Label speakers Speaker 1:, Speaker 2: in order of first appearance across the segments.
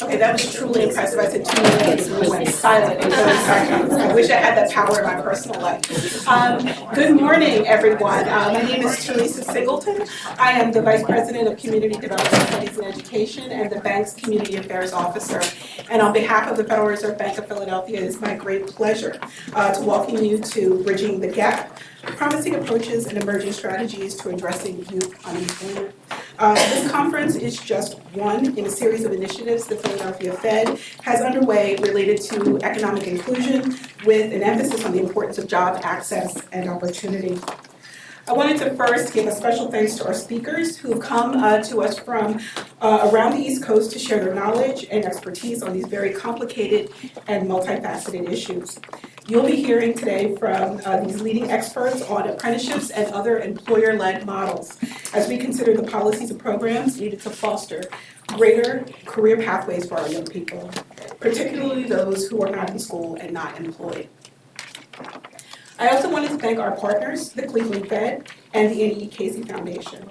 Speaker 1: Okay, that was truly impressive. I said 2 minutes and we went silent in 30 seconds. I wish I had that power in my personal life. Good morning, everyone. My name is Teresa Singleton. I am the Vice President of Community Development Studies and Education and the bank's Community Affairs Officer. And on behalf of the Federal Reserve Bank of Philadelphia, it is my great pleasure to welcome you to Bridging the Gap, Promising Approaches and Emerging Strategies to Addressing Youth Unemployment. This conference is just one in a series of initiatives the Philadelphia Fed has underway related to economic inclusion with an emphasis on the importance of job access and opportunity. I wanted to first give a special thanks to our speakers who have come to us from around the East Coast to share their knowledge and expertise on these very complicated and multifaceted issues. You'll be hearing today from these leading experts on apprenticeships and other employer-led models as we consider the policies and programs needed to foster greater career pathways for our young people, particularly those who are not in school and not employed. I also wanted to thank our partners, the Cleveland Fed and the Annie E. Casey Foundation.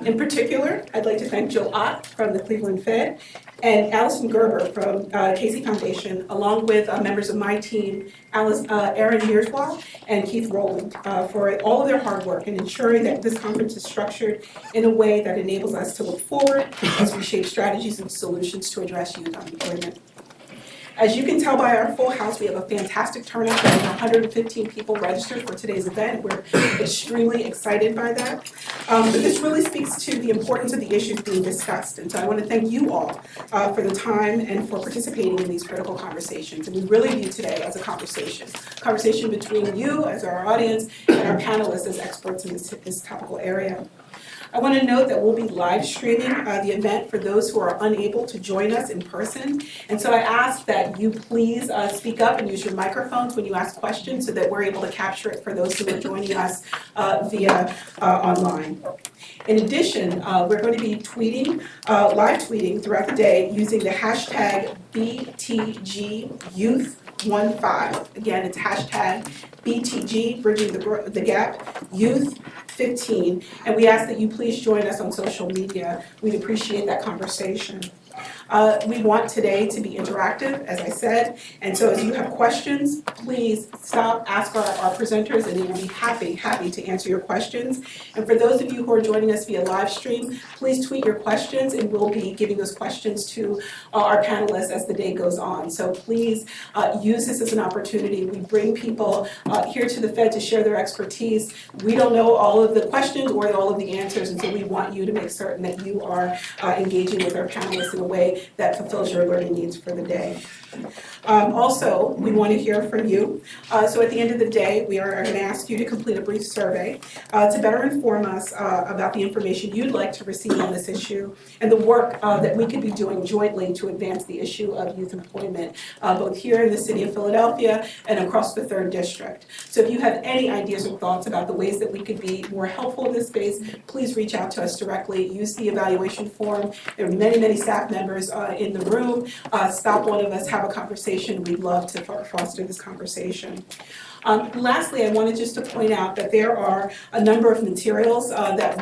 Speaker 1: In particular, I'd like to thank Jill Ott from the Cleveland Fed and Allison Gerber from Casey Foundation, along with members of my team, Aaron Mearswell and Keith Rowland, for all of their hard work in ensuring that this conference is structured in a way that enables us to look forward as we shape strategies and solutions to address youth unemployment. As you can tell by our full house, we have a fantastic turnout. We have 115 people registered for today's event. We're extremely excited by that. But this really speaks to the importance of the issues being discussed. And so I want to thank you all for the time and for participating in these critical conversations. And we really view today as a conversation between you as our audience and our panelists as experts in this topical area. I want to note that we'll be live streaming the event for those who are unable to join us in person. And so I ask that you please speak up and use your microphones when you ask questions so that we're able to capture it for those who are joining us via online. In addition, we're going to be live tweeting throughout the day using the hashtag BTGYouth15. Again, it's hashtag BTG, Bridging the Gap, Youth 15, and we ask that you please join us on social media. We'd appreciate that conversation. We want today to be interactive, as I said, and so as you have questions, please stop, ask our presenters, and they will be happy to answer your questions. And for those of you who are joining us via live stream, please tweet your questions, and we'll be giving those questions to our panelists as the day goes on. So please use this as an opportunity. We bring people here to the Fed to share their expertise. We don't know all of the questions or all of the answers, and so we want you to make certain that you are engaging with our panelists in a way that fulfills your learning needs for the day. Also, we want to hear from you. So at the end of the day, we are going to ask you to complete a brief survey to better inform us about the information you'd like to receive on this issue and the work that we could be doing jointly to advance the issue of youth employment, both here in the city of Philadelphia and across the 3rd District. So if you have any ideas or thoughts about the ways that we could be more helpful in this space, please reach out to us directly. Use the evaluation form. There are many staff members in the room. Stop one of us, have a conversation. We'd love to foster this conversation. Lastly, I wanted just to point out that there are a number of materials that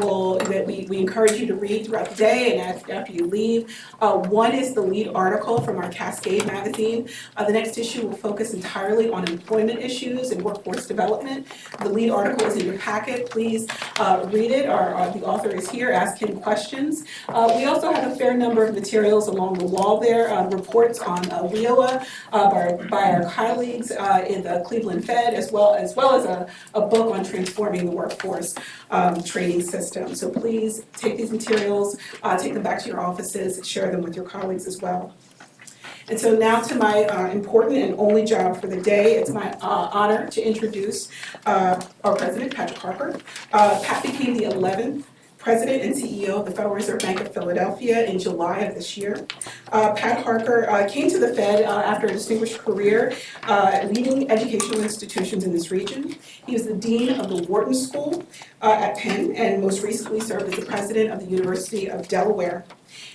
Speaker 1: we encourage you to read throughout the day and after you leave. One is the lead article from our Cascade magazine. The next issue will focus entirely on employment issues and workforce development. The lead article is in your packet. Please read it. The author is here. Ask him questions. We also have a fair number of materials along the wall there, reports on WIOA by our colleagues in the Cleveland Fed, as well as a book on transforming the workforce training system. So please take these materials, take them back to your offices, share them with your colleagues as well. And so now to my important and only job for the day. It's my honor to introduce our president, Patrick Harper. Pat became the 11th President and CEO of the Federal Reserve Bank of Philadelphia in July of this year. Pat Harker came to the Fed after a distinguished career leading educational institutions in this region. He was the Dean of the Wharton School at Penn and most recently served as the President of the University of Delaware.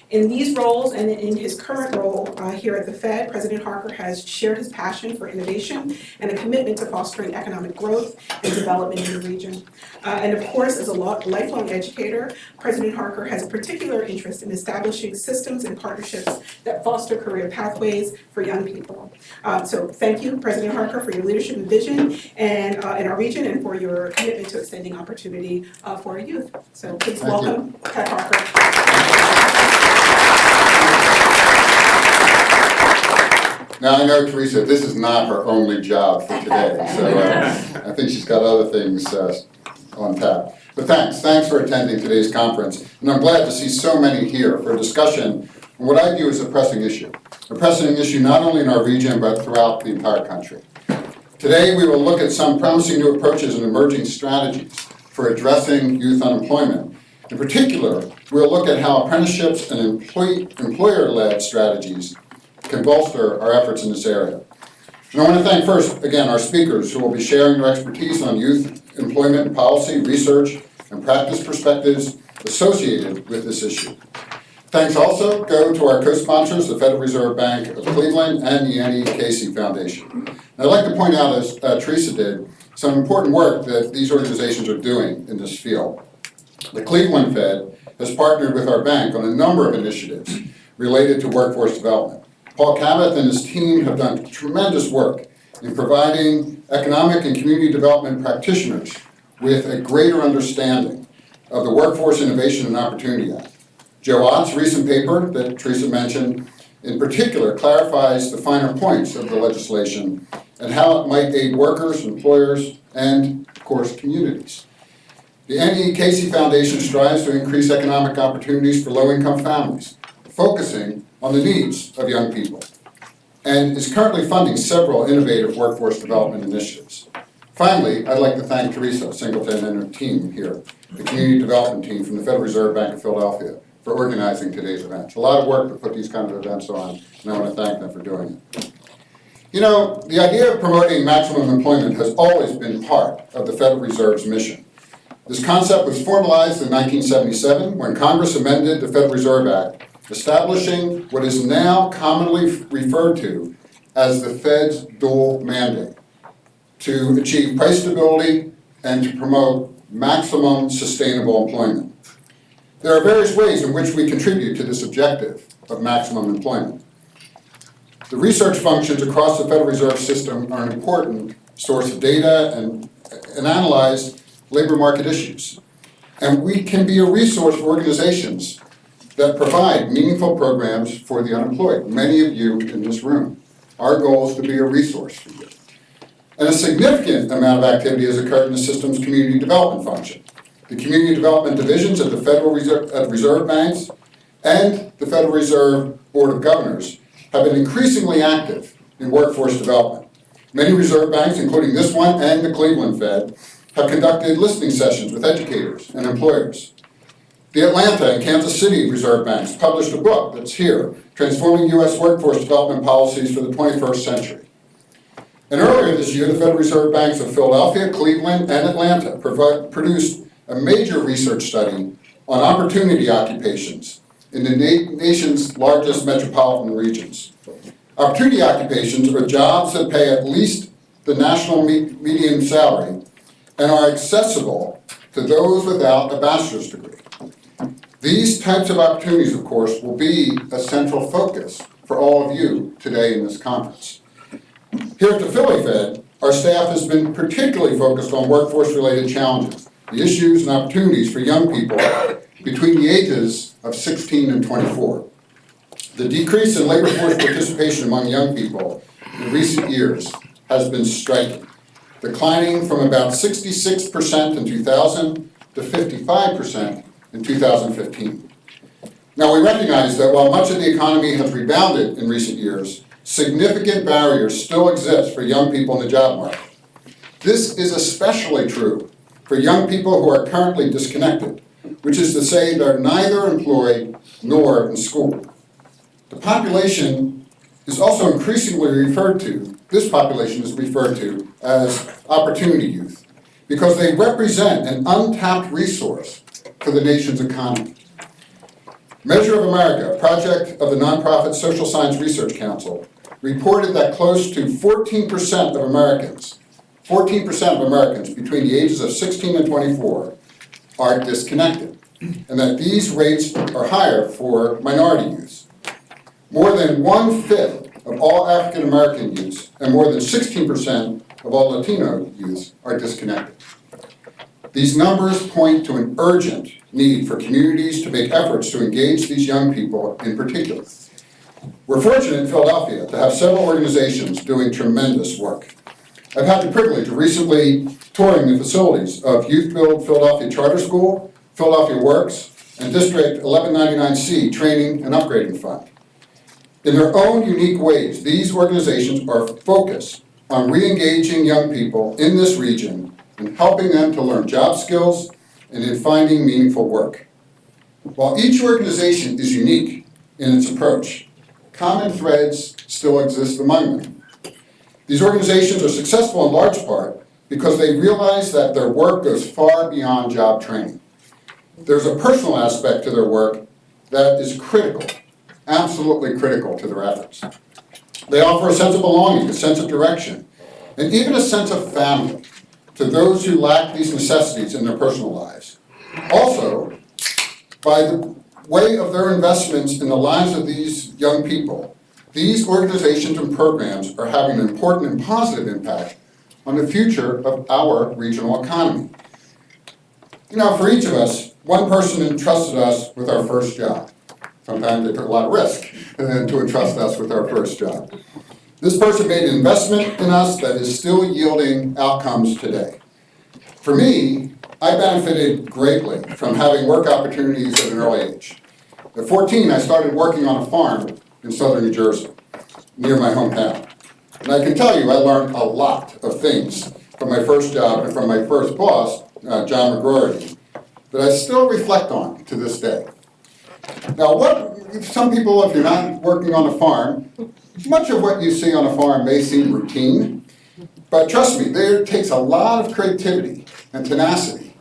Speaker 1: In these roles and in his current role here at the Fed, President Harker has shared his passion for innovation and a commitment to fostering economic growth and development in the region. And of course, as a lifelong educator, President Harker has a particular interest in establishing systems and partnerships that foster career pathways for young people. So thank you, President Harker, for your leadership and vision and in our region and for your commitment to extending opportunity for our youth. So please welcome Pat Harker.
Speaker 2: Now, I know, Teresa, this is not her only job for today, so I think she's got other things on tap. But thanks for attending today's conference, and I'm glad to see so many here for a discussion on what I view as a pressing issue not only in our region, but throughout the entire country. Today, we will look at some promising new approaches and emerging strategies for addressing youth unemployment. In particular, we'll look at how apprenticeships and employer-led strategies can bolster our efforts in this area. And I want to thank first, again, our speakers who will be sharing their expertise on youth employment policy, research, and practice perspectives associated with this issue. Thanks also go to our co-sponsors, the Federal Reserve Bank of Cleveland and the Annie Casey Foundation. And I'd like to point out, as Teresa did, some important work that these organizations are doing in this field. The Cleveland Fed has partnered with our bank on a number of initiatives related to workforce development. Paul Cabot and his team have done tremendous work in providing economic and community development practitioners with a greater understanding of the Workforce Innovation and Opportunity Act. Joe Ott's recent paper that Teresa mentioned in particular clarifies the finer points of the legislation and how it might aid workers, employers, and, of course, communities. The Annie Casey Foundation strives to increase economic opportunities for low-income families, focusing on the needs of young people, and is currently funding several innovative workforce development initiatives. Finally, I'd like to thank Teresa Singleton and her team here, the Community Development Team from the Federal Reserve Bank of Philadelphia, for organizing today's event. It's a lot of work to put these kind of events on, and I want to thank them for doing it. You know, the idea of promoting maximum employment has always been part of the Federal Reserve's mission. This concept was formalized in 1977 when Congress amended the Federal Reserve Act, establishing what is now commonly referred to as the Fed's dual mandate, to achieve price stability and to promote maximum sustainable employment. There are various ways in which we contribute to this objective of maximum employment. The research functions across the Federal Reserve System are an important source of data and analyze labor market issues. And we can be a resource for organizations that provide meaningful programs for the unemployed, many of you in this room. Our goal is to be a resource for you. And a significant amount of activity has occurred in the system's community development function. The community development divisions at the Federal Reserve Banks and the Federal Reserve Board of Governors have been increasingly active in workforce development. Many reserve banks, including this one and the Cleveland Fed, have conducted listening sessions with educators and employers. The Atlanta and Kansas City Reserve Banks published a book that's here, Transforming U.S. Workforce Development Policies for the 21st Century. And earlier this year, the Federal Reserve Banks of Philadelphia, Cleveland, and Atlanta produced a major research study on opportunity occupations in the nation's largest metropolitan regions. Opportunity occupations are jobs that pay at least the national median salary and are accessible to those without a bachelor's degree. These types of opportunities, of course, will be a central focus for all of you today in this conference. Here at the Philly Fed, our staff has been particularly focused on workforce-related challenges, the issues and opportunities for young people between the ages of 16 and 24. The decrease in labor force participation among young people in recent years has been striking, declining from about 66% in 2000 to 55% in 2015. Now, we recognize that while much of the economy has rebounded in recent years, significant barriers still exist for young people in the job market. This is especially true for young people who are currently disconnected which is to say they're neither employed nor in school. The population is also increasingly referred to, this population is referred to as opportunity youth, because they represent an untapped resource for the nation's economy. Measure of America, a project of the nonprofit Social Science Research Council, reported that close to 14% of Americans, 14% of Americans between the ages of 16 and 24 are disconnected, and that these rates are higher for minority youths. More than 1/5 of all African American youths and more than 16% of all Latino youths are disconnected. These numbers point to an urgent need for communities to make efforts to engage these young people in particular. We're fortunate in Philadelphia to have several organizations doing tremendous work. I've had the privilege of recently touring the facilities of Youth Build Philadelphia Charter School, Philadelphia Works, and District 1199C Training and Upgrading Fund. In their own unique ways, these organizations are focused on re-engaging young people in this region and helping them to learn job skills and in finding meaningful work. While each organization is unique in its approach, common threads still exist among them. These organizations are successful in large part because they realize that their work goes far beyond job training. There's a personal aspect to their work that is critical, absolutely critical to their efforts. They offer a sense of belonging, a sense of direction, and even a sense of family to those who lack these necessities in their personal lives. Also, by the way of their investments in the lives of these young people, these organizations and programs are having an important and positive impact on the future of our regional economy. You know, for each of us, one person entrusted us with our first job. Sometimes they took a lot of risk to entrust us with our first job. This person made an investment in us that is still yielding outcomes today. For me, I benefited greatly from having work opportunities at an early age. At 14, I started working on a farm in southern New Jersey, near my hometown. And I can tell you, I learned a lot of things from my first job and from my first boss, John McGrory, that I still reflect on to this day. Now, some people, if you're not working on a farm, much of what you see on a farm may seem routine, but trust me, there takes a lot of creativity and tenacity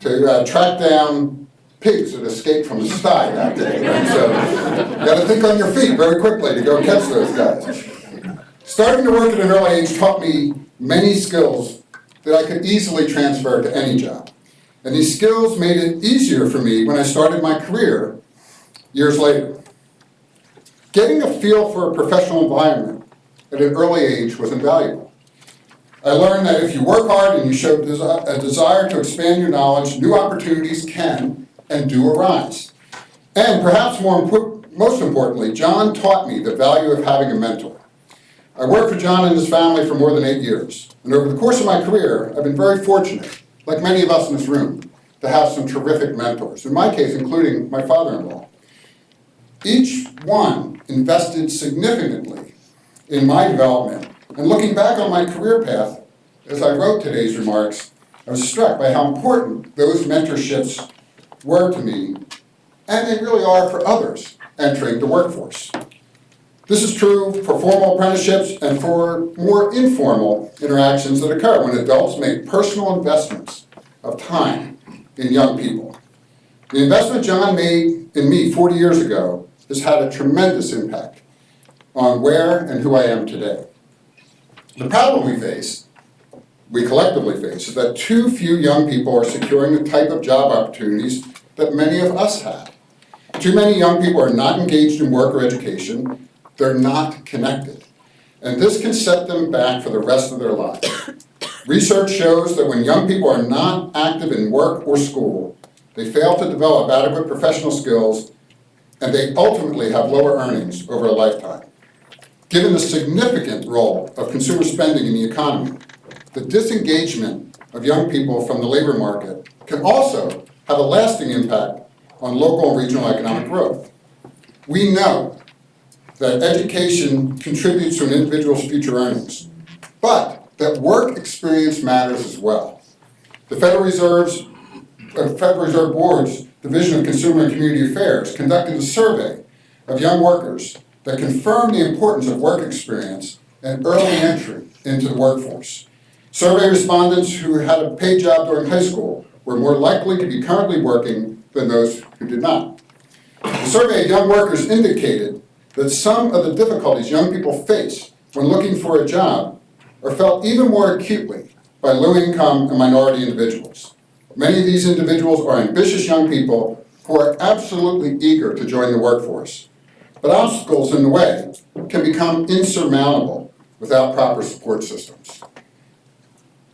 Speaker 2: to track down pigs that escaped from a sty that day. Right? So you got to think on your feet very quickly to go catch those guys. Starting to work at an early age taught me many skills that I could easily transfer to any job. And these skills made it easier for me when I started my career years later. Getting a feel for a professional environment at an early age was invaluable. I learned that if you work hard and you show a desire to expand your knowledge, new opportunities can and do arise. And perhaps most importantly, John taught me the value of having a mentor. I worked for John and his family for more than 8 years. And over the course of my career, I've been very fortunate, like many of us in this room, to have some terrific mentors. In my case, including my father-in-law. Each one invested significantly in my development. And looking back on my career path, as I wrote today's remarks, I was struck by how important those mentorships were to me, and they really are for others entering the workforce. This is true for formal apprenticeships and for more informal interactions that occur when adults make personal investments of time in young people. The investment John made in me 40 years ago has had a tremendous impact on where and who I am today. The problem we collectively face, is that too few young people are securing the type of job opportunities that many of us have. Too many young people are not engaged in work or education. They're not connected. And this can set them back for the rest of their lives. Research shows that when young people are not active in work or school, they fail to develop adequate professional skills, and they ultimately have lower earnings over a lifetime. Given the significant role of consumer spending in the economy, the disengagement of young people from the labor market can also have a lasting impact on local and regional economic growth. We know that education contributes to an individual's future earnings, but that work experience matters as well. The Federal Reserve Board's Division of Consumer and Community Affairs conducted a survey of young workers that confirmed the importance of work experience and early entry into the workforce. Survey respondents who had a paid job during high school were more likely to be currently working than those who did not. The survey of young workers indicated that some of the difficulties young people face when looking for a job are felt even more acutely by low-income and minority individuals. Many of these individuals are ambitious young people who are absolutely eager to join the workforce, but obstacles in the way can become insurmountable without proper support systems.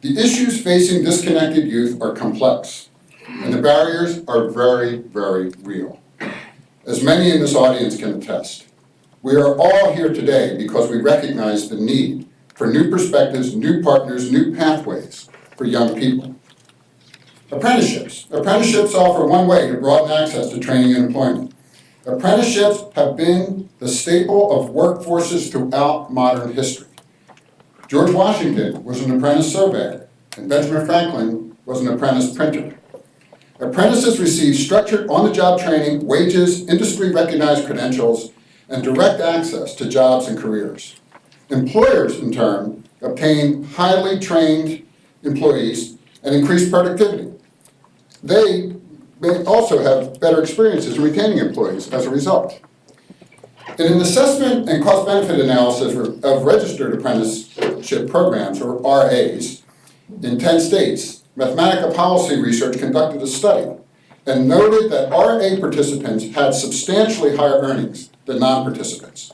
Speaker 2: The issues facing disconnected youth are complex, and the barriers are very, very real. As many in this audience can attest, we are all here today because we recognize the need for new perspectives, new partners, new pathways for young people. Apprenticeships. Apprenticeships offer one way to broaden access to training and employment. Apprenticeships have been the staple of workforces throughout modern history. George Washington was an apprentice surveyor, and Benjamin Franklin was an apprentice printer. Apprentices receive structured on-the-job training, wages, industry-recognized credentials, and direct access to jobs and careers. Employers, in turn, obtain highly trained employees and increase productivity. They may also have better experiences in retaining employees as a result. In an assessment and cost-benefit analysis of registered apprenticeship programs, or RAs, in 10 states, Mathematica Policy Research conducted a study and noted that RA participants had substantially higher earnings than non-participants.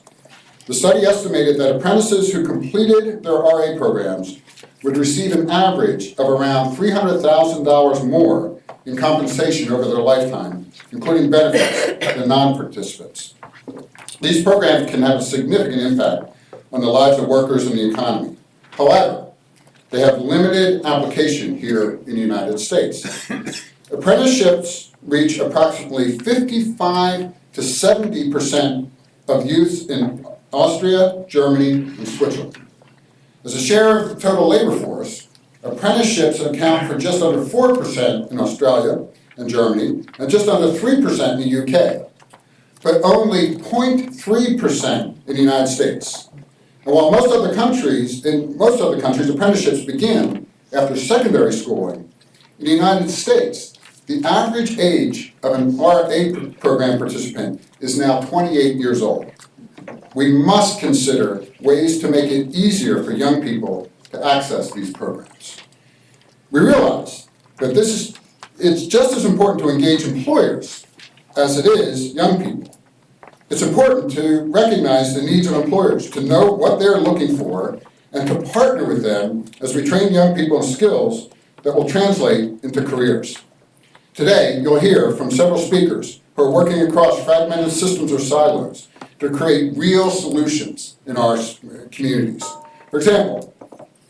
Speaker 2: The study estimated that apprentices who completed their RA programs would receive an average of around $300,000 more in compensation over their lifetime, including benefits, than non-participants. These programs can have a significant impact on the lives of workers and the economy. However, they have limited application here in the United States. Apprenticeships reach approximately 55 to 70% of youth in Austria, Germany, and Switzerland. As a share of the total labor force, apprenticeships account for just under 4% in Australia and Germany, and just under 3% in the UK, but only 0.3% in the United States. And while in most other countries, apprenticeships begin after secondary schooling, in the United States, the average age of an RA program participant is now 28 years old. We must consider ways to make it easier for young people to access these programs. We realize that it's just as important to engage employers as it is young people. It's important to recognize the needs of employers, to know what they're looking for, and to partner with them as we train young people in skills that will translate into careers. Today, you'll hear from several speakers who are working across fragmented systems or silos to create real solutions in our communities. For example,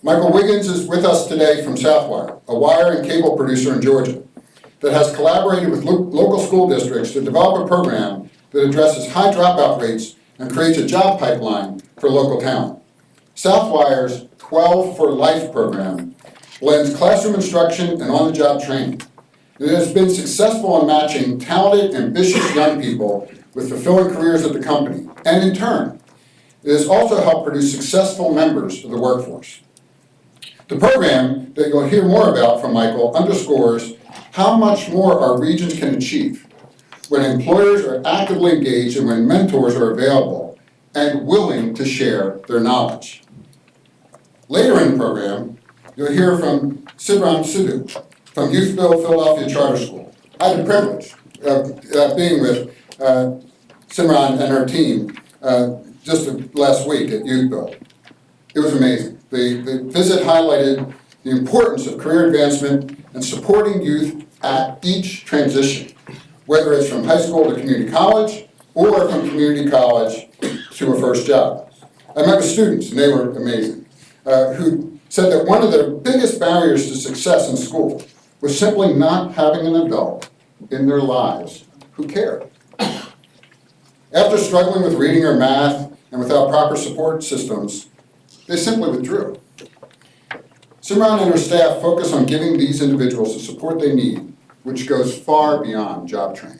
Speaker 2: Michael Wiggins is with us today from Southwire, a wire and cable producer in Georgia that has collaborated with local school districts to develop a program that addresses high dropout rates and creates a job pipeline for local talent. Southwire's 12 for Life program blends classroom instruction and on-the-job training. It has been successful in matching talented, ambitious young people with fulfilling careers at the company, and in turn, it has also helped produce successful members of the workforce. The program that you'll hear more about from Michael underscores how much more our regions can achieve when employers are actively engaged and when mentors are available and willing to share their knowledge. Later in the program, you'll hear from Simran Sidhu from Youthville Philadelphia Charter School. I had the privilege of being with Simran and her team just last week at Youthville. It was amazing. The visit highlighted the importance of career advancement and supporting youth at each transition, whether it's from high school to community college or from community college to a first job. I met with students, and they were amazing, who said that one of their biggest barriers to success in school was simply not having an adult in their lives who cared. After struggling with reading or math and without proper support systems, they simply withdrew. Simran and her staff focus on giving these individuals the support they need which goes far beyond job training.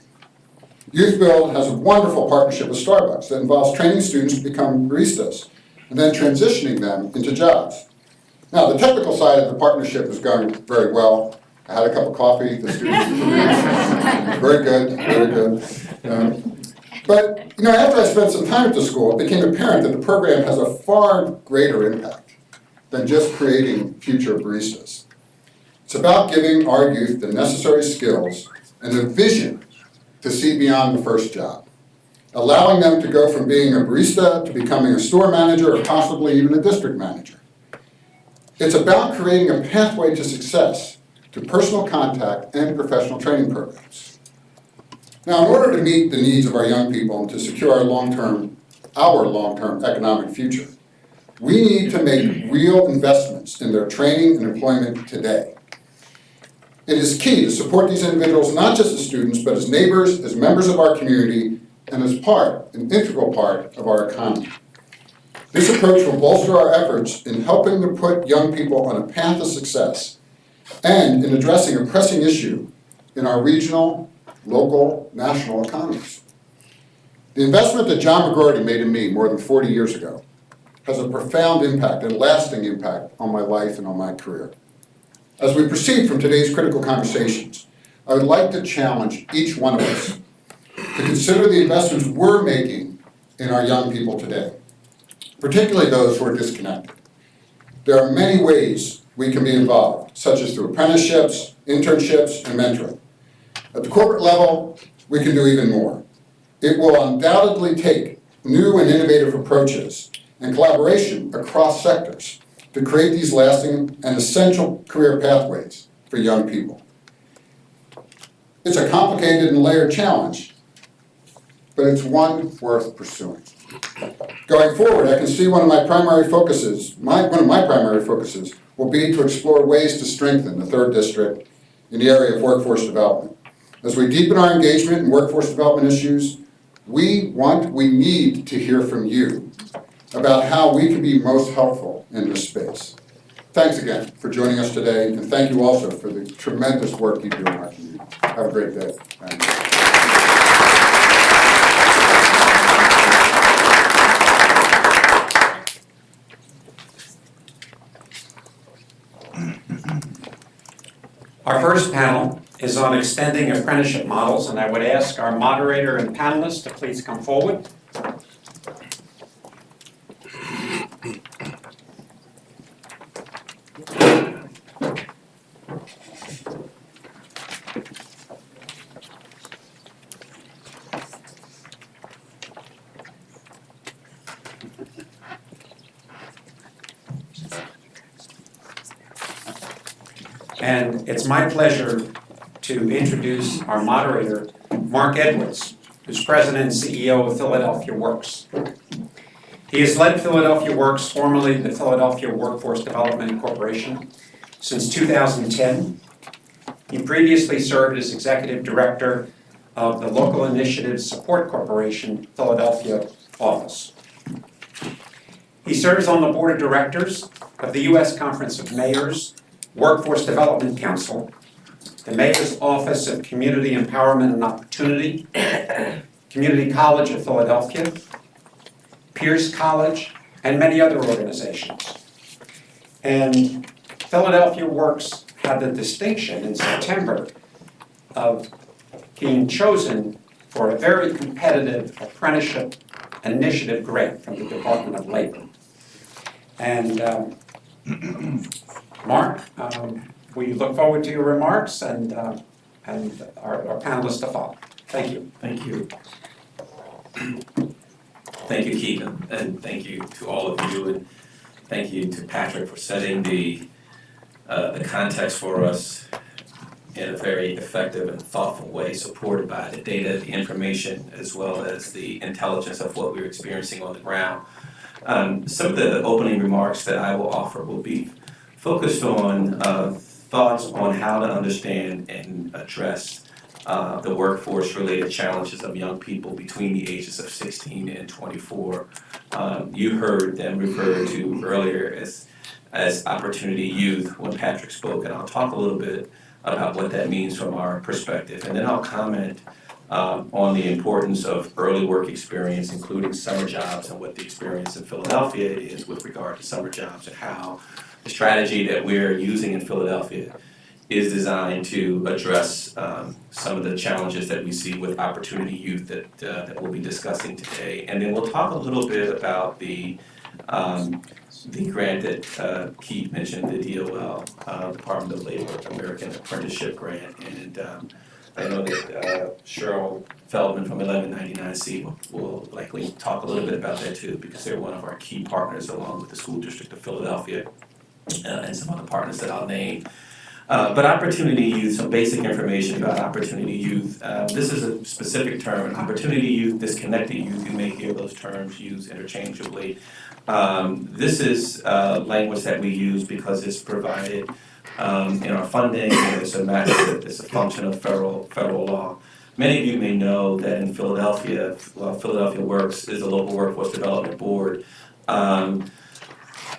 Speaker 2: Youth Build has a wonderful partnership with Starbucks that involves training students to become baristas and then transitioning them into jobs. Now, the technical side of the partnership is going very well. I had a cup of coffee, the students very good, very good. But after I spent some time at the school, it became apparent that the program has a far greater impact than just creating future baristas. It's about giving our youth the necessary skills and the vision to see beyond the first job, allowing them to go from being a barista to becoming a store manager or possibly even a district manager. It's about creating a pathway to success, to personal contact and professional training programs. Now, in order to meet the needs of our young people and to secure our long-term economic future, we need to make real investments in their training and employment today. It is key to support these individuals not just as students, but as neighbors, as members of our community, and as an integral part of our economy. This approach will bolster our efforts in helping to put young people on a path of success and in addressing a pressing issue in our regional, local, national economies. The investment that John McGroarty made in me more than 40 years ago has a profound impact, a lasting impact on my life and on my career. As we proceed from today's critical conversations, I would like to challenge each one of us to consider the investments we're making in our young people today, particularly those who are disconnected. There are many ways we can be involved, such as through apprenticeships, internships, and mentoring. At the corporate level, we can do even more. It will undoubtedly take new and innovative approaches and collaboration across sectors to create these lasting and essential career pathways for young people. It's a complicated and layered challenge, but it's one worth pursuing. Going forward, I can see one of my primary focuses will be to explore ways to strengthen the 3rd District in the area of workforce development. As we deepen our engagement in workforce development issues, we need to hear from you about how we can be most helpful in this space. Thanks again for joining us today, and thank you also for the tremendous work you do in our community. Have a great day. Thank you.
Speaker 3: Our first panel is on extending apprenticeship models, and I would ask our moderator and panelists to please come forward. And it's my pleasure to introduce our moderator, Mark Edwards, who's President and CEO of Philadelphia Works. He has led Philadelphia Works, formerly the Philadelphia Workforce Development Corporation, since 2010. He previously served as Executive Director of the Local Initiatives Support Corporation, Philadelphia office. He serves on the Board of Directors of the U.S. Conference of Mayors Workforce Development Council, the Mayor's Office of Community Empowerment and Opportunity, Community College of Philadelphia, Pierce College, and many other organizations. And Philadelphia Works had the distinction in September of being chosen for a very competitive apprenticeship initiative grant from the Department of Labor. And Mark, we look forward to your remarks and our panelists to follow. Thank you.
Speaker 4: Thank you. Thank you, Keegan, and thank you to all of you, and thank you to Patrick for setting the context for us in a very effective and thoughtful way, supported by the data, the information, as well as the intelligence of what we're experiencing on the ground. Some of the opening remarks that I will offer will be focused on thoughts on how to understand and address the workforce-related challenges of young people between the ages of 16 and 24. You heard them referred to earlier as opportunity youth when Patrick spoke, and I'll talk a little bit about what that means from our perspective. And then I'll comment on the importance of early work experience, including summer jobs, and what the experience in Philadelphia is with regard to summer jobs, and how the strategy that we're using in Philadelphia is designed to address some of the challenges that we see with Opportunity Youth that we'll be discussing today. And then we'll talk a little bit about the grant that Keith mentioned, the DOL, Department of Labor American Apprenticeship Grant. And I know that Cheryl Feldman from 1199C will likely talk a little bit about that too, because they're one of our key partners along with the School District of Philadelphia and some other partners that I'll name. But Opportunity Youth, some basic information about Opportunity Youth. This is a specific term. Opportunity Youth, Disconnected Youth, you may hear those terms used interchangeably. This is language that we use because it's provided in our funding, and it's a function of federal law. Many of you may know that in Philadelphia, Philadelphia Works is a local workforce development board.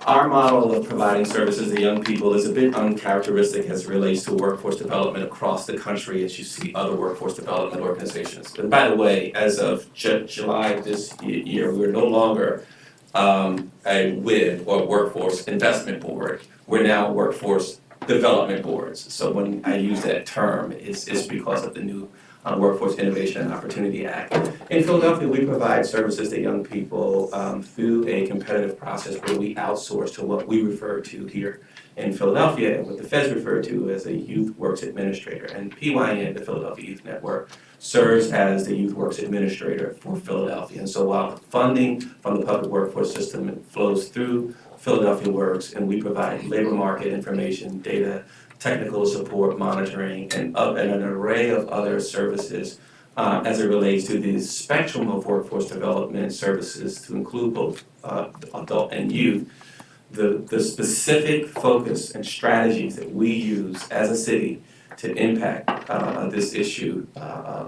Speaker 4: Our model of providing services to young people is a bit uncharacteristic as it relates to workforce development across the country, as you see other workforce development organizations. And by the way, as of July of this year, we're no longer a WIB, or Workforce Investment Board. We're now Workforce Development Boards. So when I use that term, it's because of the new Workforce Innovation and Opportunity Act. In Philadelphia, we provide services to young people through a competitive process where we outsource to what we refer to here in Philadelphia, and what the feds refer to as a Youth Works Administrator. And PYN, the Philadelphia Youth Network, serves as the Youth Works Administrator for Philadelphia. And so while the funding from the public workforce system flows through Philadelphia Works, and we provide labor market information, data, technical support, monitoring, and an array of other services as it relates to the spectrum of workforce development services, to include both adult and youth. The specific focus and strategies that we use as a city to impact this issue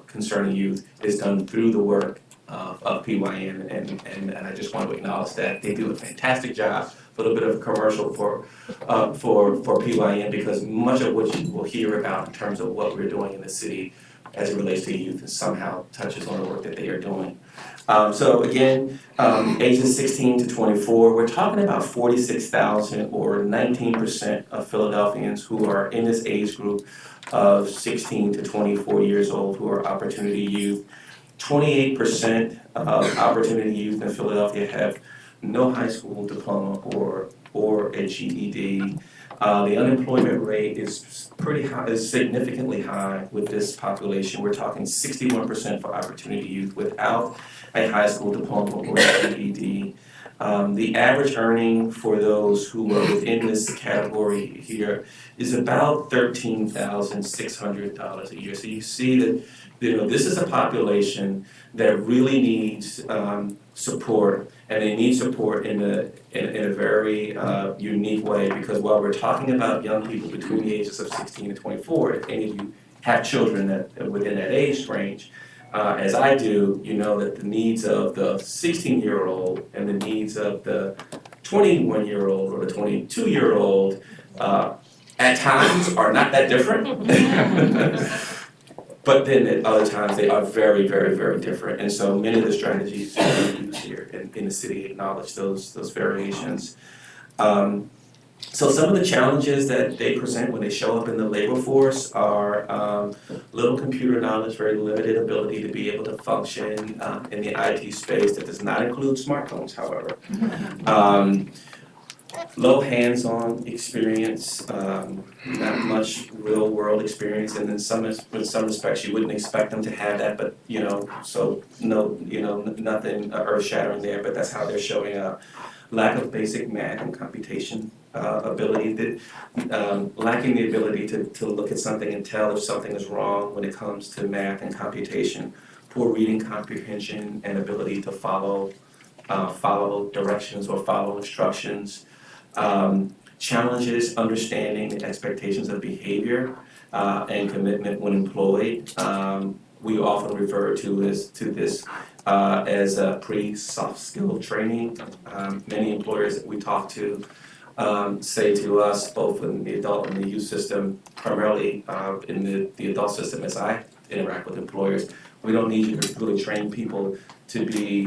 Speaker 4: concerning youth is done through the work of PYN, and I just want to acknowledge that they do a fantastic job. A little bit of a commercial for PYN, because much of what you will hear about in terms of what we're doing in the city as it relates to youth is somehow touches on the work that they are doing. So again, ages 16 to 24, we're talking about 46,000 or 19% of Philadelphians who are in this age group of 16 to 24 years old who are Opportunity Youth. 28% of Opportunity Youth in Philadelphia have no high school diploma or a GED. The unemployment rate is pretty high, is significantly high with this population. We're talking 61% for Opportunity Youth without a high school diploma or a GED. The average earning for those who are within this category here is about $13,600 a year. So you see that this is a population that really needs support, and they need support in a very unique way, because while we're talking about young people between the ages of 16 and 24, if any of you have children that within that age range, as I do, you know that the needs of the 16-year-old and the needs of the 21-year-old or the 22-year-old at times are not that different. But then at other times they are very, very, very different. And so many of the strategies that we use here in the city acknowledge those variations. So some of the challenges that they present when they show up in the labor force are little computer knowledge, very limited ability to be able to function in the IT space. That does not include smartphones, however. Low hands-on experience, not much real-world experience, and in some respects you wouldn't expect them to have that, but so no, nothing earth-shattering there, but that's how they're showing up. Lack of basic math and computation ability, lacking the ability to look at something and tell if something is wrong when it comes to math and computation. Poor reading comprehension and ability to follow directions or follow instructions. Challenges understanding the expectations of behavior and commitment when employed. We often refer to this as a pre-soft skill training. Many employers that we talk to say to us, both in the adult and the youth system, primarily in the adult system as I interact with employers, we don't need you to really train people to be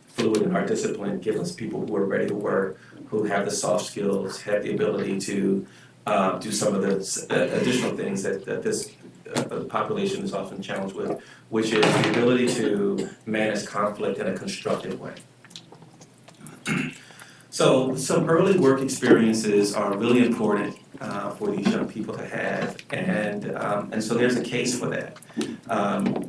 Speaker 4: fluid in our discipline. Give us people who are ready to work, who have the soft skills, have the ability to do some of the additional things that this population is often challenged with, which is the ability to manage conflict in a constructive way. So some early work experiences are really important for these young people to have, and so there's a case for that.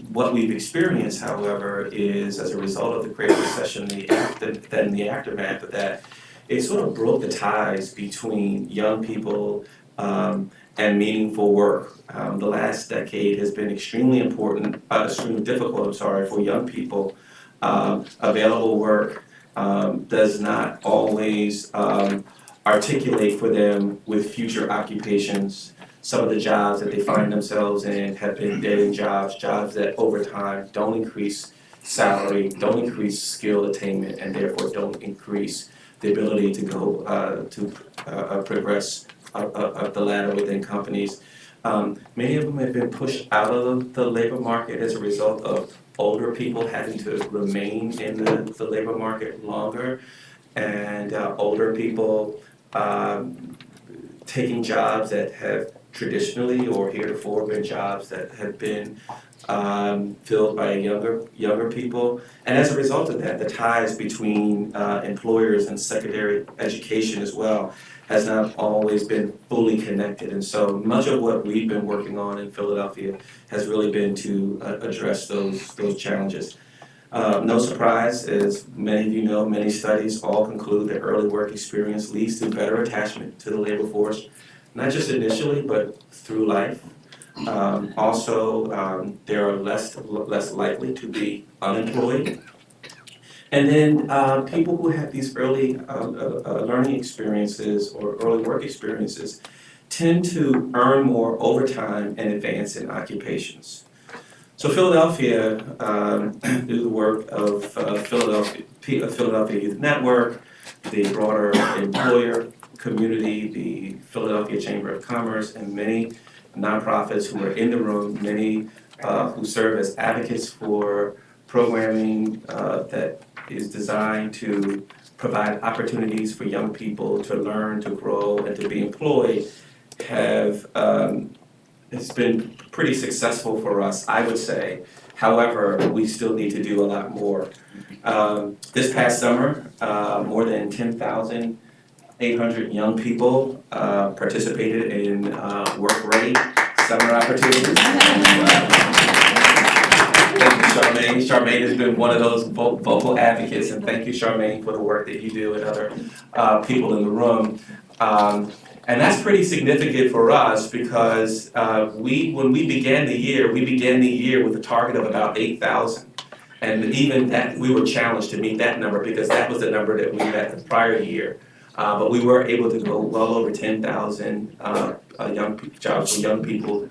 Speaker 4: What we've experienced, however, is as a result of the Great Recession, then the aftermath of that, it sort of broke the ties between young people and meaningful work. The last decade has been extremely difficult, for young people. Available work does not always articulate for them with future occupations. Some of the jobs that they find themselves in have been dead-end jobs that over time don't increase salary, don't increase skill attainment, and therefore don't increase the ability to go to progress up the ladder within companies. Many of them have been pushed out of the labor market as a result of older people having to remain in the labor market longer, and older people taking jobs that have traditionally or heretofore been jobs that have been filled by younger people. And as a result of that, the ties between employers and secondary education as well has not always been fully connected. And so much of what we've been working on in Philadelphia has really been to address those challenges. No surprise, as many of you know, many studies all conclude that early work experience leads to better attachment to the labor force, not just initially, but through life. Also, they are less likely to be unemployed. And then people who have these early learning experiences or early work experiences tend to earn more over time and advance in occupations. So Philadelphia, through the work of Philadelphia Youth Network, the broader employer community, the Philadelphia Chamber of Commerce, and many nonprofits who are in the room, many who serve as advocates for programming that is designed to provide opportunities for young people to learn, to grow, and to be employed, it's been pretty successful for us, I would say. However, we still need to do a lot more. This past summer, more than 10,800 young people participated in work-ready summer opportunities. Thank you, Charmaine. Charmaine has been one of those vocal advocates, and thank you, Charmaine, for the work that you do and other people in the room. And that's pretty significant for us because when we began the year with a target of about 8,000. And even that, we were challenged to meet that number because that was the number that we met the prior year. But we were able to go well over 10,000 jobs for young people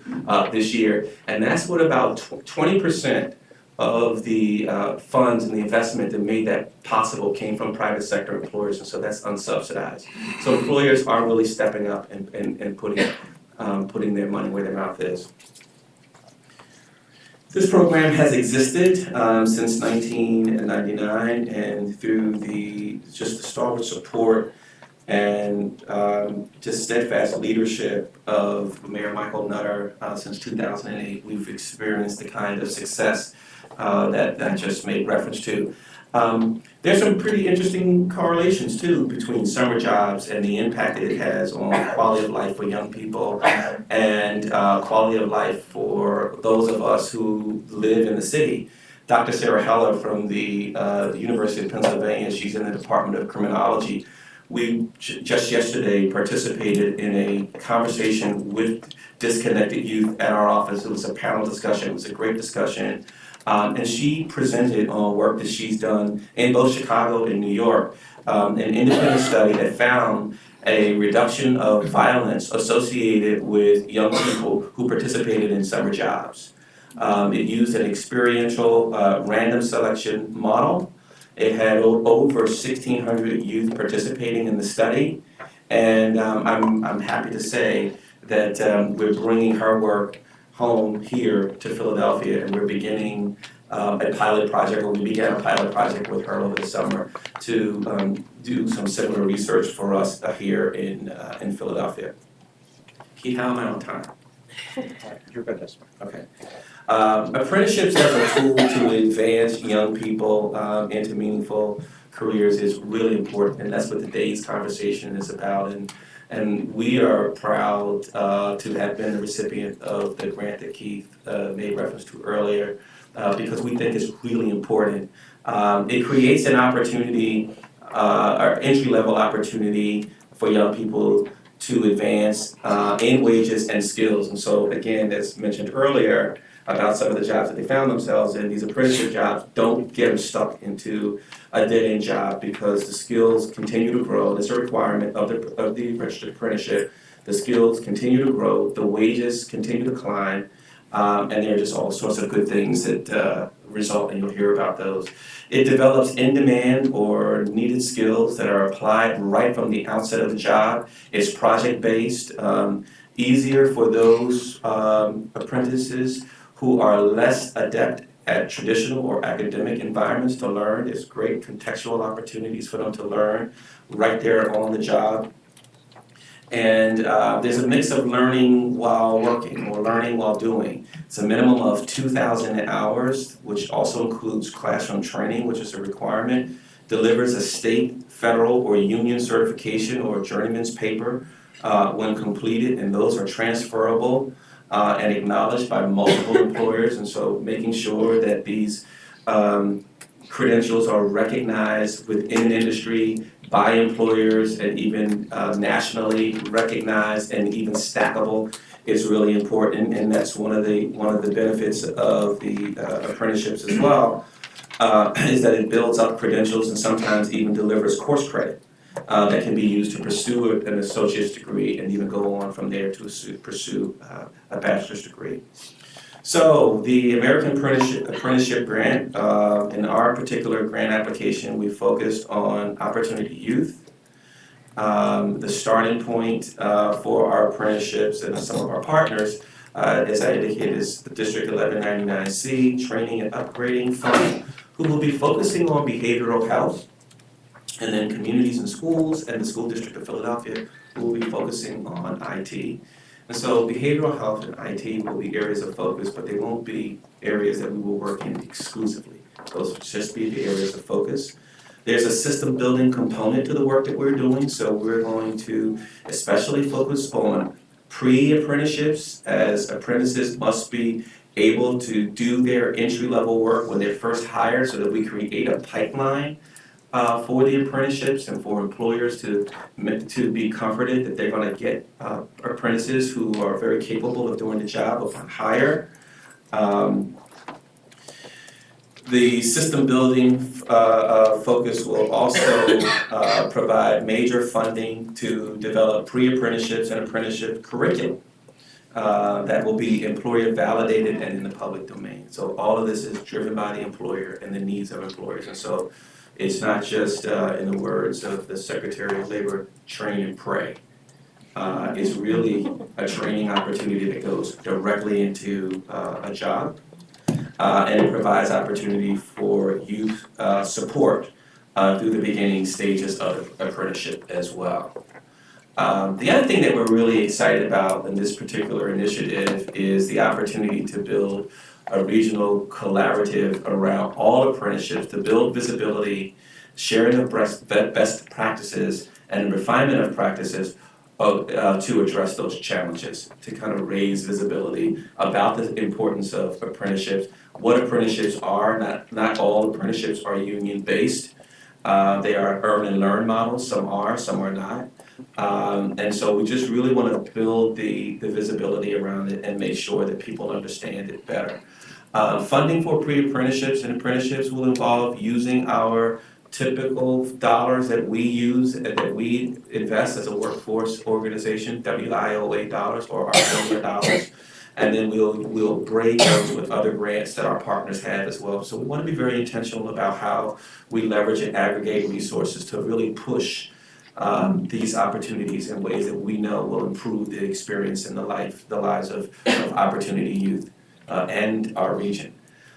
Speaker 4: this year. And that's what about 20% of the funds and the investment that made that possible came from private sector employers, and so that's unsubsidized. So employers are really stepping up and putting their money where their mouth is. This program has existed since 1999, and through the stalwart support and just steadfast leadership of Mayor Michael Nutter since 2008, we've experienced the kind of success that I just made reference to. There's some pretty interesting correlations too between summer jobs and the impact that it has on quality of life for young people and quality of life for those of us who live in the city. Dr. Sarah Heller from the University of Pennsylvania, she's in the Department of Criminology. We just yesterday participated in a conversation with disconnected youth at our office. It was a panel discussion. It was a great discussion. And she presented on work that she's done in both Chicago and New York, an independent study that found a reduction of violence associated with young people who participated in summer jobs. It used an experiential random selection model. It had over 1,600 youth participating in the study, And I'm happy to say that we're bringing her work home here to Philadelphia, and we're beginning a pilot project, or we began a pilot project with her over the summer to do some similar research for us here in Philadelphia. Keith, how am I on time?
Speaker 3: You're good this way.
Speaker 4: Okay. Apprenticeships as a tool to advance young people into meaningful careers is really important, and that's what today's conversation is about. And we are proud to have been the recipient of the grant that Keith made reference to earlier, because we think it's really important. It creates an opportunity, or entry-level opportunity for young people to advance in wages and skills. And so again, as mentioned earlier, about some of the jobs that they found themselves in, these apprenticeship jobs don't get them stuck into a dead-end job, because the skills continue to grow. It's a requirement of the registered apprenticeship. The skills continue to grow, the wages continue to climb, and there are just all sorts of good things that result, and you'll hear about those. It develops in-demand or needed skills that are applied right from the outset of the job. It's project-based, easier for those apprentices who are less adept at traditional or academic environments to learn. There's great contextual opportunities for them to learn right there on the job. And there's a mix of learning while working or learning while doing. It's a minimum of 2,000 hours, which also includes classroom training, which is a requirement. Delivers a state, federal, or union certification or a journeyman's paper when completed, and those are transferable and acknowledged by multiple employers. And so making sure that these credentials are recognized within an industry by employers and even nationally recognized and even stackable is really important, and that's one of the benefits of the apprenticeships as well, is that it builds up credentials and sometimes even delivers course credit that can be used to pursue an associate's degree and even go on from there to pursue a bachelor's degree. So the American Apprenticeship Grant, in our particular grant application, we focused on opportunity youth. The starting point for our apprenticeships and some of our partners, as I indicated, is the District 1199C Training and Upgrading Fund, who will be focusing on behavioral health, and then communities and schools, and the School District of Philadelphia, who will be focusing on IT. And so behavioral health and IT will be areas of focus, but they won't be areas that we will work in exclusively. Those will just be the areas of focus. There's a system building component to the work that we're doing, so we're going to especially focus on pre-apprenticeships, as apprentices must be able to do their entry-level work when they're first hired, so that we create a pipeline for the apprenticeships and for employers to be comforted that they're going to get apprentices who are very capable of doing the job upon hire. The system building focus will also provide major funding to develop pre-apprenticeships and apprenticeship curriculum that will be employer validated and in the public domain. So all of this is driven by the employer and the needs of employers. And so it's not just, in the words of the Secretary of Labor, train and pray. It's really a training opportunity that goes directly into a job, and it provides opportunity for youth support through the beginning stages of apprenticeship as well. The other thing that we're really excited about in this particular initiative is the opportunity to build a regional collaborative around all apprenticeships to build visibility, sharing of best practices, and refinement of practices to address those challenges, to kind of raise visibility about the importance of apprenticeships, what apprenticeships are. Not all apprenticeships are union-based. They are earn and learn models. Some are not. And so we just really want to build the visibility around it and make sure that people understand it better. Funding for pre-apprenticeships and apprenticeships will involve using our typical dollars that we use and that we invest as a workforce organization, WIOA dollars or our donor dollars, and then we'll braid those with other grants that our partners have as well. So we want to be very intentional about how we leverage and aggregate resources to really push these opportunities in ways that we know will improve the experience and the lives of opportunity youth and our region.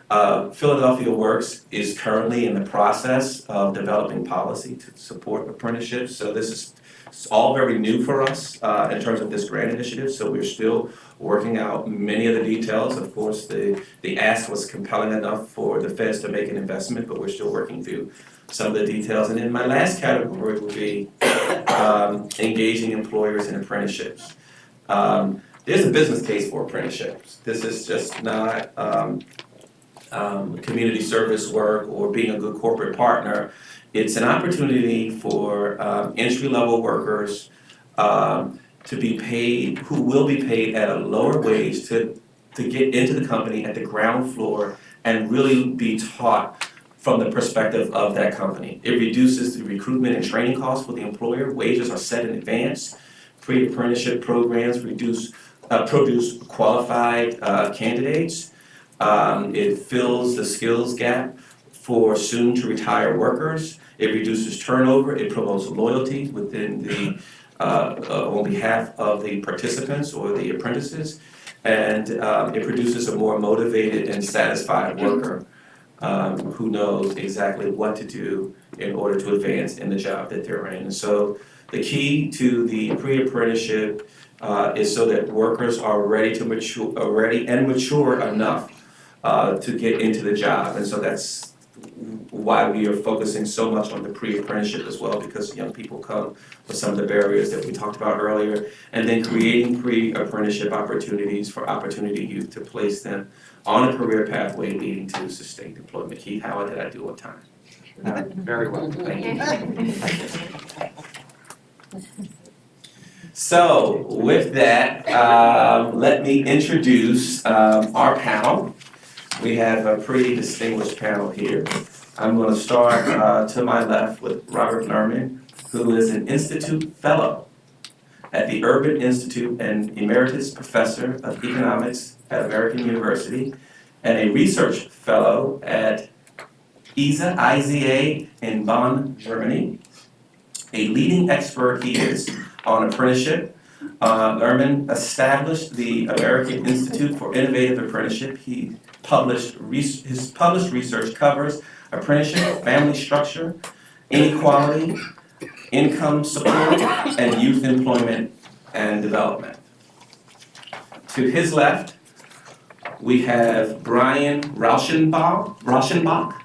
Speaker 4: Philadelphia Works is currently in the process of developing policy to support apprenticeships. So this is it's all very new for us in terms of this grant initiative. So we're still working out many of the details. Of course, the ask was compelling enough for the feds to make an investment, but we're still working through some of the details. And then my last category would be engaging employers in apprenticeships. There's a business case for apprenticeships. This is just not community service work or being a good corporate partner. It's an opportunity for entry-level workers to be paid, who will be paid at a lower wage to get into the company at the ground floor and really be taught from the perspective of that company. It reduces the recruitment and training costs for the employer. Wages are set in advance. Pre-apprenticeship programs produce qualified candidates. It fills the skills gap for soon-to-retire workers. It reduces turnover. It promotes loyalty within the on behalf of the participants or the apprentices, and it produces a more motivated and satisfied worker who knows exactly what to do in order to advance in the job that they're in. And so the key to the pre-apprenticeship is so that workers are ready and mature enough to get into the job. And so that's why we are focusing so much on the pre-apprenticeship as well, because young people come with some of the barriers that we talked about earlier, and then creating pre-apprenticeship opportunities for opportunity youth to place them on a career pathway leading to sustained employment. Keith, how did I do on time?
Speaker 3: Very well.
Speaker 4: Thank you. So with that, let me introduce our panel. We have a pretty distinguished panel here. I'm going to start to my left with Robert Lerman, who is an Institute Fellow at the Urban Institute and Emeritus Professor of Economics at American University, and a Research Fellow at IZA in Bonn, Germany. A leading expert he is on apprenticeship. Lerman established the American Institute for Innovative Apprenticeship. His published research covers apprenticeship, family structure, inequality, income support, and youth employment and development. To his left, we have Brian Rauschenbach.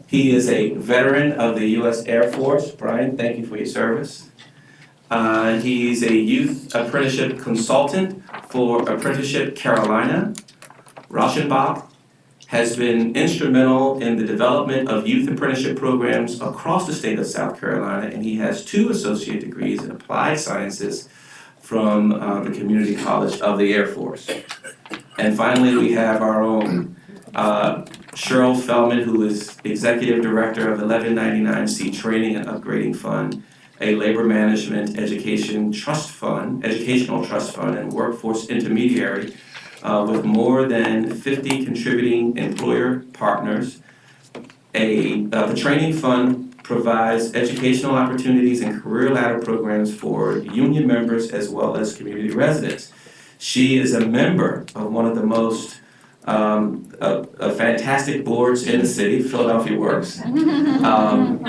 Speaker 4: He is a veteran of the U.S. Air Force. Brian, thank you for your service. He's a youth apprenticeship consultant for Apprenticeship Carolina. Rauschenbach has been instrumental in the development of youth apprenticeship programs across the state of South Carolina, and he has 2 associate degrees in applied sciences from the Community College of the Air Force. And finally, we have our own Cheryl Feldman, who is Executive Director of 1199C Training and Upgrading Fund, a labor management educational trust fund, and workforce intermediary with more than 50 contributing employer partners. The training fund provides educational opportunities and career ladder programs for union members as well as community residents. She is a member of one of the most fantastic boards in the city, Philadelphia Works, and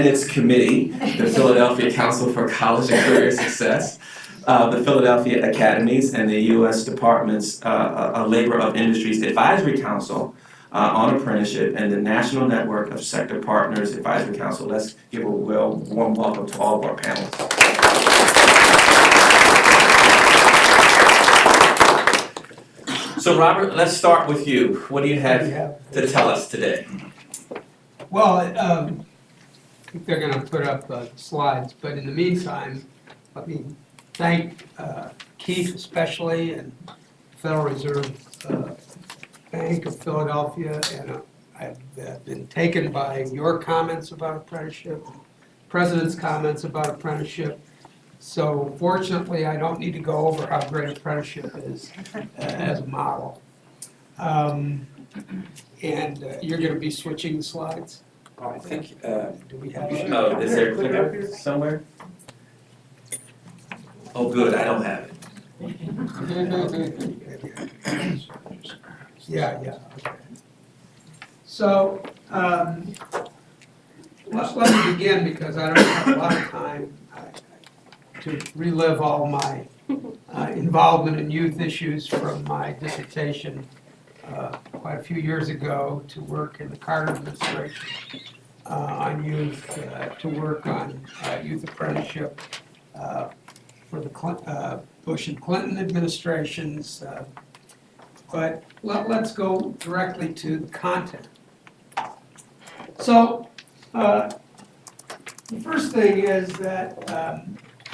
Speaker 4: its committee, the Philadelphia Council for College and Career Success, the Philadelphia Academies, and the U.S. Department's Labor of Industries Advisory Council on Apprenticeship, and the National Network of Sector Partners Advisory Council. Let's give a warm welcome to all of our panelists. So Robert, let's start with you. What do you have to tell us today?
Speaker 5: Well, I think they're going to put up slides, but in the meantime, let me thank Keith especially, and Federal Reserve Bank of Philadelphia, and I've been taken by your comments about apprenticeship, President's comments about apprenticeship. So fortunately, I don't need to go over how great apprenticeship is as a model. And you're going to be switching the slides?
Speaker 3: Oh, I think,
Speaker 5: Do we have?
Speaker 4: Oh, is there a clicker somewhere? Oh, good, I don't have it.
Speaker 5: Yeah, okay. So, let me begin because I don't have a lot of time to relive all my involvement in youth issues from my dissertation quite a few years ago to work in the Carter administration on youth, to work on youth apprenticeship for the Bush and Clinton administrations. But let's go directly to the content. So the first thing is that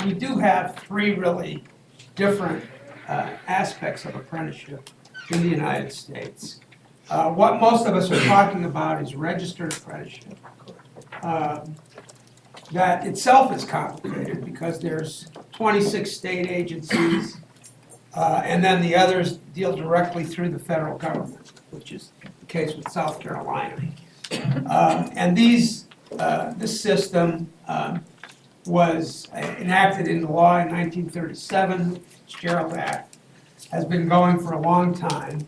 Speaker 5: we do have three really different aspects of apprenticeship in the United States. What most of us are talking about is registered apprenticeship. That itself is complicated because there's 26 state agencies, and then the others deal directly through the federal government, which is the case with South Carolina. And this system was enacted into law in 1937, the Fitzgerald Act, has been going for a long time.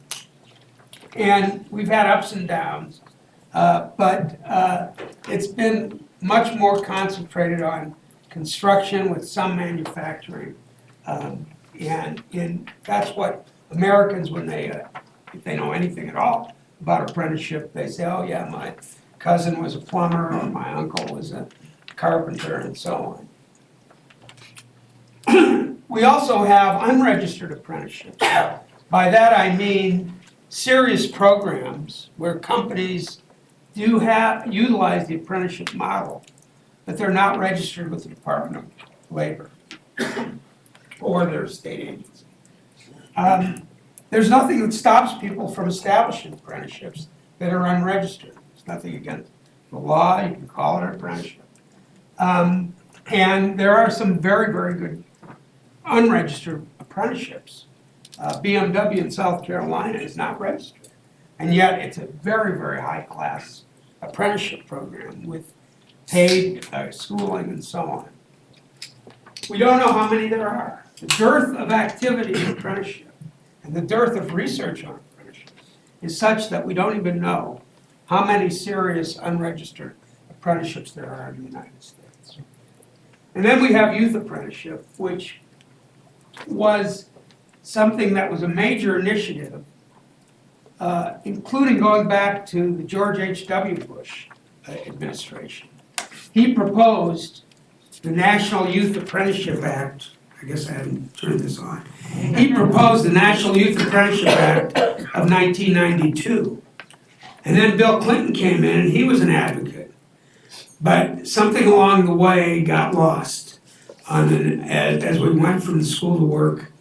Speaker 5: And we've had ups and downs, but it's been much more concentrated on construction with some manufacturing. And that's what Americans, when if they know anything at all about apprenticeship, they say, oh yeah, my cousin was a plumber, or my uncle was a carpenter, and so on. We also have unregistered apprenticeships. By that I mean serious programs where companies do utilize the apprenticeship model, but they're not registered with the Department of Labor or their state agency. There's nothing that stops people from establishing apprenticeships that are unregistered. There's nothing against the law. You can call it an apprenticeship. And there are some very, very good unregistered apprenticeships. BMW in South Carolina is not registered. And yet it's a very, very high-class apprenticeship program with paid schooling and so on. We don't know how many there are. The dearth of activity in apprenticeship and the dearth of research on apprenticeship is such that we don't even know how many serious unregistered apprenticeships there are in the United States. And then we have youth apprenticeship, which was something that was a major initiative, including going back to the George H.W. Bush administration. He proposed the National Youth Apprenticeship Act. I guess I haven't turned this on. He proposed the National Youth Apprenticeship Act of 1992. And then Bill Clinton came in and he was an advocate. But something along the way got lost as we went from the School to Work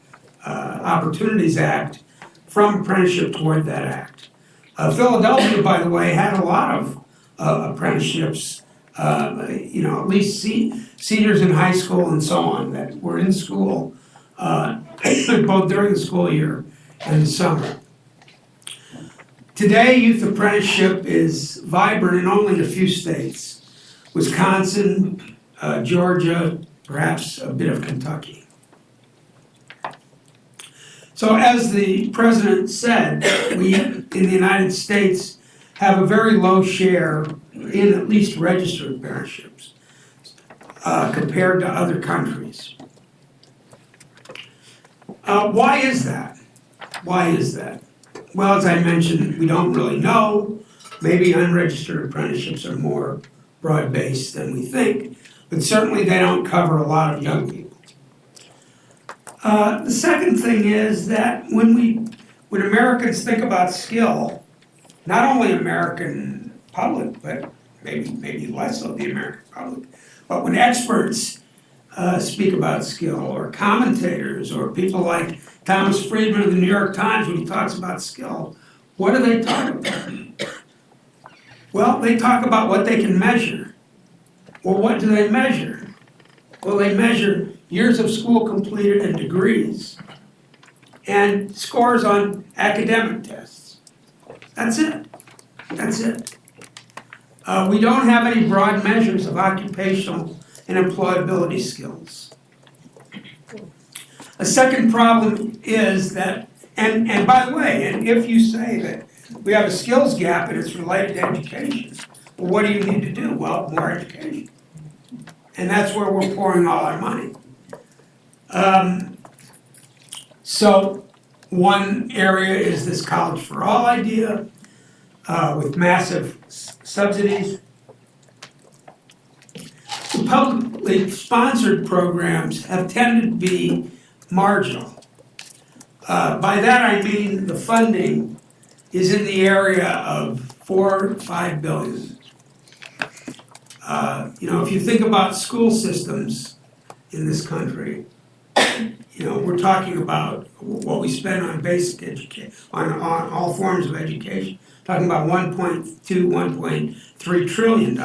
Speaker 5: Opportunities Act from apprenticeship toward that act. Philadelphia, by the way, had a lot of apprenticeships, at least seniors in high school and so on that were in school both during the school year and the summer. Today, youth apprenticeship is vibrant in only a few states. Wisconsin, Georgia, perhaps a bit of Kentucky. So as the president said, we in the United States have a very low share in at least registered apprenticeships compared to other countries. Why is that? Why is that? Well, as I mentioned, we don't really know. Maybe unregistered apprenticeships are more broad-based than we think, but certainly they don't cover a lot of young people. The second thing is that when Americans think about skill, not only American public, but maybe less so the American public, but when experts speak about skill, or commentators, or people like Thomas Friedman of the New York Times, when he talks about skill, what do they talk about? Well, they talk about what they can measure. Well, what do they measure? Well, they measure years of school completed and degrees, and scores on academic tests. That's it. That's it. We don't have any broad measures of occupational and employability skills. A second problem is that, and by the way, and if you say that we have a skills gap and it's related to education, well, what do you need to do? Well, more education. And that's where we're pouring all our money. So one area is this College for All idea with massive subsidies. The publicly sponsored programs have tended to be marginal. By that I mean the funding is in the area of 4 to 5 billion. If you think about school systems in this country, we're talking about what we spend on basic education, on all forms of education, talking about $1.2, $1.3 trillion.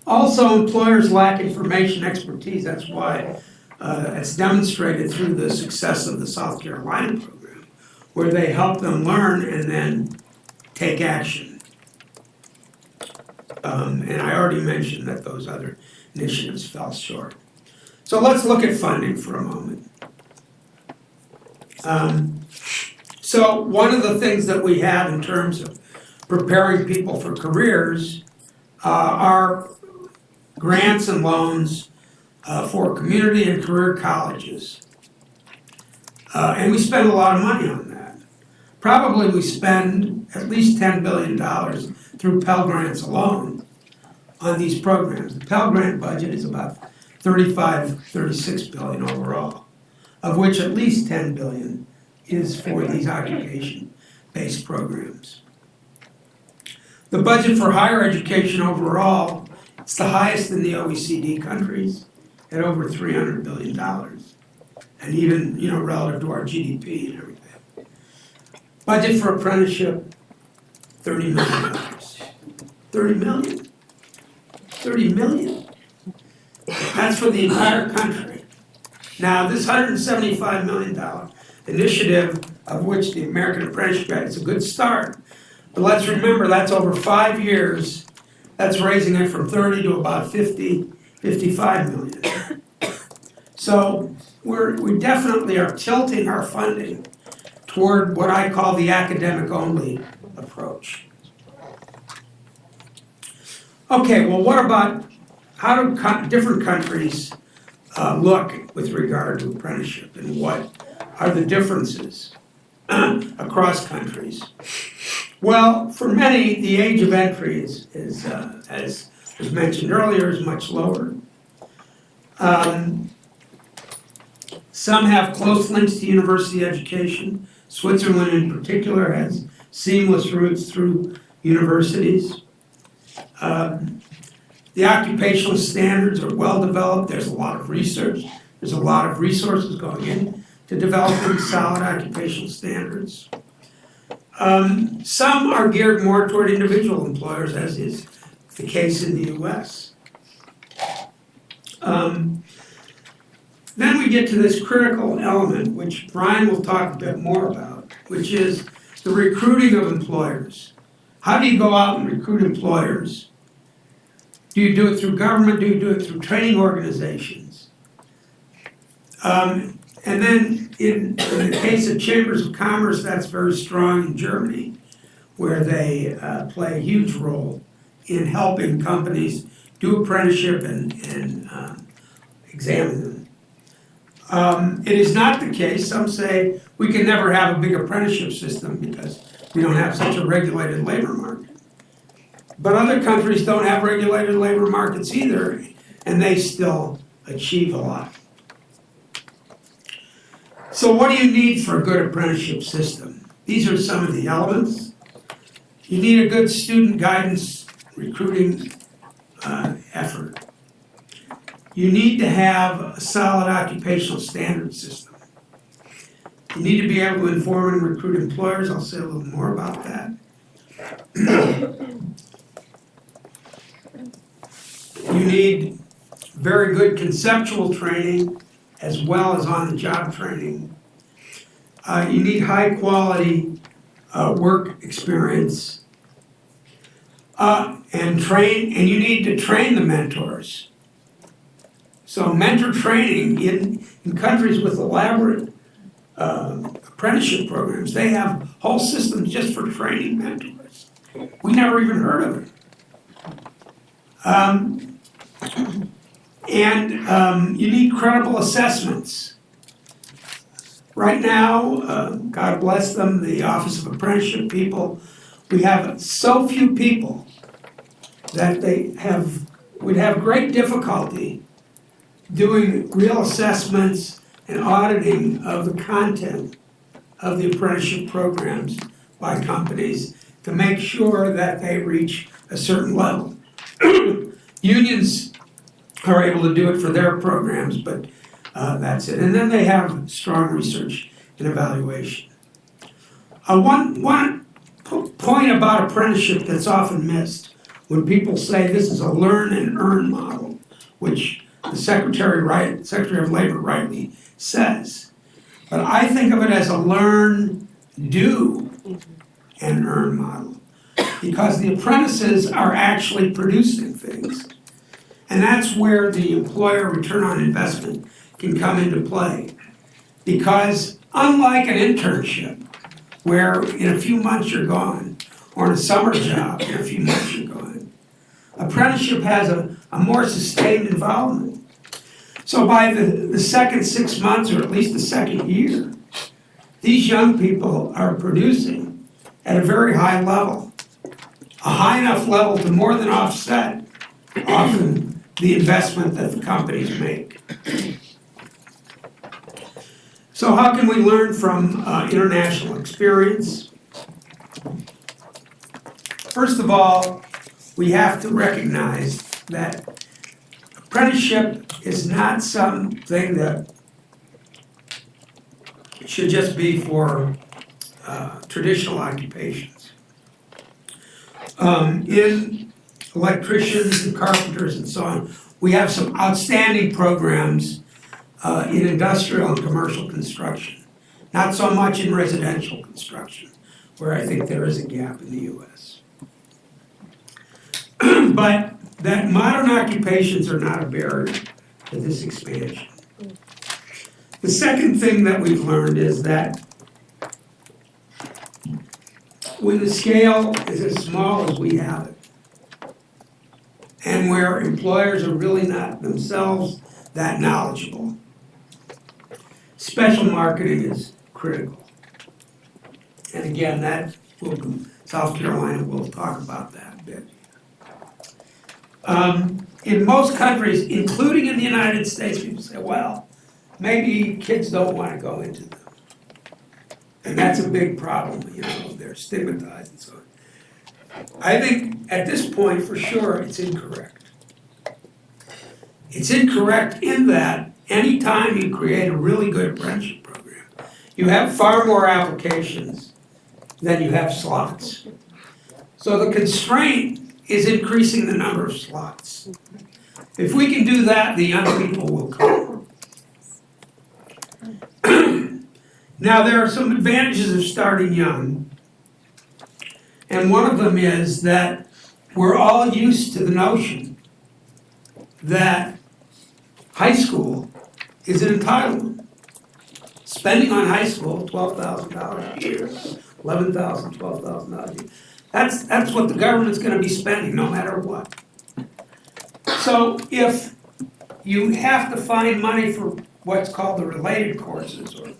Speaker 5: Also, employers lack information expertise. That's why it's demonstrated through the success of the South Carolina program, where they help them learn and then take action. And I already mentioned that those other initiatives fell short. So let's look at funding for a moment. So one of the things that we have in terms of preparing people for careers are grants and loans for community and career colleges. And we spend a lot of money on that. Probably we spend at least $10 billion through Pell Grants alone on these programs. The Pell Grant budget is about 36 billion overall, of which at least 10 billion is for these occupation-based programs. The budget for higher education overall, it's the highest in the OECD countries at over $300 billion. And even, relative to our GDP and everything. Budget for apprenticeship, $30 million. 30 million? 30 million? That's for the entire country. Now, this $175 million initiative, of which the American Apprenticeship Act is a good start, but let's remember that's over 5 years. That's raising it from 30 to about 50, 55 million. So we definitely are tilting our funding toward what I call the academic-only approach. Okay, well, what about, how do different countries look with regard to apprenticeship, and what are the differences across countries? Well, for many, the age of entry is as was mentioned earlier, is much lower. Some have close links to university education. Switzerland in particular has seamless routes through universities. The occupational standards are well developed. There's a lot of research. There's a lot of resources going in to developing solid occupational standards. Some are geared more toward individual employers, as is the case in the US. Then we get to this critical element, which Brian will talk a bit more about, which is the recruiting of employers. How do you go out and recruit employers? Do you do it through government? Do you do it through training organizations? And then in the case of chambers of commerce, that's very strong in Germany, where they play a huge role in helping companies do apprenticeship and examine them. It is not the case. Some say we can never have a big apprenticeship system because we don't have such a regulated labor market. But other countries don't have regulated labor markets either, and they still achieve a lot. So what do you need for a good apprenticeship system? These are some of the elements. You need a good student guidance recruiting effort. You need to have a solid occupational standard system. You need to be able to inform and recruit employers. I'll say a little more about that. You need very good conceptual training as well as on-the-job training. You need high-quality work experience. and you need to train the mentors. So mentor training in countries with elaborate apprenticeship programs, they have whole systems just for training mentors. We never even heard of it. You need credible assessments. Right now, God bless them, the Office of Apprenticeship people, we have so few people that would have great difficulty doing real assessments and auditing of the content of the apprenticeship programs by companies to make sure that they reach a certain level. Unions are able to do it for their programs, but that's it. And then they have strong research and evaluation. One point about apprenticeship that's often missed when people say this is a learn and earn model, which the Secretary of Labor rightly says. But I think of it as a learn, do, and earn model. Because the apprentices are actually producing things. And that's where the employer return on investment can come into play. Because unlike an internship, where in a few months you're gone, or in a summer job, in a few months you're gone, apprenticeship has a more sustained involvement. So by the second 6 months, or at least the second year, these young people are producing at a very high level. A high enough level to more than offset often the investment that the companies make. So how can we learn from international experience? First of all, we have to recognize that apprenticeship is not something that should just be for traditional occupations. In electricians and carpenters and so on, we have some outstanding programs in industrial and commercial construction. Not so much in residential construction, where I think there is a gap in the US. But that modern occupations are not a barrier to this expansion. The second thing that we've learned is that when the scale is as small as we have it, and where employers are really not themselves that knowledgeable, special marketing is critical. And again, South Carolina will talk about that a bit. In most countries, including in the United States, people say, well, maybe kids don't want to go into them. And that's a big problem, they're stigmatized and so on. I think at this point, for sure, it's incorrect. It's incorrect in that anytime you create a really good apprenticeship program, you have far more applications than you have slots. So the constraint is increasing the number of slots. If we can do that, the young people will come. Now, there are some advantages of starting young. And one of them is that we're all used to the notion that high school is an entitlement. Spending on high school, $12,000 a year, $11,000, $12,000 a year. That's what the government's going to be spending, no matter what. So if you have to find money for what's called the related courses, or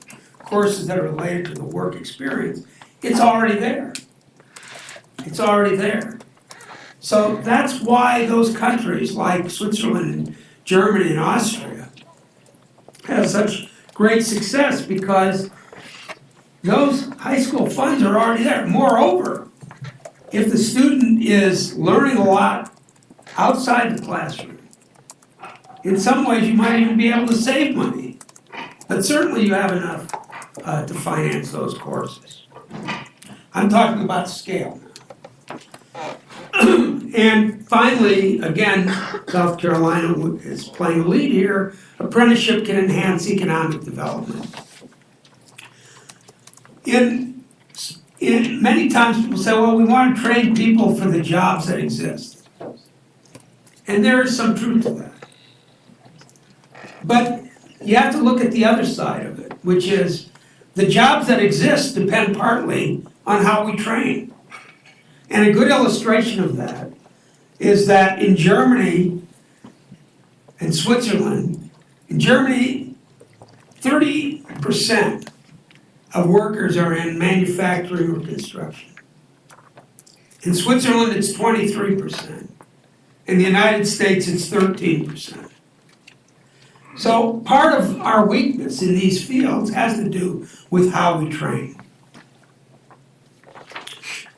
Speaker 5: courses that are related to the work experience, it's already there. It's already there. So that's why those countries like Switzerland and Germany and Austria have such great success, because those high school funds are already there. Moreover, if the student is learning a lot outside the classroom, in some ways you might even be able to save money. But certainly you have enough to finance those courses. I'm talking about scale now. And finally, again, South Carolina is playing a lead here. Apprenticeship can enhance economic development. In many times people say, well, we want to train people for the jobs that exist. And there is some truth to that. But you have to look at the other side of it, which is the jobs that exist depend partly on how we train. And a good illustration of that is that in Germany and Switzerland, in Germany, 30% of workers are in manufacturing or construction. In Switzerland, it's 23%. In the United States, it's 13%. So part of our weakness in these fields has to do with how we train.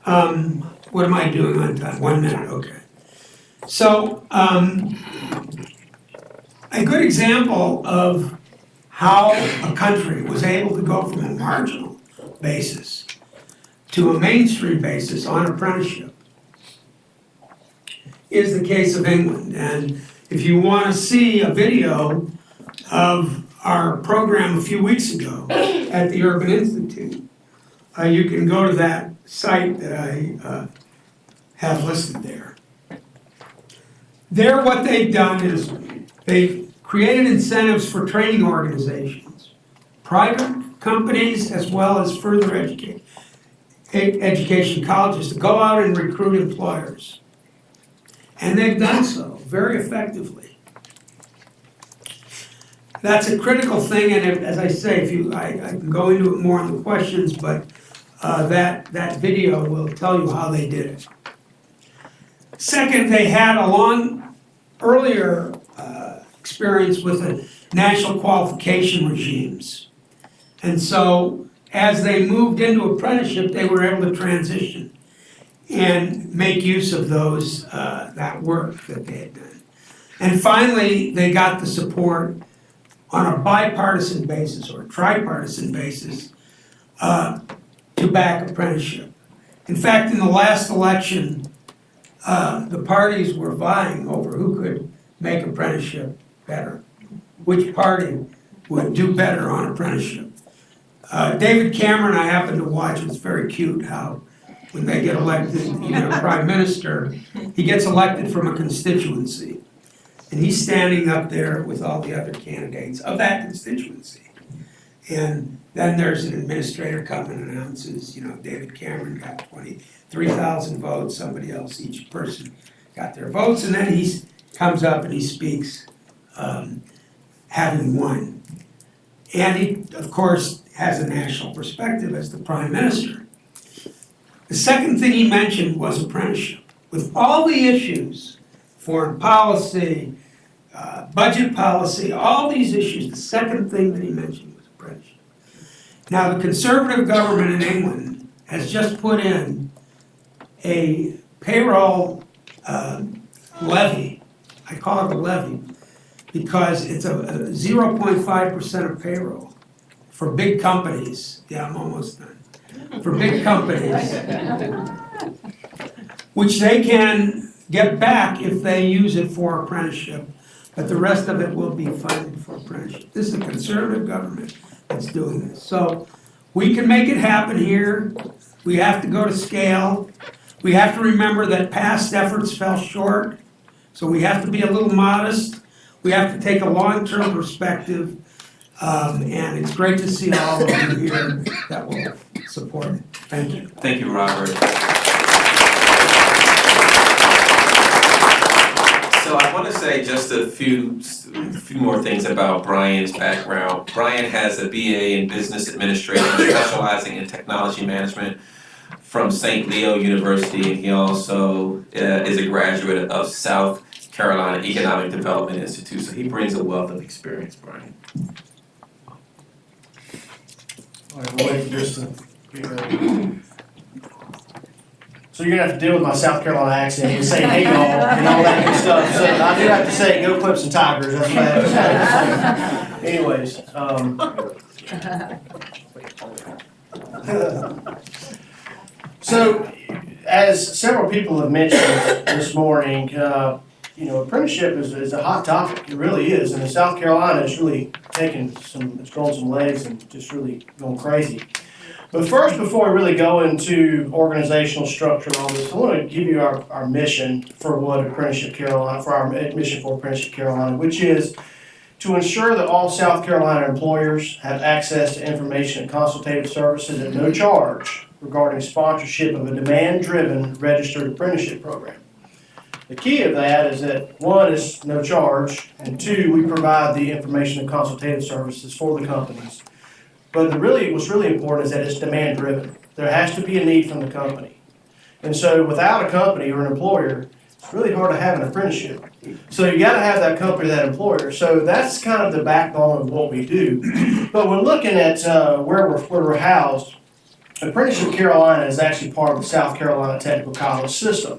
Speaker 5: What am I doing on time? 1 minute, okay. So a good example of how a country was able to go from a marginal basis to a mainstream basis on apprenticeship is the case of England. And if you want to see a video of our program a few weeks ago at the Urban Institute, you can go to that site that I have listed there. There, what they've done is they've created incentives for training organizations, private companies as well as further education colleges to go out and recruit employers. And they've done so very effectively. That's a critical thing, and as I say, I can go into it more in the questions, but that video will tell you how they did it. Second, they had a long earlier experience with the national qualification regimes. And so as they moved into apprenticeship, they were able to transition and make use of those, that work that they had done. And finally, they got the support on a bipartisan basis or a tripartisan basis to back apprenticeship. In fact, in the last election, the parties were vying over who could make apprenticeship better, which party would do better on apprenticeship. David Cameron, I happened to watch, it's very cute how when they get elected, even a prime minister, he gets elected from a constituency. And he's standing up there with all the other candidates of that constituency. And then there's an administrator comes and announces, David Cameron got 23,000 votes, somebody else, each person got their votes, and then he comes up and he speaks, having won. And he, of course, has a national perspective as the prime minister. The second thing he mentioned was apprenticeship. With all the issues, foreign policy, budget policy, all these issues, the second thing that he mentioned was apprenticeship. Now, the Conservative government in England has just put in a payroll levy. I call it a levy because it's a 0.5% of payroll for big companies. Yeah, I'm almost done. For big companies, which they can get back if they use it for apprenticeship, but the rest of it will be funded for apprenticeship. This is a conservative government that's doing this. So we can make it happen here. We have to go to scale. We have to remember that past efforts fell short. So we have to be a little modest. We have to take a long-term perspective. And it's great to see all of you here that will support it. Thank you.
Speaker 4: Thank you, Robert. So I want to say just a few more things about Brian's background. Brian has a BA in Business Administration, specializing in technology management from St. Leo University, and he also is a graduate of South Carolina Economic Development Institute. So he brings a wealth of experience, Brian.
Speaker 6: All right, we'll wait for just a few minutes. So you're gonna have to deal with my South Carolina accent and say hey y'all and all that good stuff. So I do have to say go Clips and Tigers. That's what I have to say. Anyways, so as several people have mentioned this morning, apprenticeship is a hot topic. It really is, and in South Carolina, it's really it's grown some legs and just really going crazy. But first, before we really go into organizational structure and all this, I want to give you our mission for what Apprenticeship Carolina, for our mission for Apprenticeship Carolina, which is to ensure that all South Carolina employers have access to information and consultative services at no charge regarding sponsorship of a demand-driven registered apprenticeship program. The key of that is that one is no charge, and two, we provide the information and consultative services for the companies. But what's really important is that it's demand driven. There has to be a need from the company. And so without a company or an employer, it's really hard to have an apprenticeship. So you gotta have that company, that employer. So that's kind of the backbone of what we do. But when looking at where we're housed, Apprenticeship Carolina is actually part of the South Carolina Technical College system.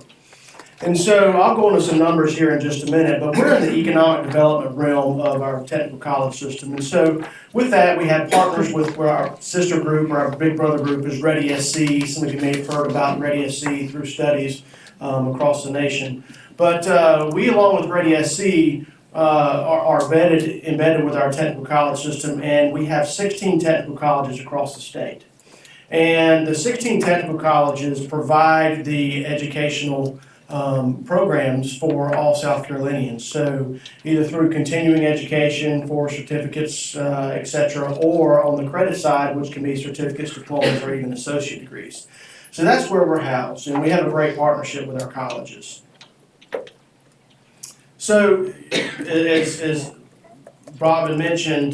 Speaker 6: And so I'll go into some numbers here in just a minute, but we're in the economic development realm of our technical college system. And so with that, we have partners with where our sister group, or our big brother group is Ready SC. Some of you may have heard about Ready SC through studies across the nation. But we, along with Ready SC, are embedded with our technical college system, and we have 16 technical colleges across the state. And the 16 technical colleges provide the educational programs for all South Carolinians. So either through continuing education for certificates, etc., or on the credit side, which can be certificates, diplomas, or even associate degrees. So that's where we're housed, and we have a great partnership with our colleges. So as Bob had mentioned,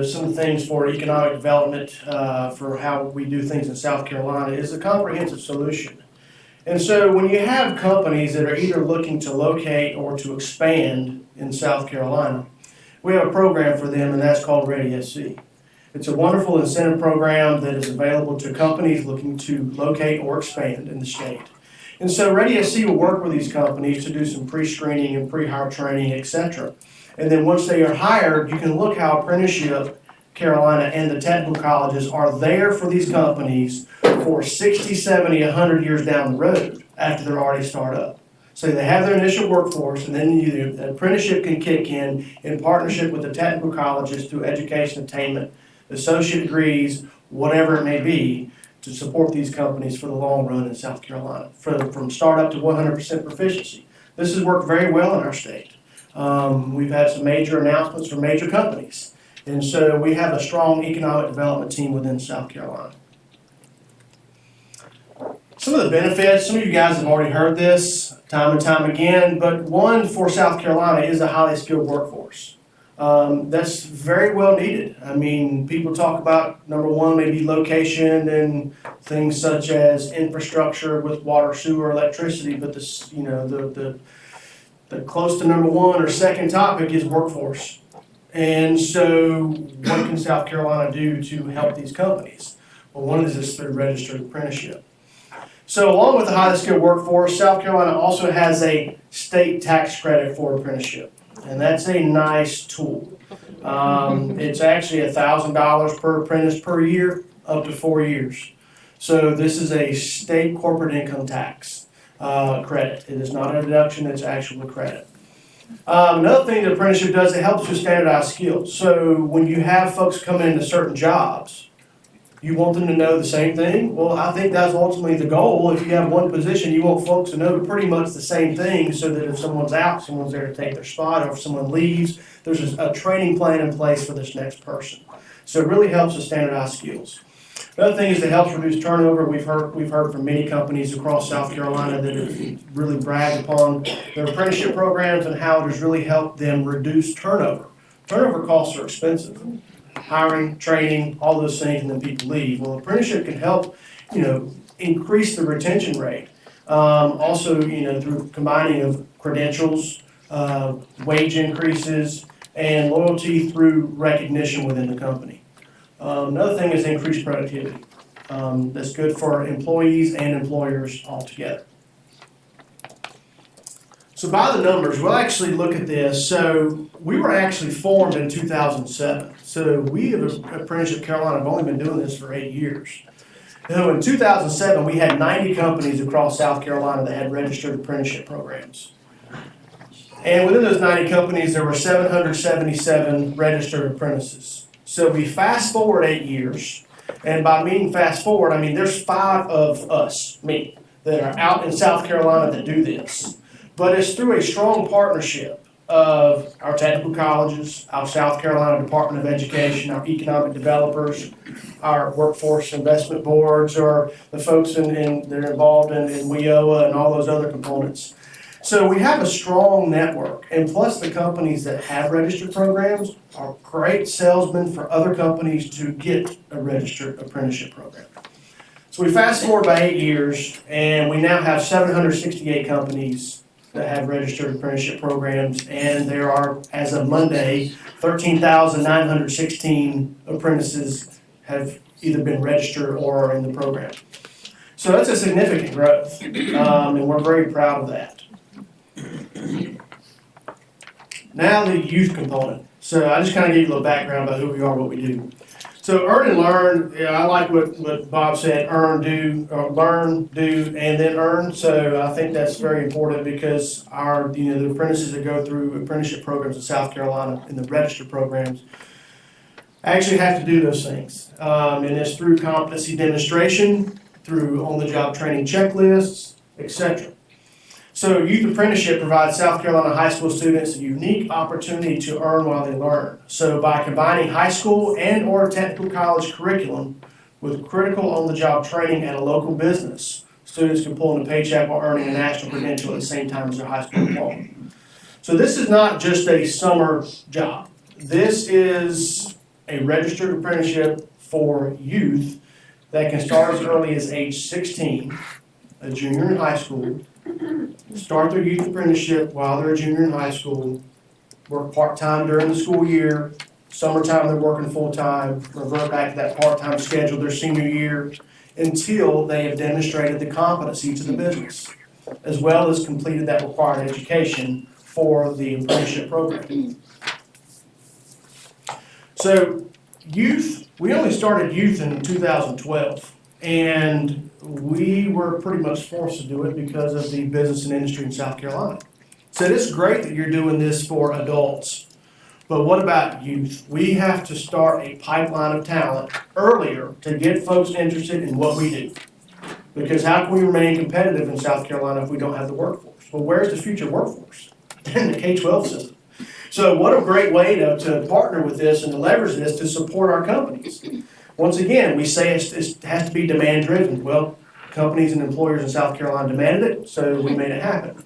Speaker 6: some of the things for economic development, for how we do things in South Carolina, is a comprehensive solution. And so when you have companies that are either looking to locate or to expand in South Carolina, we have a program for them, and that's called Ready SC. It's a wonderful incentive program that is available to companies looking to locate or expand in the state. And so Ready SC will work with these companies to do some pre-screening and pre-hire training, etc. And then once they are hired, you can look how Apprenticeship Carolina and the technical colleges are there for these companies for 60, 70, 100 years down the road after they're already started up. So they have their initial workforce, and then the apprenticeship can kick in partnership with the technical colleges through education attainment, associate degrees, whatever it may be, to support these companies for the long run in South Carolina, from startup to 100% proficiency. This has worked very well in our state. We've had some major announcements from major companies. And so we have a strong economic development team within South Carolina. Some of the benefits, some of you guys have already heard this time and time again, but one for South Carolina is a highly skilled workforce. That's very well needed. I mean, people talk about, number one, maybe location and things such as infrastructure with water, sewer, electricity, but the close to number one or second topic is workforce. And so what can South Carolina do to help these companies? Well, one is this through registered apprenticeship. So along with the highly skilled workforce, South Carolina also has a state tax credit for apprenticeship. And that's a nice tool. It's actually $1,000 per apprentice per year, up to 4 years. So this is a state corporate income tax credit. It is not a deduction, it's actually a credit. Another thing that apprenticeship does, it helps with standardized skills. So when you have folks come into certain jobs, you want them to know the same thing? Well, I think that's ultimately the goal. If you have one position, you want folks to know pretty much the same thing so that if someone's out, someone's there to take their spot, or if someone leaves, there's a training plan in place for this next person. So it really helps with standardized skills. Another thing is it helps reduce turnover. We've heard from many companies across South Carolina that have really bragged upon their apprenticeship programs and how it has really helped them reduce turnover. Turnover costs are expensive. Hiring, training, all those things, and then people leave. Well, apprenticeship can help, increase the retention rate. Also, through combining of credentials, wage increases, and loyalty through recognition within the company. Another thing is increased productivity. That's good for employees and employers altogether. So by the numbers, we'll actually look at this. So we were actually formed in 2007. So we at Apprenticeship Carolina have only been doing this for 8 years. So in 2007, we had 90 companies across South Carolina that had registered apprenticeship programs. And within those 90 companies, there were 777 registered apprentices. So we fast forward 8 years, And by meaning fast forward, I mean there's 5 of us, me, that are out in South Carolina that do this. But it's through a strong partnership of our technical colleges, our South Carolina Department of Education, our economic developers, our workforce investment boards, or the folks that are involved in WIOA and all those other components. So we have a strong network, and plus the companies that have registered programs are great salesmen for other companies to get a registered apprenticeship program. So we fast forward by 8 years, and we now have 768 companies that have registered apprenticeship programs, and there are, as of Monday, 13,916 apprentices have either been registered or are in the program. So that's a significant growth, and we're very proud of that. Now the youth component. So I just kind of give you a little background about who we are, what we do. So earn and learn, I like what Bob said, learn, do, and then earn. So I think that's very important because the apprentices that go through apprenticeship programs in South Carolina in the registered programs actually have to do those things. And it's through competency demonstration, through on-the-job training checklists, etc. So Youth Apprenticeship provides South Carolina high school students a unique opportunity to earn while they learn. So by combining high school and or technical college curriculum with critical on-the-job training at a local business, students can pull in a paycheck while earning a national credential at the same time as their high school diploma. So this is not just a summer job. This is a registered apprenticeship for youth that can start as early as age 16, a junior in high school, start their youth apprenticeship while they're a junior in high school, work part-time during the school year, summertime they're working full-time, revert back to that part-time schedule their senior year until they have demonstrated the competency to the business, as well as completed that required education for the apprenticeship program. So youth, we only started youth in 2012, and we were pretty much forced to do it because of the business and industry in South Carolina. So it's great that you're doing this for adults, but what about youth? We have to start a pipeline of talent earlier to get folks interested in what we do. Because how can we remain competitive in South Carolina if we don't have the workforce? Well, where's the future workforce? In the K-12 system. So what a great way to partner with this and to leverage this to support our companies. Once again, we say it has to be demand driven. Well, companies and employers in South Carolina demanded it, so we made it happen.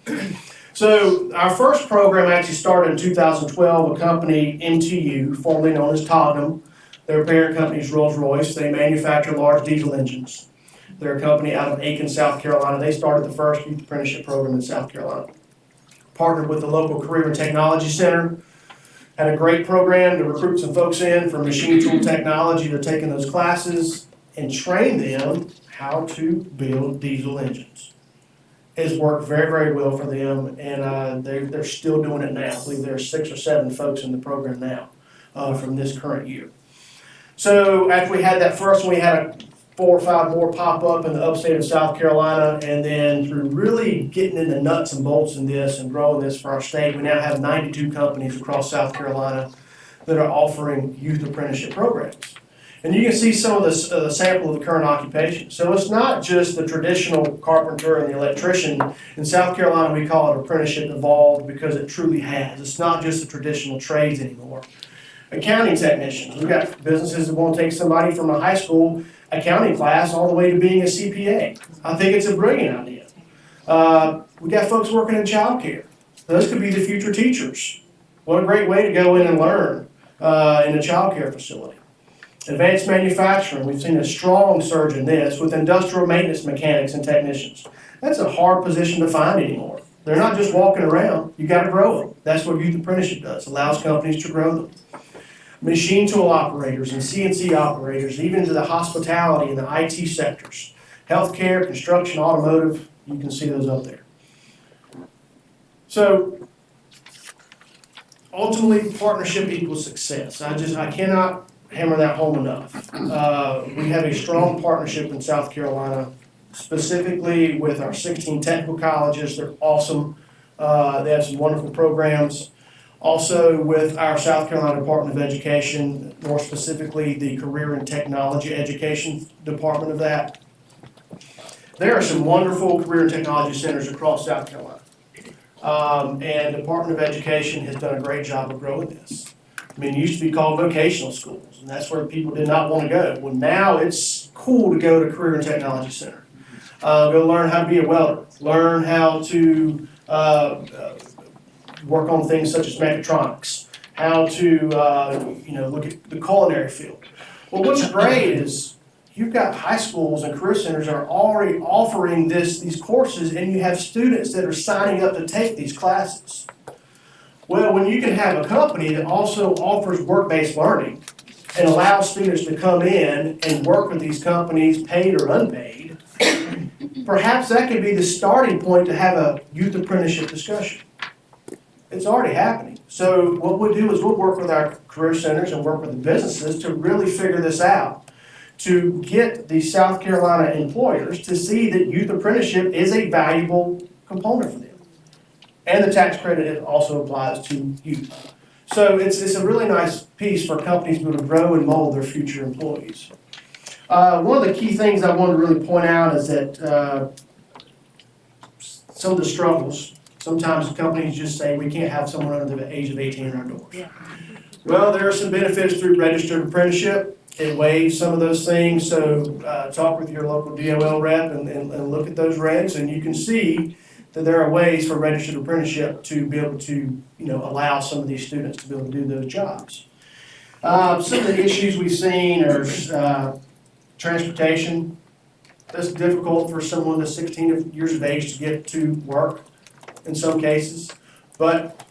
Speaker 6: So our first program actually started in 2012. A company, MTU, formerly known as Tognum, their parent company is Rolls-Royce. They manufacture large diesel engines. They're a company out of Aiken, South Carolina. They started the first youth apprenticeship program in South Carolina. Partnered with the local Career and Technology Center. Had a great program to recruit some folks in for machine tool technology. They're taking those classes and train them how to build diesel engines. It's worked very, very well for them, and they're still doing it now. I believe there are 6 or 7 folks in the program now from this current year. So after we had that first one, we had 4 or 5 more pop up in the upstate of South Carolina, and then through really getting in the nuts and bolts in this and growing this for our state, we now have 92 companies across South Carolina that are offering youth apprenticeship programs. And you can see some of the sample of the current occupation. So it's not just the traditional carpenter and the electrician. In South Carolina, we call it apprenticeship evolved because it truly has. It's not just the traditional trades anymore. Accounting technicians. We've got businesses that want to take somebody from a high school accounting class all the way to being a CPA. I think it's a brilliant idea. We got folks working in childcare. Those could be the future teachers. What a great way to go in and learn in a childcare facility. Advanced manufacturing, we've seen a strong surge in this with industrial maintenance mechanics and technicians. That's a hard position to find anymore. They're not just walking around, you got to grow them. That's what youth apprenticeship does, allows companies to grow them. Machine tool operators and CNC operators, even into the hospitality and the IT sectors. Healthcare, construction, automotive, you can see those up there. So, ultimately, partnership equals success. I cannot hammer that home enough. We have a strong partnership in South Carolina, specifically with our 16 technical colleges. They're awesome. They have some wonderful programs. Also with our South Carolina Department of Education, more specifically the Career and Technology Education Department of that. There are some wonderful career and technology centers across South Carolina. And the Department of Education has done a great job of growing this. I mean, it used to be called vocational schools, and that's where people did not want to go. Well, now it's cool to go to Career and Technology Center. Go learn how to be a welder, learn how to work on things such as mechatronics, how to look at the culinary field. Well, what's great is you've got high schools and career centers that are already offering these courses, and you have students that are signing up to take these classes. Well, when you can have a company that also offers work-based learning and allows students to come in and work with these companies, paid or unpaid, perhaps that could be the starting point to have a youth apprenticeship discussion. It's already happening. So what we'll do is we'll work with our career centers and work with the businesses to really figure this out, to get the South Carolina employers to see that youth apprenticeship is a valuable component for them. And the tax credit also applies to youth. So it's a really nice piece for companies to be able to grow and mold their future employees. One of the key things I want to really point out is that some of the struggles, sometimes companies just say we can't have someone under the age of 18 in our doors. Yeah. Well, there are some benefits through registered apprenticeship. It waives some of those things, so talk with your local DOL rep and look at those regs, and you can see that there are ways for registered apprenticeship to be able to allow some of these students to be able to do those jobs. Some of the issues we've seen are transportation. That's difficult for someone that's 16 years of age to get to work in some cases, but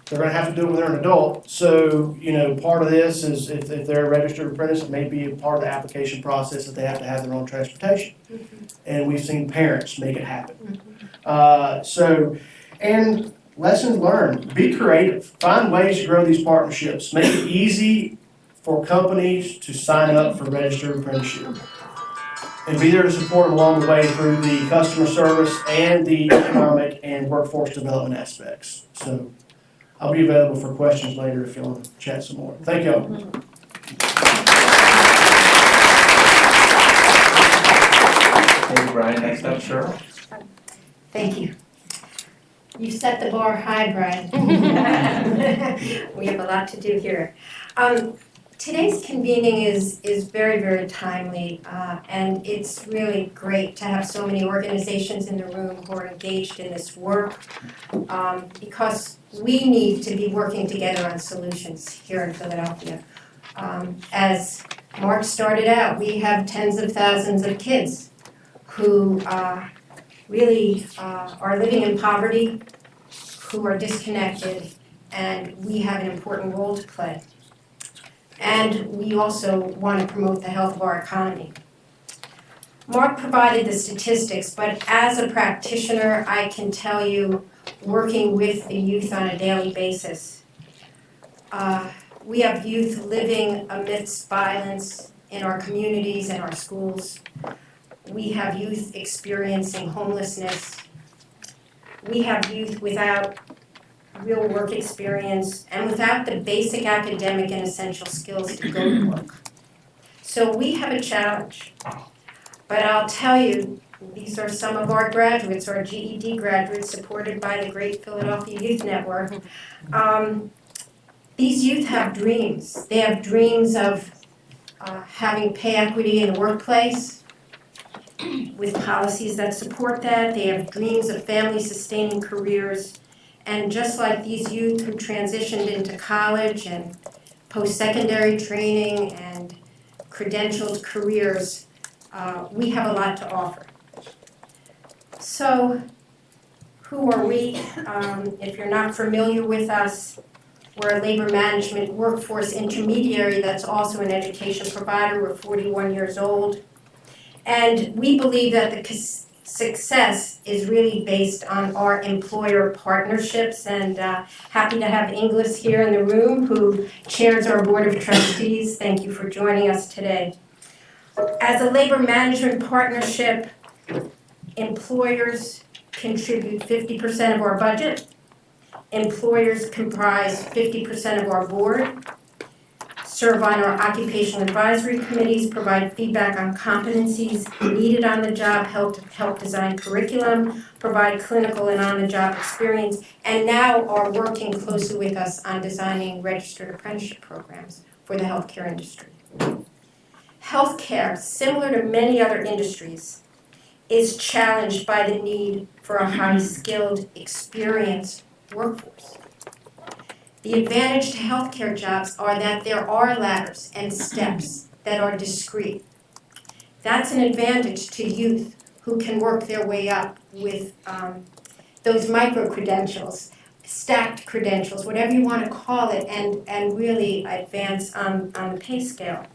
Speaker 6: they're going to have to do it when they're an adult. So, part of this is if they're a registered apprentice, it may be a part of the application process that they have to have their own transportation. Mm-hmm. And we've seen parents make it happen. Mm-hmm. And lessons learned, be creative. Find ways to grow these partnerships. Make it easy for companies to sign up for registered apprenticeship. And be there to support them along the way through the customer service and the economic and workforce development aspects. So I'll be available for questions later if you want to chat some more. Thank you all.
Speaker 4: Thank you, Brian. Next up, Cheryl.
Speaker 7: Thank you. You set the bar high, Brian. We have a lot to do here. Today's convening is very, very timely, and it's really great to have so many organizations in the room who are engaged in this work, because we need to be working together on solutions here in Philadelphia. As Mark started out, we have tens of thousands of kids who really are living in poverty, who are disconnected, and we have an important role to play. And we also want to promote the health of our economy. Mark provided the statistics, but as a practitioner, I can tell you, working with the youth on a daily basis, we have youth living amidst violence in our communities and our schools. We have youth experiencing homelessness. We have youth without real work experience and without the basic academic and essential skills to go to work. So we have a challenge. But I'll tell you, these are some of our graduates, our GED graduates supported by the Great Philadelphia Youth Network. These youth have dreams. They have dreams of having pay equity in the workplace with policies that support that. They have dreams of family-sustaining careers. And just like these youth who transitioned into college and post-secondary training and credentialed careers, we have a lot to offer. So, who are we? If you're not familiar with us, we're a labor management workforce intermediary that's also an education provider. We're 41 years old. And we believe that the success is really based on our employer partnerships, and happy to have Inglis here in the room who chairs our board of trustees. Thank you for joining us today. As a labor management partnership, employers contribute 50% of our budget. Employers comprise 50% of our board, serve on our occupational advisory committees, provide feedback on competencies needed on the job, help design curriculum, provide clinical and on-the-job experience, and now are working closely with us on designing registered apprenticeship programs for the healthcare industry. Healthcare, similar to many other industries, is challenged by the need for a high-skilled, experienced workforce. The advantage to healthcare jobs are that there are ladders and steps that are discrete. That's an advantage to youth who can work their way up with those micro-credentials, stacked credentials, whatever you want to call it, and really advance on the pay scale.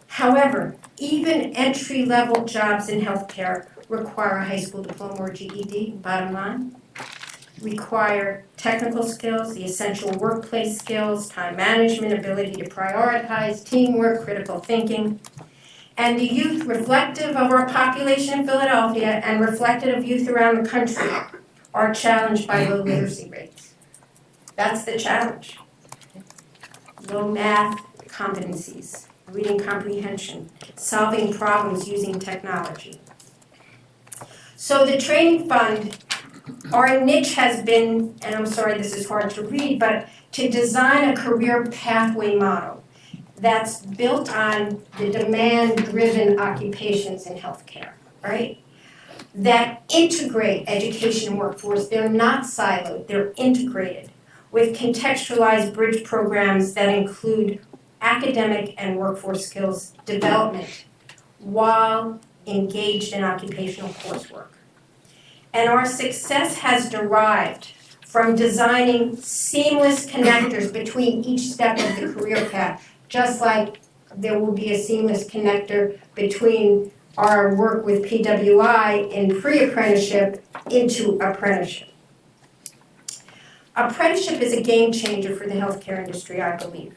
Speaker 7: However, even entry-level jobs in healthcare require a high school diploma or GED, bottom line, require technical skills, the essential workplace skills, time management, ability to prioritize, teamwork, critical thinking. And the youth, reflective of our population in Philadelphia and reflective of youth around the country, are challenged by low literacy rates. That's the challenge. Low math competencies, reading comprehension, solving problems using technology. So the training fund, our niche has been, and I'm sorry this is hard to read, but to design a career pathway model that's built on the demand-driven occupations in healthcare, right? That integrate education and workforce. They're not siloed, they're integrated with contextualized bridge programs that include academic and workforce skills development while engaged in occupational coursework. And our success has derived from designing seamless connectors between each step of the career path, just like there will be a seamless connector between our work with PWI in pre-apprenticeship into apprenticeship. Apprenticeship is a game changer for the healthcare industry, I believe,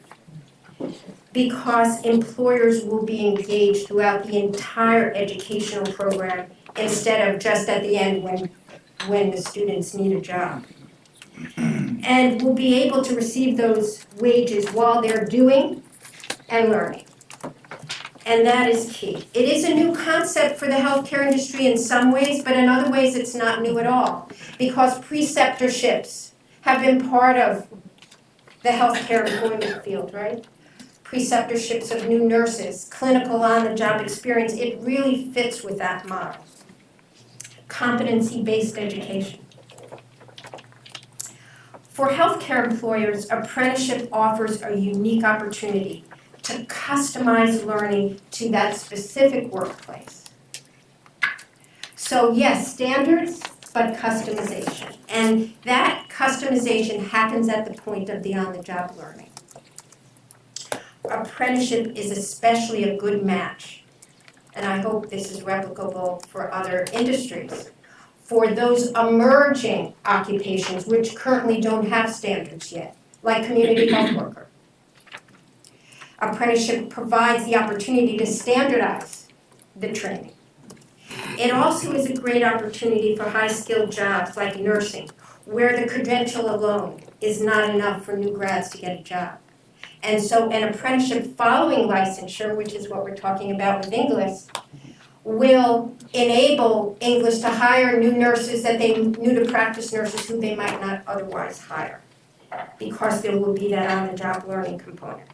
Speaker 7: because employers will be engaged throughout the entire educational program instead of just at the end when the students need a job. And will be able to receive those wages while they're doing and learning. And that is key. It is a new concept for the healthcare industry in some ways, but in other ways it's not new at all, because preceptorships have been part of the healthcare employment field, right? Preceptorships of new nurses, clinical on-the-job experience, it really fits with that model. Competency-based education. For healthcare employers, apprenticeship offers a unique opportunity to customize learning to that specific workplace. So yes, standards, but customization. And that customization happens at the point of the on-the-job learning. Apprenticeship is especially a good match, and I hope this is replicable for other industries, for those emerging occupations which currently don't have standards yet, like community health worker. Apprenticeship provides the opportunity to standardize the training. It also is a great opportunity for high-skilled jobs like nursing, where the credential alone is not enough for new grads to get a job. And so an apprenticeship following licensure, which is what we're talking about with English, will enable English to hire new nurses new to practice nurses who they might not otherwise hire, because there will be that on-the-job learning component.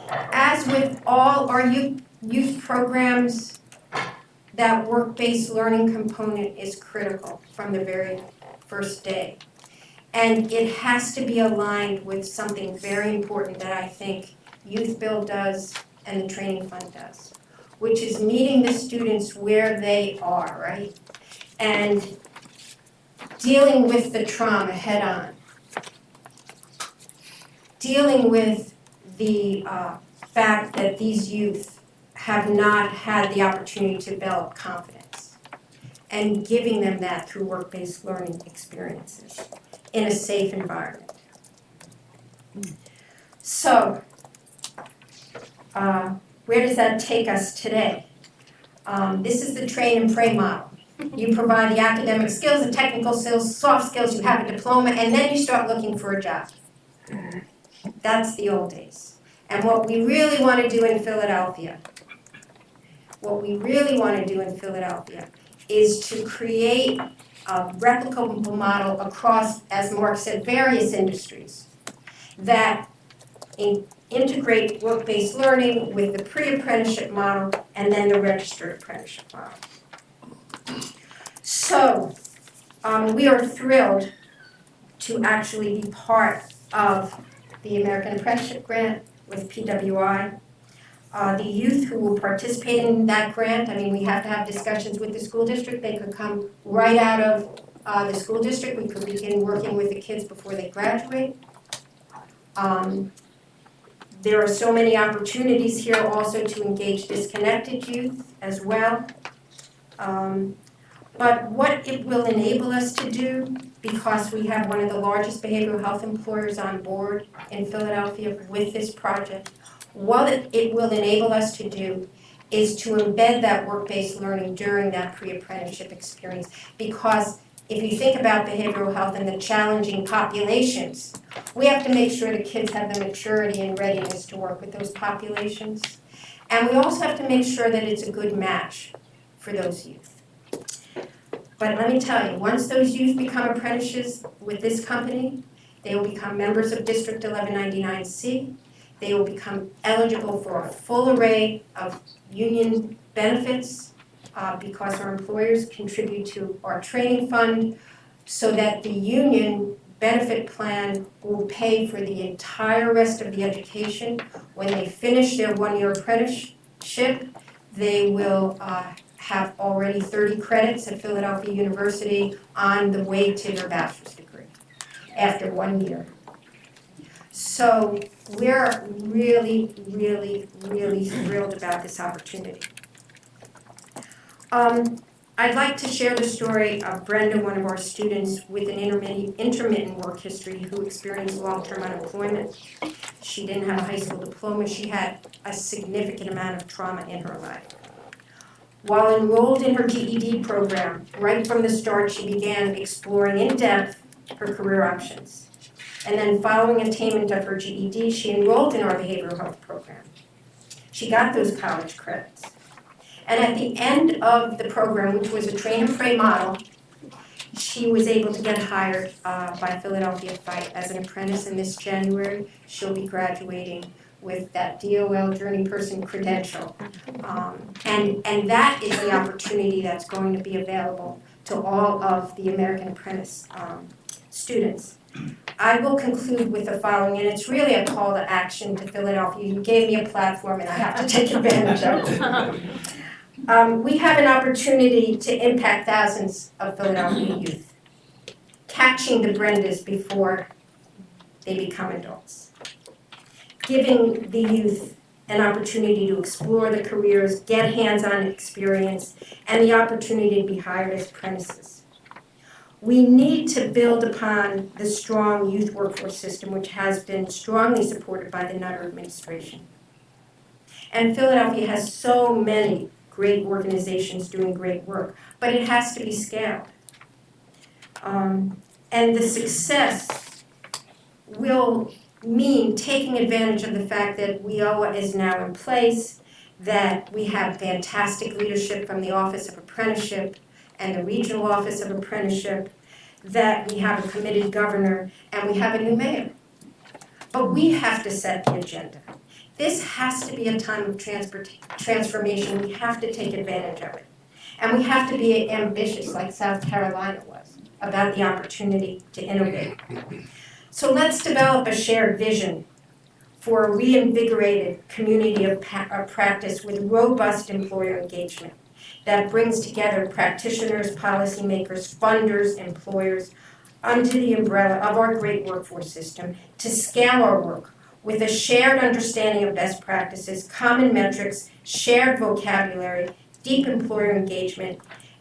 Speaker 7: As with all our youth programs, that work-based learning component is critical from the very first day. And it has to be aligned with something very important that I think Youth Bill does and the Training Fund does, which is meeting the students where they are, right? And dealing with the trauma head on. Dealing with the fact that these youth have not had the opportunity to develop confidence, and giving them that through work-based learning experiences in a safe environment. So, where does that take us today? This is the train and pray model. You provide the academic skills, the technical skills, soft skills, you have a diploma, and then you start looking for a job. That's the old days. And what we really want to do in Philadelphia, is to create a replicable model across, as Mark said, various industries that integrate work-based learning with the pre-apprenticeship model and then the registered apprenticeship model. So, we are thrilled to actually be part of the American Apprenticeship Grant with PWI. The youth who will participate in that grant, I mean, we have to have discussions with the school district. They could come right out of the school district. We could begin working with the kids before they graduate. There are so many opportunities here also to engage disconnected youth as well. But what it will enable us to do, because we have one of the largest behavioral health employers on board in Philadelphia with this project, what it will enable us to do is to embed that work-based learning during that pre-apprenticeship experience. Because if you think about behavioral health and the challenging populations, we have to make sure the kids have the maturity and readiness to work with those populations. And we also have to make sure that it's a good match for those youth. But let me tell you, once those youth become apprentices with this company, they will become members of District 1199C. They will become eligible for a full array of union benefits because our employers contribute to our training fund so that the union benefit plan will pay for the entire rest of the education. When they finish their one-year apprenticeship, they will have already 30 credits at Philadelphia University on the way to their bachelor's degree after 1 year. So we're really, really, really thrilled about this opportunity. I'd like to share the story of Brenda, one of our students with an intermittent work history who experienced long-term unemployment. She didn't have a high school diploma. She had a significant amount of trauma in her life. While enrolled in her GED program, right from the start, she began exploring in depth her career options. And then following attainment of her GED, she enrolled in our behavioral health program. She got those college credits. And at the end of the program, which was a train and pray model, she was able to get hired by Philadelphia Fight as an apprentice, and this January she'll be graduating with that DOL Journey Person credential. And that is the opportunity that's going to be available to all of the American Apprentice students. I will conclude with the following, and it's really a call to action to Philadelphia. You gave me a platform and I have to take advantage of it. We have an opportunity to impact thousands of Philadelphia youth, catching the Brendas before they become adults, giving the youth an opportunity to explore the careers, get hands-on experience, and the opportunity to be hired as apprentices. We need to build upon the strong youth workforce system, which has been strongly supported by the Nutter administration. And Philadelphia has so many great organizations doing great work, but it has to be scaled. And the success will mean taking advantage of the fact that WIOA is now in place, that we have fantastic leadership from the Office of Apprenticeship and the Regional Office of Apprenticeship, that we have a committed governor, and we have a new mayor. But we have to set the agenda. This has to be a time of transformation. We have to take advantage of it. And we have to be ambitious, like South Carolina was, about the opportunity to innovate. So let's develop a shared vision for a reinvigorated community of practice with robust employer engagement that brings together practitioners, policymakers, funders, employers under the umbrella of our great workforce system to scale our work with a shared understanding of best practices, common metrics, shared vocabulary, deep employer engagement,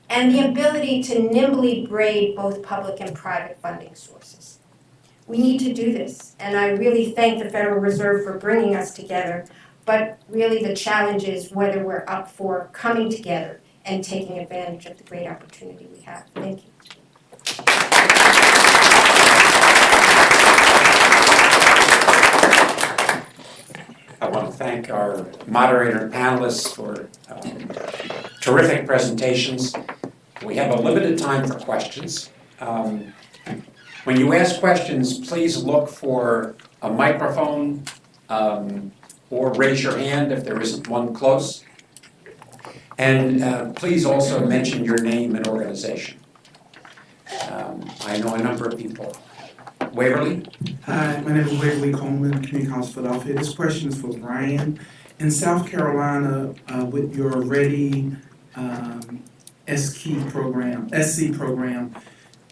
Speaker 7: and the ability to nimbly braid both public and private funding sources. We need to do this, and I really thank the Federal Reserve for bringing us together, but really the challenge is whether we're up for coming together and taking advantage of the great opportunity we have. Thank you.
Speaker 3: I want to thank our moderator and panelists for terrific presentations. We have a limited time for questions. When you ask questions, please look for a microphone or raise your hand if there isn't one close. And please also mention your name and organization. I know a number of people. Waverly?
Speaker 8: Hi, my name is Waverly Coleman, Community College Philadelphia. This question is for Brian. In South Carolina, with your Ready SC program,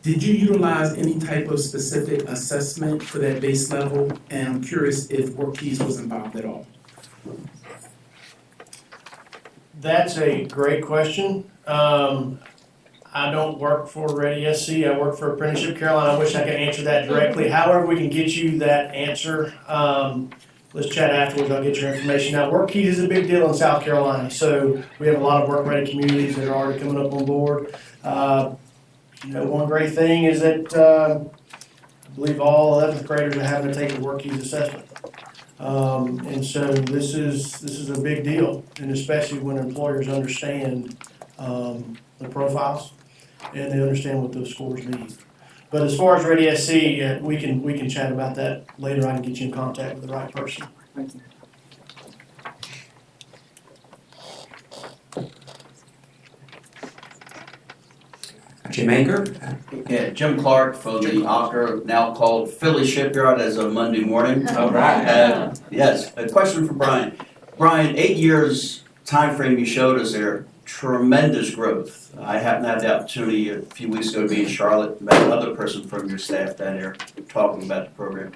Speaker 8: did you utilize any type of specific assessment for that base level? And I'm curious if WorkKeys was involved at all.
Speaker 6: That's a great question. I don't work for Ready SC, I work for Apprenticeship Carolina. I wish I could answer that directly. However, we can get you that answer. Let's chat afterwards, I'll get your information. Now, WorkKeys is a big deal in South Carolina, so we have a lot of work-ready communities that are already coming up on board. One great thing is that I believe all 11th graders are having to take the WorkKeys assessment. And so this is a big deal, and especially when employers understand the profiles and they understand what those scores mean. But as far as Ready SC, we can chat about that later. I can get you in contact with the right person.
Speaker 8: Thank you.
Speaker 3: Jim Anchor?
Speaker 9: Yeah, Jim Clark from the Ocker, now called Philly Shipyard as of Monday morning.
Speaker 3: All right.
Speaker 9: Yes, a question for Brian. Brian, 8 years time frame you showed us there, tremendous growth. I happened to have the opportunity a few weeks ago to be in Charlotte, met another person from your staff down there talking about the program.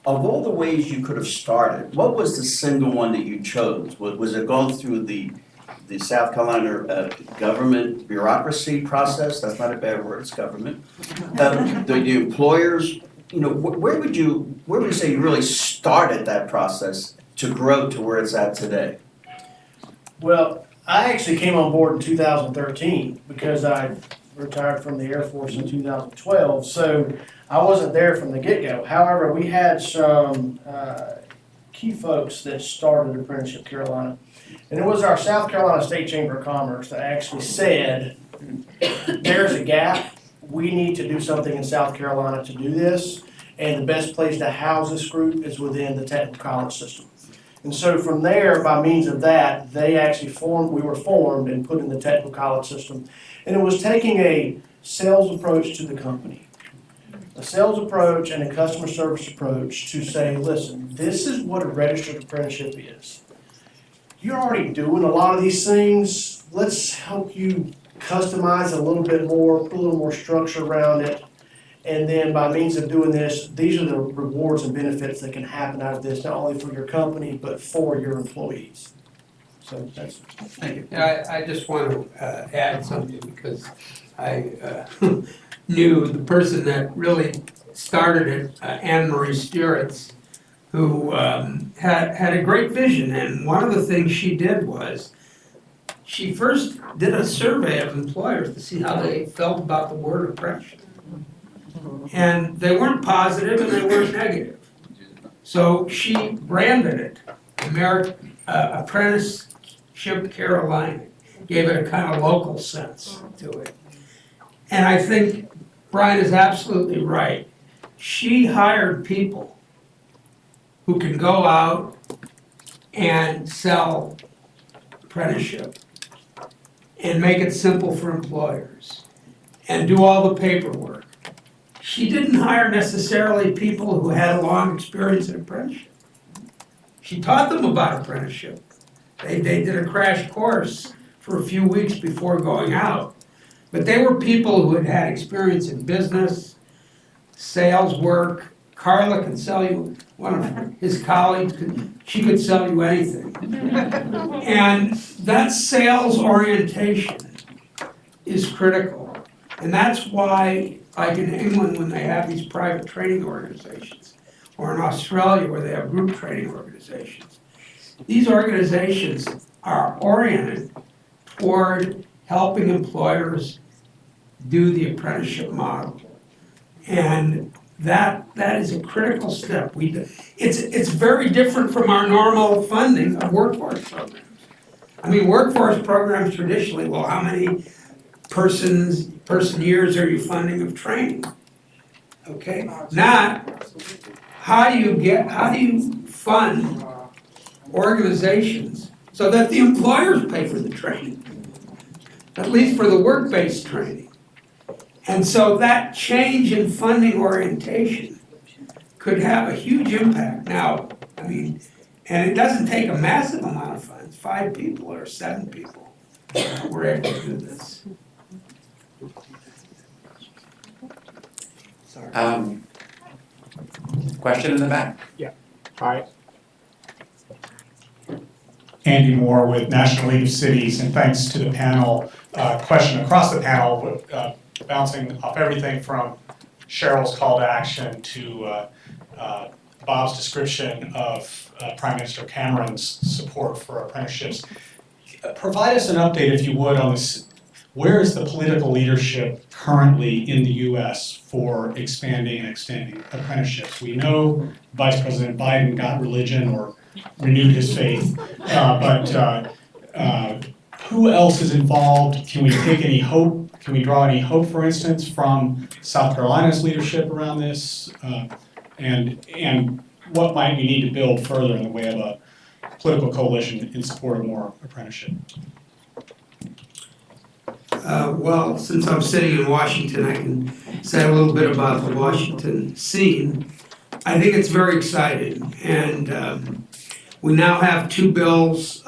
Speaker 9: Of all the ways you could have started, what was the single one that you chose? Was it going through the South Carolina government bureaucracy process? That's not a bad word, it's government. The employers, where would you say you really started that process to grow to where it's at today?
Speaker 6: Well, I actually came on board in 2013 because I retired from the Air Force in 2012, so I wasn't there from the get-go. However, we had some key folks that started Apprenticeship Carolina, and it was our South Carolina State Chamber of Commerce that actually said, there's a gap, we need to do something in South Carolina to do this, and the best place to house this group is within the technical college system. And so from there, by means of that, we were formed and put in the technical college system. And it was taking a sales approach to the company. A sales approach and a customer service approach to say, listen, this is what a registered apprenticeship is. You're already doing a lot of these things. Let's help you customize a little bit more, put a little more structure around it. And then by means of doing this, these are the rewards and benefits that can happen out of this, not only for your company, but for your employees. So that's,
Speaker 9: Thank you.
Speaker 5: I just want to add something because I knew the person that really started it, Anne Marie Stieritz, who had a great vision. And one of the things she did was she first did a survey of employers to see how they felt about the word apprenticeship. And they weren't positive and they weren't negative. So she branded it Apprenticeship Carolina, gave it a kind of local sense to it. And I think Brian is absolutely right. She hired people who can go out and sell apprenticeship and make it simple for employers and do all the paperwork. She didn't hire necessarily people who had a long experience in apprenticeship. She taught them about apprenticeship. They did a crash course for a few weeks before going out. But they were people who had had experience in business, sales work. Carla could sell you, one of his colleagues, she could sell you anything. And that sales orientation is critical. And that's why, like in England, when they have these private training organizations, or in Australia where they have group training organizations, these organizations are oriented toward helping employers do the apprenticeship model. And that is a critical step. It's very different from our normal funding of workforce programs. I mean, workforce programs traditionally, well, how many person years are you funding of training? Okay, not how do you fund organizations so that the employers pay for the training, at least for the work-based training. And so that change in funding orientation could have a huge impact. Now, I mean, and it doesn't take a massive amount of funds, 5 people or 7 people were able to do this.
Speaker 3: Question in the back?
Speaker 10: Hi. Andy Moore with National League of Cities, and thanks to the panel. Question across the panel, bouncing off everything from Cheryl's call to action to Bob's description of Prime Minister Cameron's support for apprenticeships. Provide us an update, if you would, on this. Where is the political leadership currently in the U.S. for expanding and extending apprenticeships? We know Vice President Biden got religion or renewed his faith, but who else is involved? Can we take any hope? Can we draw any hope, for instance, from South Carolina's leadership around this? And what might we need to build further in the way of a political coalition in support of more apprenticeship?
Speaker 5: Well, since I'm sitting in Washington, I can say a little bit about the Washington scene. I think it's very exciting, and we now have 2 bills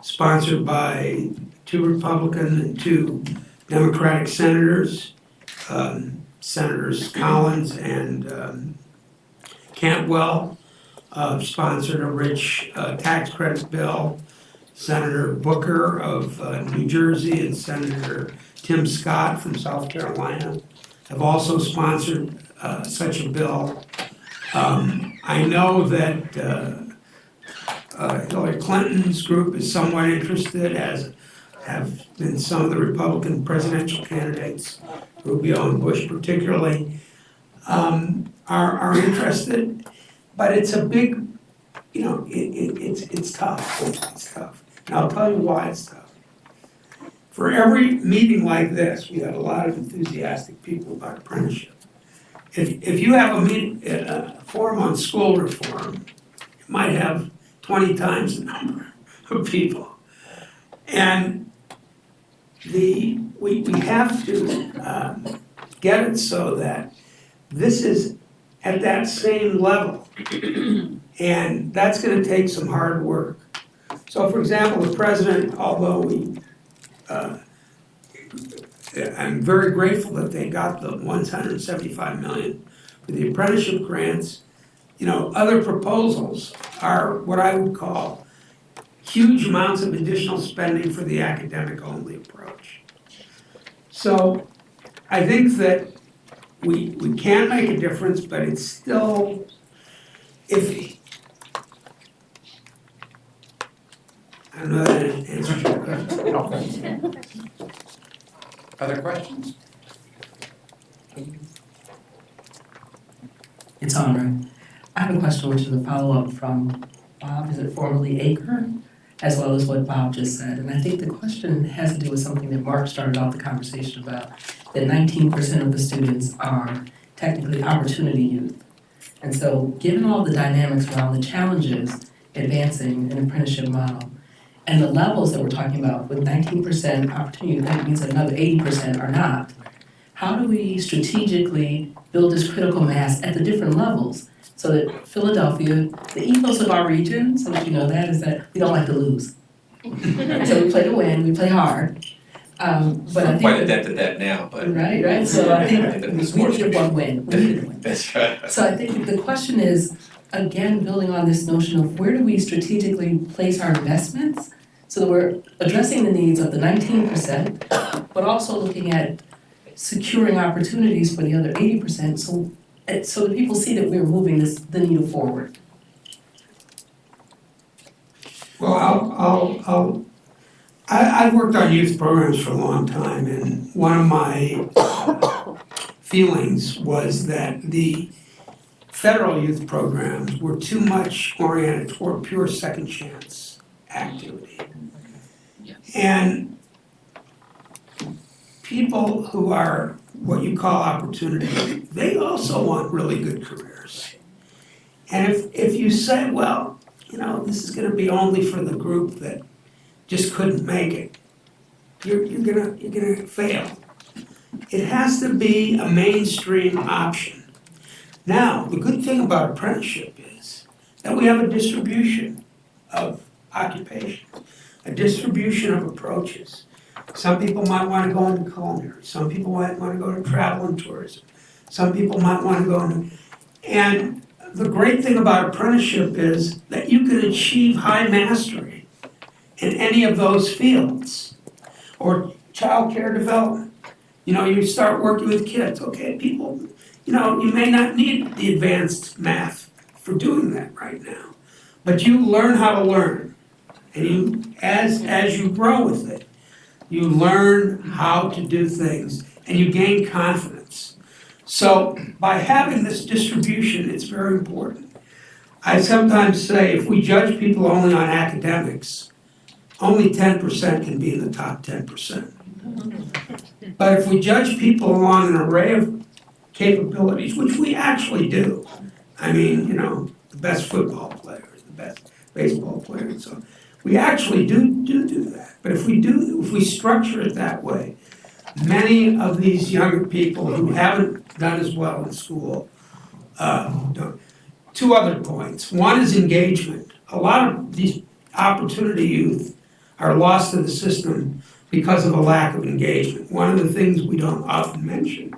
Speaker 5: sponsored by 2 Republican and 2 Democratic senators, Senators Collins and Cantwell, sponsored a rich tax credit bill. Senator Booker of New Jersey and Senator Tim Scott from South Carolina have also sponsored such a bill. I know that Hillary Clinton's group is somewhat interested, as have been some of the Republican presidential candidates, Rubio and Bush particularly, are interested. But it's a big, it's tough. It's tough. And I'll tell you why it's tough. For every meeting like this, we have a lot of enthusiastic people about apprenticeship. If you have a forum on school reform, it might have 20 times the number of people. And we have to get it so that this is at that same level. And that's gonna take some hard work. So for example, the president, although I'm very grateful that they got the $175 million for the apprenticeship grants, other proposals are what I would call huge amounts of additional spending for the academic-only approach. So I think that we can make a difference, but it's still iffy. I don't know that answers your question.
Speaker 3: Other questions?
Speaker 11: It's Honor. I have a question which is a follow-up from Bob, is it formerly Aker, as well as what Bob just said. And I think the question has to do with something that Mark started off the conversation about, that 19% of the students are technically opportunity youth. And so given all the dynamics around the challenges advancing an apprenticeship model, and the levels that we're talking about, with 19% opportunity, that means another 80% are not. How do we strategically build this critical mass at the different levels so that Philadelphia, the ethos of our region, so that you know that, is that we don't like to lose. So we play to win, we play hard. But I think
Speaker 4: quite adept at that now, but.
Speaker 11: Right. So I think we needed one win. We needed one.
Speaker 4: That's right.
Speaker 11: So I think the question is, again, building on this notion of where do we strategically place our investments so that we're addressing the needs of the 19%, but also looking at securing opportunities for the other 80%, so that people see that we're moving the needle forward.
Speaker 5: Well, I've worked on youth programs for a long time, and one of my feelings was that the federal youth programs were too much oriented toward pure second chance activity. And people who are what you call opportunity, they also want really good careers. And if you say, well, you know, this is gonna be only for the group that just couldn't make it, you're gonna fail. It has to be a mainstream option. Now, the good thing about apprenticeship is that we have a distribution of occupation, a distribution of approaches. Some people might want to go into culinary, some people might want to go to travel and tourism, some people might want to go into, and the great thing about apprenticeship is that you can achieve high mastery in any of those fields. Or childcare development. You know, you start working with kids, okay, people, you know, you may not need the advanced math for doing that right now. But you learn how to learn. And you, as you grow with it, you learn how to do things and you gain confidence. So by having this distribution, it's very important. I sometimes say if we judge people only on academics, only 10% can be in the top 10%. But if we judge people along an array of capabilities, which we actually do, I mean, you know, the best football players, the best baseball players, so we actually do that. But if we structure it that way, many of these younger people who haven't done as well in school don't. Two other points. One is engagement. A lot of these opportunity youth are lost to the system because of a lack of engagement. One of the things we don't often mention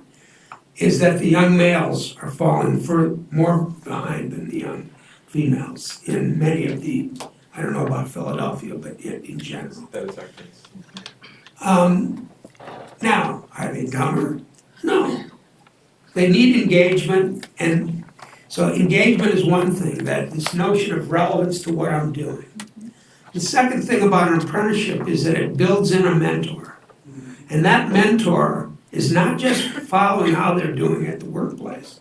Speaker 5: is that the young males are falling more behind than the young females in many of the, I don't know about Philadelphia, but in general.
Speaker 4: That is our case.
Speaker 5: Now, are they dumber? No. They need engagement, and so engagement is one thing, that this notion of relevance to what I'm doing. The second thing about an apprenticeship is that it builds in a mentor. And that mentor is not just following how they're doing at the workplace.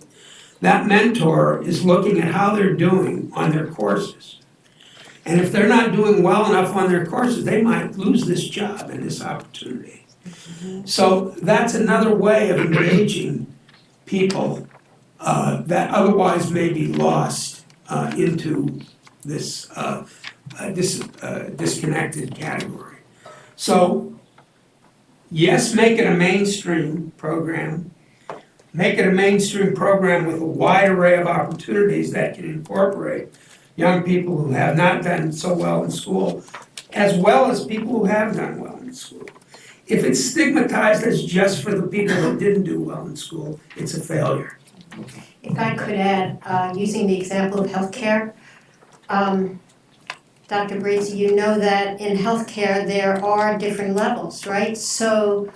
Speaker 5: That mentor is looking at how they're doing on their courses. And if they're not doing well enough on their courses, they might lose this job and this opportunity. So that's another way of engaging people that otherwise may be lost into this disconnected category. So, yes, make it a mainstream program. Make it a mainstream program with a wide array of opportunities that can incorporate young people who have not done so well in school, as well as people who have done well in school. If it's stigmatized as just for the people that didn't do well in school, it's a failure.
Speaker 7: If I could add, using the example of healthcare, Dr. Bracey, you know that in healthcare there are different levels, right? So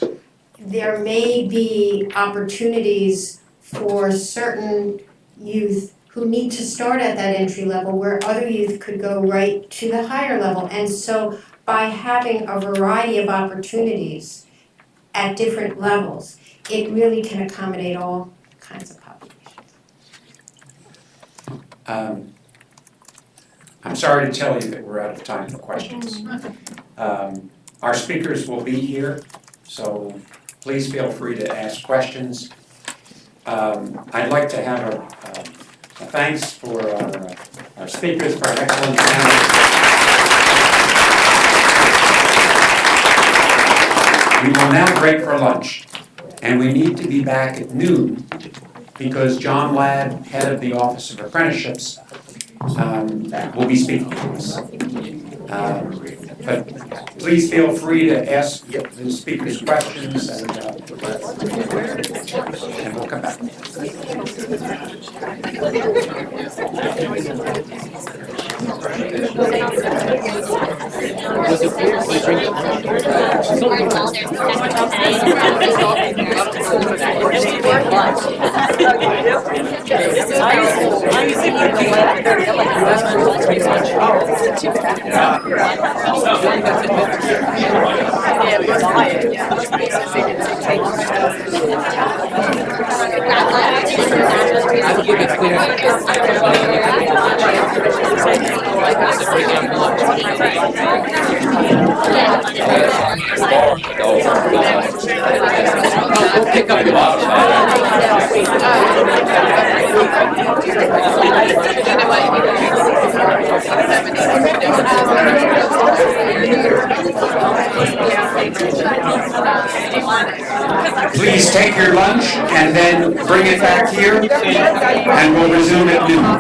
Speaker 7: there may be opportunities for certain youth who need to start at that entry level where other youth could go right to the higher level. And so by having a variety of opportunities at different levels, it really can accommodate all kinds of populations.
Speaker 3: I'm sorry to tell you that we're out of time for questions. Our speakers will be here, so please feel free to ask questions. I'd like to have a thanks for our speakers for an excellent panel. We will now break for lunch, and we need to be back at noon because John Ladd, head of the Office of Apprenticeships, will be speaking to us. But please feel free to ask the speakers questions and we'll come back.
Speaker 12: I
Speaker 3: Please take your lunch and then bring it back here, and we'll resume at noon.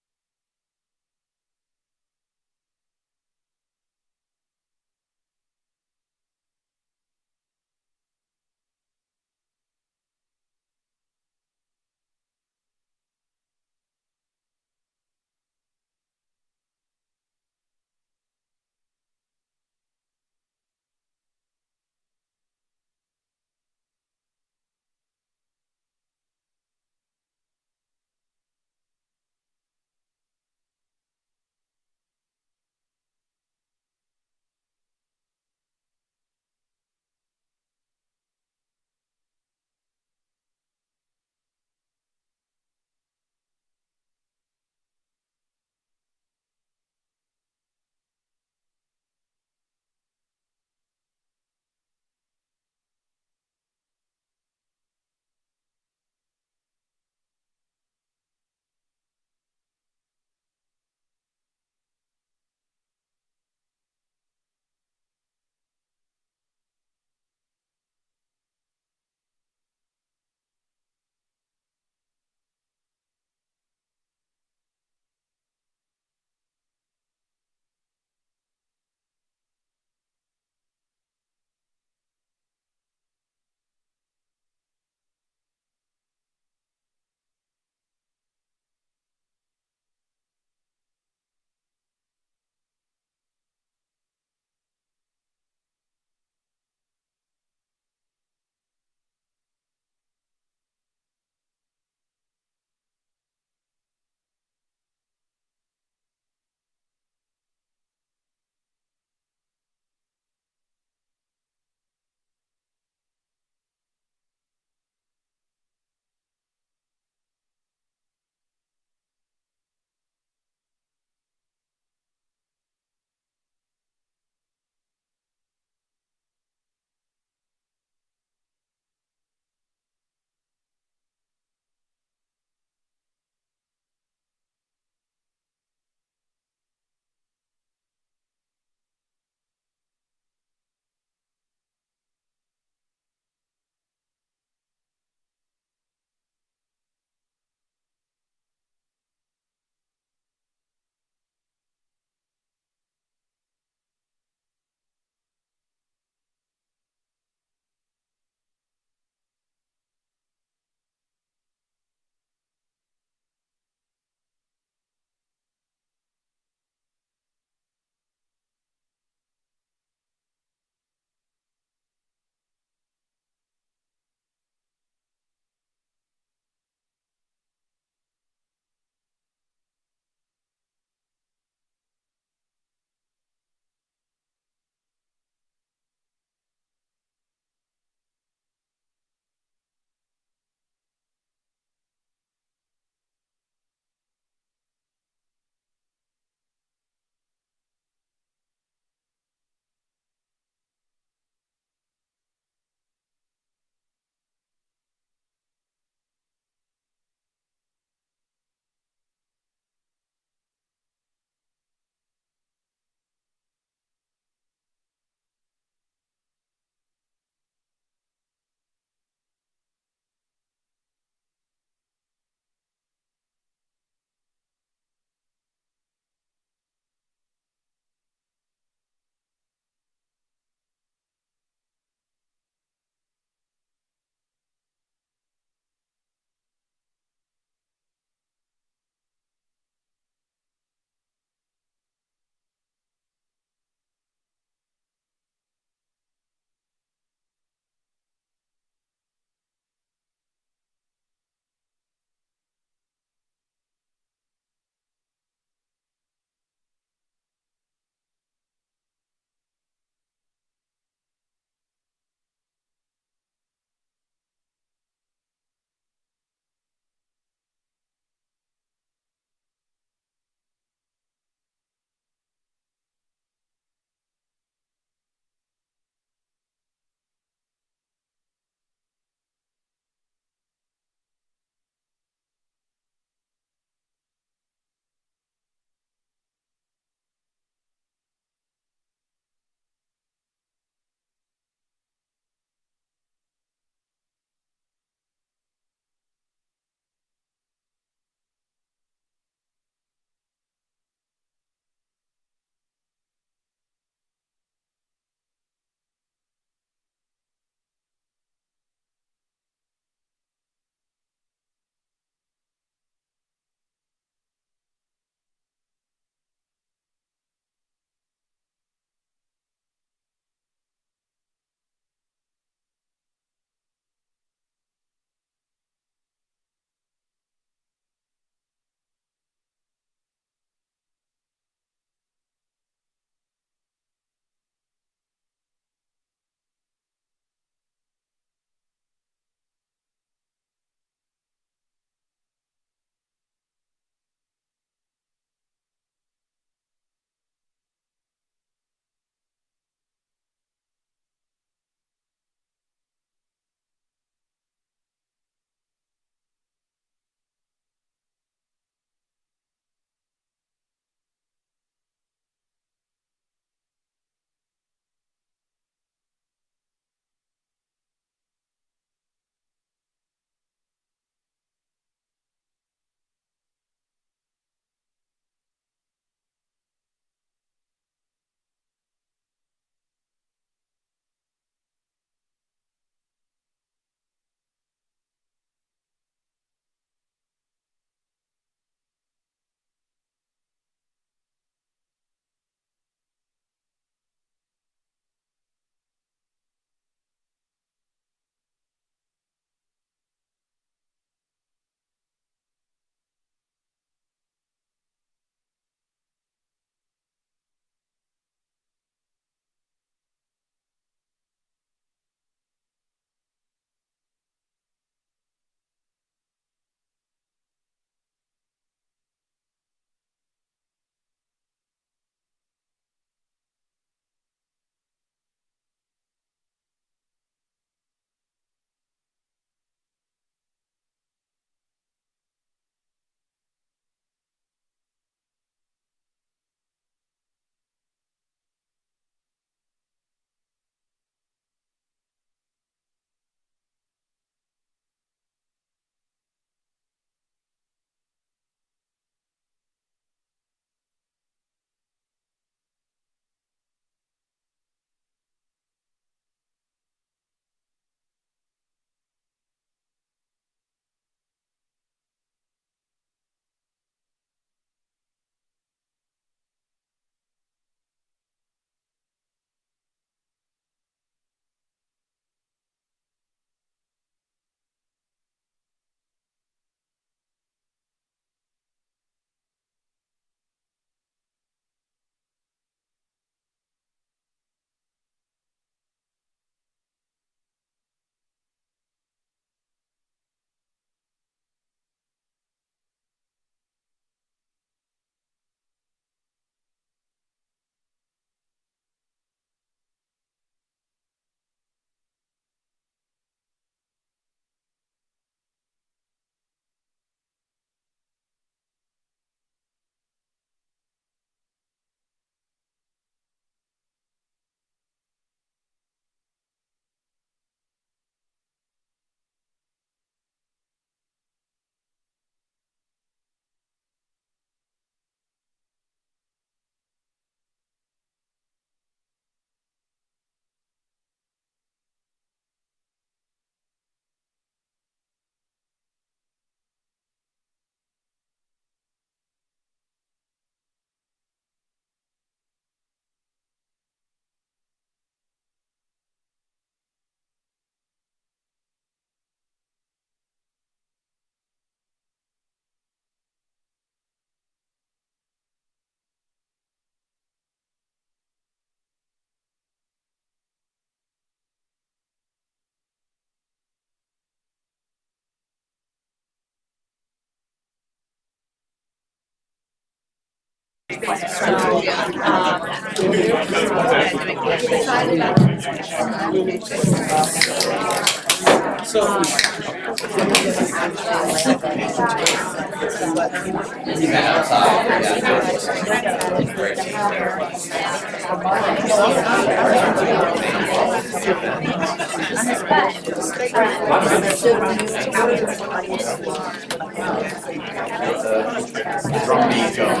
Speaker 4: Drum beat going.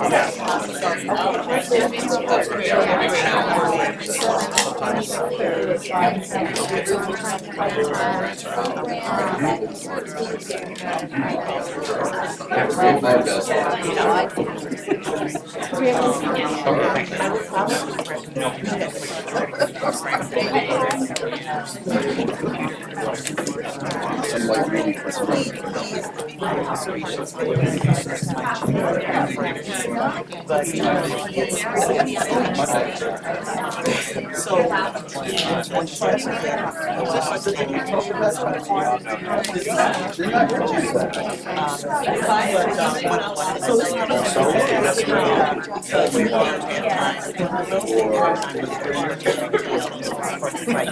Speaker 4: That's where the other big challenge. Sometimes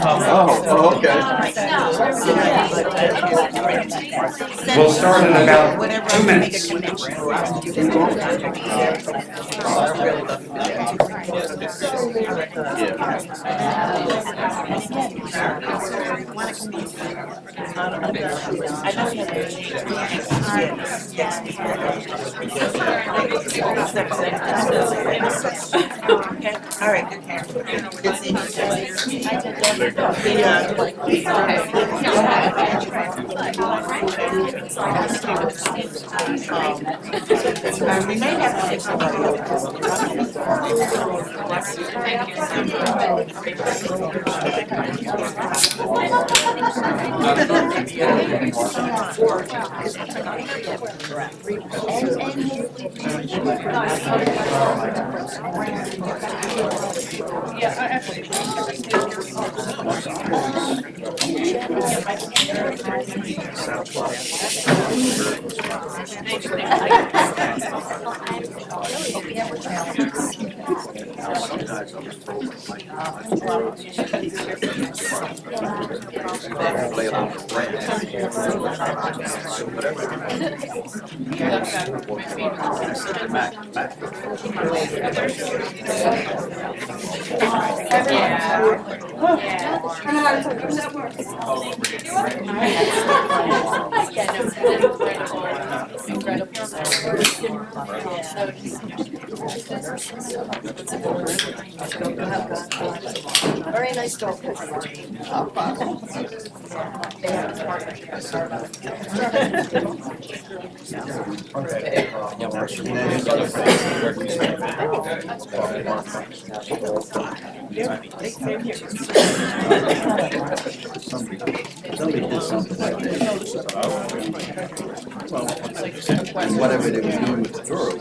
Speaker 9: Oh, okay.
Speaker 3: We'll start in about 2 minutes.
Speaker 12: We may have to take somebody Very nice dog.
Speaker 9: Somebody did something like that. And whatever they were doing with the girl.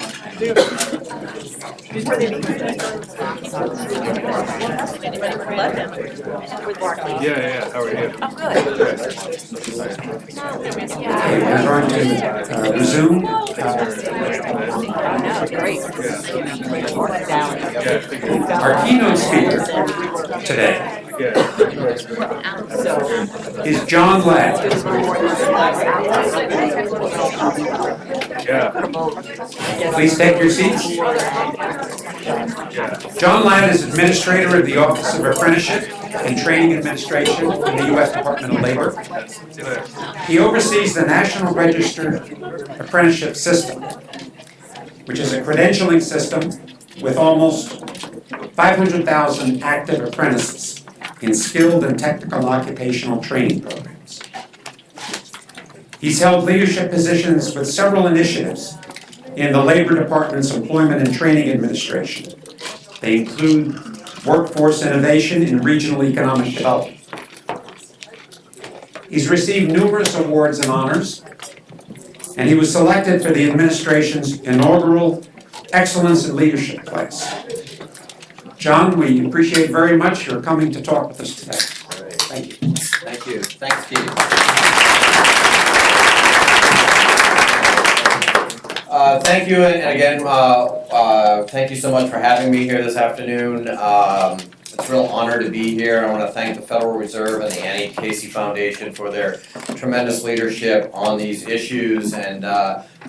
Speaker 13: Yeah, how are you?
Speaker 12: I'm good.
Speaker 3: Okay, we're going to resume.
Speaker 12: Great.
Speaker 3: Our keynote speaker today is John Ladd. Please take your seats. John Ladd is Administrator of the Office of Apprenticeship and Training Administration in the U.S. Department of Labor. He oversees the National Registered Apprenticeship System, which is a credentialing system with almost 500,000 active apprentices in skilled and technical occupational training programs. He's held leadership positions with several initiatives in the Labor Department's Employment and Training Administration. They include workforce innovation in regional economic development. He's received numerous awards and honors, and he was selected for the administration's inaugural Excellence in Leadership class. John, we appreciate very much your coming to talk with us today. Thank you.
Speaker 9: Thank you. Thanks, Steve.
Speaker 14: Thank you, and again, thank you so much for having me here this afternoon. It's a real honor to be here. I want to thank the Federal Reserve and the Annie Casey Foundation for their tremendous leadership on these issues and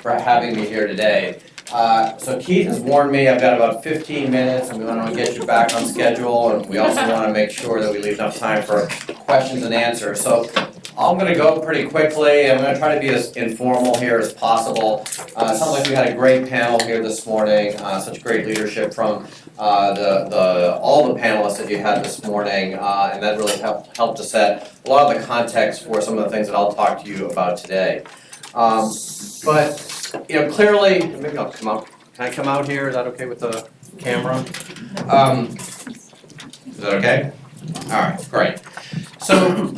Speaker 14: for having me here today. So Keith has warned me I've got about 15 minutes and we want to get you back on schedule, and we also want to make sure that we leave enough time for questions and answers. So I'm going to go pretty quickly. I'm going to try to be as informal here as possible. It sounds like we had a great panel here this morning, such great leadership from all the panelists that you had this morning, and that really helped to set a lot of the context for some of the things that I'll talk to you about today. But clearly, maybe I'll come out. Can I come out here? Is that okay with the camera? Is that okay? All right, great. So,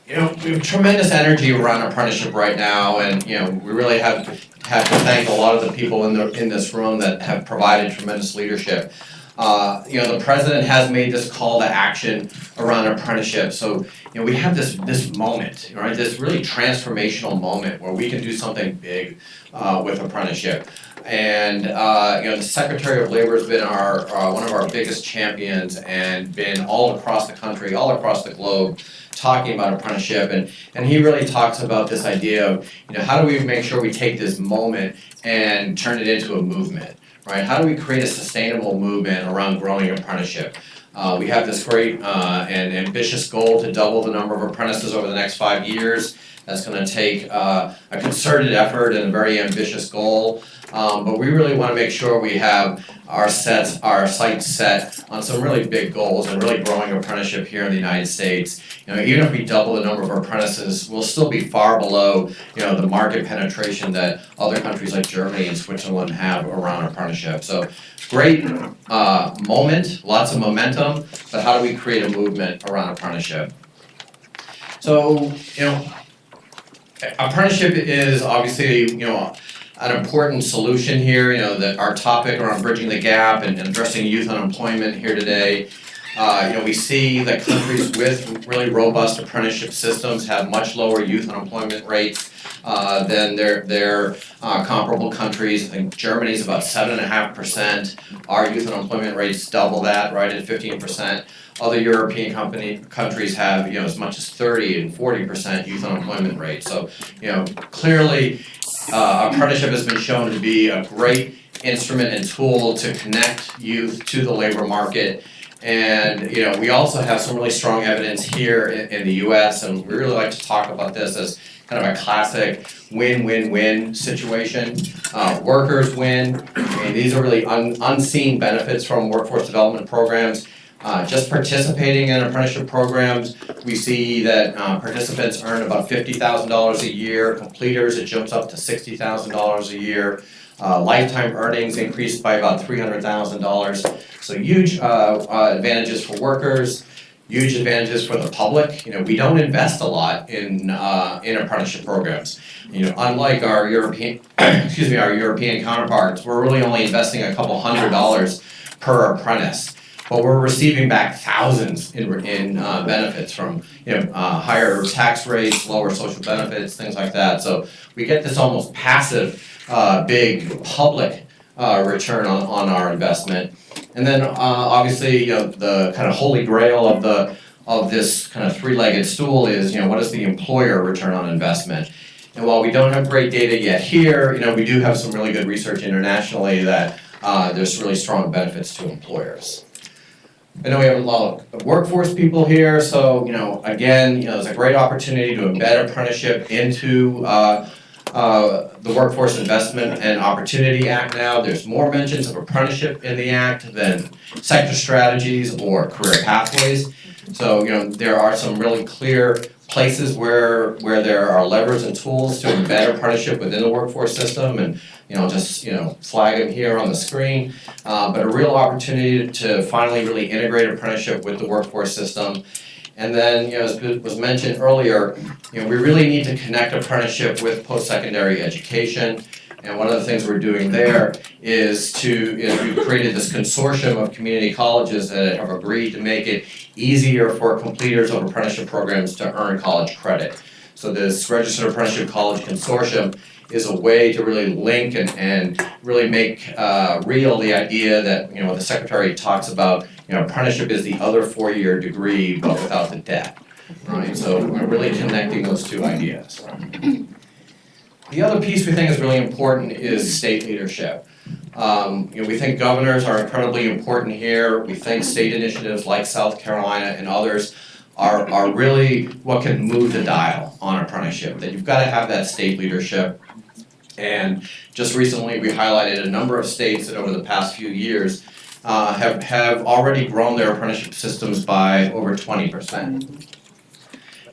Speaker 14: we have tremendous energy around apprenticeship right now, and we really have to thank a lot of the people in this room that have provided tremendous leadership. The president has made this call to action around apprenticeship. So, we have this moment, right? This really transformational moment where we can do something big with apprenticeship. And the Secretary of Labor has been one of our biggest champions and been all across the country, all across the globe, talking about apprenticeship, and he really talks about this idea of how do we make sure we take this moment and turn it into a movement, right? How do we create a sustainable movement around growing apprenticeship? We have this great and ambitious goal to double the number of apprentices over the next 5 years. That's going to take a concerted effort and a very ambitious goal. But we really want to make sure we have our sights set on some really big goals and really growing apprenticeship here in the United States. Even if we double the number of apprentices, we'll still be far below, the market penetration that other countries like Germany and Switzerland have around apprenticeship. So great moment, lots of momentum, but how do we create a movement around apprenticeship? So, apprenticeship is obviously, an important solution here. That our topic around bridging the gap and addressing youth unemployment here today. We see that countries with really robust apprenticeship systems have much lower youth unemployment rates than their comparable countries. I think Germany's about 7.5%. Our youth unemployment rates double that, right at 15%. Other European countries have as much as 30 and 40% youth unemployment rate. So clearly apprenticeship has been shown to be a great instrument and tool to connect youth to the labor market. And we also have some really strong evidence here in the US, and we really like to talk about this as kind of a classic win-win-win situation. Workers win, and these are really unseen benefits from workforce development programs. Just participating in apprenticeship programs, we see that participants earn about $50,000 a year. Completers, it jumps up to $60,000 a year. Lifetime earnings increased by about $300,000. So huge advantages for workers, huge advantages for the public. We don't invest a lot in apprenticeship programs. Unlike our European counterparts, we're really only investing a couple $100 per apprentice. But we're receiving back thousands in benefits from higher tax rates, lower social benefits, things like that. So we get this almost passive, big public return on our investment. And then obviously the kind of holy grail of this kind of three-legged stool is what is the employer return on investment? And while we don't have great data yet here, we do have some really good research internationally that there's really strong benefits to employers. I know we have a lot of workforce people here, so again, there's a great opportunity to embed apprenticeship into the Workforce Investment and Opportunity Act now. There's more mentions of apprenticeship in the act than sector strategies or career pathways. So there are some really clear places where there are levers and tools to embed apprenticeship within the workforce system, and just flag them here on the screen. But a real opportunity to finally really integrate apprenticeship with the workforce system. And then, as was mentioned earlier, we really need to connect apprenticeship with post-secondary education. And one of the things we're doing there is we've created this consortium of community colleges that have agreed to make it easier for completers of apprenticeship programs to earn college credit. So this Registered Apprenticeship College Consortium is a way to really link and really make real the idea that, you know, the Secretary talks about, you know, apprenticeship is the other four-year degree but without the debt, right? So we're really connecting those two ideas. The other piece we think is really important is state leadership. You know, we think governors are incredibly important here. We think state initiatives like South Carolina and others are really what can move the dial on apprenticeship, that you've got to have that state leadership. And just recently, we highlighted a number of states that over the past few years have already grown their apprenticeship systems by over 20%.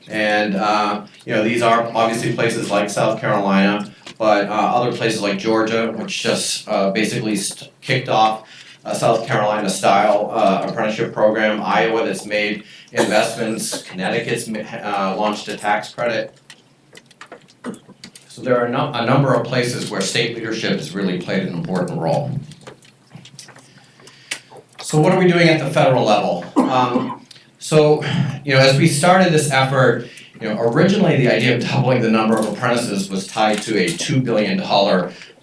Speaker 14: And you know, these are obviously places like South Carolina, but other places like Georgia, which just basically kicked off a South Carolina style apprenticeship program, Iowa that's made investments, Connecticut's launched a tax credit. So there are a number of places where state leadership has really played an important role. So what are we doing at the federal level? So, you know, as we started this effort, you know, originally the idea of doubling the number of apprentices was tied to a $2 billion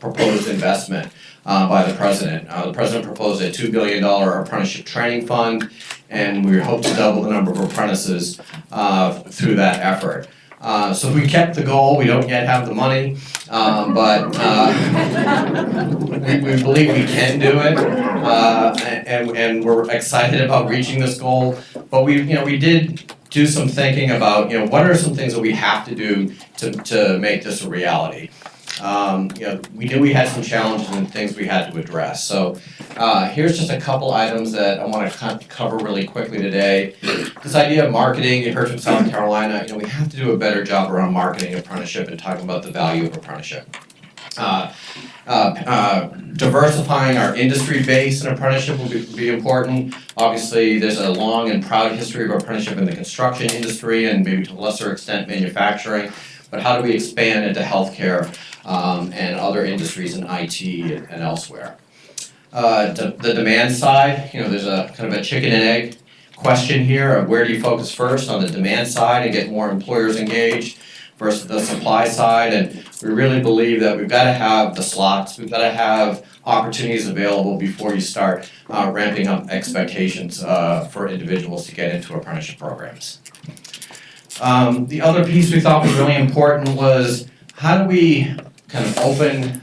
Speaker 14: proposed investment by the president. The president proposed a $2 billion apprenticeship training fund, and we hope to double the number of apprentices through that effort. So we kept the goal. We don't yet have the money, but we believe we can do it, and we're excited about reaching this goal. But we did do some thinking about, you know, what are some things that we have to do to make this a reality. You know, we knew we had some challenges and things we had to address. So here's just a couple items that I want to cover really quickly today. This idea of marketing, you heard from South Carolina, you know, we have to do a better job around marketing apprenticeship and talking about the value of apprenticeship. Diversifying our industry base in apprenticeship will be important. Obviously, there's a long and proud history of apprenticeship in the construction industry and maybe to a lesser extent manufacturing. But how do we expand into healthcare and other industries in IT and elsewhere? The demand side, you know, there's a kind of a chicken and egg question here of where do you focus first on the demand side and get more employers engaged versus the supply side, and we really believe that we've got to have the slots, we've got to have opportunities available before you start ramping up expectations for individuals to get into apprenticeship programs. The other piece we thought was really important was how do we kind of open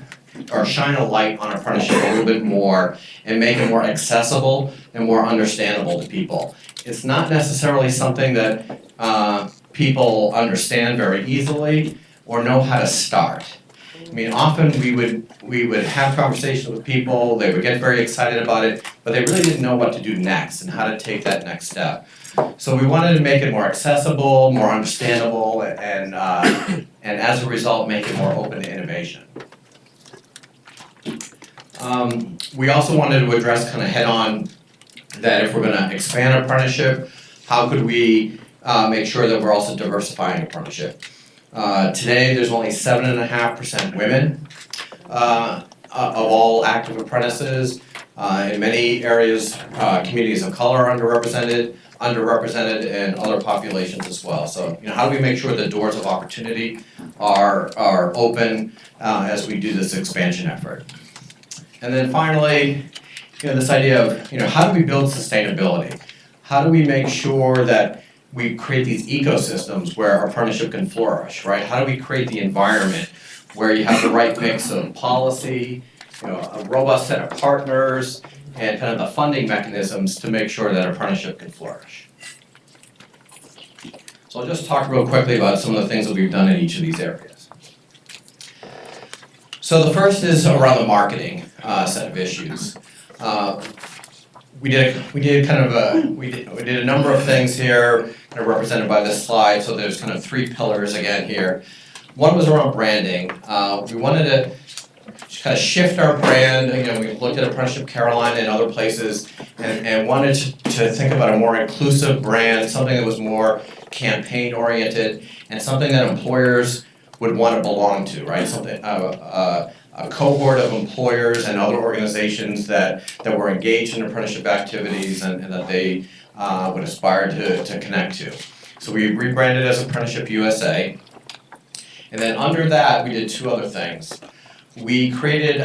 Speaker 14: or shine a light on apprenticeship a little bit more and make it more accessible and more understandable to people. It's not necessarily something that people understand very easily or know how to start. I mean, often we would have conversations with people, they would get very excited about it, but they really didn't know what to do next and how to take that next step. So we wanted to make it more accessible, more understandable, and as a result, make it more open to innovation. We also wanted to address kind of head-on that if we're going to expand apprenticeship, how could we make sure that we're also diversifying apprenticeship? Today, there's only 7.5% women of all active apprentices. In many areas, communities of color are underrepresented, and other populations as well. So, you know, how do we make sure the doors of opportunity are open as we do this expansion effort? And then finally, you know, this idea of, you know, how do we build sustainability? How do we make sure that we create these ecosystems where apprenticeship can flourish, right? How do we create the environment where you have the right mix of policy, you know, a robust set of partners, and kind of the funding mechanisms to make sure that apprenticeship can flourish. So I'll just talk real quickly about some of the things that we've done in each of these areas. So the first is around the marketing set of issues. We did a number of things here, kind of represented by this slide. So there's kind of three pillars again here. One was around branding. We wanted to kind of shift our brand. You know, we looked at Apprenticeship Carolina and other places, and wanted to think about a more inclusive brand, something that was more campaign oriented, and something that employers would want to belong to, right? Something a cohort of employers and other organizations that were engaged in apprenticeship activities and that they would aspire to connect to. So we rebranded as Apprenticeship USA. And then under that, we did two other things. We created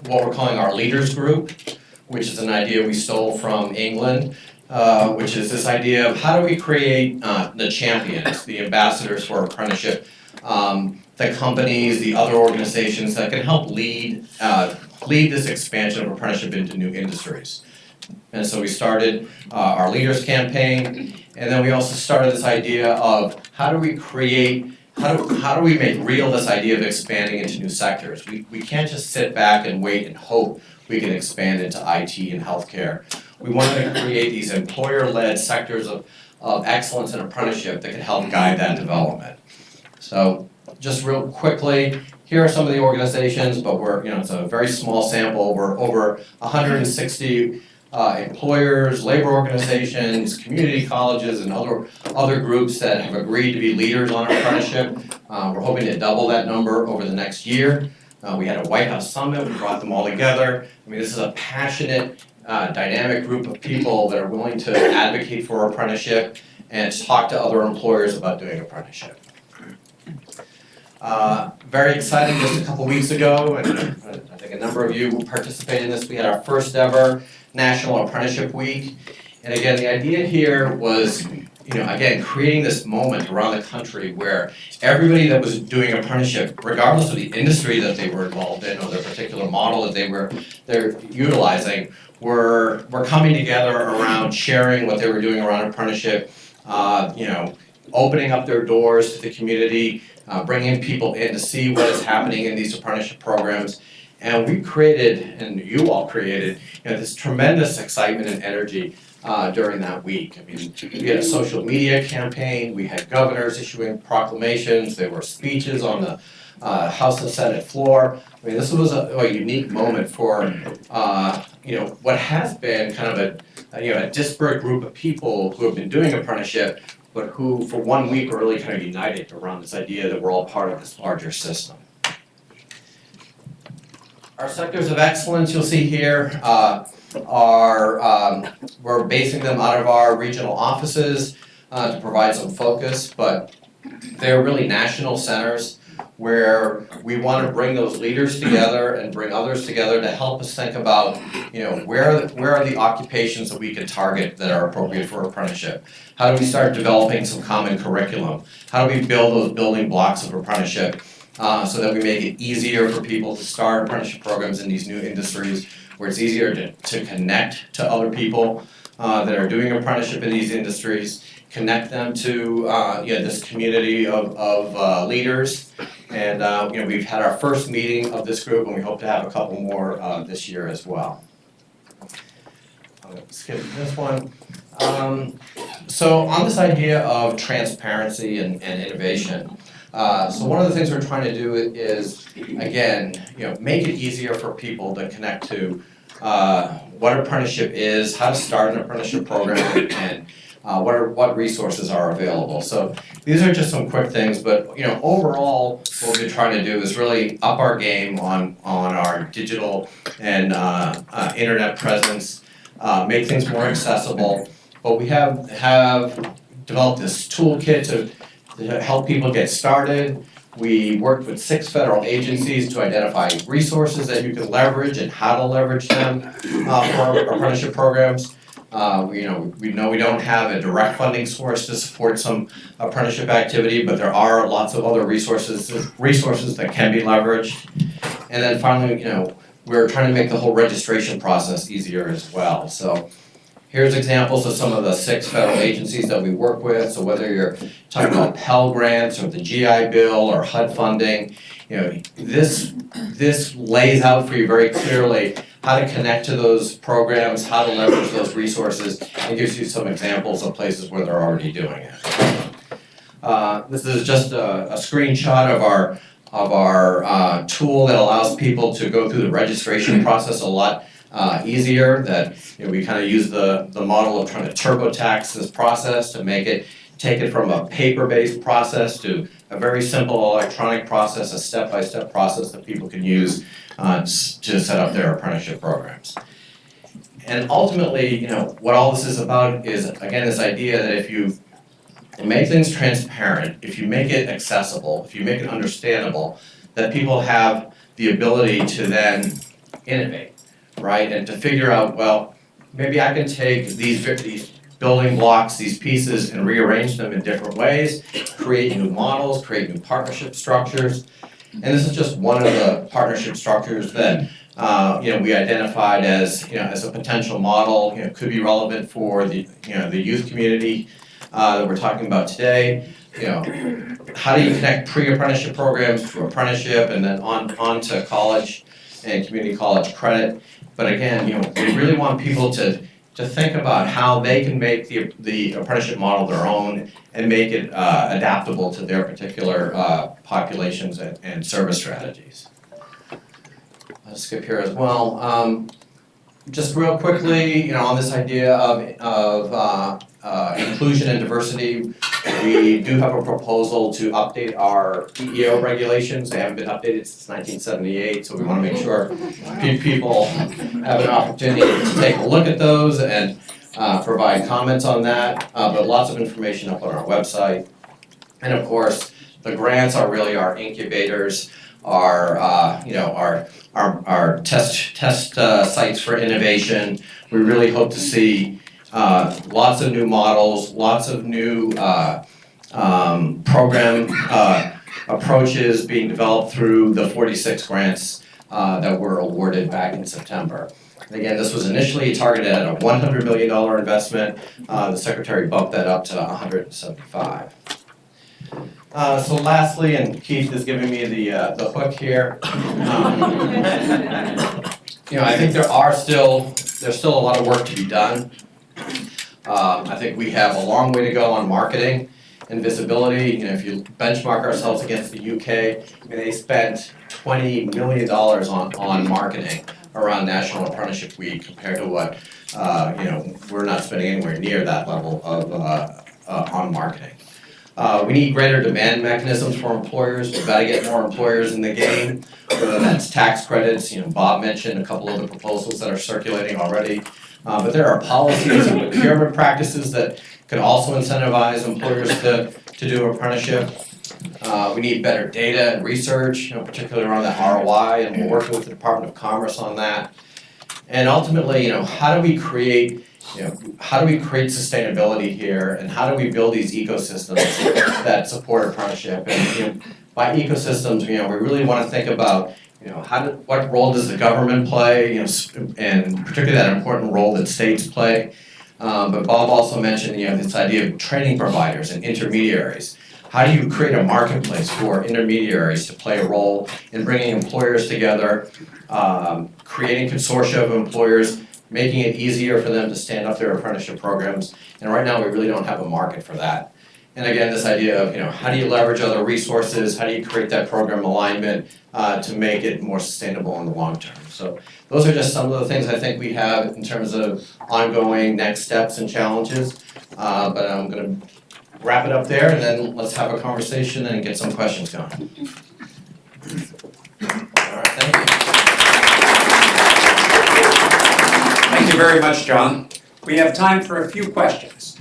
Speaker 14: what we're calling our leaders group, which is an idea we stole from England, which is this idea of how do we create the champions, the ambassadors for apprenticeship, the companies, the other organizations that can help lead this expansion of apprenticeship into new industries. And so we started our leaders campaign, and then we also started this idea of how do we make real this idea of expanding into new sectors. We can't just sit back and wait and hope we can expand into IT and healthcare. We wanted to create these employer-led sectors of excellence in apprenticeship that can help guide that development. So just real quickly, here are some of the organizations, but it's a very small sample. We're over 160 employers, labor organizations, community colleges, and other groups that have agreed to be leaders on apprenticeship. We're hoping to double that number over the next year. We had a White House summit, we brought them all together. I mean, this is a passionate, dynamic group of people that are willing to advocate for apprenticeship and talk to other employers about doing apprenticeship. Very exciting, just a couple weeks ago, and I think a number of you participated in this, we had our first ever National Apprenticeship Week. And again, the idea here was, again, creating this moment around the country where everybody that was doing apprenticeship, regardless of the industry that they were involved in or their particular model that they're utilizing, were coming together around sharing what they were doing around apprenticeship, opening up their doors to the community, bringing people in to see what is happening in these apprenticeship programs. And we created, and you all created, this tremendous excitement and energy during that week. I mean, we had a social media campaign, we had governors issuing proclamations, there were speeches on the House and Senate floor. I mean, this was a unique moment for, what has been kind of a disparate group of people who have been doing apprenticeship, but who for 1 week are really kind of united around this idea that we're all part of this larger system. Our sectors of excellence you'll see here we're basing them out of our regional offices to provide some focus, but they're really national centers where we want to bring those leaders together and bring others together to help us think about, where are the occupations that we can target that are appropriate for apprenticeship? How do we start developing some common curriculum? How do we build those building blocks of apprenticeship so that we make it easier for people to start apprenticeship programs in these new industries, where it's easier to connect to other people that are doing apprenticeship in these industries, connect them to this community of leaders. And we've had our first meeting of this group, and we hope to have a couple more this year as well. I'm going to skip this one. So on this idea of transparency and innovation, so one of the things we're trying to do is, again, make it easier for people to connect to what apprenticeship is, how to start an apprenticeship program, and what resources are available. So these are just some quick things, but overall, what we're trying to do is really up our game on our digital and internet presence, make things more accessible. But we have developed this toolkit to help people get started. We worked with 6 federal agencies to identify resources that you can leverage and how to leverage them for apprenticeship programs. We know we don't have a direct funding source to support some apprenticeship activity, but there are lots of other resources that can be leveraged. And then finally, we're trying to make the whole registration process easier as well. So here's examples of some of the 6 federal agencies that we work with. So whether you're talking about Pell Grants or the GI Bill or HUD funding, this lays out for you very clearly how to connect to those programs, how to leverage those resources, and gives you some examples of places where they're already doing it. This is just a screenshot of our tool that allows people to go through the registration process a lot easier. That we kind of use the model of trying to TurboTax this process to take it from a paper-based process to a very simple electronic process, a step-by-step process that people can use to set up their apprenticeship programs. And ultimately, what all this is about is, again, this idea that if and make things transparent, if you make it accessible, if you make it understandable, that people have the ability to then innovate, right? And to figure out, well, maybe I can take these building blocks, these pieces, and rearrange them in different ways, create new models, create new partnership structures. And this is just one of the partnership structures that we identified as as a potential model. Could be relevant for the the youth community that we're talking about today. How do you connect pre-apprenticeship programs to apprenticeship and then on to college and community college credit? But again, we really want people to think about how they can make the apprenticeship model their own and make it adaptable to their particular populations and service strategies. I'll skip here as well. Just real quickly, on this idea of inclusion and diversity, we do have a proposal to update our EEO regulations. They haven't been updated since 1978, so we want to make sure people have an opportunity to take a look at those and provide comments on that. But lots of information up on our website. And of course, the grants are really our incubators, our test sites for innovation. We really hope to see lots of new models, lots of new program approaches being developed through the 46 grants that were awarded back in September. And again, this was initially targeted at a $100 million investment. The Secretary bumped that up to $175. So lastly, and Keith is giving me the hook here. I think there's still a lot of work to be done. I think we have a long way to go on marketing and visibility. If you benchmark ourselves against the UK, they spent $20 million on marketing around National Apprenticeship Week compared to what we're not spending anywhere near that level of on marketing. We need greater demand mechanisms for employers. We've got to get more employers in the game, whether that's tax credits. Bob mentioned a couple of the proposals that are circulating already. But there are policies and procurement practices that could also incentivize employers to do apprenticeship. We need better data and research, particularly around the ROI, and we're working with the Department of Commerce on that. And ultimately, how do we create sustainability here, and how do we build these ecosystems that support apprenticeship? And by ecosystems, we really want to think about what role does the government play, and particularly that important role that states play. But Bob also mentioned this idea of training providers and intermediaries. How do you create a marketplace for intermediaries to play a role in bringing employers together, creating consortia of employers, making it easier for them to stand up their apprenticeship programs? And right now, we really don't have a market for that. And again, this idea of how do you leverage other resources? How do you create that program alignment to make it more sustainable in the long term? So those are just some of the things I think we have in terms of ongoing next steps and challenges. But I'm going to wrap it up there, and then let's have a conversation and get some questions going. All right, thank you.
Speaker 3: Thank you very much, John. We have time for a few questions.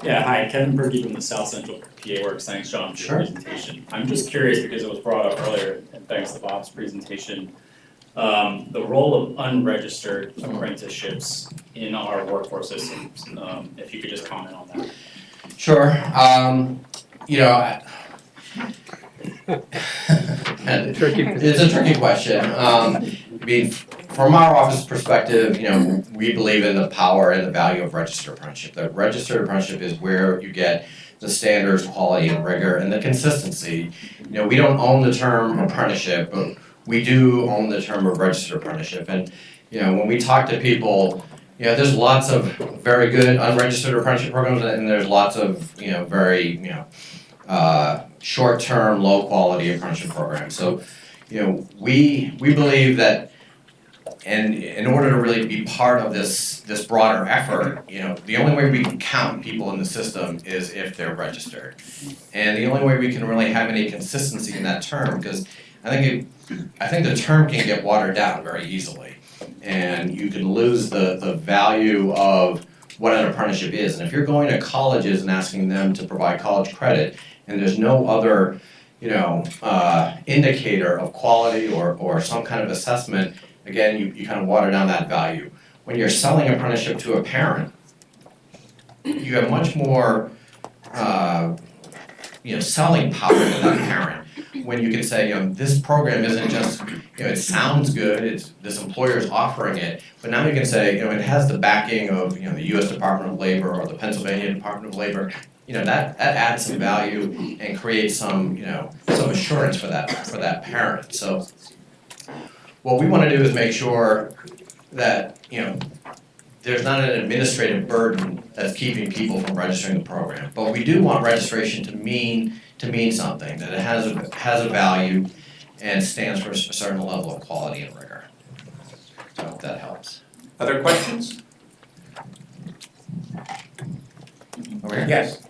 Speaker 15: Yeah, hi, Kevin Berkey from the South Central PA Works. Thanks, John, for your presentation. I'm just curious, because it was brought up earlier, and thanks to Bob's presentation, the role of unregistered apprenticeships in our workforce systems. If you could just comment on that.
Speaker 14: Sure. It's a tricky question. From our office perspective, we believe in the power and the value of registered apprenticeship. The registered apprenticeship is where you get the standards, quality, and rigor, and the consistency. We don't own the term apprenticeship, but we do own the term of registered apprenticeship. And when we talk to people, there's lots of very good unregistered apprenticeship programs, and there's lots of very short-term, low-quality apprenticeship programs. So we believe that, and in order to really be part of this broader effort, the only way we can count people in the system is if they're registered. And the only way we can really have any consistency in that term, because I think the term can get watered down very easily. And you can lose the value of what an apprenticeship is. And if you're going to colleges and asking them to provide college credit, and there's no other, indicator of quality or some kind of assessment, again, you kind of water down that value. When you're selling apprenticeship to a parent, you have much more, selling power to that parent. When you can say, this program isn't just, it sounds good, this employer is offering it, but now you can say, it has the backing of, the US Department of Labor or the Pennsylvania Department of Labor. That adds some value and creates some, some assurance for that parent. So what we want to do is make sure that, there's not an administrative burden that's keeping people from registering the program. But we do want registration to mean something, that it has a value and stands for a certain level of quality and rigor. So I hope that helps.
Speaker 3: Other questions? Over here. Yes.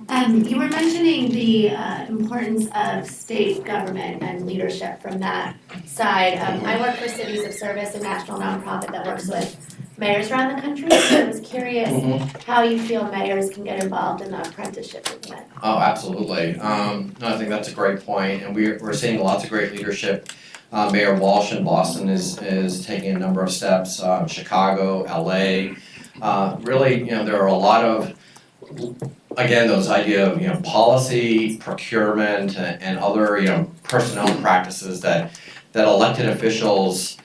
Speaker 16: You were mentioning the importance of state government and leadership from that side. I work for Cities of Service, a national nonprofit that works with mayors around the country. So I was curious how you feel mayors can get involved in the apprenticeship movement.
Speaker 14: Oh, absolutely. No, I think that's a great point, and we're seeing lots of great leadership. Mayor Walsh in Boston is taking a number of steps. Chicago, LA, really, there are a lot of, again, those idea of policy, procurement, and other personnel practices that elected officials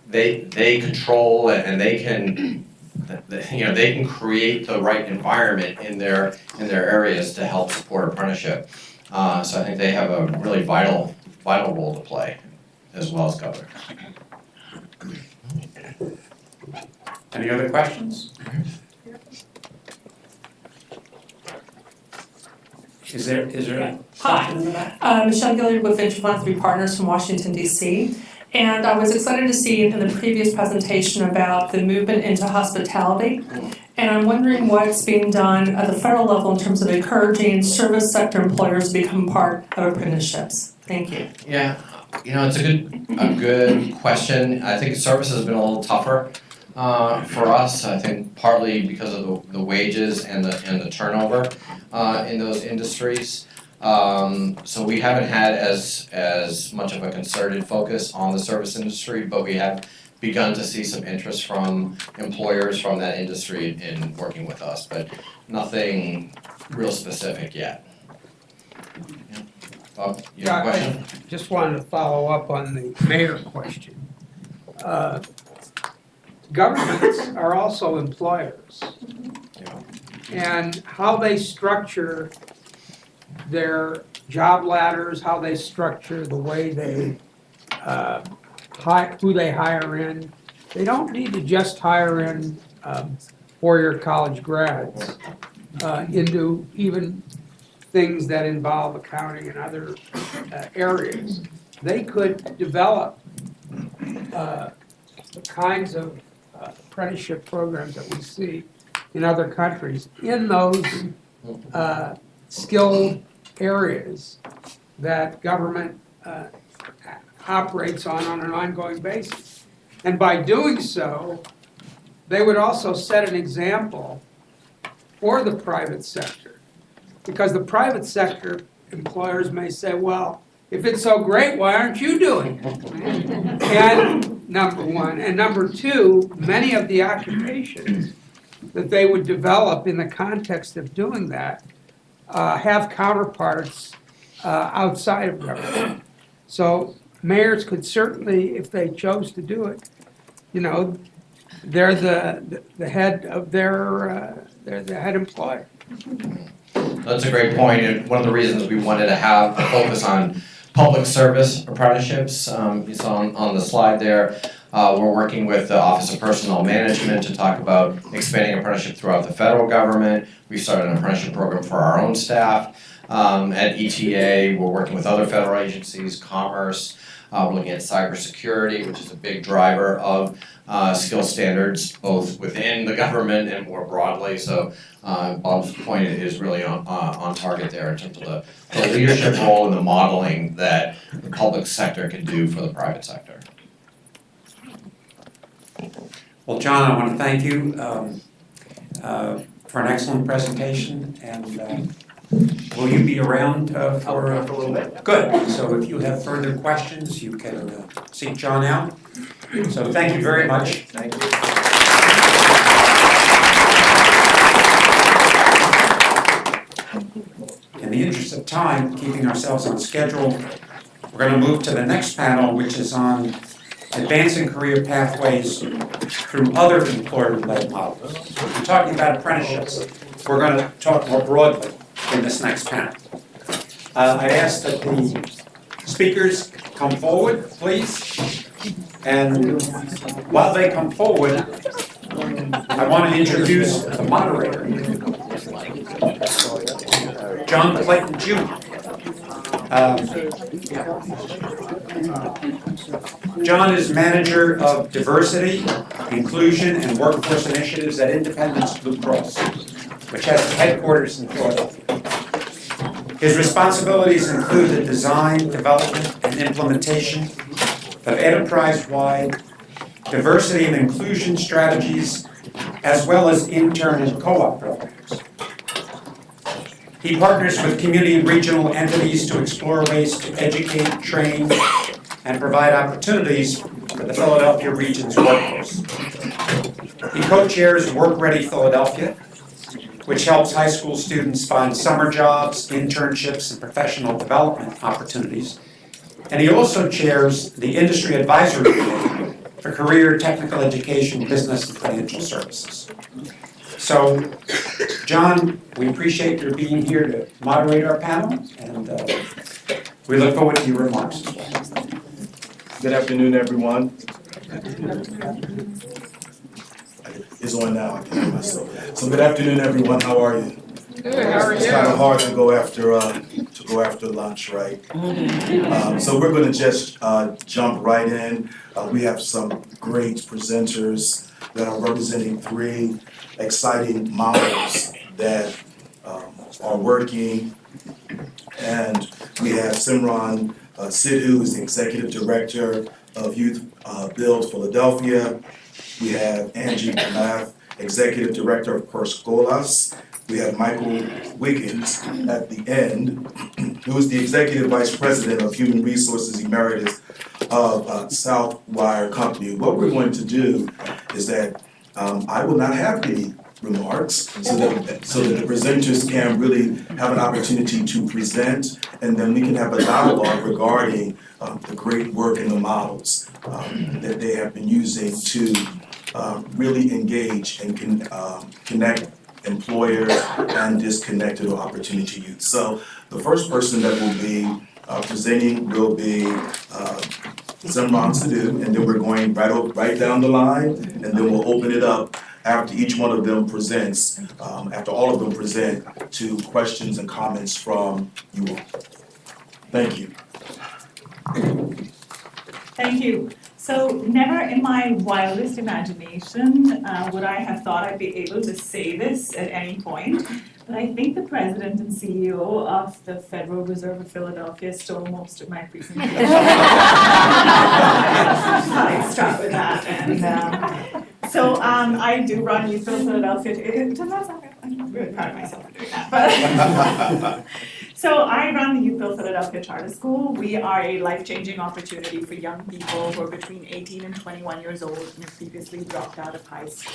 Speaker 14: they control and they can they can create the right environment in their areas to help support apprenticeship. So I think they have a really vital role to play, as well as governors.
Speaker 3: Any other questions? Is there?
Speaker 17: Hi, Michelle Gilliard with Venture Philanthropy Partners from Washington, D.C. And I was excited to see in the previous presentation about the movement into hospitality. And I'm wondering what's being done at the federal level in terms of encouraging service sector employers to become part of apprenticeships. Thank you.
Speaker 14: Yeah, it's a good question. I think service has been a little tougher for us. I think partly because of the wages and the turnover in those industries. So we haven't had as much of a concerted focus on the service industry, but we have begun to see some interest from employers from that industry in working with us, but nothing real specific yet. Yeah. Bob, you have a question?
Speaker 5: I just wanted to follow up on the mayor question. Governments are also employers. And how they structure their job ladders, how they structure the way they who they hire in. They don't need to just hire in four-year college grads into even things that involve accounting and other areas. They could develop the kinds of apprenticeship programs that we see in other countries in those skilled areas that government operates on an ongoing basis. And by doing so, they would also set an example for the private sector. Because the private sector employers may say, well, if it's so great, why aren't you doing it? And number one. And number two, many of the occupations that they would develop in the context of doing that have counterparts outside of government. So mayors could certainly, if they chose to do it, they're the head of they're the head employer.
Speaker 14: That's a great point, and one of the reasons we wanted to have a focus on public service apprenticeships, you saw on the slide there. We're working with the Office of Personnel Management to talk about expanding apprenticeship throughout the federal government. We started an apprenticeship program for our own staff. At ETA, we're working with other federal agencies, Commerce. We're looking at cybersecurity, which is a big driver of skill standards, both within the government and more broadly. So Bob's point is really on target there in terms of the leadership role and the modeling that the public sector can do for the private sector.
Speaker 3: Well, John, I want to thank you. for an excellent presentation, and will you be around for
Speaker 6: a little bit.
Speaker 3: Good. So if you have further questions, you can seek John out. So thank you very much.
Speaker 6: Thank you.
Speaker 3: In the interest of time, keeping ourselves on schedule, we're going to move to the next panel, which is on advancing career pathways through other employer-led models. We're talking about apprenticeships. We're going to talk more broadly in this next panel. I ask that the speakers come forward, please. And while they come forward, I want to introduce the moderator, John Clayton Jr. John is Manager of Diversity, Inclusion, and Workforce Initiatives at Independence Blue Cross, which has its headquarters in Philadelphia. His responsibilities include the design, development, and implementation of enterprise-wide diversity and inclusion strategies, as well as intern and co-op programs. He partners with community and regional entities to explore ways to educate, train, and provide opportunities for the Philadelphia region's workforce. He co-chairs Work Ready Philadelphia, which helps high school students find summer jobs, internships, and professional development opportunities. And he also chairs the Industry Advisory Committee for Career, Technical Education, Business, and Financial Services. So, John, we appreciate your being here to moderate our panel, and we look forward to your remarks as well.
Speaker 18: Good afternoon, everyone. It's on now, I can hear myself. So good afternoon, everyone. How are you?
Speaker 12: Good, how are you?
Speaker 18: It's kind of hard to go after lunch, right? So we're going to just jump right in. We have some great presenters that are representing three exciting models that are working. And we have Simran Sidhu, who is the Executive Director of Youth Build Philadelphia. We have Angie Kamath, Executive Director of Perscolas. We have Michael Wiggins at the end, who is the Executive Vice President of Human Resources Emeritus of Southwire Company. What we're going to do is that I will not have any remarks so that the presenters can really have an opportunity to present, and then we can have a dialogue regarding the great work and the models that they have been using to really engage and connect employers and disconnected or opportunity youth. So the first person that will be presenting will be Simran Sidhu, and then we're going right down the line, and then we'll open it up after each one of them presents, after all of them present, to questions and comments from you all. Thank you.
Speaker 19: Thank you. So never in my wildest imagination would I have thought I'd be able to say this at any point, but I think the president and CEO of the Federal Reserve of Philadelphia stole most of my presentation. I'd start with that. And so I do run Youth Build Philadelphia. I'm really proud of myself for doing that. But so I run the Youth Build Philadelphia Charter School. We are a life-changing opportunity for young people who are between 18 and 21 years old and have previously dropped out of high school.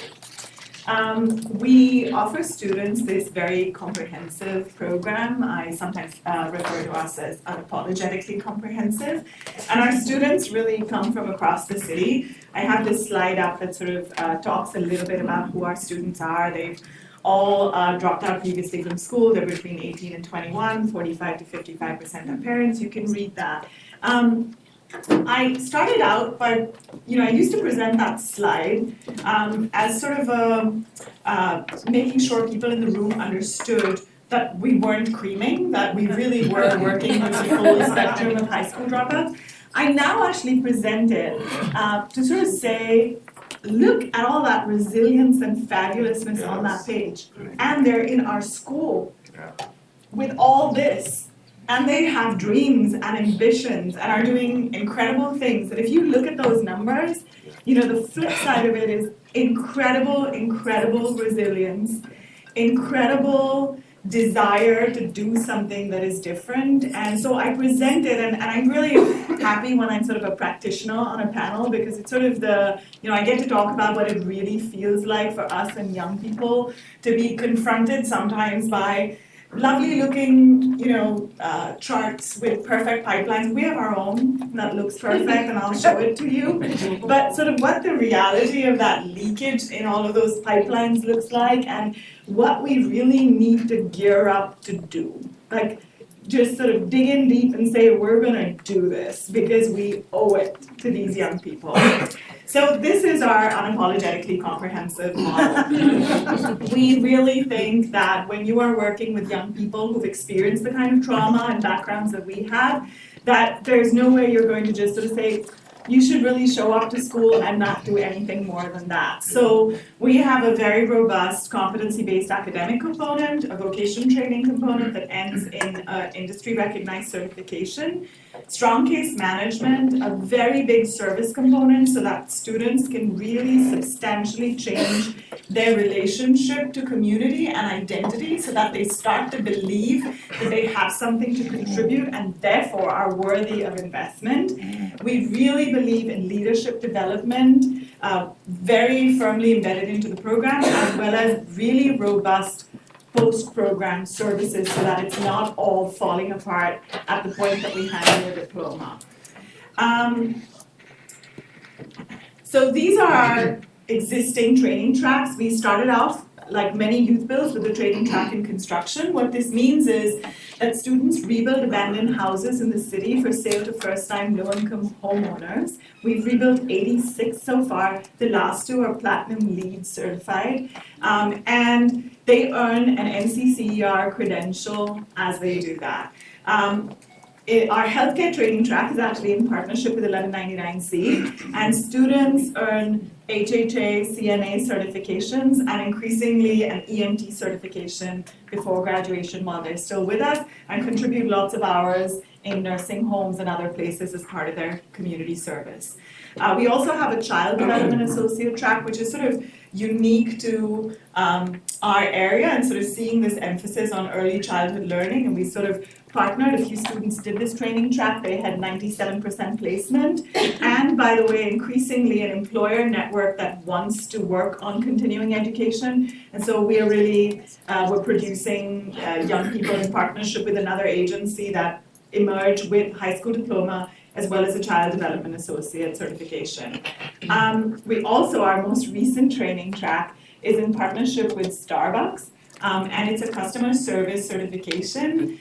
Speaker 19: We offer students this very comprehensive program. I sometimes refer to us as unapologetically comprehensive. And our students really come from across the city. I have this slide up that sort of talks a little bit about who our students are. They've all dropped out previously from school. They're between 18 and 21, 45 to 55% are parents. You can read that. I started out by, I used to present that slide as sort of making sure people in the room understood that we weren't creaming, that we really were working with the full spectrum of high school dropouts. I now actually present it to sort of say, look at all that resilience and fabulousness on that page. And they're in our school with all this. And they have dreams and ambitions and are doing incredible things. And if you look at those numbers, the flip side of it is incredible resilience, incredible desire to do something that is different. And so I presented, and I'm really happy when I'm sort of a practitioner on a panel, because it's sort of I get to talk about what it really feels like for us and young people to be confronted sometimes by lovely looking, charts with perfect pipelines. We have our own that looks perfect, and I'll show it to you. But sort of what the reality of that leakage in all of those pipelines looks like, and what we really need to gear up to do. Like, just sort of dig in deep and say, we're gonna do this because we owe it to these young people. So this is our unapologetically comprehensive model. We really think that when you are working with young people who've experienced the kind of trauma and backgrounds that we have, that there's no way you're going to just sort of say, you should really show up to school and not do anything more than that. So we have a very robust competency-based academic component, a vocation training component that ends in industry recognized certification, strong case management, a very big service component so that students can really substantially change their relationship to community and identity so that they start to believe that they have something to contribute and therefore are worthy of investment. We really believe in leadership development, very firmly embedded into the program, as well as really robust post-program services so that it's not all falling apart at the point that we hand you a diploma. So these are our existing training tracks. We started off, like many youth builds, with a training track in construction. What this means is that students rebuild abandoned houses in the city for sale to first-time low-income homeowners. We've rebuilt 86 so far. The last 2 are Platinum LEED certified. And they earn an NCCER credential as they do that. Our healthcare training track is actually in partnership with 1199C, and students earn HHA, CNA certifications, and increasingly an EMT certification before graduation while they're still with us, and contribute lots of hours in nursing homes and other places as part of their community service. We also have a child development associate track, which is sort of unique to our area, and sort of seeing this emphasis on early childhood learning, and we sort of partnered. A few students did this training track. They had 97% placement, and by the way, increasingly an employer network that wants to work on continuing education. And so we are really, we're producing young people in partnership with another agency that emerge with high school diploma as well as a child development associate certification. We also, our most recent training track is in partnership with Starbucks. And it's a customer service certification.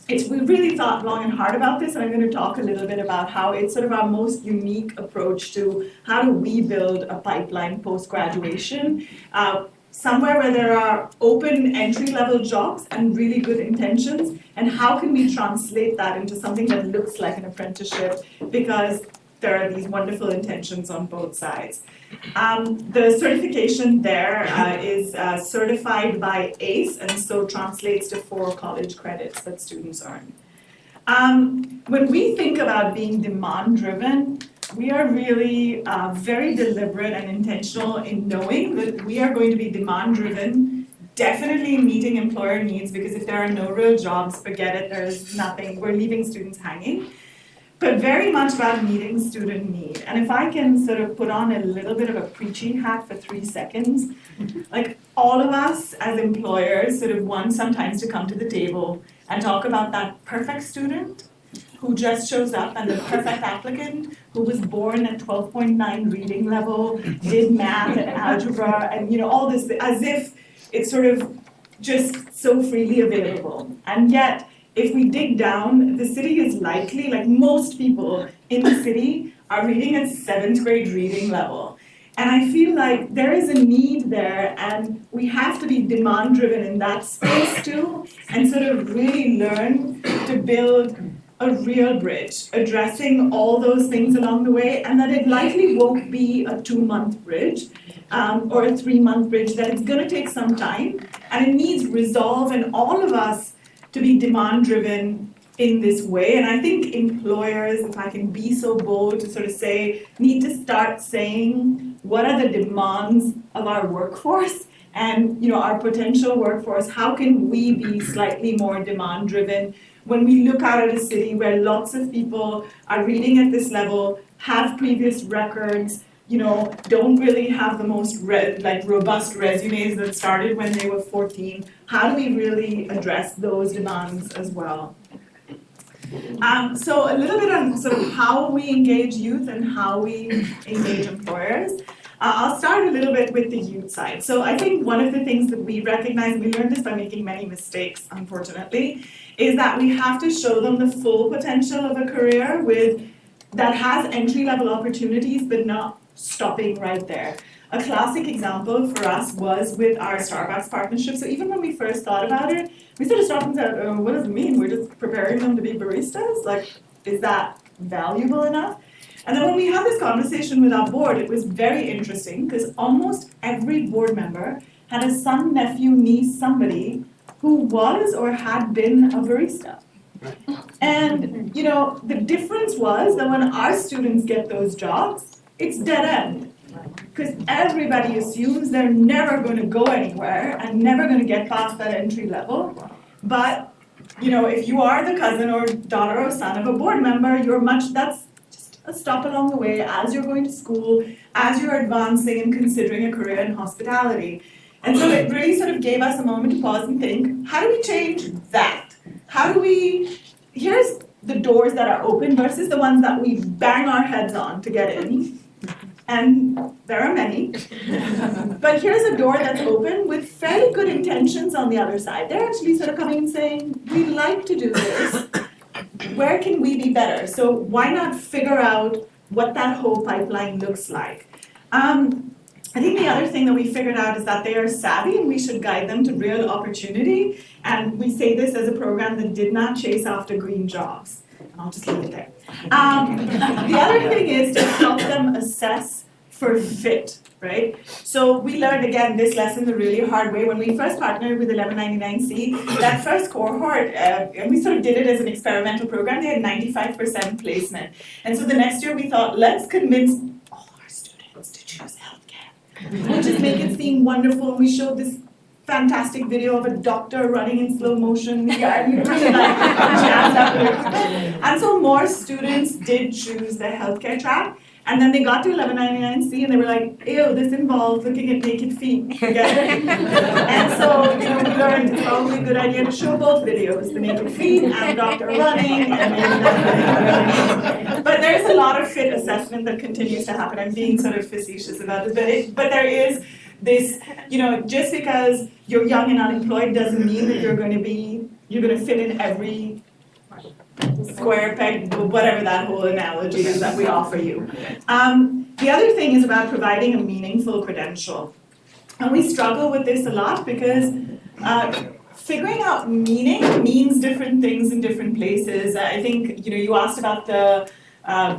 Speaker 19: We really thought long and hard about this, and I'm going to talk a little bit about how it's sort of our most unique approach to how do we build a pipeline post-graduation. Somewhere where there are open entry-level jobs and really good intentions, and how can we translate that into something that looks like an apprenticeship, because there are these wonderful intentions on both sides. The certification there is certified by ACE, and so translates to 4 college credits that students earn. When we think about being demand-driven, we are really very deliberate and intentional in knowing that we are going to be demand-driven, definitely meeting employer needs, because if there are no real jobs, forget it, there's nothing, we're leaving students hanging. But very much about meeting student need. And if I can sort of put on a little bit of a preachy hat for 3 seconds, like all of us as employers sort of want sometimes to come to the table and talk about that perfect student who just shows up, and the perfect applicant who was born at 12.9 reading level, did math and algebra, and all this, as if it's sort of just so freely available. And yet, if we dig down, the city is likely, like most people in the city, are reading at 7th grade reading level. And I feel like there is a need there, and we have to be demand-driven in that space too, and sort of really learn to build a real bridge, addressing all those things along the way, and that it likely won't be a 2-month bridge or a 3-month bridge, that it's gonna take some time, and it needs resolve, and all of us to be demand-driven in this way. And I think employers, if I can be so bold to sort of say, need to start saying what are the demands of our workforce and our potential workforce. How can we be slightly more demand driven when we look out at a city where lots of people are reading at this level, have previous records, don't really have the most robust resumes that started when they were 14. How do we really address those demands as well? So a little bit on sort of how we engage youth and how we engage employers. I'll start a little bit with the youth side. So I think one of the things that we recognize, and we learned this by making many mistakes, unfortunately, is that we have to show them the full potential of a career that has entry-level opportunities, but not stopping right there. A classic example for us was with our Starbucks partnership. So even when we first thought about it, we sort of stopped and said, oh, what does it mean? We're just preparing them to be baristas? Is that valuable enough? And then when we had this conversation with our board, it was very interesting because almost every board member had a son, nephew, niece, somebody who was or had been a barista. And the difference was that when our students get those jobs, it's dead end. Because everybody assumes they're never going to go anywhere and never going to get past that entry level. But, if you are the cousin or daughter or son of a board member, that's just a stop along the way as you're going to school, as you're advancing and considering a career in hospitality. And so it really sort of gave us a moment to pause and think, how do we change that? Here's the doors that are open versus the ones that we bang our heads on to get in. And there are many. But here's a door that's open with fairly good intentions on the other side. They're actually sort of coming and saying, we'd like to do this. Where can we be better? So why not figure out what that whole pipeline looks like? I think the other thing that we figured out is that they are savvy and we should guide them to real opportunity. And we say this as a program that did not chase after green jobs. I'll just leave it there. The other thing is to help them assess for fit, right? So we learned, again, this lesson the really hard way. When we first partnered with 1199C, that first cohort, and we sort of did it as an experimental program, they had 95% placement. And so the next year we thought, let's convince all our students to choose healthcare. We'll just make it seem wonderful. We showed this fantastic video of a doctor running in slow motion. Yeah, we really jazzed up with it. And so more students did choose the healthcare track. And then they got to 1199C and they were like, ew, this involves looking at naked feet. Forget it. And so, we learned it's probably a good idea to show both videos, the naked feet and doctor running. But there's a lot of fit assessment that continues to happen. I'm being sort of facetious about it, but there is this, just because you're young and unemployed doesn't mean that you're going to fit in every square peg, whatever that whole analogy is that we offer you. The other thing is about providing a meaningful credential. And we struggle with this a lot because figuring out meaning means different things in different places. I think, you asked about the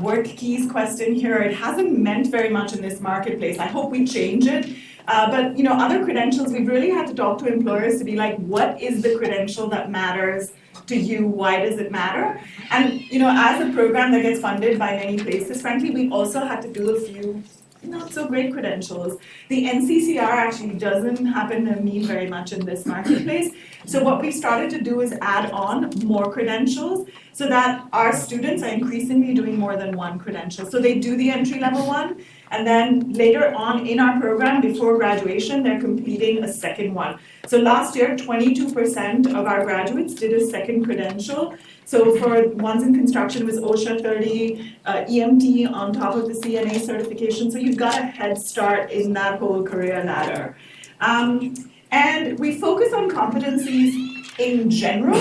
Speaker 19: work keys question here. It hasn't meant very much in this marketplace. I hope we change it. But other credentials, we've really had to talk to employers to be like, what is the credential that matters to you? Why does it matter? And as a program that gets funded by many places, frankly, we also had to do a few not so great credentials. The NCCR actually doesn't happen to mean very much in this marketplace. So what we started to do is add on more credentials so that our students are increasingly doing more than one credential. So they do the entry-level one, and then later on in our program, before graduation, they're completing a second one. So last year, 22% of our graduates did a second credential. So for ones in construction, it was OSHA 30, EMT on top of the CNA certification. So you've got a head start in that whole career ladder. And we focus on competencies in general,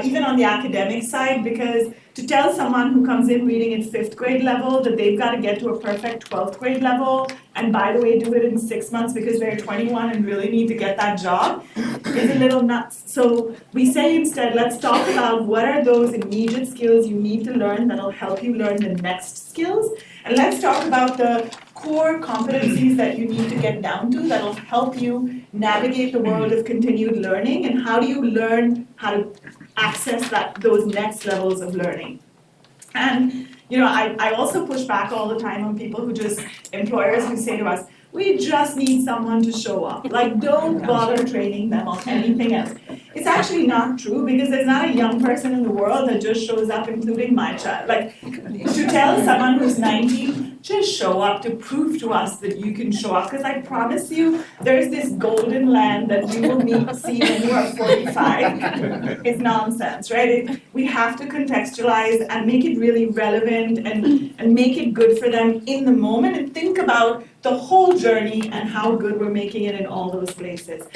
Speaker 19: even on the academic side, because to tell someone who comes in reading at 5th grade level that they've got to get to a perfect 12th grade level, and by the way, do it in 6 months because they're 21 and really need to get that job, is a little nuts. So we say instead, let's talk about what are those immediate skills you need to learn that'll help you learn the next skills. And let's talk about the core competencies that you need to get down to that'll help you navigate the world of continued learning, and how do you learn how to access those next levels of learning. And I also push back all the time on people employers who say to us, we just need someone to show up. Like, don't bother training them on anything else. It's actually not true, because there's not a young person in the world that just shows up, including my child. Like, to tell someone who's 19, just show up, to prove to us that you can show up. Because I promise you, there's this golden land that you will see when you are 45. It's nonsense, right? We have to contextualize and make it really relevant and make it good for them in the moment, and think about the whole journey and how good we're making it in all those places.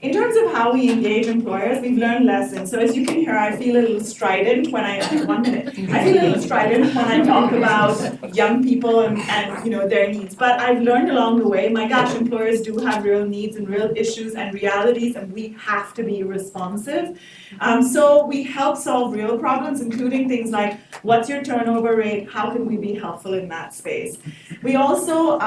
Speaker 19: In terms of how we engage employers, we've learned lessons. So as you can hear, I feel a little strident when I feel a little strident when I talk about young people and their needs. But I've learned along the way, my gosh, employers do have real needs and real issues and realities, and we have to be responsive. So we help solve real problems, including things like, what's your turnover rate? How can we be helpful in that space? We also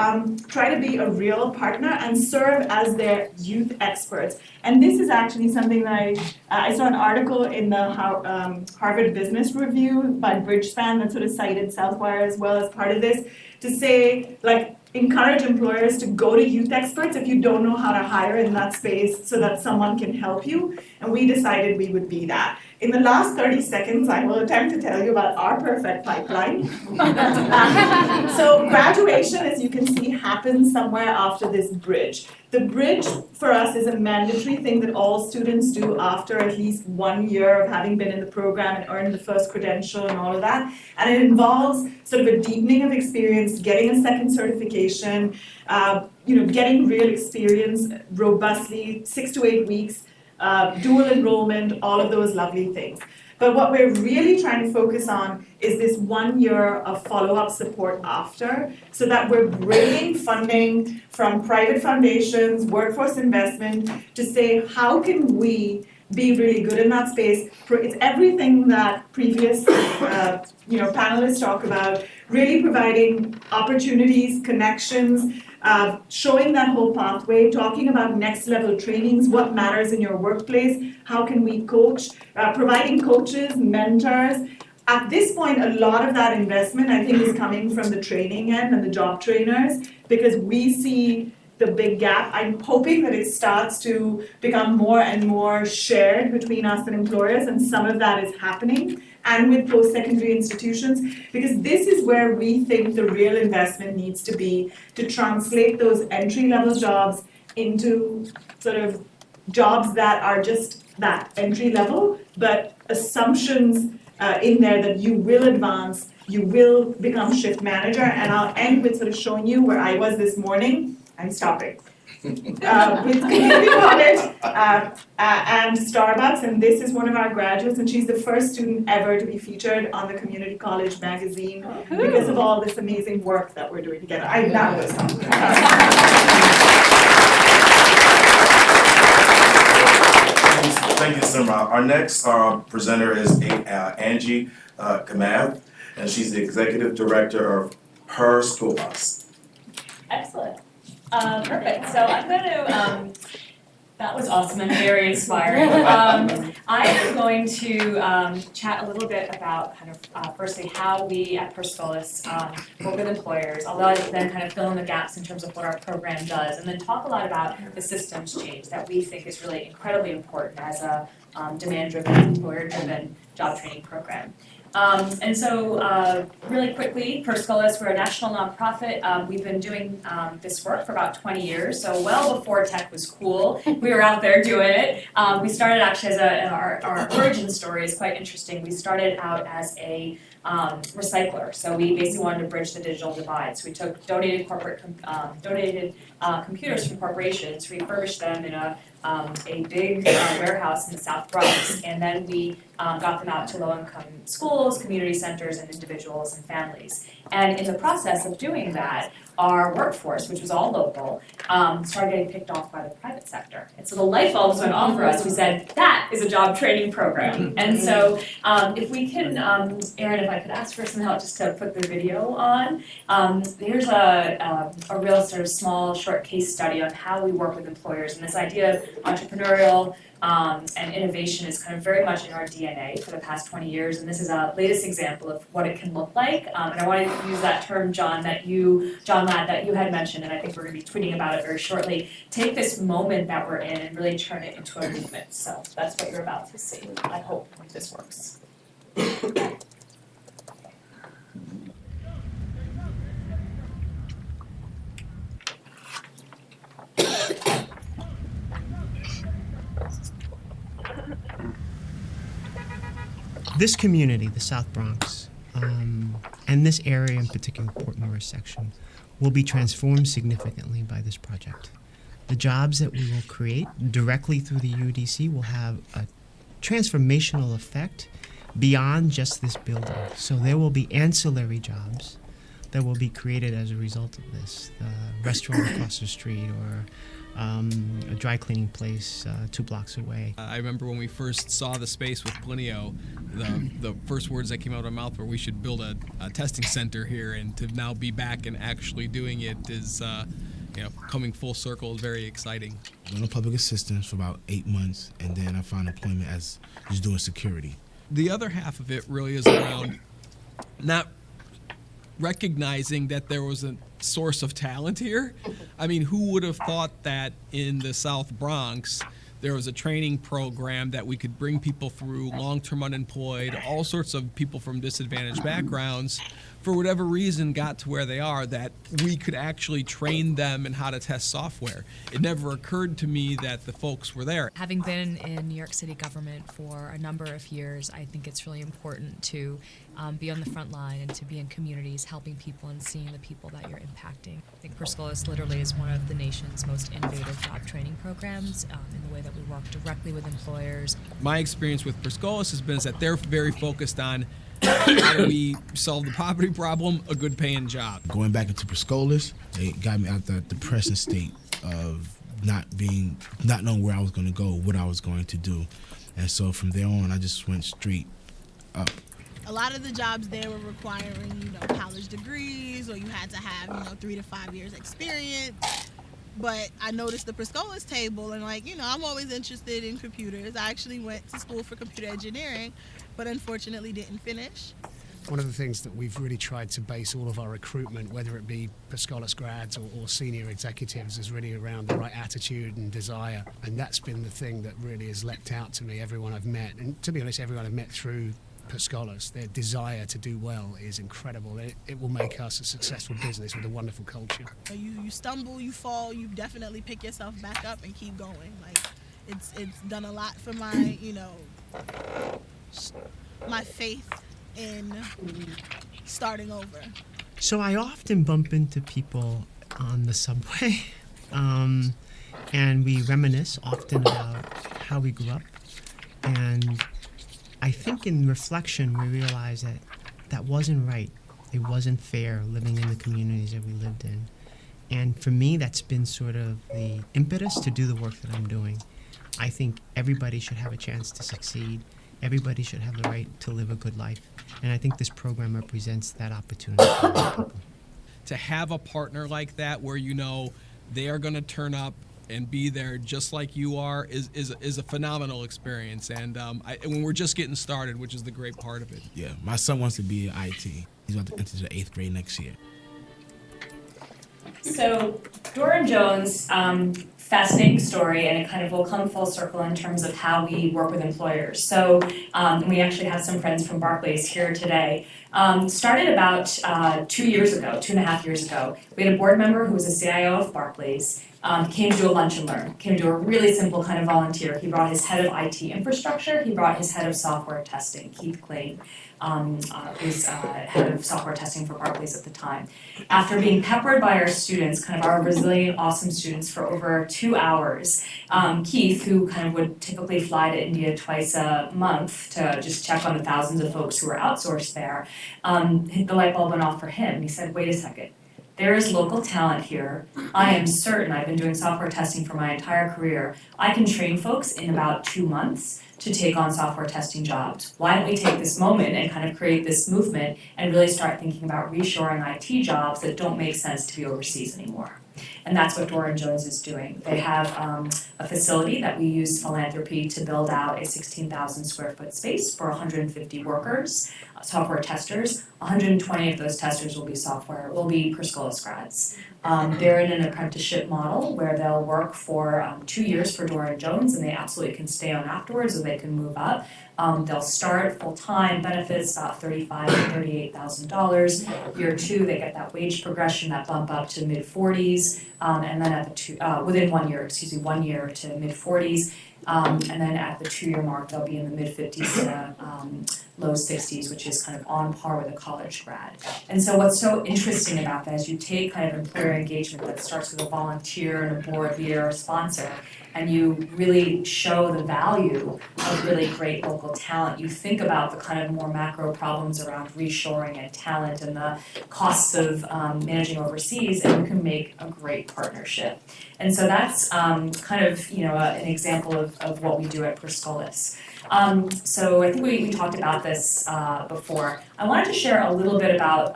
Speaker 19: try to be a real partner and serve as their youth experts. And this is actually something that I saw an article in the Harvard Business Review by Bridgespan that sort of cited Southwire as well as part of this, to say, like, encourage employers to go to youth experts if you don't know how to hire in that space, so that someone can help you. And we decided we would be that. In the last 30 seconds, I will attempt to tell you about our perfect pipeline. So graduation, as you can see, happens somewhere after this bridge. The bridge for us is a mandatory thing that all students do after at least 1 year of having been in the program and earned the first credential and all of that. And it involves sort of a deepening of experience, getting a second certification, getting real experience robustly, 6 to 8 weeks, dual enrollment, all of those lovely things. But what we're really trying to focus on is this 1 year of follow-up support after, so that we're bringing funding from private foundations, workforce investment, to say, how can we be really good in that space? It's everything that previous panelists talk about, really providing opportunities, connections, showing that whole pathway, talking about next level trainings, what matters in your workplace, how can we coach, providing coaches, mentors. At this point, a lot of that investment, I think, is coming from the training end and the job trainers, because we see the big gap. I'm hoping that it starts to become more and more shared between us and employers, and some of that is happening, and with post-secondary institutions, because this is where we think the real investment needs to be, to translate those entry-level jobs into sort of jobs that are just that, entry level, but assumptions in there that you will advance, you will become shift manager. And I'll end with sort of showing you where I was this morning. I'm stopping. With Community College and Starbucks, and this is one of our graduates, and she's the first student ever to be featured on the Community College magazine because of all this amazing work that we're doing together. I now will stop.
Speaker 18: Thank you, Sima. Our next presenter is Angie Kamath, and she's the Executive Director of Her Schoolhouse.
Speaker 20: Excellent. Perfect. So I'm going to, that was awesome and very inspiring. I am going to chat a little bit about kind of, firstly, how we at Perscolas work with employers. I'll then kind of fill in the gaps in terms of what our program does, and then talk a lot about the systems change that we think is really incredibly important as a demand-driven, employer-driven job training program. And so really quickly, Perscolas, we're a national nonprofit. We've been doing this work for about 20 years, so well before tech was cool. We were out there doing it. We started actually as our origin story is quite interesting. We started out as a recycler, so we basically wanted to bridge the digital divide. So we took donated computers from corporations, refurbished them in a big warehouse in the South Bronx, and then we got them out to low-income schools, community centers, and individuals and families. And in the process of doing that, our workforce, which was all local, started getting picked off by the private sector. And so the light bulbs went off for us. We said, that is a job training program. And so if we can, Erin, if I could ask for some help just to put the video on. Here's a real sort of small, short case study on how we work with employers, and this idea of entrepreneurial and innovation is kind of very much in our DNA for the past 20 years, and this is a latest example of what it can look like. And I wanted to use that term, John Ladd, that you had mentioned, and I think we're going to be tweeting about it very shortly. Take this moment that we're in and really turn it into a movement. So that's what you're about to see. I hope this works.
Speaker 21: This community, the South Bronx, and this area in particular, Port Morris section, will be transformed significantly by this project. The jobs that we will create directly through the UDC will have a transformational effect beyond just this building. So there will be ancillary jobs that will be created as a result of this. The restaurant across the street or a dry cleaning place 2 blocks away.
Speaker 22: I remember when we first saw the space with Plinio, the first words that came out of my mouth were we should build a testing center here, and to now be back and actually doing it is, coming full circle is very exciting.
Speaker 23: I was on public assistance for about 8 months, and then I found employment as just doing security.
Speaker 22: The other half of it really is around not recognizing that there was a source of talent here. I mean, who would have thought that in the South Bronx there was a training program that we could bring people through, long-term unemployed, all sorts of people from disadvantaged backgrounds, for whatever reason got to where they are, that we could actually train them in how to test software. It never occurred to me that the folks were there.
Speaker 24: Having been in New York City government for a number of years, I think it's really important to be on the front line and to be in communities helping people and seeing the people that you're impacting. I think Perscolis literally is one of the nation's most innovative job training programs in the way that we work directly with employers.
Speaker 22: My experience with Perscolis has been is that they're very focused on how do we solve the poverty problem, a good paying job.
Speaker 23: Going back into Perscolis, it got me out the depressing state of not knowing where I was going to go, what I was going to do. And so from there on, I just went straight up.
Speaker 25: A lot of the jobs there were requiring, college degrees, or you had to have, 3 to 5 years experience. But I noticed the Perscolis table, and I'm always interested in computers. I actually went to school for computer engineering, but unfortunately didn't finish.
Speaker 26: One of the things that we've really tried to base all of our recruitment, whether it be Perscolis grads or senior executives, is really around the right attitude and desire. And that's been the thing that really has leapt out to me, everyone I've met. And to be honest, everyone I've met through Perscolis, their desire to do well is incredible. It will make us a successful business with a wonderful culture.
Speaker 25: You stumble, you fall, you definitely pick yourself back up and keep going. It's done a lot for my, my faith in starting over.
Speaker 21: So I often bump into people on the subway, and we reminisce often about how we grew up. And I think in reflection, we realize that that wasn't right. It wasn't fair living in the communities that we lived in. And for me, that's been sort of the impetus to do the work that I'm doing. I think everybody should have a chance to succeed. Everybody should have the right to live a good life. And I think this program represents that opportunity for people.
Speaker 22: To have a partner like that where they are going to turn up and be there just like you are is a phenomenal experience. And when we're just getting started, which is the great part of it.
Speaker 23: Yeah, my son wants to be in IT. He's about to enter the 8th grade next year.
Speaker 20: So Doran Jones, fascinating story, and it kind of will come full circle in terms of how we work with employers. So we actually have some friends from Barclays here today. Started about 2.5 years ago. We had a board member who was a CIO of Barclays, came to do a lunch and learn, came to do a really simple kind of volunteer. He brought his head of IT infrastructure, he brought his head of software testing, Keith Clayton, who's head of software testing for Barclays at the time. After being peppered by our students, kind of our resilient, awesome students for over 2 hours, Keith, who kind of would typically fly to India twice a month to just check on the thousands of folks who were outsourced there, the light bulb went off for him. He said, wait a second, there is local talent here. I am certain, I've been doing software testing for my entire career, I can train folks in about 2 months to take on software testing jobs. Why don't we take this moment and kind of create this movement and really start thinking about reshoring IT jobs that don't make sense to be overseas anymore? And that's what Dora & Jones is doing. They have a facility that we use philanthropy to build out a 16,000 square foot space for 150 workers, software testers. 120 of those testers will be Perscolas grads. They're in an apprenticeship model where they'll work for 2 years for Dora & Jones, and they absolutely can stay on afterwards, or they can move up. They'll start full-time, benefits about $35,000 to $38,000. Year 2, they get that wage progression, that bump up to mid-40s, and then at within 1 year, 1 year to mid-40s. And then at the 2-year mark, they'll be in the mid-50s to low 60s, which is kind of on par with a college grad. And so what's so interesting about that is you take kind of employer engagement that starts with a volunteer and a board leader or sponsor, and you really show the value of really great local talent. You think about the kind of more macro problems around reshoring and talent and the costs of managing overseas, and you can make a great partnership. And so that's kind of, an example of what we do at Perscolas. So I think we talked about this before. I wanted to share a little bit about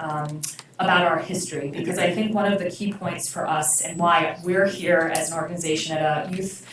Speaker 20: our history, because I think one of the key points for us and why we're here as an organization at a youth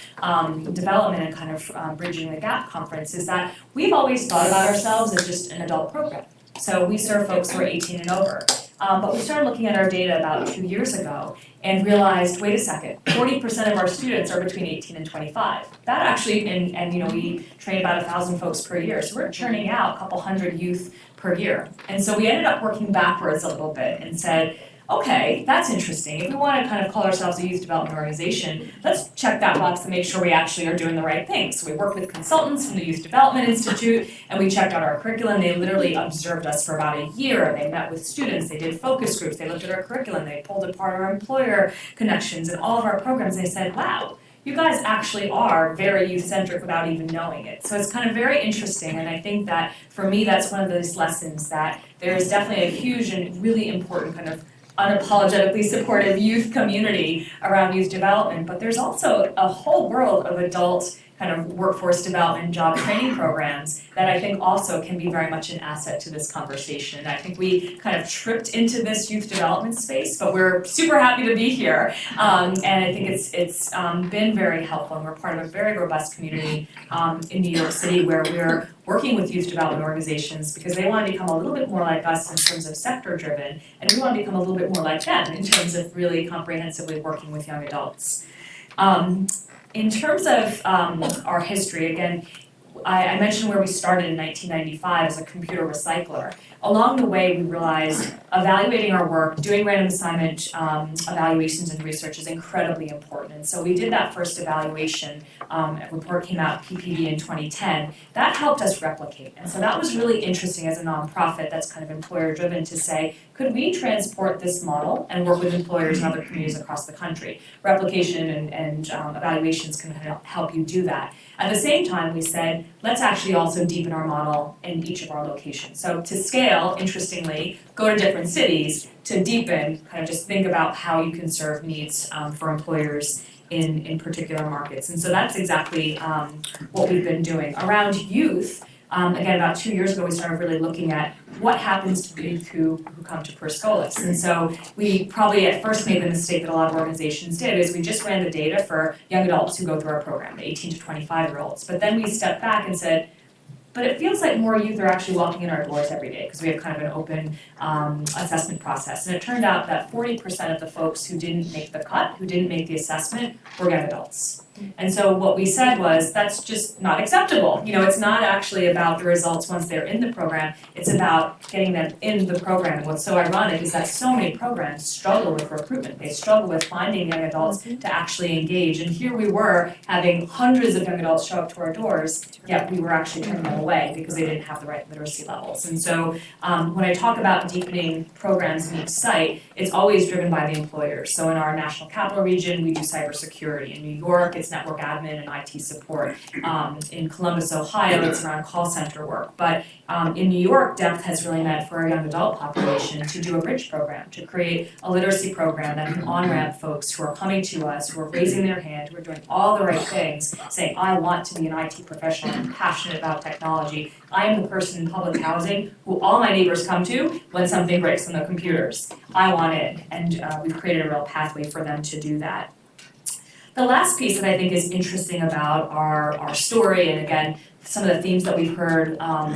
Speaker 20: development and kind of bridging the gap conference is that we've always thought about ourselves as just an adult program. So we serve folks who are 18 and over. But we started looking at our data about 2 years ago and realized, wait a second, 40% of our students are between 18 and 25. That actually, and we train about 1,000 folks per year, so we're churning out a couple hundred youth per year. And so we ended up working backwards a little bit and said, okay, that's interesting. If we want to kind of call ourselves a youth development organization, let's check that box to make sure we actually are doing the right thing. So we worked with consultants from the Youth Development Institute, and we checked out our curriculum. They literally observed us for about a year. They met with students, they did focus groups, they looked at our curriculum, they pulled apart our employer connections and all of our programs, and they said, wow, you guys actually are very youth-centric without even knowing it. So it's kind of very interesting, and I think that for me, that's one of those lessons that there is definitely a huge and really important kind of unapologetically supportive youth community around youth development, but there's also a whole world of adult kind of workforce development, job training programs that I think also can be very much an asset to this conversation. And I think we kind of tripped into this youth development space, but we're super happy to be here. And I think it's been very helpful, and we're part of a very robust community in New York City where we're working with youth development organizations because they want to become a little bit more like us in terms of sector driven, and we want to become a little bit more like them in terms of really comprehensively working with young adults. In terms of our history, again, I mentioned where we started in 1995 as a computer recycler. Along the way, we realized evaluating our work, doing random assignment evaluations and research is incredibly important. And so we did that first evaluation. A report came out, PPD, in 2010. That helped us replicate. And so that was really interesting as a nonprofit that's kind of employer-driven to say, could we transport this model and work with employers in other communities across the country? Replication and evaluations can help you do that. At the same time, we said, let's actually also deepen our model in each of our locations. So to scale, interestingly, go to different cities. To deepen, kind of just think about how you can serve needs for employers in particular markets. And so that's exactly what we've been doing. Around youth, again, about 2 years ago, we started really looking at what happens to youth who come to Perscolas. And so we probably at first made the mistake that a lot of organizations did, is we just ran the data for young adults who go through our program, the 18 to 25-year-olds. But then we stepped back and said, but it feels like more youth are actually walking in our doors every day because we have kind of an open assessment process. And it turned out that 40% of the folks who didn't make the cut, who didn't make the assessment, were young adults. And so what we said was, that's just not acceptable. It's not actually about the results once they're in the program, it's about getting them in the program. And what's so ironic is that so many programs struggle with recruitment. They struggle with finding young adults to actually engage. And here we were having hundreds of young adults show up to our doors, yet we were actually turning them away because they didn't have the right literacy levels. And so when I talk about deepening programs in each site, it's always driven by the employers. So in our National Capital Region, we do cybersecurity. In New York, it's network admin and IT support. In Columbus, Ohio, it's around call center work. But in New York, DEPT has really meant for our young adult population to do a bridge program, to create a literacy program that can on-ramp folks who are coming to us, who are raising their hand, who are doing all the right things, saying, I want to be an IT professional, I'm passionate about technology. I am the person in public housing who all my neighbors come to when something breaks on the computers. I want in, and we've created a real pathway for them to do that. The last piece that I think is interesting about our story, and again, some of the themes that we've heard all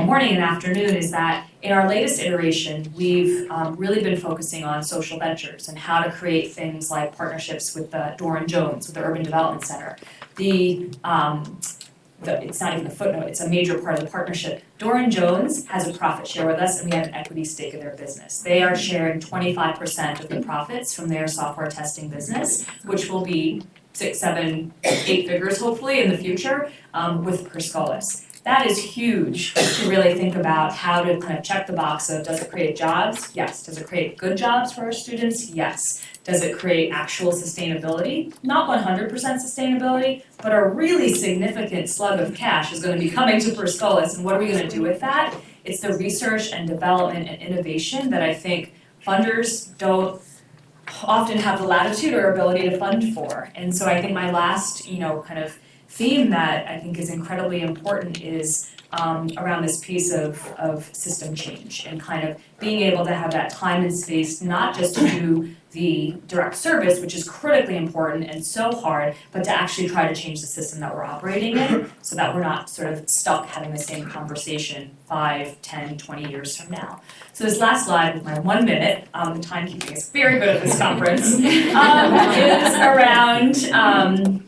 Speaker 20: morning and afternoon, is that in our latest iteration, we've really been focusing on social ventures and how to create things like partnerships with the Doran Jones, with the Urban Development Center. It's not even a footnote, it's a major part of the partnership. Doran Jones has a profit share with us, and we have an equity stake in their business. They are sharing 25% of the profits from their software testing business, which will be 6, 7, 8 figures hopefully in the future with Perscolis. That is huge to really think about how to kind of check the box of, does it create jobs? Yes. Does it create good jobs for our students? Yes. Does it create actual sustainability? Not 100% sustainability, but a really significant slug of cash is going to be coming to Perscolis, and what are we going to do with that? It's the research and development and innovation that I think funders don't often have the latitude or ability to fund for. And so I think my last, kind of theme that I think is incredibly important is around this piece of system change and kind of being able to have that time and space, not just to do the direct service, which is critically important and so hard, but to actually try to change the system that we're operating in so that we're not sort of stuck having the same conversation 5, 10, 20 years from now. So this last slide with my 1 minute, the timekeeping is very good at this conference, is around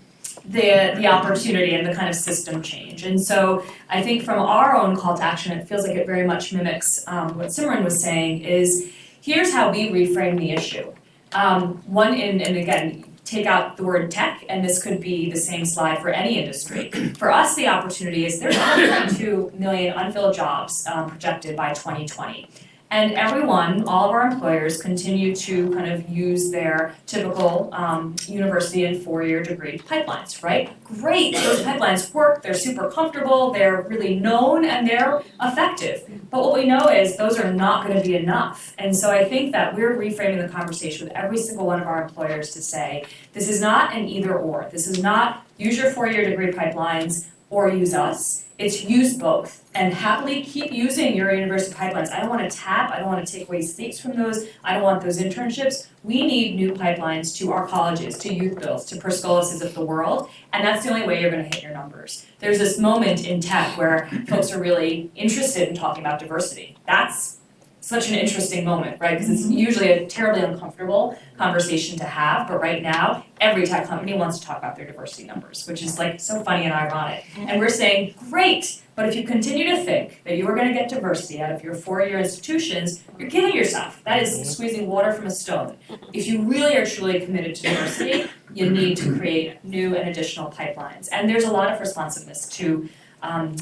Speaker 20: the opportunity and the kind of system change. And so I think from our own call to action, it feels like it very much mimics what Simran was saying, is here's how we reframe the issue. And again, take out the word tech, and this could be the same slide for any industry. For us, the opportunity is there's 1.2 million unfilled jobs projected by 2020. And everyone, all of our employers, continue to kind of use their typical university and 4-year degree pipelines, right? Great, those pipelines work, they're super comfortable, they're really known, and they're effective. But what we know is those are not going to be enough. And so I think that we're reframing the conversation with every single one of our employers to say, this is not an either or. This is not use your 4-year degree pipelines or use us. It's use both, and happily keep using your university pipelines. I don't want to tap, I don't want to take away seats from those, I don't want those internships. We need new pipelines to our colleges, to youth builds, to Perscolises of the world, and that's the only way you're going to hit your numbers. There's this moment in tech where folks are really interested in talking about diversity. That's such an interesting moment, right? Because it's usually a terribly uncomfortable conversation to have, but right now, every tech company wants to talk about their diversity numbers, which is like so funny and ironic. And we're saying, great, but if you continue to think that you are going to get diversity out of your 4-year institutions, you're kidding yourself. That is squeezing water from a stone. If you really are truly committed to diversity, you need to create new and additional pipelines. And there's a lot of responsiveness to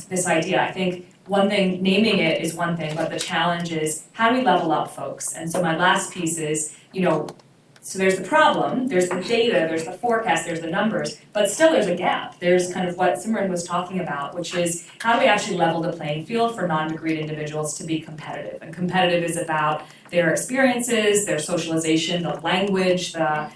Speaker 20: this idea. I think one thing, naming it is one thing, but the challenge is how do we level up folks? And so my last piece is, so there's the problem, there's the data, there's the forecast, there's the numbers, but still there's a gap. There's kind of what Simran was talking about, which is how do we actually level the playing field for non-degreed individuals to be competitive? And competitive is about their experiences, their socialization, the language, the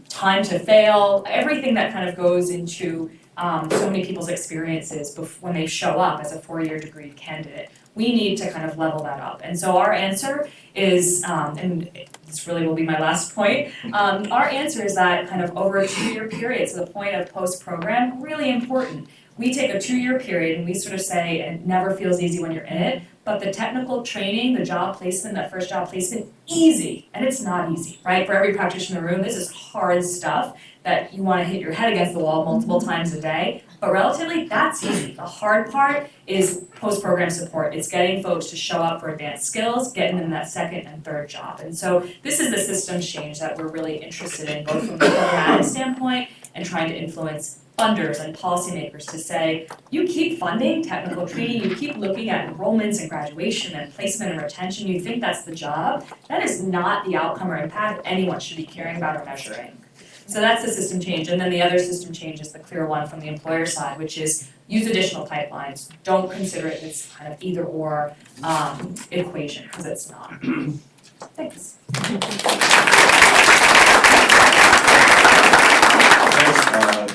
Speaker 20: time to fail, everything that kind of goes into so many people's experiences when they show up as a 4-year degree candidate. We need to kind of level that up. And so our answer is, and this really will be my last point, our answer is that kind of over a 2-year period, so the point of post-program, really important. We take a 2-year period and we sort of say it never feels easy when you're in it, but the technical training, the job placement, that first job placement, easy. And it's not easy, right? For every practitioner in the room, this is hard stuff that you want to hit your head against the wall multiple times a day. But relatively, that's easy. The hard part is post-program support. It's getting folks to show up for advanced skills, getting them that second and third job. And so this is the systems change that we're really interested in, both from the programmatic standpoint and trying to influence funders and policymakers to say, you keep funding technical treaty, you keep looking at enrollments and graduation and placement and retention, you think that's the job, that is not the outcome or impact anyone should be caring about or measuring. So that's the system change, and then the other system change is the clear one from the employer side, which is use additional pipelines, don't consider it this kind of either or equation, because it's not. Thanks.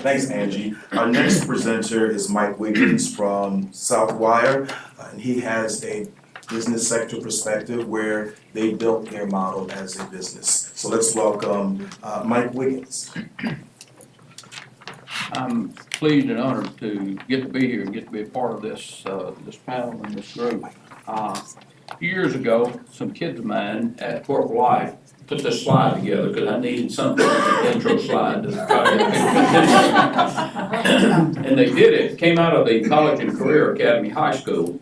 Speaker 18: Thanks, Angie. Our next presenter is Mike Wiggins from Southwire, and he has a business sector perspective where they built their model as a business. So let's welcome Mike Wiggins.
Speaker 1: I'm pleased and honored to get to be here and get to be a part of this this panel and this group. A few years ago, some kids of mine at Corporate Life put this slide together because I needed something in the intro slide to and they did it. It came out of the College and Career Academy High School,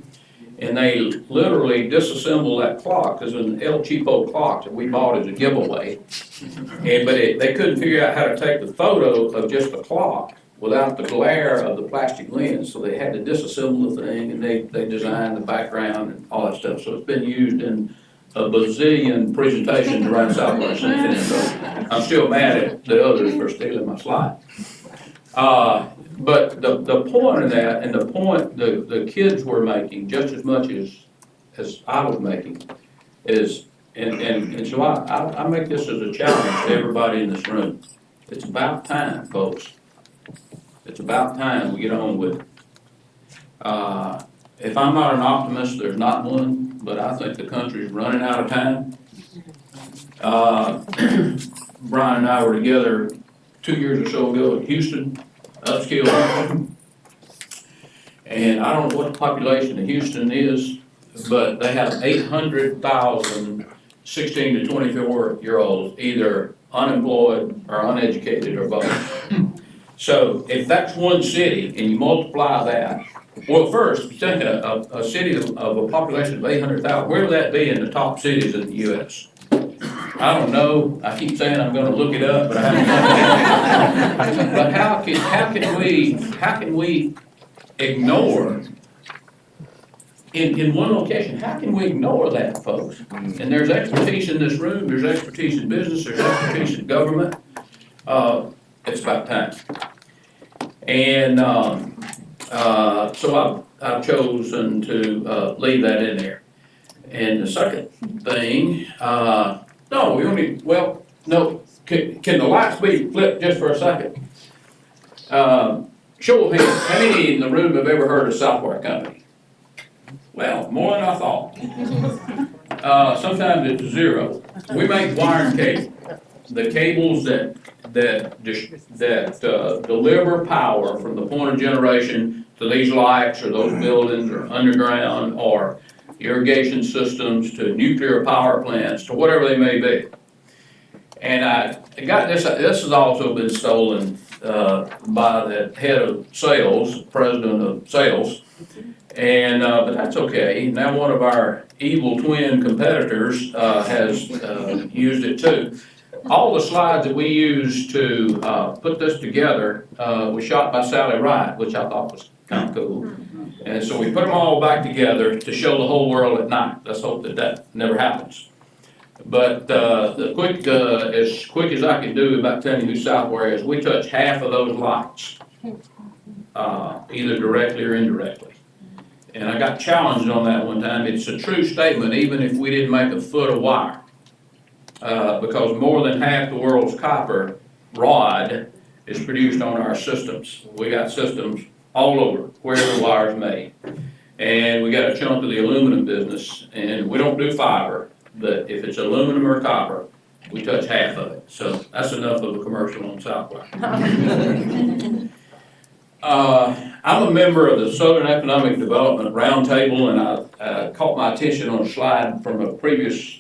Speaker 1: and they literally disassembled that clock. There's an El Cheapo clock that we bought as a giveaway, but they couldn't figure out how to take the photo of just the clock without the glare of the plastic lens, so they had to disassemble the thing, and they designed the background and all that stuff. So it's been used in a bazillion presentations around Southwest Cincinnati, so I'm still mad at the others for stealing my slide. But the point of that, and the point the kids were making just as much as I was making, is, and so I make this as a challenge to everybody in this room. It's about time, folks. It's about time we get on with it. If I'm not an optimist, there's not one, but I think the country's running out of time. Brian and I were together 2 years or so ago in Houston, upscale, and I don't know what the population of Houston is, but they have 800,000 16 to 24-year-olds either unemployed or uneducated or both. So if that's one city and you multiply that, well, first, you think a city of a population of 800,000, where would that be in the top cities in the U.S.? I don't know. I keep saying I'm going to look it up, but I haven't done it. But how can we ignore in one location? How can we ignore that, folks? And there's expertise in this room. There's expertise in business. There's expertise in government. It's about time. And so I've chosen to leave that in there. And the second thing, can the lights be flipped just for a second? Show of hands, how many in the room have ever heard of Southwire Company? Well, more than I thought. Sometimes it's zero. We make wire and cable. The cables that deliver power from the point of generation to these lights or those buildings or underground or irrigation systems to nuclear power plants to whatever they may be. And I got this has also been stolen by the head of sales, president of sales, and but that's okay. Now one of our evil twin competitors has used it too. All the slides that we used to put this together was shot by Sally Wright, which I thought was kind of cool. And so we put them all back together to show the whole world at night. Let's hope that never happens. But as quick as I can do about telling you who Southwire is, we touch half of those lights, either directly or indirectly. And I got challenged on that one time. It's a true statement, even if we didn't make a foot of wire. Because more than half the world's copper rod is produced on our systems. We got systems all over where the wire's made. And we got a chunk of the aluminum business, and we don't do fiber, but if it's aluminum or copper, we touch half of it. So that's enough of a commercial on Southwire. I'm a member of the Southern Economic Development Roundtable, and I caught my attention on a slide from a previous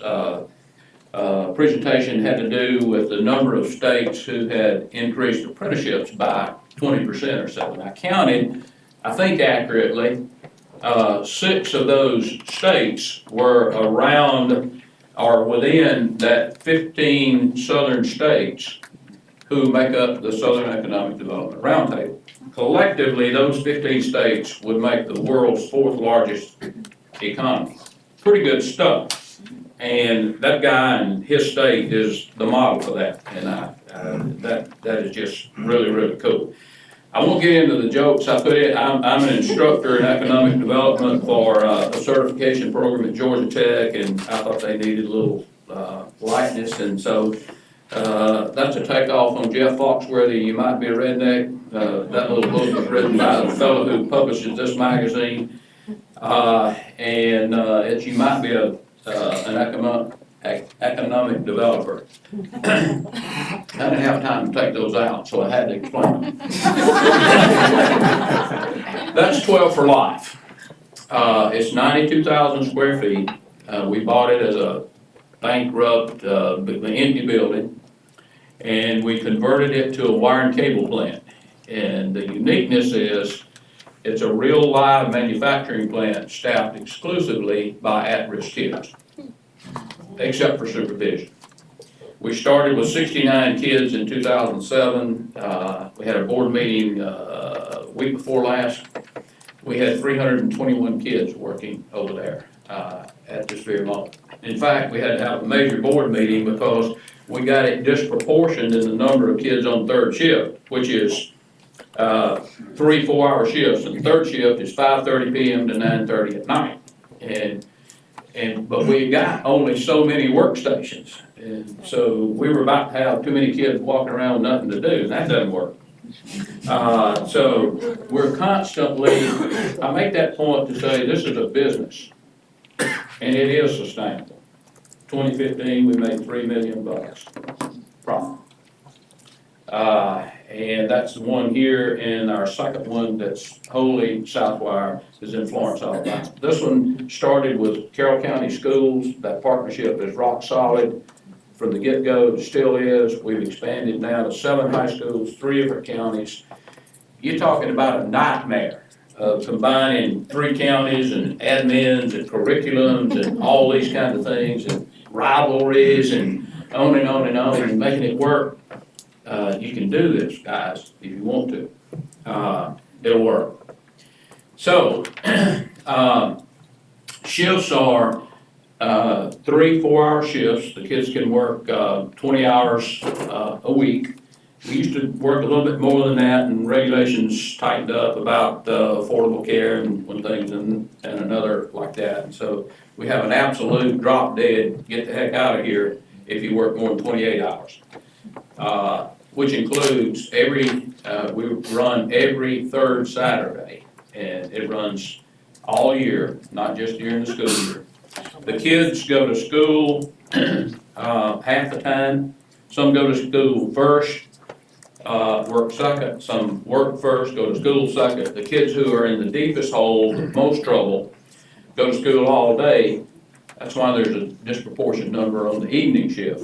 Speaker 1: presentation had to do with the number of states who had increased apprenticeships by 20% or so. And I counted, I think accurately, 6 of those states were around or within that 15 southern states who make up the Southern Economic Development Roundtable. Collectively, those 15 states would make the world's 4th largest economy. Pretty good stuff. And that guy and his state is the model for that. And that is just really, really cool. I won't get into the jokes. I put it, I'm an instructor in economic development for a certification program at Georgia Tech, and I thought they needed a little lightness, and so that's a takeoff on Jeff Foxworthy, You Might Be a Redneck. That little book was written by the fellow who publishes this magazine, and it's You Might Be an economic developer. I didn't have time to take those out, so I had to explain them. That's 12 for Life. It's 92,000 square feet. We bought it as a bankrupt, empty building, and we converted it to a wire and cable plant. And the uniqueness is it's a real live manufacturing plant staffed exclusively by at-risk kids, except for supervision. We started with 69 kids in 2007. We had a board meeting week before last. We had 321 kids working over there at this very moment. In fact, we had to have a major board meeting because we got it disproportioned in the number of kids on third shift, which is 3 4-hour shifts. And the third shift is 5:30 p.m. to 9:30 at night. But we got only so many workstations. And so we were about to have too many kids walking around with nothing to do, and that doesn't work. So we're constantly, I make that point to say this is a business, and it is sustainable. 2015, we made $3 million profit. And that's the one here, and our second one that's wholly Southwire is in Florence, Alabama. This one started with Carroll County Schools. That partnership is rock solid from the get-go. It still is. We've expanded now to 7 high schools, 3 different counties. You're talking about a nightmare of combining 3 counties and admins and curriculums and all these kinds of things and rivalries and on and on and on and making it work. You can do this, guys, if you want to. It'll work. So, shifts are 3 4-hour shifts. The kids can work 20 hours a week. We used to work a little bit more than that, and regulations tightened up about affordable care and one thing and another like that. And so we have an absolute drop dead, get the heck out of here if you work more than 28 hours. Which includes we run every 3rd Saturday, and it runs all year, not just during the school year. The kids go to school half the time. Some go to school first, work second. Some work first, go to school second. The kids who are in the deepest hole, the most trouble, go to school all day. That's why there's a disproportionate number on the evening shift,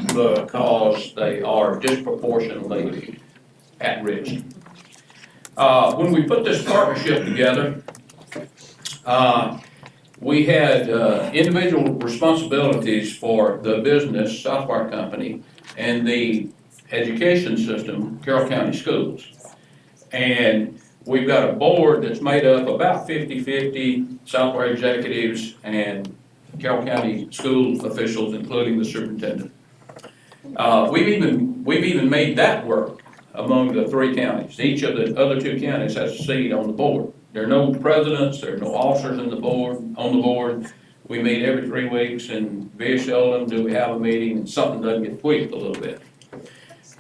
Speaker 1: because they are disproportionately at risk. When we put this partnership together, we had individual responsibilities for the business, Southwire Company, and the education system, Carroll County Schools. And we've got a board that's made up about 50-50 Southwire executives and Carroll County school officials, including the superintendent. We've even made that work among the 3 counties. Each of the other 2 counties has a seat on the board. There are no presidents, there are no officers on the board. We meet every 3 weeks, and very seldom do we have a meeting and something doesn't get tweaked a little bit.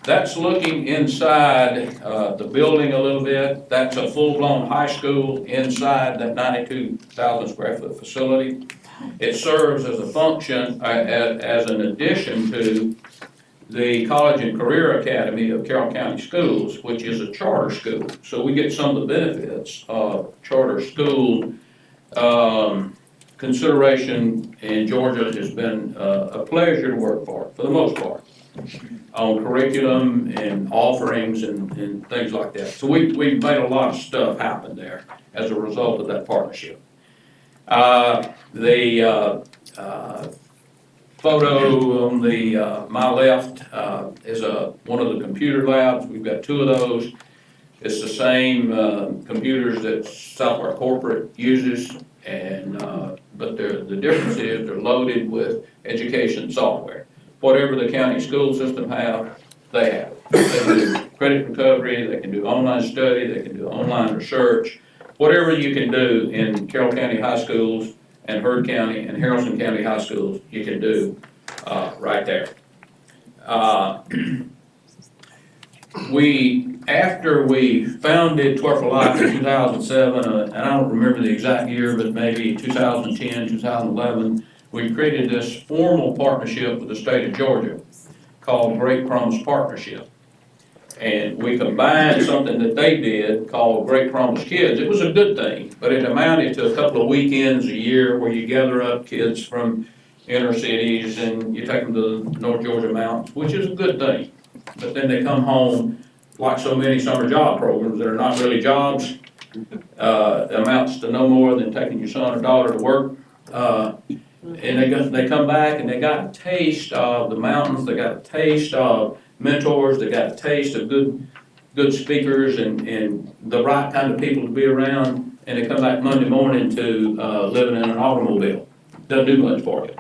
Speaker 1: That's looking inside the building a little bit. That's a full-blown high school inside that 92,000 square foot facility. It serves as a function, as an addition to the College and Career Academy of Carroll County Schools, which is a charter school. So we get some of the benefits of charter school. Consideration in Georgia has been a pleasure to work for the most part, on curriculum and offerings and things like that. So we've made a lot of stuff happen there as a result of that partnership. photo on the, my left, is one of the computer labs. We've got 2 of those. It's the same, computers that Southwest Corporate uses, and, but the difference is they're loaded with education software. Whatever the county school system have, they have. They can do credit recovery, they can do online study, they can do online research. Whatever you can do in Carroll County High Schools and Heard County and Haralson County High Schools, you can do right there. After we founded 12 for Life in 2007, and I don't remember the exact year, but maybe 2010, 2011, we created this formal partnership with the state of Georgia called Great Promise Partnership. And we combined something that they did called Great Promise Kids. It was a good thing, but it amounted to a couple of weekends a year where you gather up kids from inner cities and you take them to the North Georgia mountains, which is a good thing. But then they come home, like so many summer job programs that are not really jobs, amounts to no more than taking your son or daughter to work. And they come back and they got a taste of the mountains, they got a taste of mentors, they got a taste of good speakers and the right kind of people to be around, and they come back Monday morning to living in an automobile. Doesn't do much for you.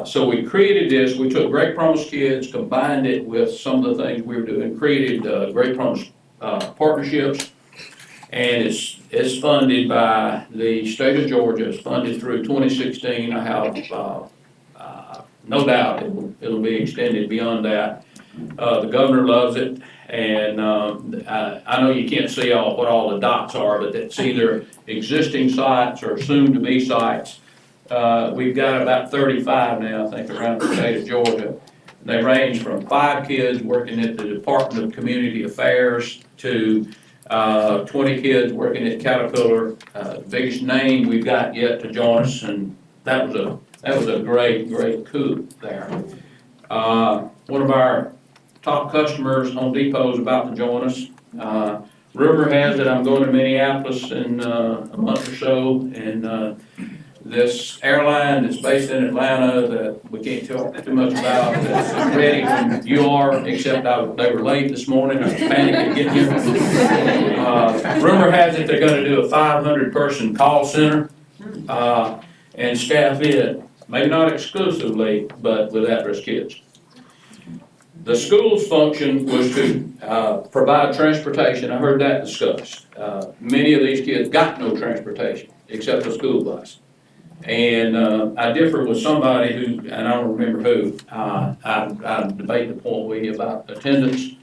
Speaker 1: So we created this, we took Great Promise Kids, combined it with some of the things we were doing, created Great Promise Partnerships, and it's funded by the state of Georgia. It's funded through 2016. I have no doubt it'll be extended beyond that. The governor loves it, and I know you can't see what all the dots are, but it's either existing sites or soon-to-be sites. We've got about 35 now, I think, around the state of Georgia. They range from 5 kids working at the Department of Community Affairs to 20 kids working at Caterpillar. The biggest name we've got yet to join us, and that was a great coup there. One of our top customers, Home Depot, is about to join us. Rumor has it I'm going to Minneapolis in a month or so, and this airline that's based in Atlanta that we can't talk too much about is ready when you are, except they were late this morning. I was panicking getting here. Rumor has it they're going to do a 500-person call center and staff it, maybe not exclusively, but with at-risk kids. The school's function was to provide transportation. I heard that discussed. Many of these kids got no transportation except a school bus. And I differ with somebody who, and I don't remember who, I debate the point with you about attendance.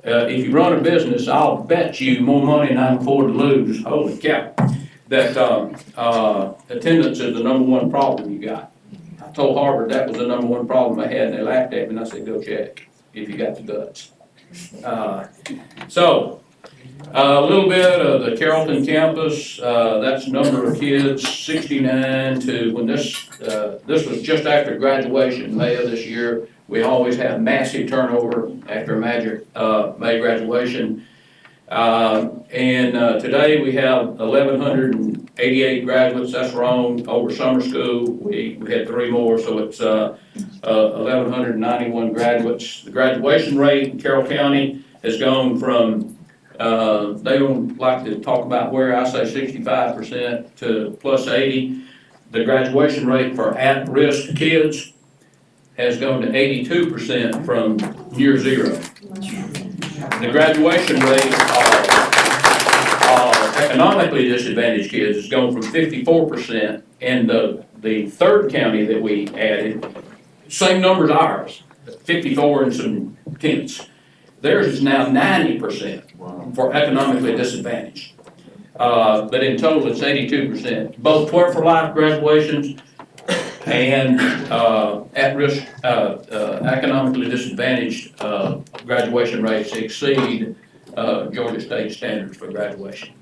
Speaker 1: If you run a business, I'll bet you more money than I can afford to lose, holy cow, that attendance is the #1 problem you got. I told Harvard that was the #1 problem I had, and they laughed at me, and I said, go check if you got the guts. A little bit of the Carrollton campus, that's the number of kids, 69 to, when this was just after graduation, May of this year. We always have massive turnover after May graduation. Today we have 1,188 graduates. That's wrong. Over summer school, we had 3 more, so it's 1,191 graduates. The graduation rate in Carroll County has gone from they don't like to talk about where I say 65% to plus 80. The graduation rate for at-risk kids has gone to 82% from year 0. The graduation rate of economically disadvantaged kids has gone from 54%, and the third county that we added, same number as ours, 54 and some tenths. Theirs is now 90% for economically disadvantaged. But in total, it's 82%. Both 12 for Life graduations and at-risk economically disadvantaged graduation rates exceed Georgia State standards for graduation.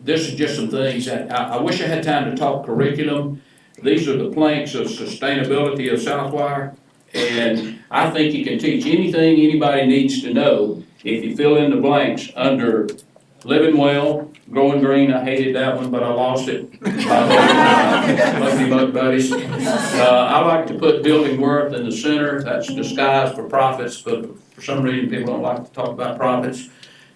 Speaker 1: This is just some things that I wish I had time to talk curriculum. These are the planks of sustainability of Southwire. And I think you can teach anything anybody needs to know if you fill in the blanks under Living well, growing green, I hated that one, but I lost it. Lucky buck buddies. I like to put building worth in the center. That's disguised for profits, but for some reason people don't like to talk about profits.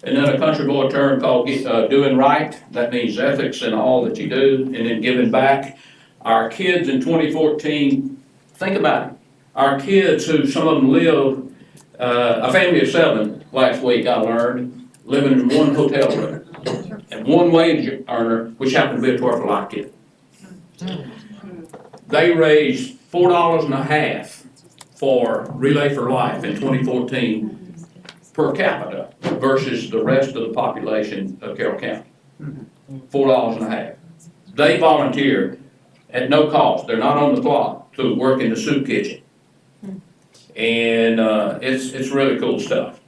Speaker 1: And then a country boy term called doing right. That means ethics in all that you do, and then giving back. Our kids in 2014, think about it. Our kids, who some of them live, a family of 7 last week, I learned, living in one hotel room. And one wage earner, which happened to be a 12th for Life kid. They raised $4.50 for Relay for Life in 2014 per capita versus the rest of the population of Carroll County. $4.50. They volunteered at no cost. They're not on the clock to work in the soup kitchen. And it's really cool stuff.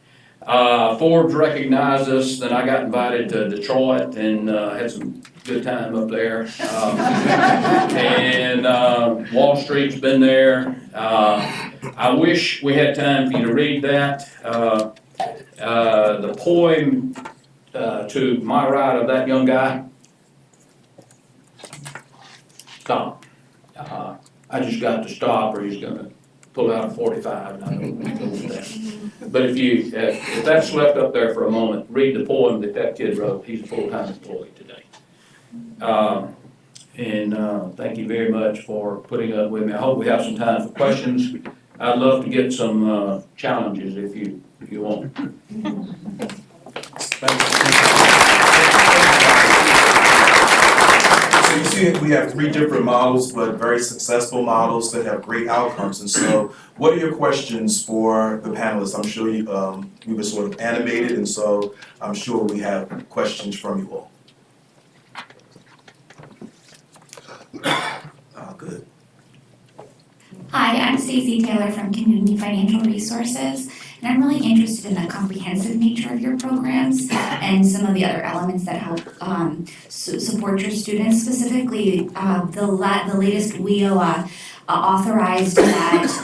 Speaker 1: Forbes recognized us, then I got invited to Detroit and had some good time up there. And Wall Street's been there. I wish we had time for you to read that. The poem to my right of that young guy. Stop. I just got to stop or he's gonna pull out a 45 and I don't want to go with that. But if that's left up there for a moment, read the poem that kid wrote. He's a full-time employee today. Thank you very much for putting up with me. I hope we have some time for questions. I'd love to get some challenges if you want. Thank
Speaker 18: So you see, we have 3 different models, but very successful models that have great outcomes. And so, what are your questions for the panelists? I'm sure we were sort of animated, and so I'm sure we have questions from you all. Good.
Speaker 2: Hi, I'm Stacey Taylor from Community Financial Resources, and I'm really interested in the comprehensive nature of your programs and some of the other elements that help support your students. Specifically, the latest WIO authorized that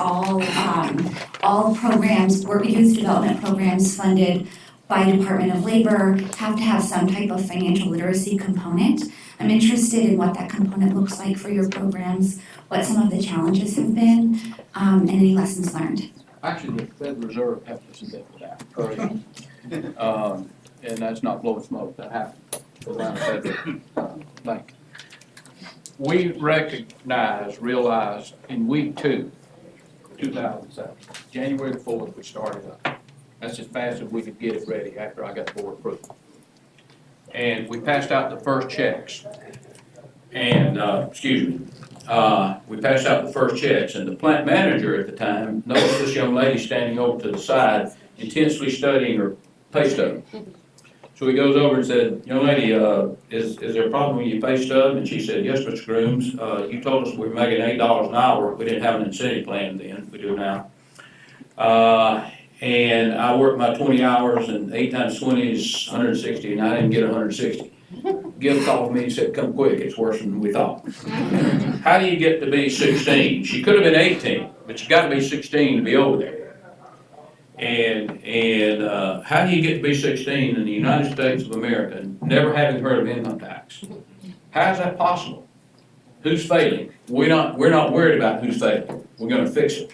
Speaker 2: all programs, work youth development programs funded by Department of Labor, have to have some type of financial literacy component. I'm interested in what that component looks like for your programs, what some of the challenges have been, and any lessons learned.
Speaker 1: Actually, the Federal Reserve helped us a bit with that. And that's not blowing smoke, that happened around the Federal Bank. We realized in week 2, 2007, January the 4th, we started up. That's as fast as we could get it ready after I got the board approval. And we passed out the first checks. And, we passed out the first checks, and the plant manager at the time noticed this young lady standing over to the side, intensely studying her pay stub. So he goes over and said, "Young lady, is there a problem with your pay stub?" And she said, "Yes, Mr. Grooms. You told us we were making $8 an hour. We didn't have an incentive plan then. We do now. And I worked my 20 hours, and 8 times 20 is 160, and I didn't get 160. Gil called me and said, "Come quick, it's worse than we thought." How do you get to be 16? She could have been 18, but you got to be 16 to be over there. And how do you get to be 16 in the United States of America, never having heard of income tax? How is that possible? Who's failing? We're not worried about who's failing. We're going to fix it.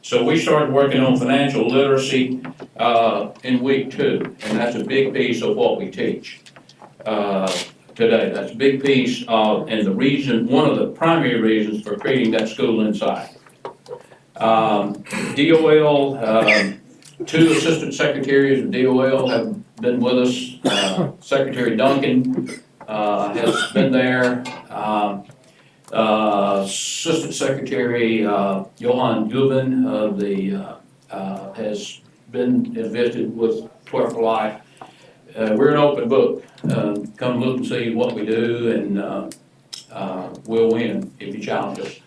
Speaker 1: So we started working on financial literacy in week 2, and that's a big piece of what we teach today. That's a big piece of, and the reason, one of the primary reasons for creating that school inside. DOL, 2 assistant secretaries of DOL have been with us. Secretary Duncan has been there. Assistant Secretary Johan Guben of the has been invested with 12th for Life. We're an open book. Come look and see what we do, and we'll win if you challenge us.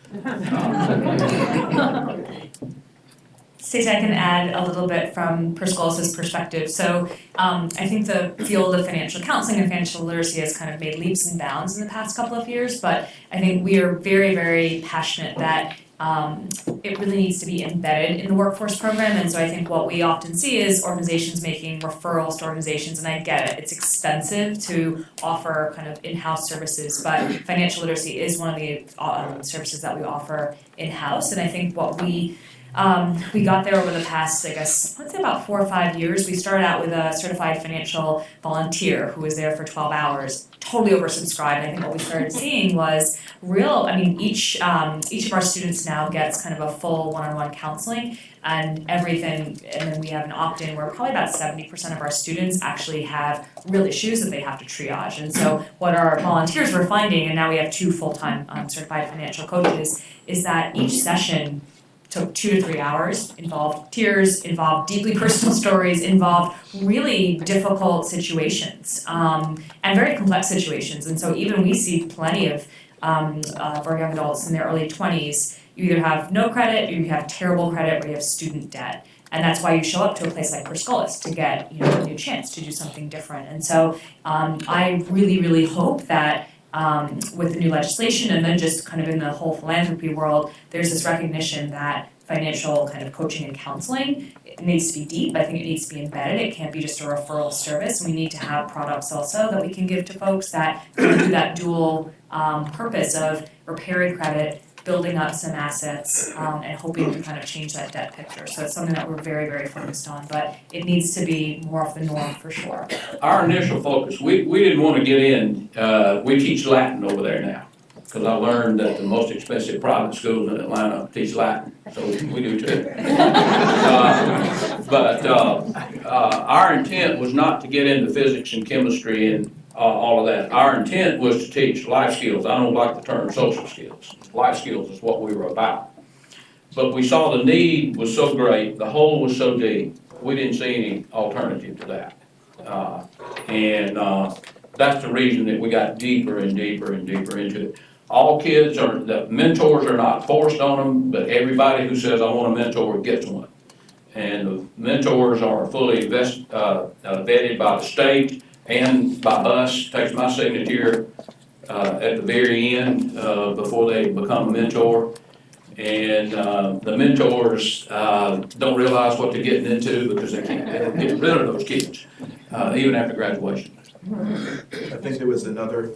Speaker 24: Stacey, I can add a little bit from Perscolus's perspective. So I think the field of financial counseling and financial literacy has kind of made leaps and bounds in the past couple of years, but I think we are very, very passionate that
Speaker 20: it really needs to be embedded in the workforce program. And so I think what we often see is organizations making referrals to organizations, and I get it, it's expensive to offer kind of in-house services, but financial literacy is one of the services that we offer in-house. And I think what we got there over the past, I guess, let's say about 4 or 5 years. We started out with a certified financial volunteer who was there for 12 hours, totally oversubscribed. I think what we started seeing was each of our students now gets kind of a full one-on-one counseling and everything, and then we have an opt-in where probably about 70% of our students actually have real issues that they have to triage. And so what our volunteers were finding, and now we have 2 full-time certified financial coaches, is that each session took 2 to 3 hours, involved tears, involved deeply personal stories, involved really difficult situations, and very complex situations. And so even we see plenty of our young adults in their early 20s, you either have no credit or you have terrible credit or you have student debt. And that's why you show up to a place like Perscolis to get a new chance to do something different. And so I really, really hope that with the new legislation and then just kind of in the whole philanthropy world, there's this recognition that financial kind of coaching and counseling, it needs to be deep. I think it needs to be embedded. It can't be just a referral service. We need to have products also that we can give to folks that do that dual purpose of repairing credit, building up some assets, and hoping to kind of change that debt picture. So it's something that we're very, very focused on, but it needs to be more of the norm for sure.
Speaker 1: Our initial focus, we didn't want to get in, we teach Latin over there now, because I learned that the most expensive private schools in Atlanta teach Latin, so we do too. But our intent was not to get into physics and chemistry and all of that. Our intent was to teach life skills. I don't like the term social skills. Life skills is what we were about. But we saw the need was so great, the hole was so deep, we didn't see any alternative to that. That's the reason that we got deeper and deeper and deeper into it. All kids the mentors are not forced on them, but everybody who says, I want a mentor, gets one. And the mentors are fully vetted by the state and by us, takes my signature at the very end before they become a mentor. And the mentors don't realize what they're getting into because they can't get rid of those kids, even after graduation.
Speaker 18: I think there was another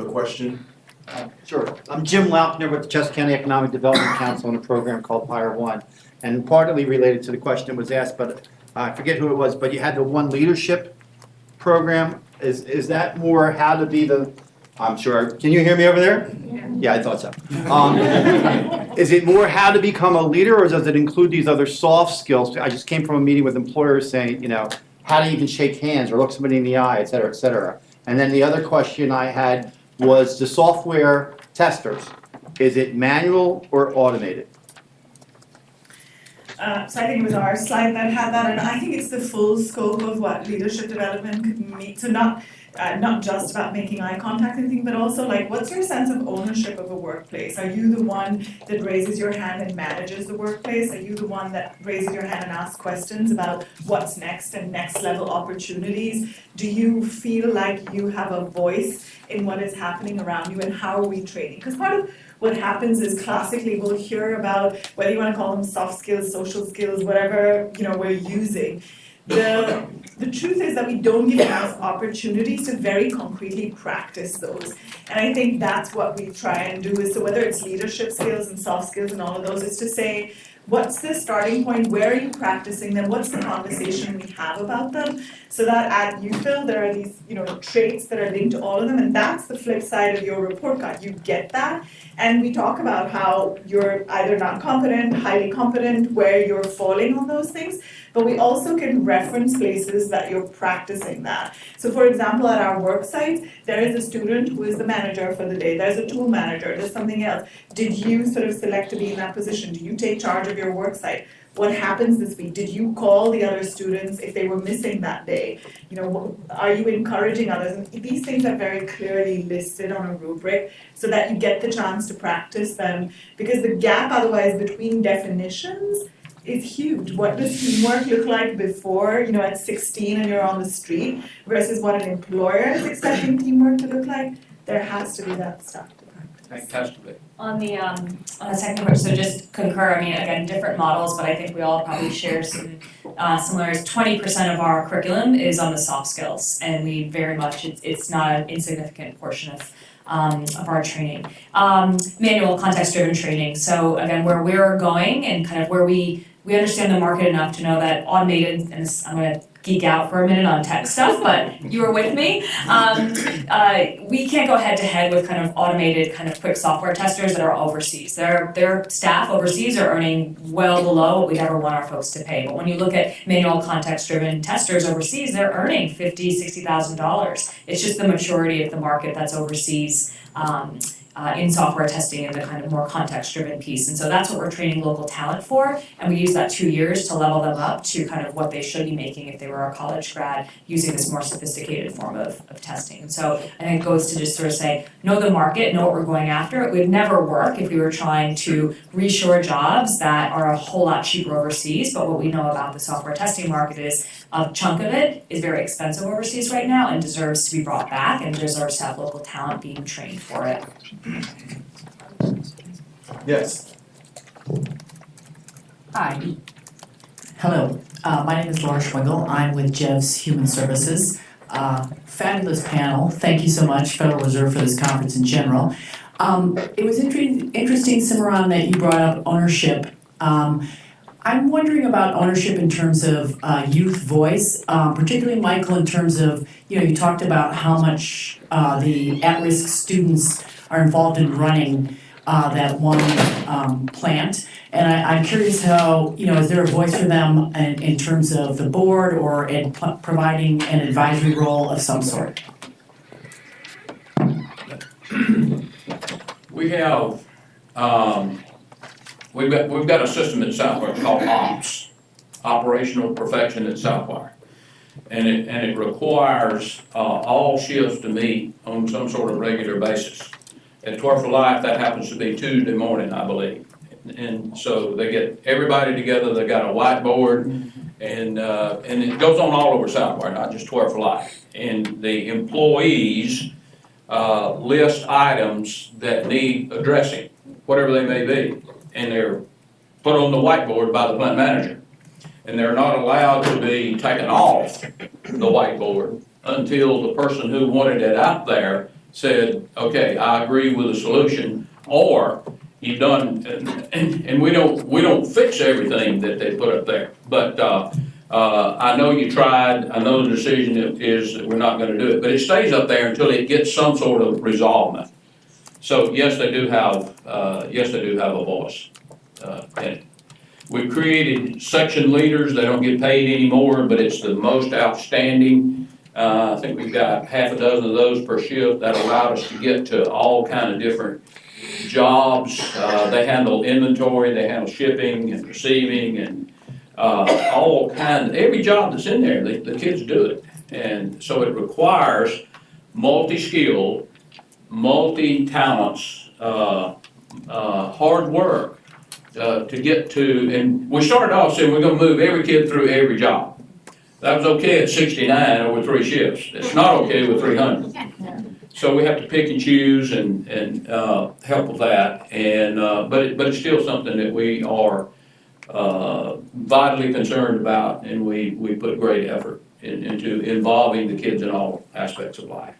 Speaker 18: question.
Speaker 4: Sure. I'm Jim Laupner with the Chester County Economic Development Council on a program called Hire One. And partly related to the question that was asked, but I forget who it was, but you had the One Leadership program. Is that more how to be I'm sure, can you hear me over there? Yeah, I thought so. Is it more how to become a leader, or does it include these other soft skills? I just came from a meeting with employers saying, how to even shake hands or look somebody in the eye, et cetera, et cetera. And then the other question I had was the software testers. Is it manual or automated?
Speaker 19: So I think it was our slide that had that, and I think it's the full scope of what leadership development could mean. So not just about making eye contact and things, but also like, what's your sense of ownership of a workplace? Are you the one that raises your hand and manages the workplace? Are you the one that raises your hand and asks questions about what's next and next level opportunities? Do you feel like you have a voice in what is happening around you, and how are we training? Because part of what happens is classically we'll hear about, whether you want to call them soft skills, social skills, whatever we're using. The truth is that we don't give enough opportunities to very concretely practice those. And I think that's what we try and do is, so whether it's leadership skills and soft skills and all of those, is to say, what's the starting point? Where are you practicing them? What's the conversation we have about them? So that at UPhil, there are these, traits that are linked to all of them, and that's the flip side of your report card. You get that, and we talk about how you're either not competent, highly competent, where you're falling on those things, but we also can reference places that you're practicing that. So for example, at our work sites, there is a student who is the manager for the day. There's a tool manager, there's something else. Did you sort of select to be in that position? Do you take charge of your work site? What happens this week? Did you call the other students if they were missing that day? Are you encouraging others? And these things are very clearly listed on a rubric so that you get the chance to practice them, because the gap otherwise between definitions is huge. What does teamwork look like before, at 16 and you're on the street versus what an employer is expecting teamwork to look like? There has to be that stuff to practice.
Speaker 1: Fantastic.
Speaker 20: On the second question, so just concur, I mean, again, different models, but I think we all probably share some similarities. 20% of our curriculum is on the soft skills, and we very much, it's not an insignificant portion of our training. Manual context-driven training, so again, where we're going and kind of where we understand the market enough to know that automated, and this, I'm gonna geek out for a minute on tech stuff, but you were with me. We can't go head to head with kind of automated, kind of quick software testers that are overseas. Their staff overseas are earning well below what we'd ever want our folks to pay. But when you look at manual context-driven testers overseas, they're earning $50,000, $60,000. It's just the maturity of the market that's overseas. In software testing and the kind of more context-driven piece. And so that's what we're training local talent for, and we use that 2 years to level them up to kind of what they should be making if they were a college grad using this more sophisticated form of testing. And so I think it goes to just sort of say, know the market, know what we're going after. It would never work if we were trying to reshore jobs that are a whole lot cheaper overseas, but what we know about the software testing market is a chunk of it is very expensive overseas right now and deserves to be brought back and deserves to have local talent being trained for it.
Speaker 6: Yes.
Speaker 7: Hi. Hello. My name is Laura Schwingel. I'm with Jev's Human Services. Fabulous panel. Thank you so much, Federal Reserve, for this conference in general. It was interesting, Simran, that you brought up ownership. I'm wondering about ownership in terms of youth voice, particularly Michael, in terms of, you talked about how much the at-risk students are involved in running that one plant. And I'm curious how, is there a voice for them in terms of the board or in providing an advisory role of some sort?
Speaker 1: We have, we've got a system at Southwire called OPS, Operational Perfection at Southwire. And it requires all shifts to meet on some sort of regular basis. At 12 for Life, that happens to be Tuesday morning, I believe. And so they get everybody together, they got a whiteboard, and it goes on all over Southwire, not just 12 for Life. And the employees list items that need addressing, whatever they may be. And they're put on the whiteboard by the plant manager. And they're not allowed to be taken off the whiteboard until the person who wanted it out there said, okay, I agree with the solution, or you've done, and we don't fix everything that they put up there. But I know you tried, I know the decision is that we're not gonna do it, but it stays up there until it gets some sort of resolvement. So yes, they do have a voice in it. We've created section leaders, they don't get paid anymore, but it's the most outstanding. I think we've got half a dozen of those per shift that allowed us to get to all kind of different jobs. They handle inventory, they handle shipping and receiving and all kinds, every job that's in there, the kids do it. And so it requires multi-skilled, multi-talents, hard work to get to, and we started off saying we're gonna move every kid through every job. That was okay at 69 over 3 shifts. It's not okay with 300. So we have to pick and choose and help with that. And but it's still something that we are vitally concerned about, and we put great effort into involving the kids in all aspects of life.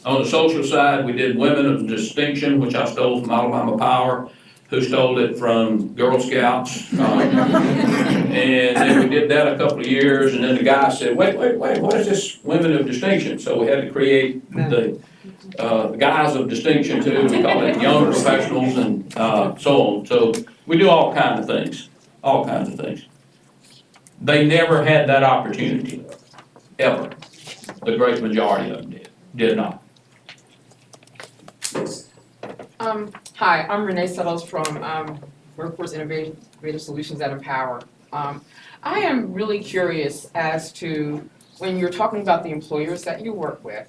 Speaker 1: On the social side, we did Women of Distinction, which I stole from Alabama Power, who stole it from Girl Scouts. And then we did that a couple of years, and then the guy said, wait, what is this Women of Distinction? So we had to create the guys of distinction too. We call it young professionals and so on. So we do all kinds of things, They never had that opportunity, ever. The great majority of them did not.
Speaker 8: Hi, I'm Renee Settles from Workforce Innovative Solutions at Empower. I am really curious as to when you're talking about the employers that you work with,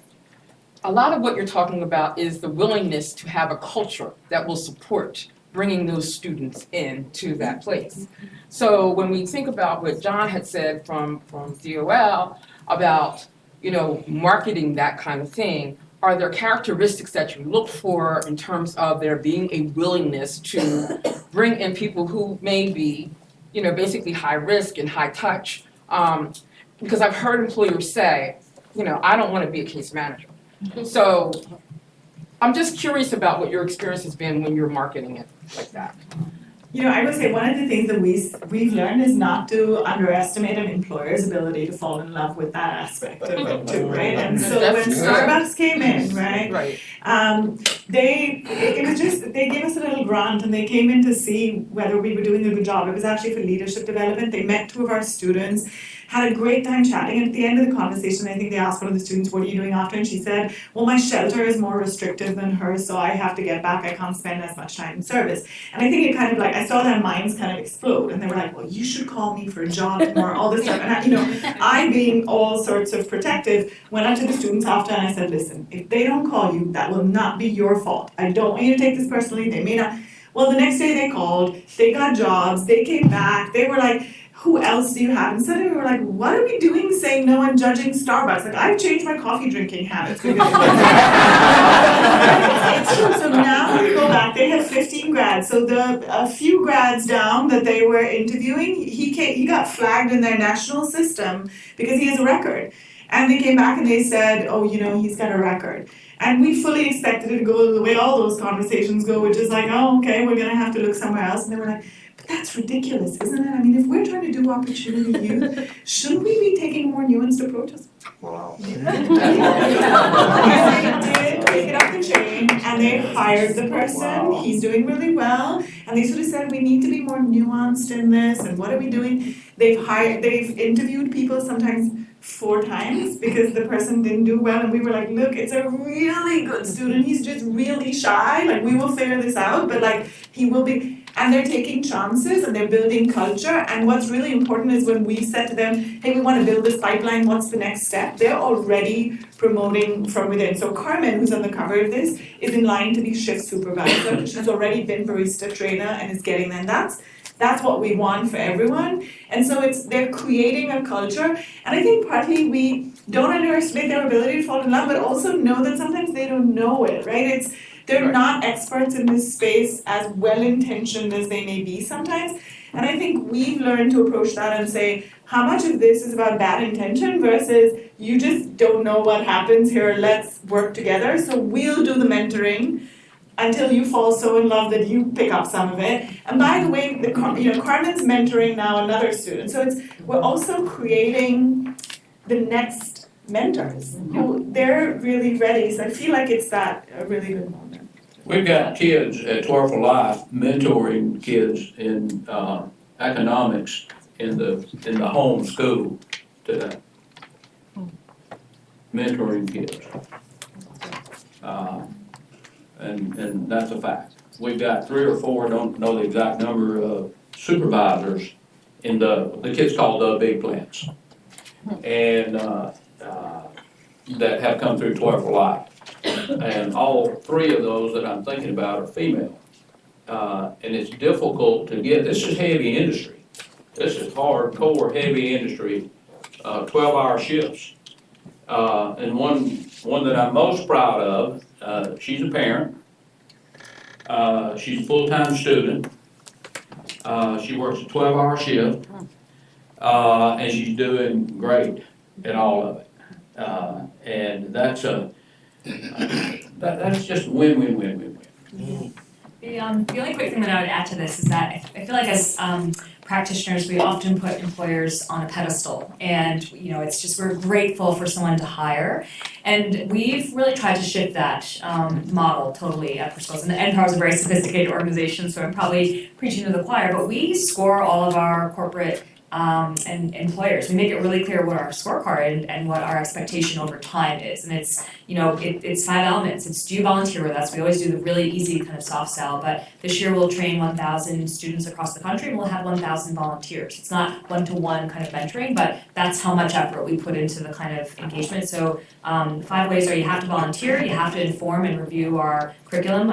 Speaker 8: a lot of what you're talking about is the willingness to have a culture that will support bringing those students into that place. So when we think about what John had said from DOL about, marketing that kind of thing, are there characteristics that you look for in terms of there being a willingness to bring in people who may be, basically high risk and high touch? Because I've heard employers say, I don't want to be a case manager. So I'm just curious about what your experience has been when you're marketing it like that.
Speaker 19: I would say one of the things that we've learned is not to underestimate an employer's ability to fall in love with that aspect of it too, right? And so when Starbucks came in, right? They gave us a little grant and they came in to see whether we were doing a good job. It was actually for leadership development. They met 2 of our students, had a great time chatting, and at the end of the conversation, I think they asked one of the students, "What are you doing after?" And she said, "Well, my shelter is more restrictive than hers, so I have to get back. I can't spend as much time in service." And I think it kind of I saw their minds kind of explode, and they were like, "Well, you should call me for a job tomorrow," all this stuff. And I being all sorts of protective, went up to the students after and I said, "Listen, if they don't call you, that will not be your fault. I don't want you to take this personally. They may not." Well, the next day they called, they got jobs, they came back, they were like, "Who else do you have?" And suddenly we were like, "What are we doing saying no and judging Starbucks?" I've changed my coffee drinking habits. It's true. So now we go back, they have 15 grads. So a few grads down that they were interviewing, he got flagged in their national system because he has a record. And they came back and they said, "Oh, he's got a record." And we fully expected it to go the way all those conversations go, which is like, "Oh, okay, we're gonna have to look somewhere else." And they were like, "But that's ridiculous, isn't it? I mean, if we're trying to do opportunity youth, shouldn't we be taking a more nuanced approach?" Wow. And they did take it up the chain and they hired the person. Wow. He's doing really well. And they sort of said, "We need to be more nuanced in this, and what are we doing?" They've interviewed people sometimes 4 times because the person didn't do well, and we were like, "Look, it's a really good student, he's just really shy, we will figure this out, but he will be." And they're taking chances and they're building culture, and what's really important is when we said to them, "Hey, we want to build this pipeline, what's the next step?" They're already promoting from within. So Carmen, who's on the cover of this, is in line to be shift supervisor. She's already been barista trainer and is getting there, and that's what we want for everyone. And so they're creating a culture, and I think partly we don't underestimate their ability to fall in love, but also know that sometimes they don't know it, right? They're not experts in this space as well-intentioned as they may be sometimes. And I think we've learned to approach that and say, how much of this is about bad intention versus you just don't know what happens here, let's work together. So we'll do the mentoring until you fall so in love that you pick up some of it. And by the way, Carmen's mentoring now another student. So we're also creating the next mentors who they're really ready. So I feel like it's a really good moment.
Speaker 1: We've got kids at 12 for Life mentoring kids in economics in the home school today. Mentoring kids. And that's a fact. We've got 3 or 4, don't know the exact number of supervisors in the kids called the big plants. And that have come through 12 for Life. And all 3 of those that I'm thinking about are female. And it's difficult to get, this is heavy industry. This is hardcore heavy industry, 12-hour shifts. And one that I'm most proud of, she's a parent. She's a full-time student. She works a 12-hour shift. And she's doing great in all of it. And that's just win.
Speaker 24: The only quick thing that I would add to this is that I feel like as practitioners, we often put employers on a pedestal, and it's just we're grateful for someone to hire, and we've really tried to shift that model totally at Prisco's. And NPower is a very sophisticated organization, so I'm probably preaching to the choir, but we score all of our corporate and employers. We make it really clear what our scorecard and what our expectation over time is. And it's, it's 5 elements. It's do you volunteer with us? We always do the really easy kind of soft sell, but this year we'll train 1,000 students across the country and we'll have 1,000 volunteers. It's not one-to-one kind of mentoring, but that's how much effort we put into the kind of engagement. So 5 ways are you have to volunteer, you have to inform and review our curriculum.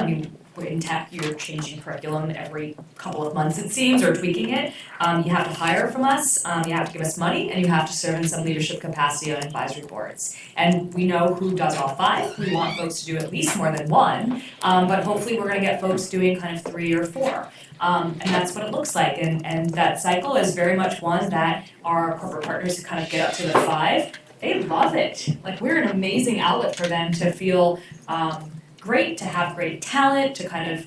Speaker 20: in tech, you're changing curriculum every couple of months, it seems, or tweaking it. You have to hire from us, you have to give us money, and you have to serve in some leadership capacity on advisory boards. And we know who does all 5. We want folks to do at least more than 1, but hopefully we're gonna get folks doing kind of 3 or 4. And that's what it looks like, and that cycle is very much one that our corporate partners who kind of get up to the 5, they love it. Like, we're an amazing outlet for them to feel great, to have great talent, to kind of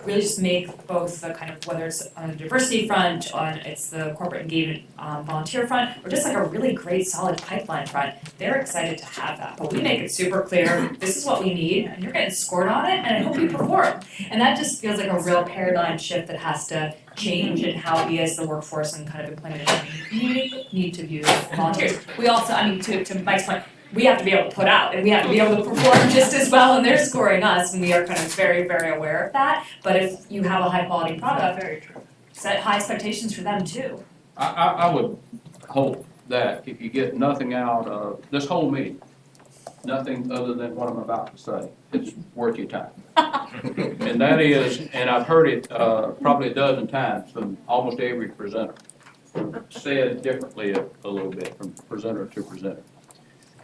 Speaker 20: really just make both the kind of, whether it's on the diversity front, on it's the corporate engagement volunteer front, or just like a really great solid pipeline front, they're excited to have that. But we make it super clear, this is what we need, and you're getting scored on it, and I hope you perform. And that just feels like a real paradigm shift that has to change in how we as the workforce and kind of employment and community need to view volunteers. We also, I mean, to Mike's point, we have to be able to put out, and we have to be able to perform just as well, and they're scoring us, and we are kind of very, very aware of that. But if you have a high quality product, set high expectations for them too.
Speaker 1: I would hope that if you get nothing out of this whole meeting, nothing other than what I'm about to say, it's worth your time. And that is, and I've heard it probably a dozen times from almost every presenter, said differently a little bit from presenter to presenter.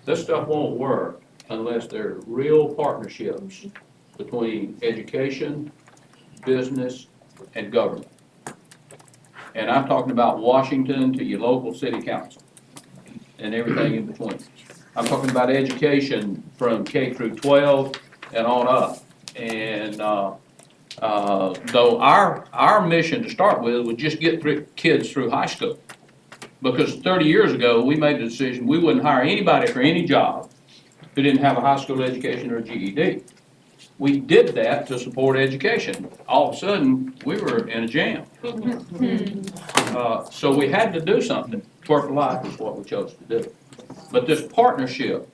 Speaker 1: This stuff won't work unless there are real partnerships between education, business, and government. And I'm talking about Washington to your local city council and everything in between. I'm talking about education from K through 12 and on up. And though our mission to start with was just get kids through high school. Because 30 years ago, we made the decision we wouldn't hire anybody for any job who didn't have a high school education or a GED. We did that to support education. All of a sudden, we were in a jam. So we had to do something. Twerk for Life is what we chose to do. But this partnership,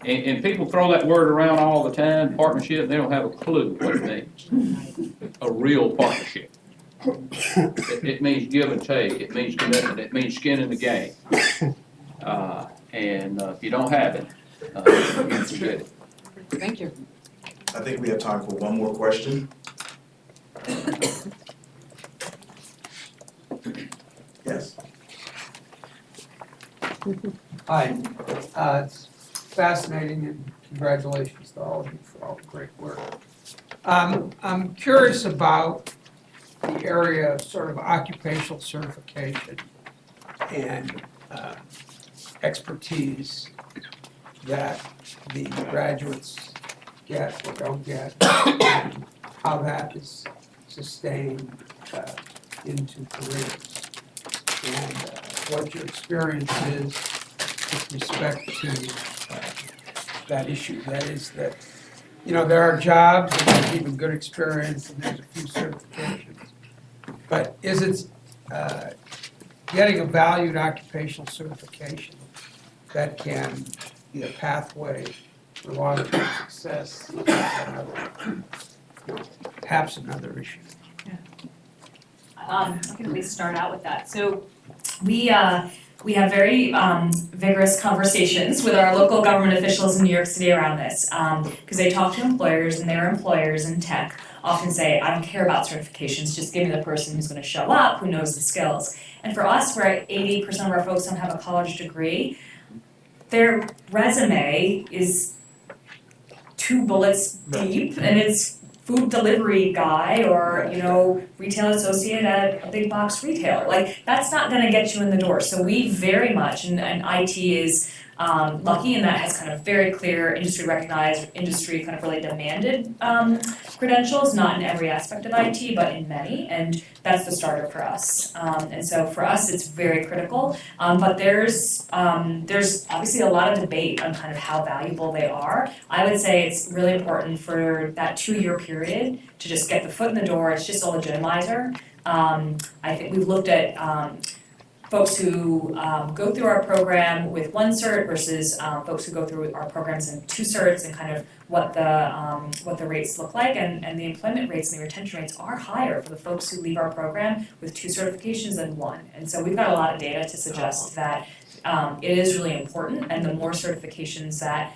Speaker 1: and people throw that word around all the time, partnership, they don't have a clue what it means. A real partnership. It means give and take, it means commitment, it means skin in the game. And if you don't have it, you forget it.
Speaker 8: Thank you.
Speaker 18: I think we have time for one more question. Yes.
Speaker 5: Hi, it's fascinating and congratulations to all of you for all the great work. I'm curious about the area of sort of occupational certification and expertise that the graduates get or don't get, and how that is sustained into careers. And what your experience is with respect to that issue. That is that, you know, there are jobs and there's even good experience and there's a few certifications. But is it getting a valued occupational certification that can be a pathway for long-term success? Perhaps another issue.
Speaker 20: I can at least start out with that. So we have very vigorous conversations with our local government officials in New York City around this, because they talk to employers, and their employers in tech often say, I don't care about certifications, just give me the person who's going to show up, who knows the skills. And for us, where 80% of our folks don't have a college degree, their resume is 2 bullets deep, and it's food delivery guy or, you know, retail associate at a big box retailer. Like, that's not gonna get you in the door. So we very much, and IT is lucky, and that has kind of very clear industry recognized, industry kind of really demanded credentials, not in every aspect of IT, but in many, and that's the starter for us. And so for us, it's very critical, but there's obviously a lot of debate on kind of how valuable they are. I would say it's really important for that 2-year period to just get the foot in the door. It's just a legitimizer. I think we've looked at folks who go through our program with 1 cert versus folks who go through our programs in 2 certs, and kind of what the rates look like, and the employment rates and the retention rates are higher for the folks who leave our program with 2 certifications than 1. And so we've got a lot of data to suggest that it is really important, and the more certifications that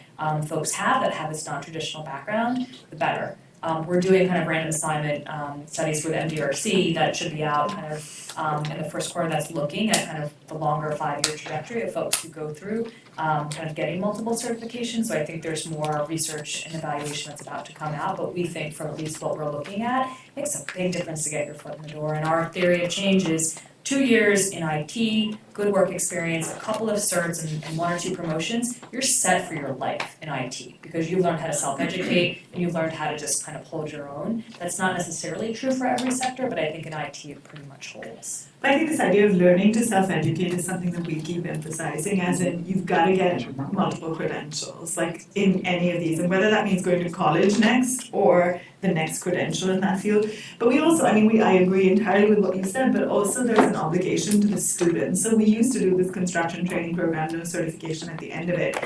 Speaker 20: folks have that have this non-traditional background, the better. We're doing kind of random assignment studies with MDRC that should be out kind of in the first quarter, that's looking at kind of the longer 5-year trajectory of folks who go through kind of getting multiple certifications. So I think there's more research and evaluation that's about to come out, but we think from at least what we're looking at, it makes a big difference to get your foot in the door. And our theory of change is 2 years in IT, good work experience, a couple of certs and 1 or 2 promotions, you're set for your life in IT because you've learned how to self-educate and you've learned how to just kind of hold your own. That's not necessarily true for every sector, but I think in IT it pretty much holds.
Speaker 19: I think this idea of learning to self-educate is something that we keep emphasizing, as in you've got to get multiple credentials, like in any of these, and whether that means going to college next or the next credential in that field. But we also, I agree entirely with what you said, but also there's an obligation to the students. So we used to do this construction training program, no certification at the end of it.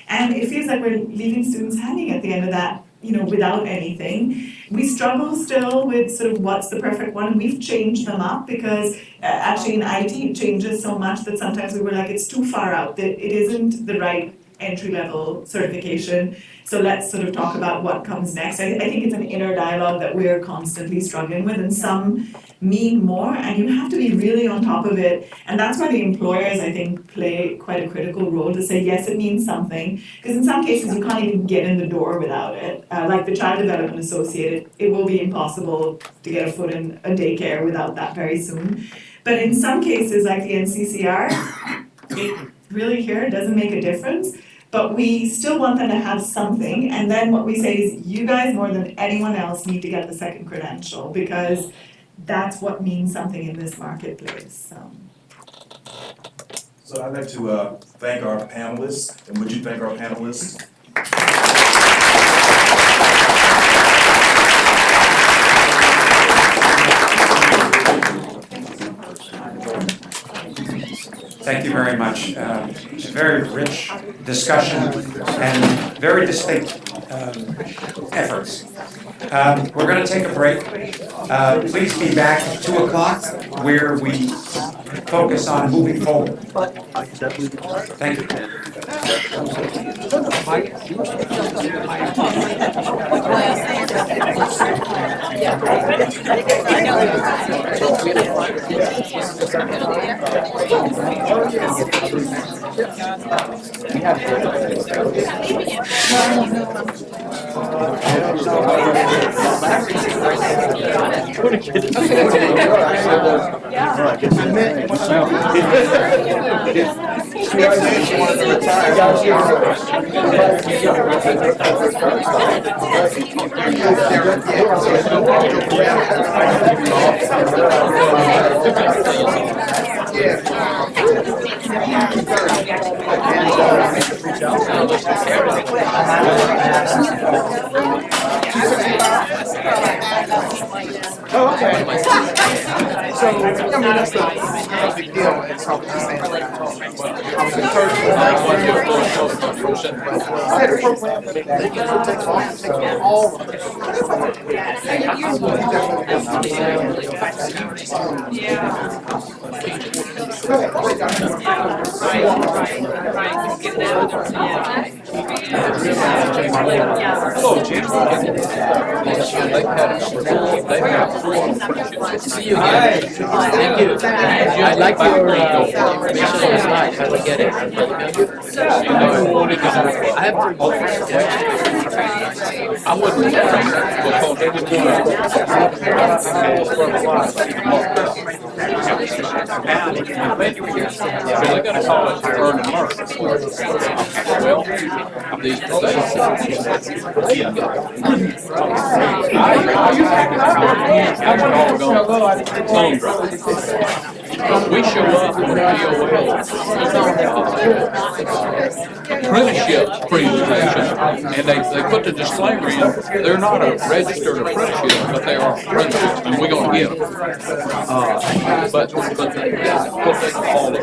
Speaker 19: And it feels like we're leaving students hanging at the end of that, without anything. We struggle still with sort of what's the perfect one, and we've changed them up because actually in IT it changes so much that sometimes we were like, it's too far out, that it isn't the right entry-level certification. So let's sort of talk about what comes next. I think it's an inner dialogue that we're constantly struggling with, and some mean more, and you have to be really on top of it. And that's why the employers, I think, play quite a critical role to say, yes, it means something. Because in some cases, you can't even get in the door without it. Like the Child Development Associate, it will be impossible to get a foot in a daycare without that very soon. But in some cases, like the NCCR, it really here doesn't make a difference. But we still want them to have something, and then what we say is, you guys more than anyone else need to get the second credential, because that's what means something in this marketplace.
Speaker 18: So I'd like to thank our panelists, and would you thank our panelists?
Speaker 3: Thank you very much. Very rich discussion and very distinct efforts. We're going to take a break. Please be back at 2 o'clock where we focus on moving forward. Thank you.
Speaker 6: Oh, okay. So, I mean, that's not a big deal. It's probably the same thing. I was encouraged to I had a program that they could take off, take all of it.
Speaker 1: Hello, Jim.
Speaker 9: See you again. Thank you. I like your information on the slides. I will get it. I have
Speaker 1: I wouldn't I got a college to earn and learn. Well, these we show up in apprenticeship presentation, and they put the disclaimer in, they're not a registered apprenticeship, but they are apprenticeships, and we're gonna get them. But what they call it,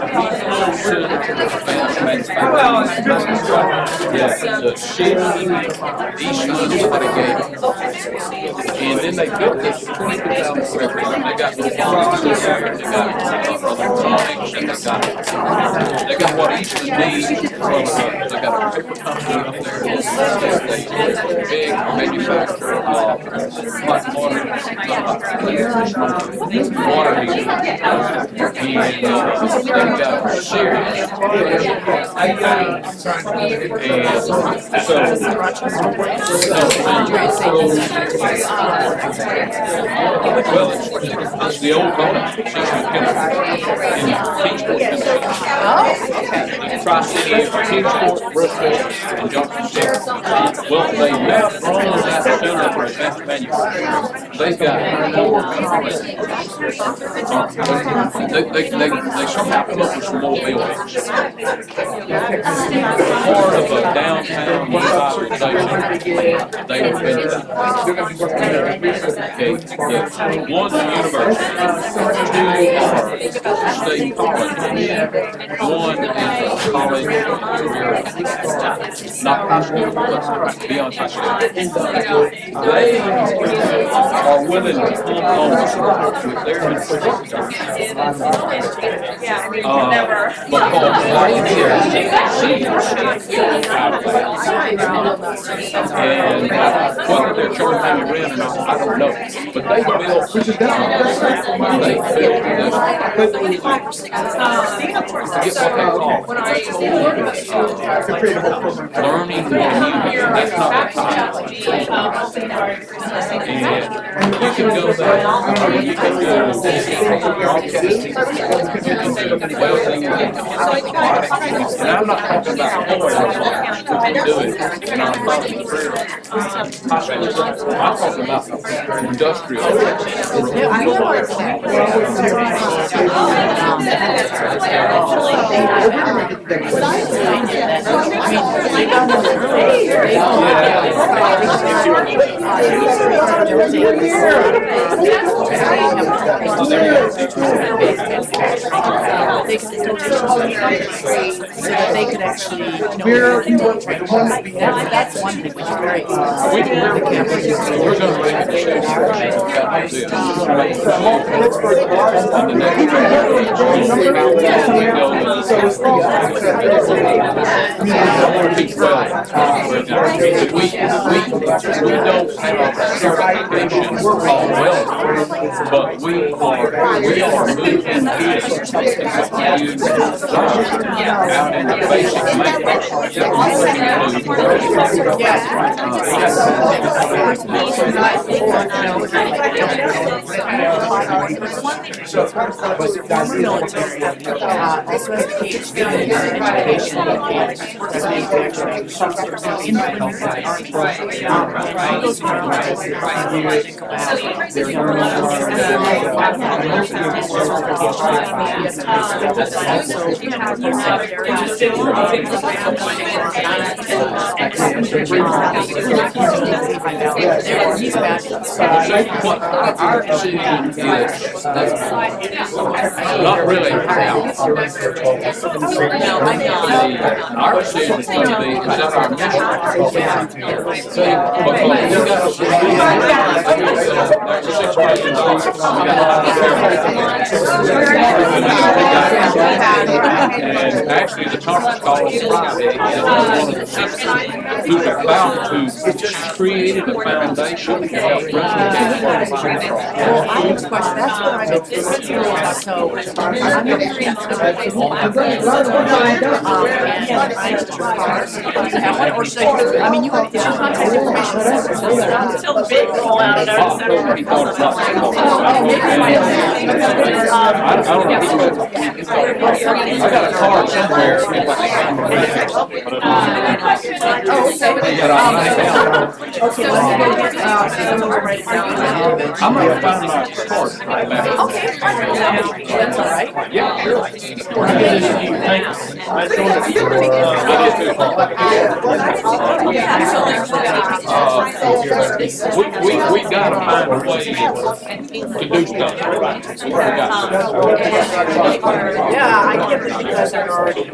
Speaker 1: the and then they built this 22,000 square feet, they got electronics, and they got They got what Eastern needs. They got a paper company up there. They big manufacturer of hot water heaters. And they got serious. Well, it's the old building, Tri-City, Kingsport, Brookville, and Junction City. Well, they left all of that center for advanced manufacturing. They've got 4 colleges. They somehow come up with some more buildings. Part of a downtown revitalization, they have been done. Okay, one's a university, 2 are state colleges, 1 is a college, not high school, but beyond high school. They are willing to come on with their infrastructure. Because right here, and whether they're charging you rent or not, I don't know. But they built this, I forget what they call it. Learning community, that's not that time. And you can go there, you can do broadcasting, welding, and I'm not talking about boys, who can do it, and I'm talking I'm talking about industrial.
Speaker 9: They could actually, that's one thing, which is very.
Speaker 1: We're going to make a decision about this. We don't have certification for all welding, but we are moving kids out in the basic maintenance.
Speaker 9: Military, also education,
Speaker 1: Our decision is not really how. Our decision is going to be, is that our mission? And actually, the conference call on Friday is one of the citizens who's about to, she's created a foundation to help residents.
Speaker 9: Well, I have a question, that's what I'm curious, so I'm hearing some or should I, I mean, you have, is your contact information still big roll out of
Speaker 1: I got a card somewhere. I'm gonna find my card.
Speaker 9: Okay. That's all right.
Speaker 1: Yeah, sure. we've got to find a way to do stuff.
Speaker 12: Yeah, I get it because they're already.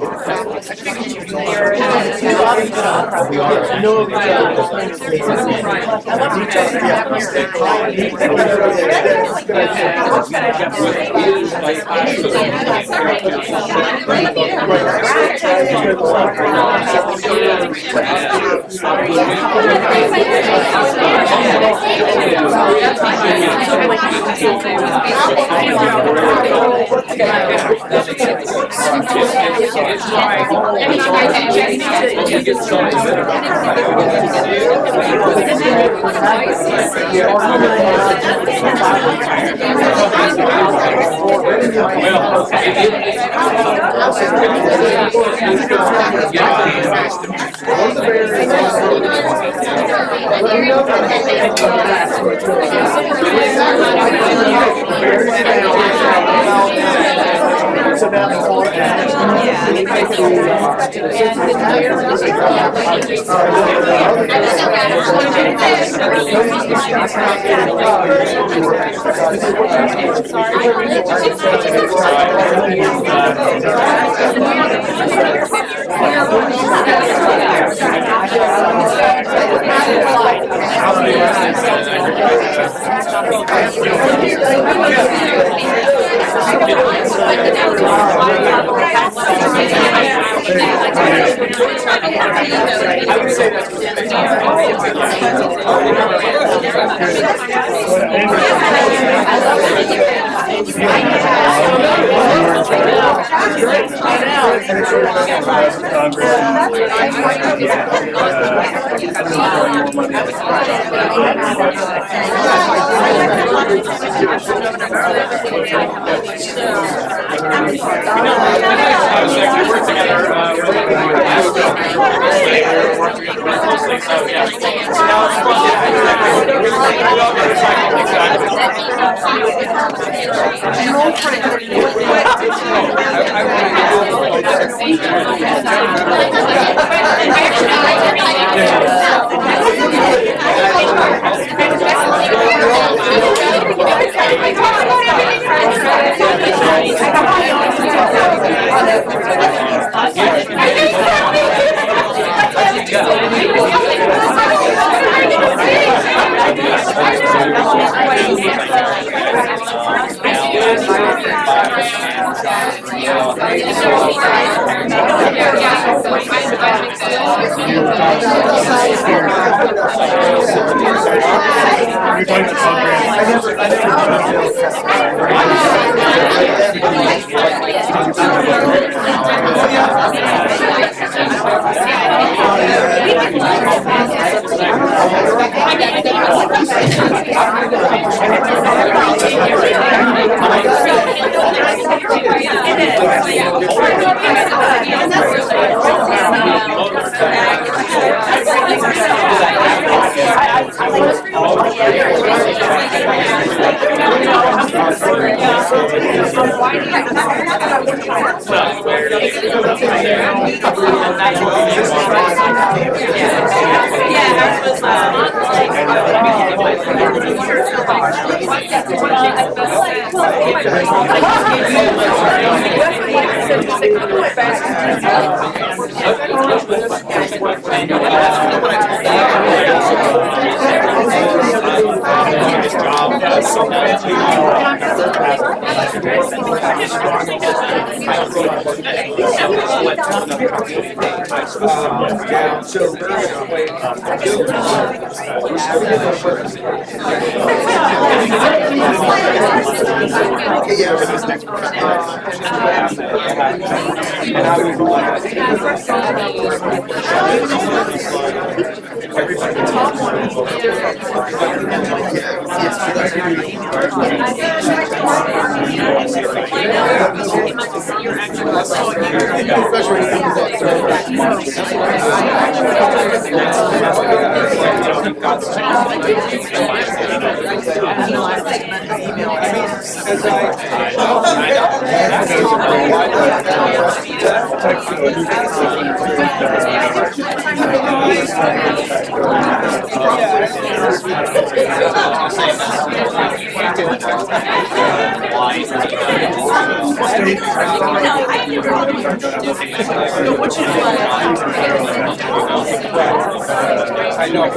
Speaker 1: I know.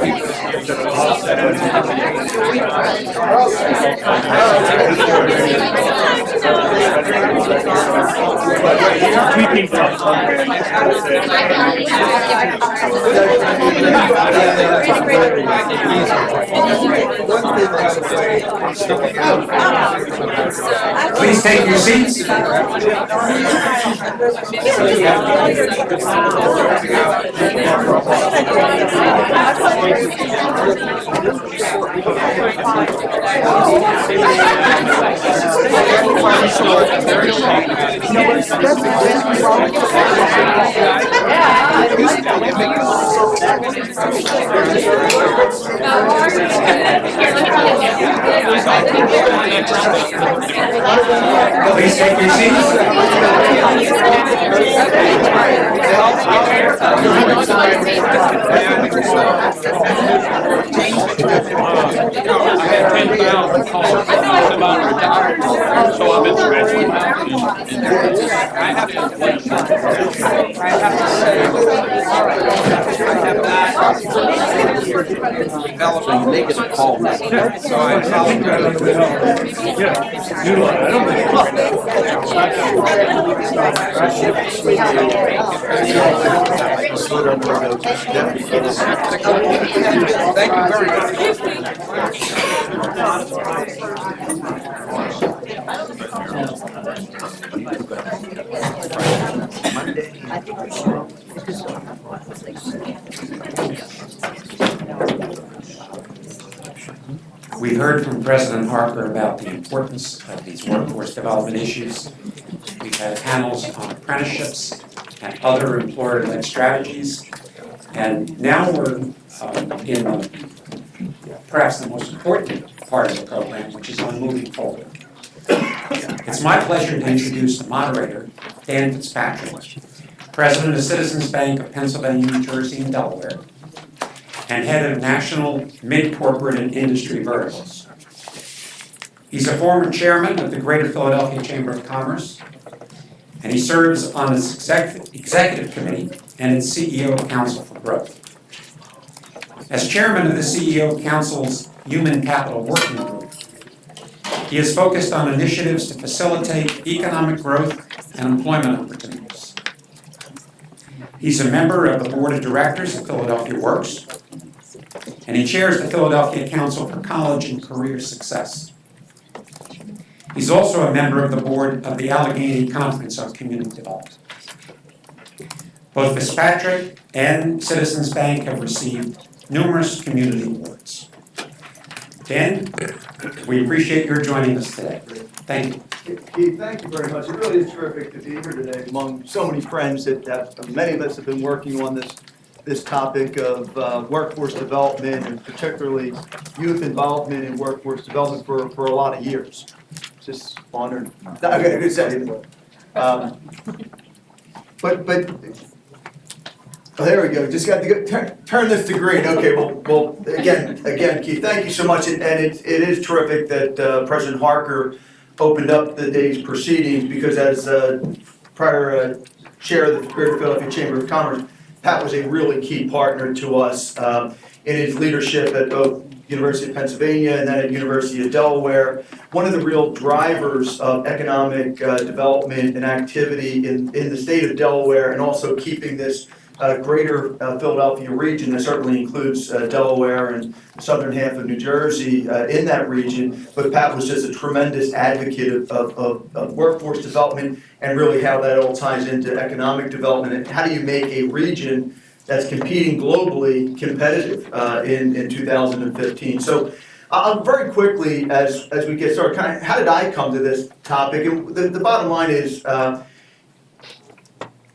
Speaker 3: Please take your seats. Please take your
Speaker 1: I had 10,000 calls about retiring, so I've been scratching my head. I have to
Speaker 9: So you make it a call. So
Speaker 1: Thank you very
Speaker 3: We've heard from President Harper about the importance of these workforce development issues. We've had panels on apprenticeships and other employer-led strategies. And now we're in perhaps the most important part of the program, which is on moving forward. It's my pleasure to introduce the moderator, Dan Fitzpatrick, President of Citizens Bank of Pennsylvania, New Jersey, and Delaware, and head of National Mid-Corporate and Industry Verticals. He's a former chairman of the Greater Philadelphia Chamber of Commerce, and he serves on its executive committee and its CEO Council for Growth. As chairman of the CEO Council's Human Capital Working Group, he is focused on initiatives to facilitate economic growth and employment opportunities. He's a member of the board of directors of Philadelphia Works, and he chairs the Philadelphia Council for College and Career Success. He's also a member of the board of the Allegheny Conference on Community Development. Both Fitzpatrick and Citizens Bank have received numerous community awards. Dan, we appreciate your joining us today. Thank you.
Speaker 10: Keith, thank you very much. It really is terrific to be here today among so many friends that many of us have been working on this topic of workforce development, and particularly youth involvement in workforce development for a lot of years. Just honored. Okay, good second. But oh, there we go. Just got to turn this to green. Okay. Well, again, Keith, thank you so much. And it is terrific that President Harker opened up the day's proceedings, because as prior chair of the Greater Philadelphia Chamber of Commerce, Pat was a really key partner to us in his leadership at both University of Pennsylvania and then at University of Delaware. One of the real drivers of economic development and activity in the state of Delaware, and also keeping this greater Philadelphia region that certainly includes Delaware and the southern half of New Jersey in that region. But Pat was just a tremendous advocate of workforce development, and really how that all ties into economic development, and how do you make a region that's competing globally competitive in 2015. So I'll very quickly, as we get started, kind of how did I come to this topic? And the bottom line is,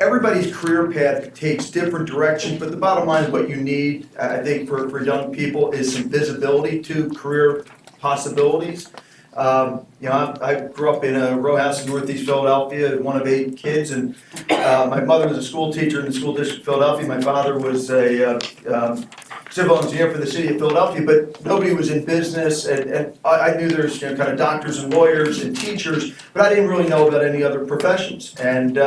Speaker 10: everybody's career path takes different directions, but the bottom line is what you need, I think, for young people is some visibility to career possibilities. I grew up in a row house in Northeast Philadelphia, one of 8 kids, and my mother was a school teacher in the school district of Philadelphia. My father was a civil engineer for the city of Philadelphia, but nobody was in business, and I knew there's, kind of doctors and lawyers and teachers, but I didn't really know about any other professions. And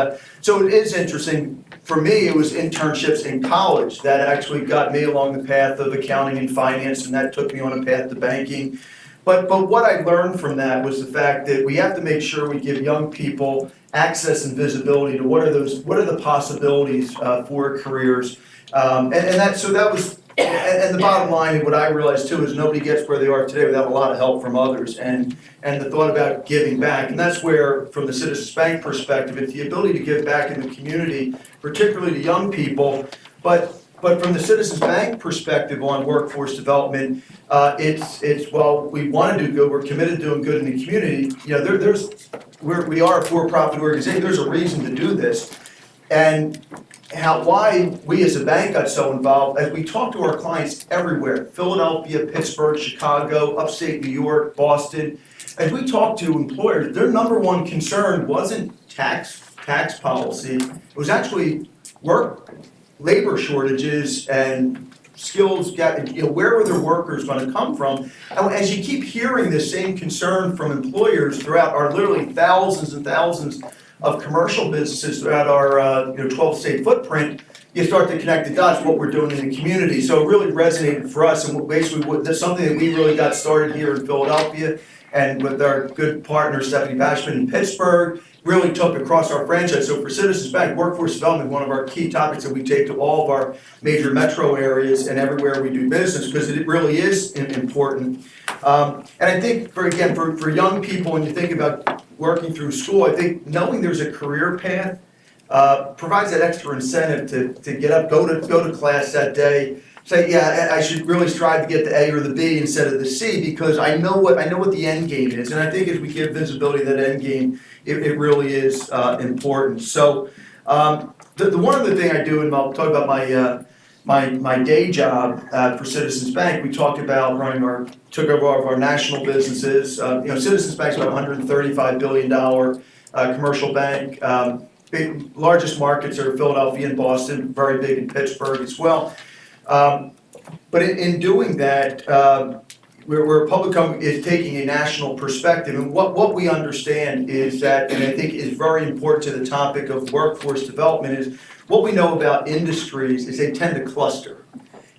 Speaker 10: so it is interesting. For me, it was internships in college that actually got me along the path of accounting and finance, and that took me on a path to banking. But what I learned from that was the fact that we have to make sure we give young people access and visibility to what are the possibilities for careers. And the bottom line, and what I realized too, is nobody gets where they are today without a lot of help from others, and the thought about giving back. And that's where, from the Citizens Bank perspective, it's the ability to give back in the community, particularly to young people. But from the Citizens Bank perspective on workforce development, it's well, we want to do good, we're committed to doing good in the community. We are a for-profit organization, there's a reason to do this. And why we as a bank got so involved, as we talk to our clients everywhere, Philadelphia, Pittsburgh, Chicago, upstate New York, Boston, as we talk to employers, their number one concern wasn't tax policy, it was actually labor shortages and skills, where were their workers going to come from? And as you keep hearing this same concern from employers throughout our literally thousands and thousands of commercial businesses throughout our 12-state footprint, you start to connect the dots, what we're doing in the community. So it really resonated for us, and that's something that we really got started here in Philadelphia, and with our good partner Stephanie Bashman in Pittsburgh, really took across our franchise. So for Citizens Bank, workforce development is one of our key topics that we take to all of our major metro areas and everywhere we do business, because it really is important. And I think, for young people, when you think about working through school, I think knowing there's a career path provides that extra incentive to get up, go to class that day, say, yeah, I should really strive to get the A or the B instead of the C, because I know what the end game is. And I think as we give visibility to that end game, it really is important. So the one other thing I do, and I'll talk about my day job for Citizens Bank, we talked about took over all of our national businesses. Citizens Bank's about $135 billion commercial bank. Largest markets are Philadelphia and Boston, very big in Pittsburgh as well. But in doing that, we're a public company is taking a national perspective, and what we understand is that, and I think is very important to the topic of workforce development, is what we know about industries is they tend to cluster.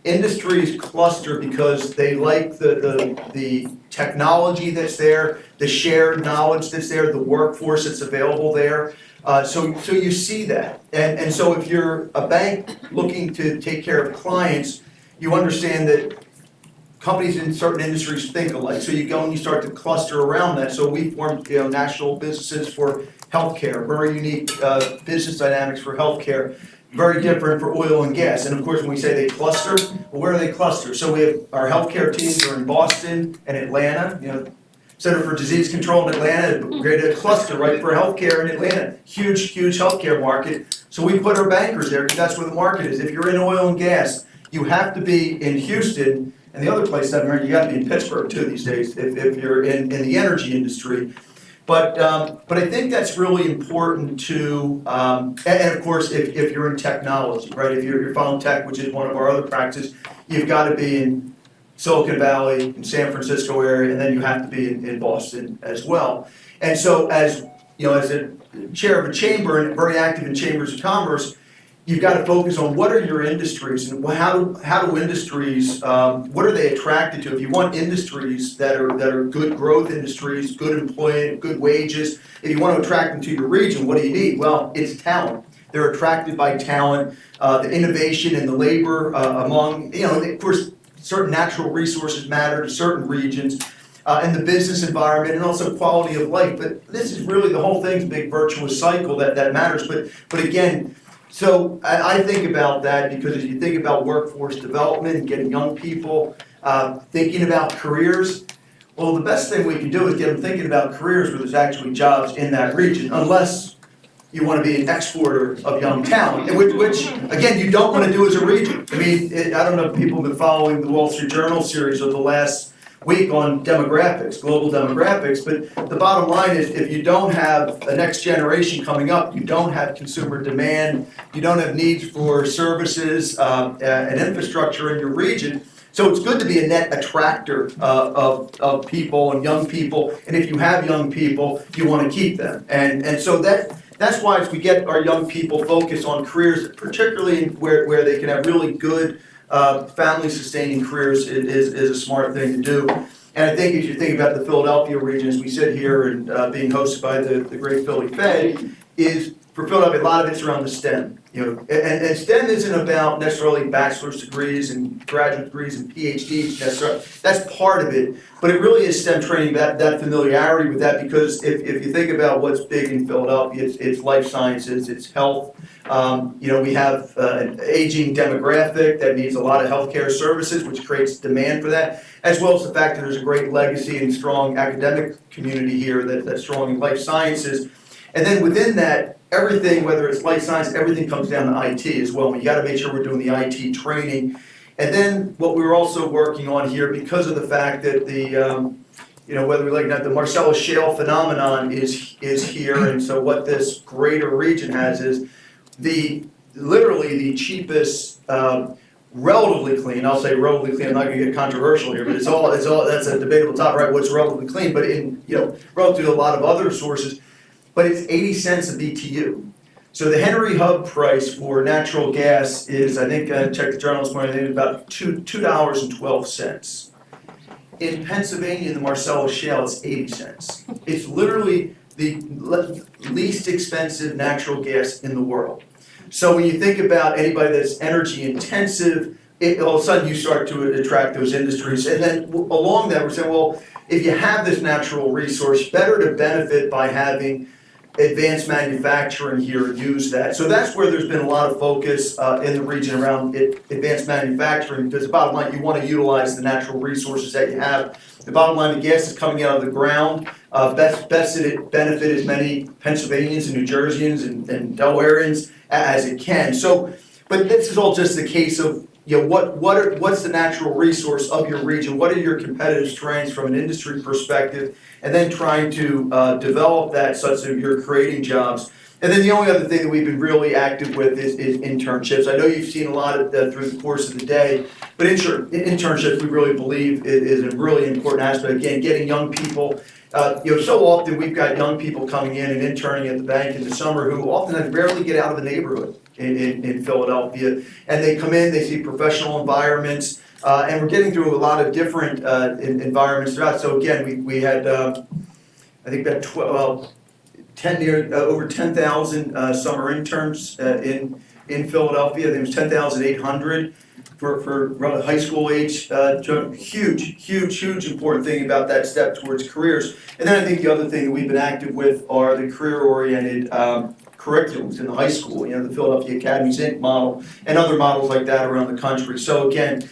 Speaker 10: Industries cluster because they like the technology that's there, the shared knowledge that's there, the workforce that's available there. So you see that, and so if you're a bank looking to take care of clients, you understand that companies in certain industries think alike. So you go and you start to cluster around that. So we formed national businesses for healthcare, very unique business dynamics for healthcare, very different for oil and gas. And of course, when we say they cluster, well, where do they cluster? So we have our healthcare teams are in Boston and Atlanta. Center for Disease Control in Atlanta, created a cluster right for healthcare in Atlanta. Huge healthcare market. So we put our bankers there because that's where the market is. If you're in oil and gas, you have to be in Houston, and the other place I've heard, you got to be in Pittsburgh too these days if you're in the energy industry. But I think that's really important to, and of course if you're in technology, right? If you're following tech, which is one of our other practices, you've got to be in Silicon Valley, in San Francisco area, and then you have to be in Boston as well. And so as a chair of a chamber and very active in chambers of commerce, you've got to focus on what are your industries and how do industries, what are they attracted to? If you want industries that are good growth industries, good employment, good wages, if you want to attract them to your region, what do you need? Well, it's talent. They're attracted by talent, the innovation and the labor among, of course, certain natural resources matter to certain regions, and the business environment, and also quality of life. But this is really, the whole thing's a big virtuous cycle that matters. But again, so I think about that because as you think about workforce development and getting young people thinking about careers, well, the best thing we can do is get them thinking about careers where there's actually jobs in that region, unless you want to be an exporter of young talent, which again, you don't want to do as a region. I mean, I don't know if people have been following the Wall Street Journal series of the last week on demographics, global demographics, but the bottom line is if you don't have a next generation coming up, you don't have consumer demand, you don't have needs for services and infrastructure in your region. So it's good to be a net attractor of people and young people, and if you have young people, you want to keep them. And so that's why as we get our young people focused on careers, particularly where they can have really good family-sustaining careers, is a smart thing to do. And I think as you think about the Philadelphia region, as we sit here and being hosted by the great Philly Fed, is for Philadelphia, a lot of it's around the STEM. And STEM isn't about necessarily bachelor's degrees and graduate degrees and PhDs necessarily. That's part of it, but it really is STEM training, that familiarity with that, because if you think about what's big in Philadelphia, it's life sciences, it's health. We have an aging demographic that needs a lot of healthcare services, which creates demand for that, as well as the fact that there's a great legacy and strong academic community here that's strong in life sciences. And then within that, everything, whether it's life science, everything comes down to IT as well. You got to make sure we're doing the IT training. And then what we're also working on here, because of the fact that whether we like that, the Marcellus Shale phenomenon is here, and so what this greater region has is literally the cheapest, relatively clean. I'll say relatively clean. I'm not going to get controversial here, but it's all that's a debatable topic, right? What's relatively clean, but in relative to a lot of other sources. But it's 80 cents a BTU. So the Henry Hub price for natural gas is, I think I checked the journal this morning, I think it's about $2.12. In Pennsylvania, in the Marcellus Shale, it's 80 cents. It's literally the least expensive natural gas in the world. So when you think about anybody that's energy intensive, all of a sudden you start to attract those industries. And then along that, we're saying, well, if you have this natural resource, better to benefit by having advanced manufacturing here, use that. So that's where there's been a lot of focus in the region around advanced manufacturing, because the bottom line, you want to utilize the natural resources that you have. The bottom line, the gas is coming out of the ground. Best it benefit as many Pennsylvanians and New Jerseyans and Delawareans as it can. So, but this is all just the case of what's the natural resource of your region? What are your competitive strengths from an industry perspective? And then trying to develop that such that you're creating jobs. And then the only other thing that we've been really active with is internships. I know you've seen a lot of that through the course of the day, but internships we really believe is a really important aspect. Again, getting young people. So often we've got young people coming in and interning at the bank in the summer who often rarely get out of the neighborhood in Philadelphia. And they come in, they see professional environments, and we're getting through a lot of different environments throughout. So again, we had, I think about over 10,000 summer interns in Philadelphia. There was 10,800 for high school age. Huge important thing about that step towards careers. And then I think the other thing that we've been active with are the career-oriented curriculums in the high school. The Philadelphia Academies Inc. model and other models like that around the country. So again,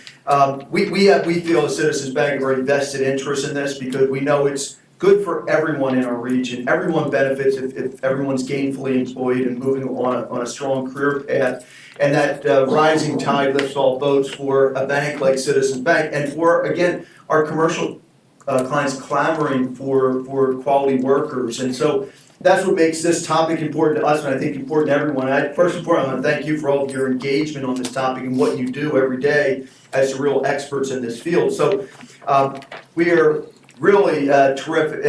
Speaker 10: we feel as Citizens Bank have a very vested interest in this because we know it's good for everyone in our region. Everyone benefits if everyone's gainfully employed and moving on a strong career path. And that rising tide lifts all boats for a bank like Citizens Bank and for, again, our commercial clients clamoring for quality workers. And so that's what makes this topic important to us and I think important to everyone. First and foremost, I want to thank you for all of your engagement on this topic and what you do every day as the real experts in this field. So we are really terrific,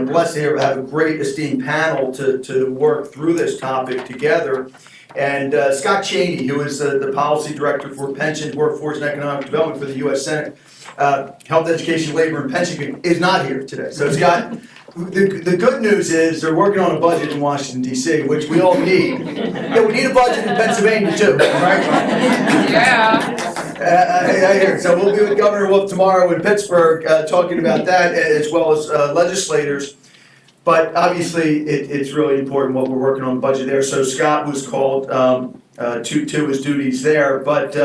Speaker 10: blessed to have a great esteemed panel to work through this topic together. And Scott Cheney, who is the Policy Director for Pensions, Workforce, and Economic Development for the U.S. Senate, Health, Education, Labor, and Pension, is not here today. So Scott, the good news is they're working on a budget in Washington, D.C., which we all need. Yeah, we need a budget in Pennsylvania, too, right? Yeah. I hear. So we'll be with Governor Wolf tomorrow in Pittsburgh talking about that, as well as legislators. But obviously, it's really important what we're working on the budget there. So Scott was called to his duties there. But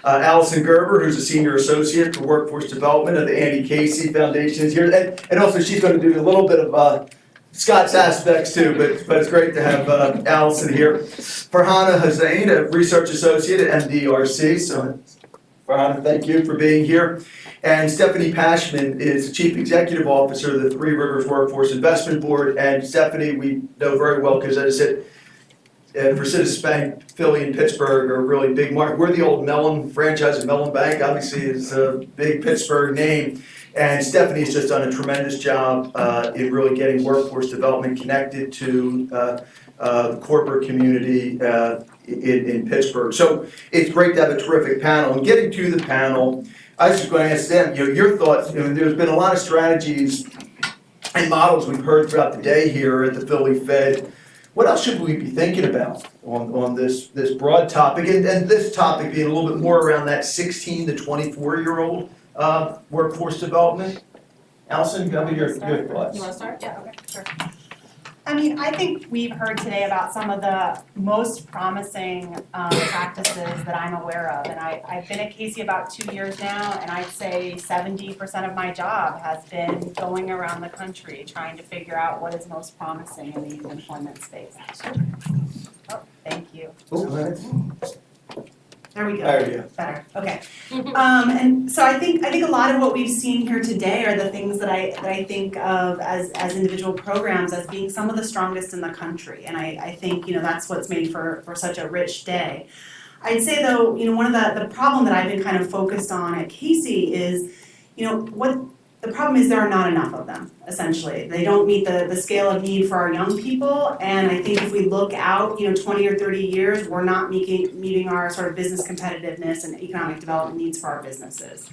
Speaker 10: Allison Gerber, who's a senior associate for workforce development at the Andy Casey Foundation, is here. And also, she's going to do a little bit of Scott's aspects too. But it's great to have Allison here. Farhana Hussain, a research associate at MDRC. So Ron, thank you for being here. And Stephanie Pashman is the Chief Executive Officer of the Three Rivers Workforce Investment Board. And Stephanie, we know very well because, as I said, for Citizens Bank, Philly and Pittsburgh are really big market. We're the old Mellon franchise of Mellon Bank, obviously is a big Pittsburgh name. And Stephanie's just done a tremendous job in really getting workforce development connected to the corporate community in Pittsburgh. So it's great to have a terrific panel. And getting to the panel, I was just going to ask them, your thoughts. There's been a lot of strategies and models we've heard throughout the day here at the Philly Fed. What else should we be thinking about on this broad topic, and this topic being a little bit more around that 16 to 24-year-old workforce development? Allison, give me your thoughts.
Speaker 12: You want to start? Yeah, okay, sure. I mean, I think we've heard today about some of the most promising practices that I'm aware of. And I've been at Casey about 2 years now, and I'd say 70% of my job has been going around the country trying to figure out what is most promising in the youth employment space. Oh, thank you. There we go.
Speaker 10: There we go.
Speaker 12: Better. Okay. And so I think a lot of what we've seen here today are the things that I think of as individual programs as being some of the strongest in the country. And I think that's what's made for such a rich day. I'd say though, one of the problem that I've been kind of focused on at Casey is, what the problem is there are not enough of them, essentially. They don't meet the scale of need for our young people, and I think if we look out, 20 or 30 years, we're not meeting our sort of business competitiveness and economic development needs for our businesses.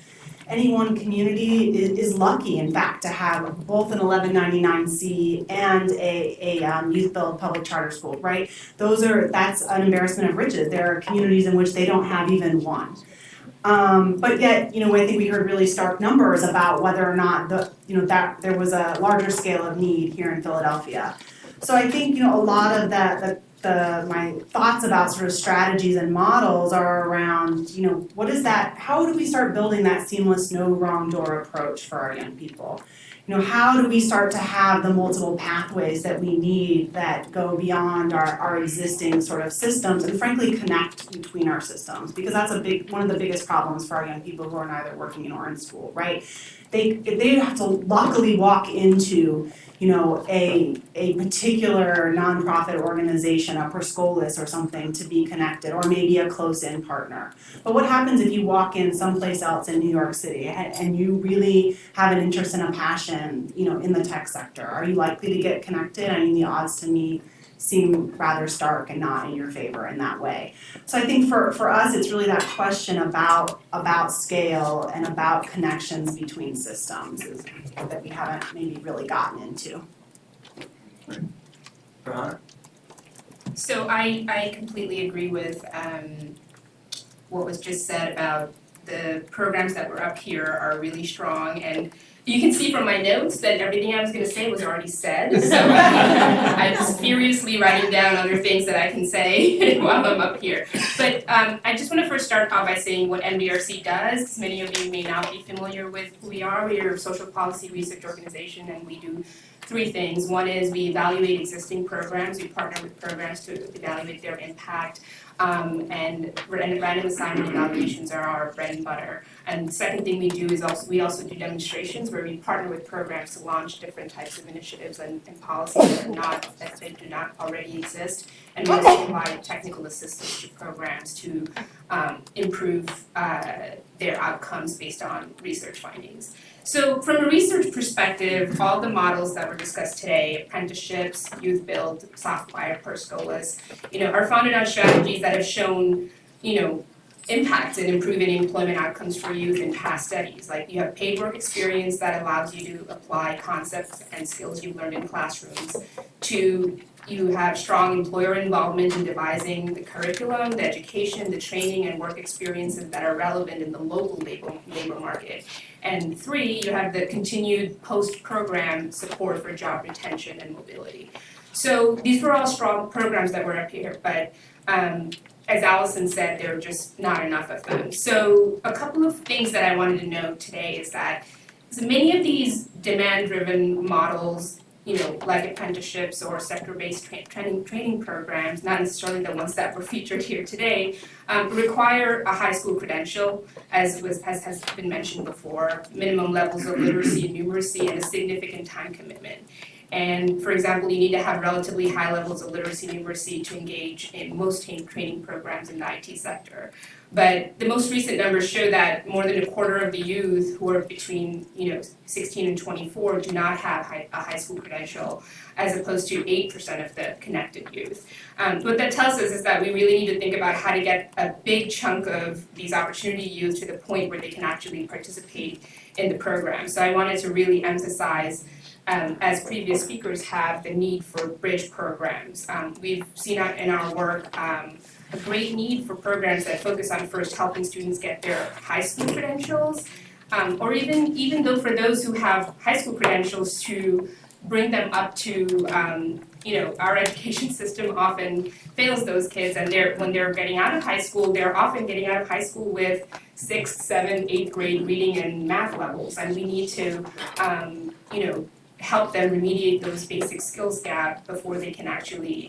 Speaker 12: Any one community is lucky, in fact, to have both an 1199C and a youth-built public charter school, right? That's an embarrassment of riches. There are communities in which they don't have even one. But yet, I think we heard really stark numbers about whether or not that there was a larger scale of need here in Philadelphia. So I think, a lot of my thoughts about sort of strategies and models are around, what is that, how do we start building that seamless, no wrong door approach for our young people? How do we start to have the multiple pathways that we need that go beyond our existing sort of systems and frankly connect between our systems? Because that's one of the biggest problems for our young people who are neither working nor in school, right? They have to luckily walk into a particular nonprofit organization, a Perscolis or something, to be connected, or maybe a close-in partner. But what happens if you walk in someplace else in New York City and you really have an interest and a passion, in the tech sector? Are you likely to get connected? I mean, the odds to me seem rather stark and not in your favor in that way. So I think for us, it's really that question about scale and about connections between systems that we haven't maybe really gotten into.
Speaker 11: So I completely agree with what was just said about the programs that were up here are really strong, and you can see from my notes that everything I was going to say was already said, so I'm just furiously writing down other things that I can say while I'm up here. But I just want to first start off by saying what MDRC does, because many of you may not be familiar with who we are. We are a social policy research organization, and we do three things. One is we evaluate existing programs. We partner with programs to evaluate their impact. And random assignment evaluations are our bread and butter. And the second thing we do is we also do demonstrations where we partner with programs to launch different types of initiatives and policies that do not already exist. And we also provide technical assistance to programs to improve their outcomes based on research findings. So from a research perspective, all the models that were discussed today, apprenticeships, youth build, Softwire, Perscolis, are founded on strategies that have shown, impact in improving employment outcomes for youth in past studies. Like you have paid work experience that allows you to apply concepts and skills you've learned in classrooms. You have strong employer involvement in devising the curriculum, the education, the training, and work experiences that are relevant in the local labor market. And 3, you have the continued post-program support for job retention and mobility. So these were all strong programs that were up here, but as Allison said, there are just not enough of them. So a couple of things that I wanted to note today is that many of these demand-driven models, like apprenticeships or sector-based training programs, not necessarily the ones that were featured here today, require a high school credential, as has been mentioned before, minimum levels of literacy and numeracy, and a significant time commitment. And for example, you need to have relatively high levels of literacy and numeracy to engage in most training programs in the IT sector. But the most recent numbers show that more than a quarter of the youth who are between 16 and 24 do not have a high school credential, as opposed to 8% of the connected youth. What that tells us is that we really need to think about how to get a big chunk of these opportunity youth to the point where they can actually participate in the program. So I wanted to really emphasize, as previous speakers have, the need for bridge programs. We've seen in our work a great need for programs that focus on first helping students get their high school credentials, or even though for those who have high school credentials, to bring them up to, our education system often fails those kids, and when they're getting out of high school, they're often getting out of high school with 6th, 7th, 8th grade reading and math levels, and we need to, help them remediate those basic skills gap before they can actually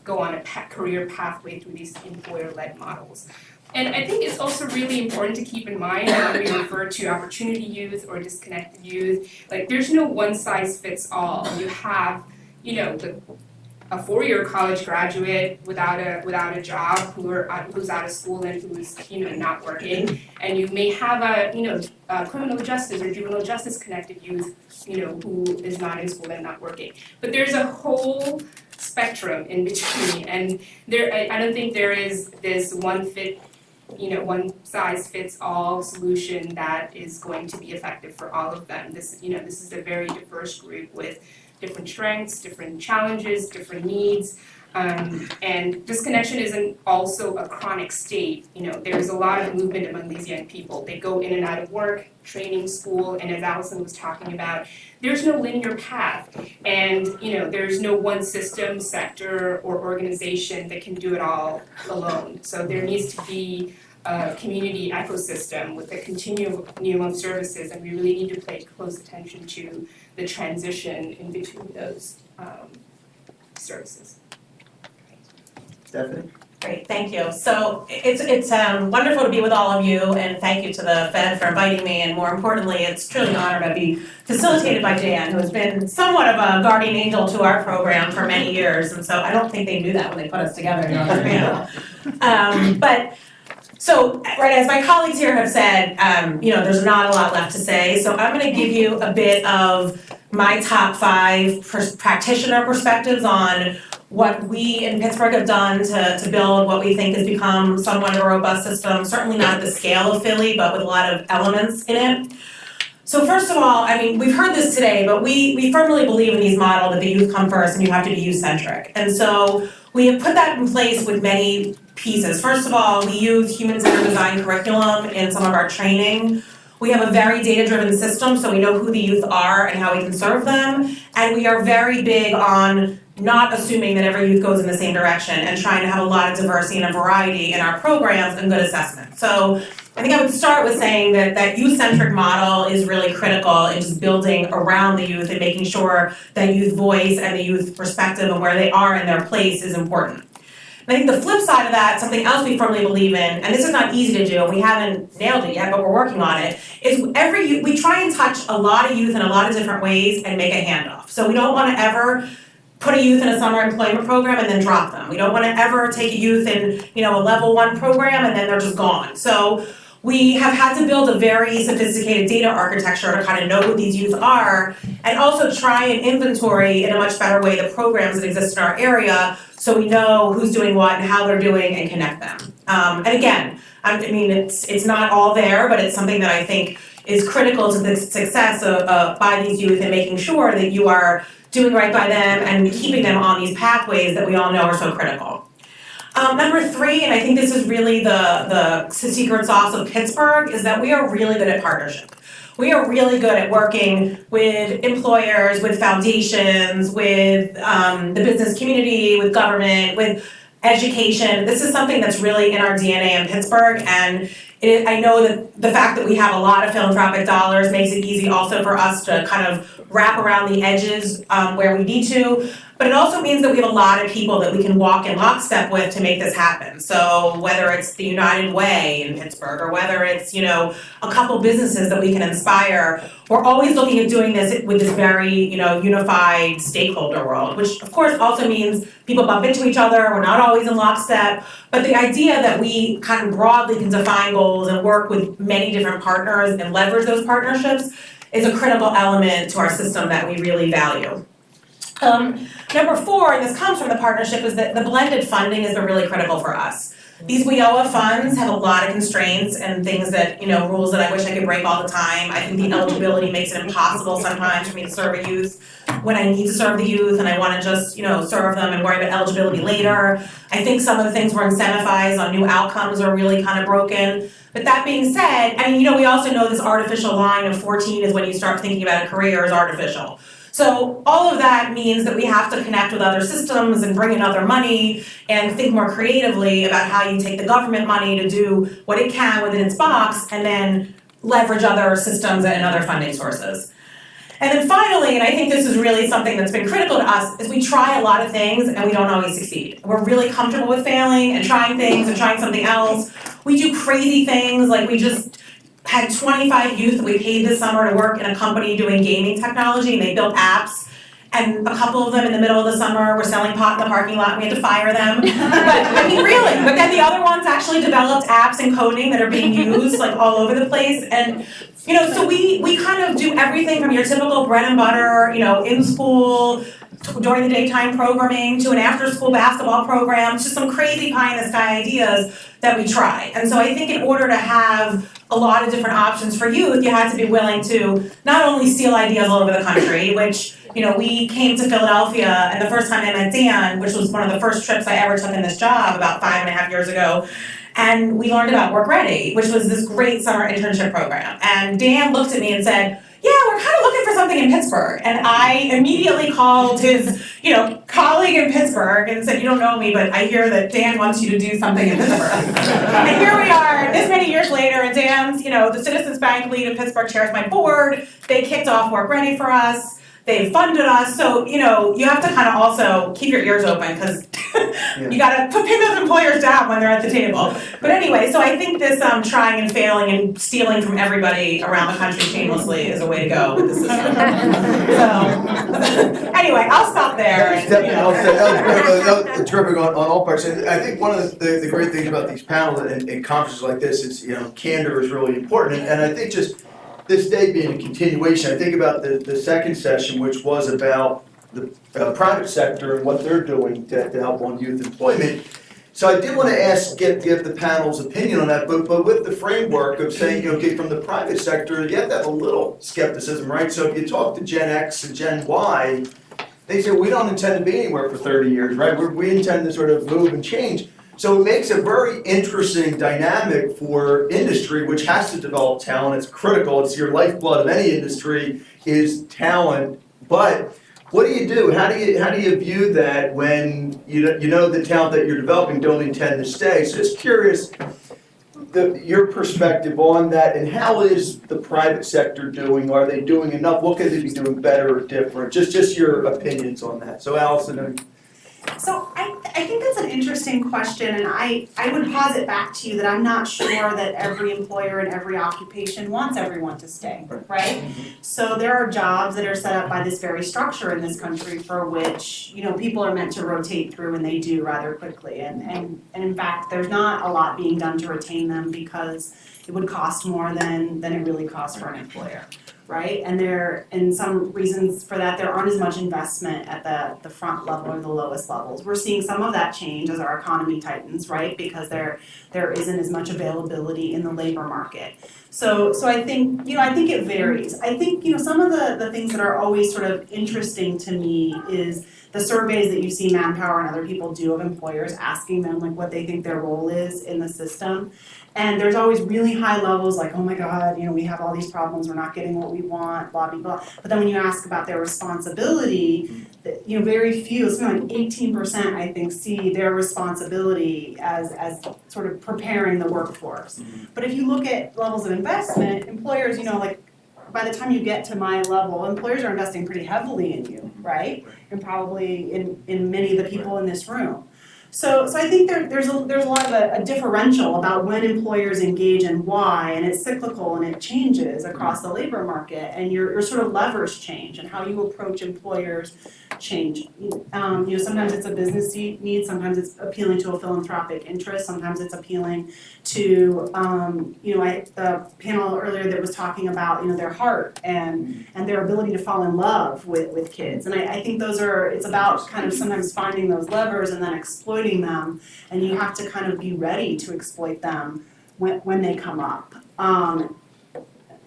Speaker 11: go on a career pathway through these employer-led models. And I think it's also really important to keep in mind that when we refer to opportunity youth or disconnected youth, like there's no one size fits all. You have, a 4-year college graduate without a job who's out of school and who's not working, and you may have a criminal justice or juvenile justice connected youth who is not in school and not working. But there's a whole spectrum in between, and I don't think there is this one size fits all solution that is going to be effective for all of them. This is a very diverse group with different strengths, different challenges, different needs, and disconnection isn't also a chronic state. There's a lot of movement among these young people. They go in and out of work, training, school, and as Allison was talking about, there's no linear path, and there's no one system, sector, or organization that can do it all alone. So there needs to be a community ecosystem with a continuum of services, and we really need to pay close attention to the transition in between those services.
Speaker 10: Stephanie?
Speaker 13: Great, thank you. So it's wonderful to be with all of you, and thank you to the Fed for inviting me, and more importantly, it's truly an honor to be facilitated by Jan, who has been somewhat of a guardian angel to our program for many years, and so I don't think they knew that when they put us together here on the panel. So, as my colleagues here have said, there's not a lot left to say, so I'm gonna give you a bit of my top 5 practitioner perspectives on what we in Pittsburgh have done to build what we think has become somewhat of a robust system, certainly not at the scale of Philly, but with a lot of elements in it. So first of all, we've heard this today, but we firmly believe in these models that the youth come first and you have to be youth-centric. And so we have put that in place with many pieces. First of all, we use human-centered design curriculum in some of our training. We have a very data-driven system, so we know who the youth are and how we can serve them. And we are very big on not assuming that every youth goes in the same direction and trying to have a lot of diversity and a variety in our programs and good assessment. So I think I would start with saying that youth-centric model is really critical in just building around the youth and making sure that youth voice and the youth perspective and where they are in their place is important. And I think the flip side of that, something else we firmly believe in, and this is not easy to do, and we haven't nailed it yet, but we're working on it, is we try and touch a lot of youth in a lot of different ways and make a handoff. So we don't want to ever put a youth in a summer employment program and then drop them. We don't want to ever take a youth in, a level 1 program and then they're just gone. So we have had to build a very sophisticated data architecture to kind of know who these youth are, and also try and inventory in a much better way the programs that exist in our area so we know who's doing what and how they're doing and connect them. And again, it's not all there, but it's something that I think is critical to the success by these youth and making sure that you are doing right by them and keeping them on these pathways that we all know are so critical. Number 3, and I think this is really the secret sauce of Pittsburgh, is that we are really good at partnership. We are really good at working with employers, with foundations, with the business community, with government, with education. This is something that's really in our DNA in Pittsburgh, and I know that the fact that we have a lot of philanthropic dollars makes it easy also for us to kind of wrap around the edges where we need to. But it also means that we have a lot of people that we can walk in lockstep with to make this happen. So whether it's the United Way in Pittsburgh, or whether it's, you know, a couple businesses that we can inspire, we're always looking at doing this with this very, you know, unified stakeholder world, which of course also means people bump into each other, we're not always in lockstep. But the idea that we kind of broadly can define goals and work with many different partners and leverage those partnerships is a critical element to our system that we really value. Number 4, and this comes from the partnership, is that the blended funding has been really critical for us. These WIOA funds have a lot of constraints and things that, you know, rules that I wish I could break all the time. I think the eligibility makes it impossible sometimes for me to serve a youth when I need to serve the youth and I want to just, you know, serve them and worry about eligibility later. I think some of the things we're incentivized on new outcomes are really kind of broken. But that being said, I mean, you know, we also know this artificial line of 14 is when you start thinking about a career is artificial. So all of that means that we have to connect with other systems and bring in other money and think more creatively about how you take the government money to do what it can within its box and then leverage other systems and other funding sources. And then finally, and I think this is really something that's been critical to us, is we try a lot of things and we don't always succeed. We're really comfortable with failing and trying things and trying something else. We do crazy things, like we just had 25 youth that we paid this summer to work in a company doing gaming technology, and they built apps. And a couple of them in the middle of the summer were selling pot in the parking lot, and we had to fire them. But I mean, really. But then the other ones actually developed apps and coding that are being used like all over the place. And you know, so we kind of do everything from your typical bread and butter, you know, in school, during the daytime programming, to an after-school basketball program, to some crazy pie-in-the-sky ideas that we try. And so I think in order to have a lot of different options for youth, you had to be willing to not only steal ideas all over the country, which, you know, we came to Philadelphia, and the first time I met Dan, which was one of the first trips I ever took in this job about 5.5 years ago, and we learned about Work Ready, which was this great summer internship program. And Dan looked at me and said, yeah, we're kind of looking for something in Pittsburgh. And I immediately called his, you know, colleague in Pittsburgh and said, you don't know me, but I hear that Dan wants you to do something in Pittsburgh. And here we are, this many years later, and Dan's, you know, the Citizens Bank lead in Pittsburgh chairs my board. They kicked off Work Ready for us. They've funded us. So, you know, you have to kind of also keep your ears open, because you got to pin those employers down when they're at the table. But anyway, so I think this trying and failing and stealing from everybody around the country shamelessly is a way to go with the system. So, anyway, I'll stop there. And,
Speaker 10: That was terrific on all parts. And I think one of the great things about these panels and conferences like this is, you know, candor is really important. And I think just this day being a continuation, I think about the second session, which was about the private sector and what they're doing to help on youth employment. So I did want to get the panel's opinion on that, but with the framework of saying, you know, okay, from the private sector, you have to have a little skepticism, right? So if you talk to Gen X and Gen Y, they say, we don't intend to be anywhere for 30 years, right? We intend to sort of move and change. So it makes a very interesting dynamic for industry, which has to develop talent. It's critical. It's your lifeblood of any industry is talent. But what do you do? How do you view that when you know the talent that you're developing don't intend to stay? So just curious, your perspective on that, and how is the private sector doing? Are they doing enough? What could they be doing better or different? Just your opinions on that. So Allison.
Speaker 12: So I think that's an interesting question, and I would posit back to you that I'm not sure that every employer in every occupation wants everyone to stay, right? So there are jobs that are set up by this very structure in this country for which, you know, people are meant to rotate through, and they do rather quickly. And in fact, there's not a lot being done to retain them because it would cost more than it really costs for an employer. Right, and some reasons for that, there aren't as much investment at the front level or the lowest levels. We're seeing some of that change as our economy tightens, right? Because there isn't as much availability in the labor market. So I think, you know, I think it varies. I think, you know, some of the things that are always sort of interesting to me is the surveys that you see Manpower and other people do of employers, asking them like what they think their role is in the system. And there's always really high levels like, oh my God, we have all these problems, we're not getting what we want, blah, blah, blah. But then when you ask about their responsibility, very few, something like 18%, I think, see their responsibility as sort of preparing the workforce. But if you look at levels of investment, employers, like by the time you get to my level, employers are investing pretty heavily in you, right? And probably in many of the people in this room. So I think there's a lot of a differential about when employers engage and why, and it's cyclical and it changes across the labor market, and your sort of levers change and how you approach employers change. Sometimes it's a business need, sometimes it's appealing to a philanthropic interest, sometimes it's appealing to, the panel earlier that was talking about, their heart and their ability to fall in love with kids. And I think it's about kind of sometimes finding those levers and then exploiting them, and you have to kind of be ready to exploit them when they come up.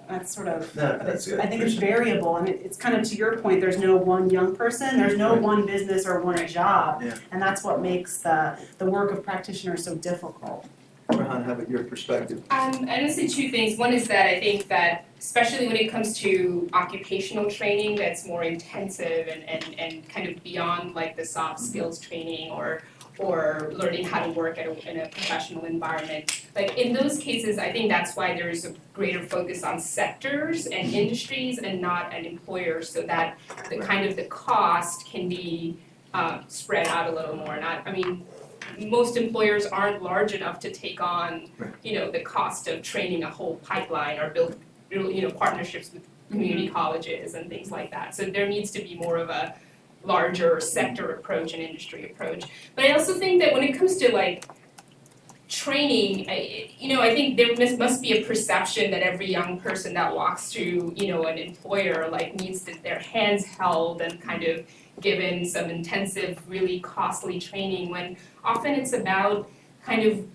Speaker 12: That's sort of, I think it's variable, and it's kind of to your point, there's no one young person, there's no one business or one job, and that's what makes the work of practitioners so difficult.
Speaker 10: Rehan, how about your perspective?
Speaker 11: I'm gonna say two things. One is that I think that especially when it comes to occupational training that's more intensive and kind of beyond like the soft skills training or learning how to work in a professional environment. Like in those cases, I think that's why there's a greater focus on sectors and industries and not an employer, so that the kind of the cost can be spread out a little more. Most employers aren't large enough to take on, the cost of training a whole pipeline or build, partnerships with community colleges and things like that. So there needs to be more of a larger sector approach and industry approach. But I also think that when it comes to like training, I think there must be a perception that every young person that walks to, an employer like needs their hands held and kind of given some intensive, really costly training, when often it's about kind of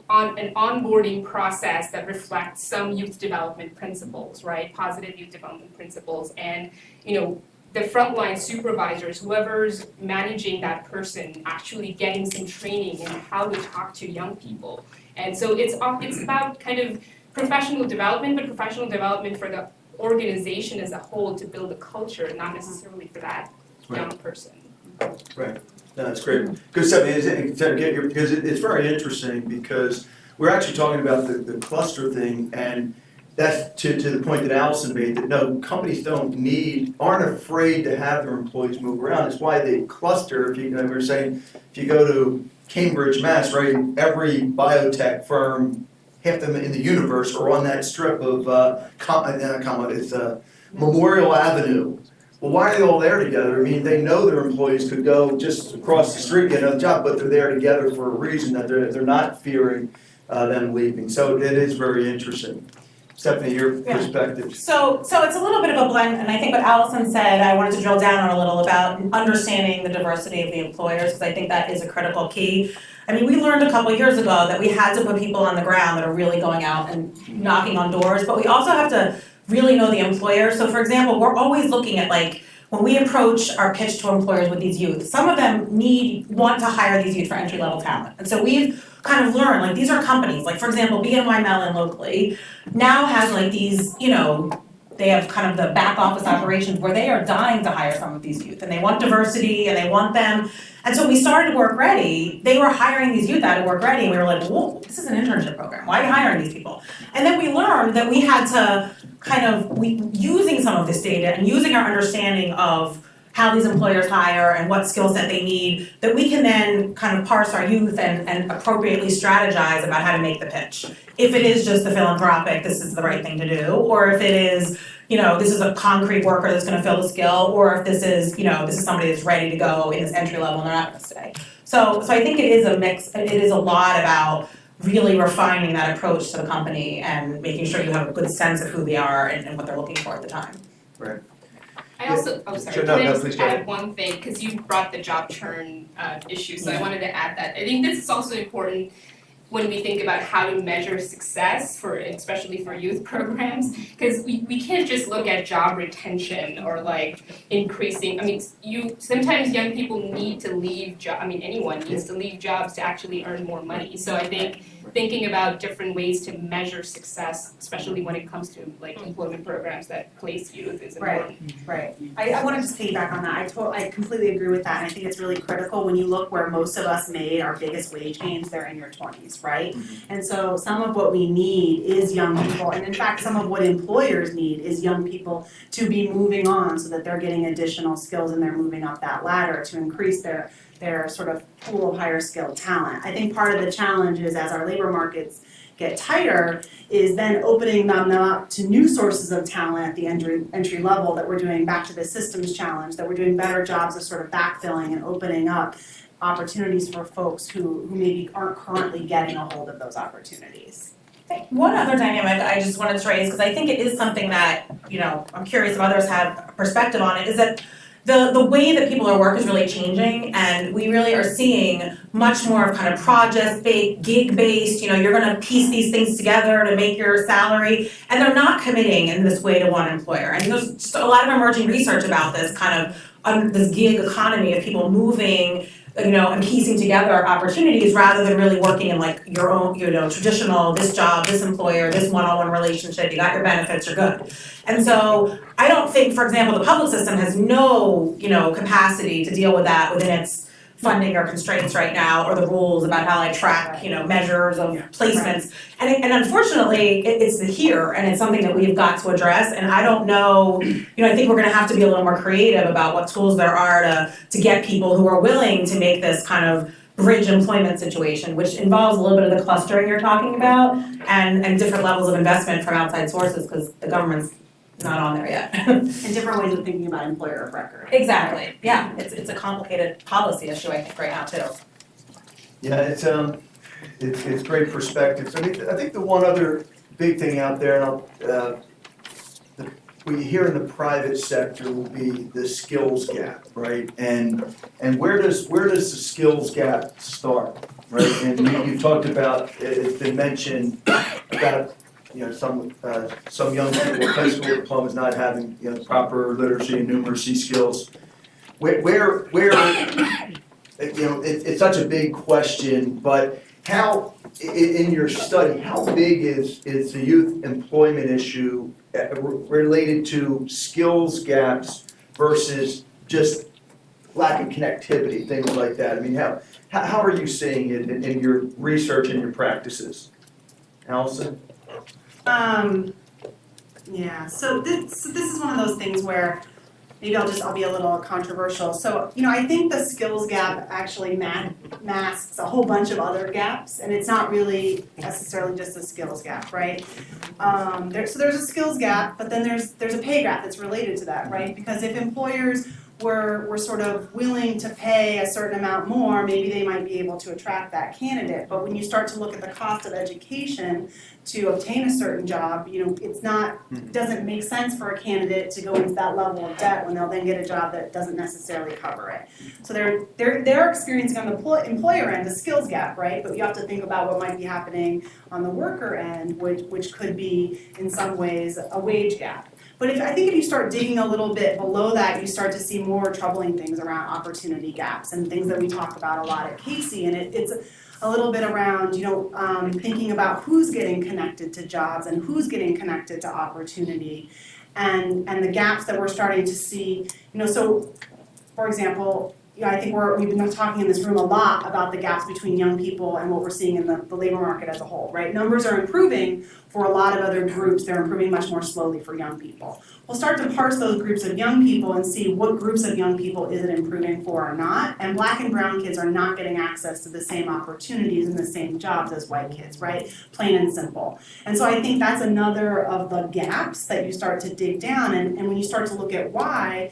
Speaker 11: on an onboarding process that reflects some youth development principles, right? Positive youth development principles, and the frontline supervisors, whoever's managing that person, actually getting some training in how to talk to young people. And so it's about kind of professional development, but professional development for the organization as a whole to build a culture, not necessarily for that young person.
Speaker 10: Right. No, that's great. Good stuff. Because it's very interesting, because we're actually talking about the cluster thing, and that's to the point that Allison made, that no, companies aren't afraid to have their employees move around. It's why they cluster. We were saying, if you go to Cambridge, Mass, right, every biotech firm, half them in the universe are on that strip of Memorial Avenue. Well, why are they all there together? They know their employees could go just across the street, get another job, but they're there together for a reason, that they're not fearing them leaving. So it is very interesting. Stephanie, your perspective.
Speaker 13: So it's a little bit of a blend, and I think what Allison said, I wanted to drill down on a little about understanding the diversity of the employers, because I think that is a critical key. We learned a couple years ago that we had to put people on the ground that are really going out and knocking on doors, but we also have to really know the employer. So for example, we're always looking at when we approach our pitch to employers with these youth, some of them want to hire these youth for entry-level talent. And so we've kind of learned, these are companies, for example, BNY Mellon locally now has these, they have kind of the back office operations where they are dying to hire some of these youth, and they want diversity and they want them. And so we started Work Ready. They were hiring these youth out of Work Ready, and we were like, whoa, this is an internship program. Why are you hiring these people? And then we learned that we had to using some of this data and using our understanding of how these employers hire and what skill set they need, that we can then kind of parse our youth and appropriately strategize about how to make the pitch. If it is just the philanthropic, this is the right thing to do, or if it is, this is a concrete worker that's gonna fill the skill, or if this is somebody that's ready to go in this entry level and they're not gonna stay. So I think it is a mix, it is a lot about really refining that approach to the company and making sure you have a good sense of who they are and what they're looking for at the time.
Speaker 10: Right.
Speaker 11: I also, can I just add one thing, because you brought the job churn issue, so I wanted to add that. I think this is also important when we think about how to measure success especially for youth programs, because we can't just look at job retention or increasing. Sometimes young people need to leave anyone needs to leave jobs to actually earn more money. So I think thinking about different ways to measure success, especially when it comes to like employment programs that place youth is important.
Speaker 12: Right. I want to just piggyback on that. I completely agree with that, and I think it's really critical when you look where most of us made our biggest wage gains, they're in your 20s, right? And so some of what we need is young people, and in fact, some of what employers need is young people to be moving on so that they're getting additional skills and they're moving up that ladder to increase their sort of pool of higher skilled talent. I think part of the challenge is as our labor markets get tighter is then opening them up to new sources of talent at the entry level, that we're doing back to the systems challenge, that we're doing better jobs of sort of backfilling and opening up opportunities for folks who maybe aren't currently getting a hold of those opportunities.
Speaker 13: One other dynamic I just wanted to raise, because I think it is something that, I'm curious if others have a perspective on it, is that the way that people are work is really changing, and we really are seeing much more of kind of project-based, gig-based, you're gonna piece these things together to make your salary, and they're not committing in this way to one employer. And there's just a lot of emerging research about this kind of, this gig economy of people moving, and piecing together opportunities rather than really working in like your own, traditional, this job, this employer, this one-on-one relationship, you got your benefits, you're good. And so I don't think, for example, the public system has no, capacity to deal with that within its funding or constraints right now, or the rules about how I track, measures of placements. And unfortunately, it's here, and it's something that we've got to address. And I don't know, I think we're gonna have to be a little more creative about what tools there are to get people who are willing to make this kind of bridge employment situation, which involves a little bit of the clustering you're talking about, and different levels of investment from outside sources, because the government's not on there yet.
Speaker 12: And different ways of thinking about employer of record.
Speaker 13: Exactly, yeah, it's a complicated policy issue, I think, right now too.
Speaker 10: Yeah, it's great perspectives. I think the one other big thing out there, and what you hear in the private sector will be the skills gap, right? And where does the skills gap start, right? And you talked about, it's been mentioned about some young people with high school diplomas not having proper literacy and numeracy skills. Where it's such a big question, but how in your study, how big is the youth employment issue related to skills gaps versus just lack of connectivity, things like that? I mean, how are you seeing it in your research and your practices? Allison?
Speaker 12: Yeah, so this is one of those things where maybe I'll be a little controversial. So, I think the skills gap actually masks a whole bunch of other gaps, and it's not really necessarily just a skills gap, right? So there's a skills gap, but then there's a pay gap that's related to that, right? Because if employers were sort of willing to pay a certain amount more, maybe they might be able to attract that candidate. But when you start to look at the cost of education to obtain a certain job, doesn't make sense for a candidate to go into that level of debt when they'll then get a job that doesn't necessarily cover it. So they're experiencing on the employer end a skills gap, right? But you have to think about what might be happening on the worker end, which could be in some ways a wage gap. But I think if you start digging a little bit below that, you start to see more troubling things around opportunity gaps and things that we talk about a lot at Casey. And it's a little bit around, thinking about who's getting connected to jobs and who's getting connected to opportunity, and the gaps that we're starting to see. So, for example, I think we've been talking in this room a lot about the gaps between young people and what we're seeing in the labor market as a whole, right? Numbers are improving for a lot of other groups. They're improving much more slowly for young people. We'll start to parse those groups of young people and see what groups of young people is it improving for or not. And Black and brown kids are not getting access to the same opportunities and the same jobs as white kids, right? Plain and simple. And so I think that's another of the gaps that you start to dig down. And when you start to look at why,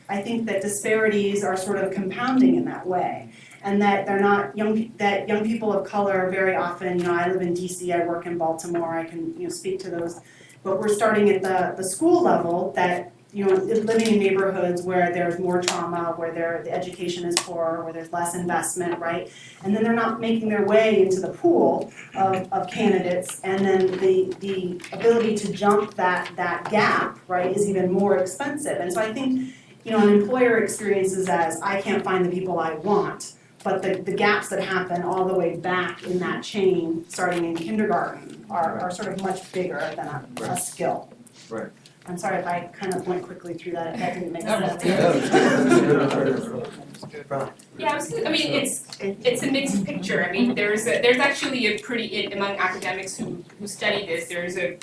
Speaker 12: I think that disparities are sort of compounding in that way, and that they're not that young people of color very often, I live in DC, I work in Baltimore, I can speak to those, but we're starting at the school level that living in neighborhoods where there's more trauma, where the education is poor, where there's less investment, right? And then they're not making their way into the pool of candidates, and then the ability to jump that gap, right, is even more expensive. And so I think, an employer experiences as, I can't find the people I want, But the gaps that happen all the way back in that chain, starting in kindergarten, are sort of much bigger than a skill.
Speaker 10: Right.
Speaker 12: I'm sorry if I kind of went quickly through that, if that didn't make sense.
Speaker 11: Yeah, absolutely. I mean, it's a mixed picture. I mean, there's actually a pretty, among academics who study this, there's a,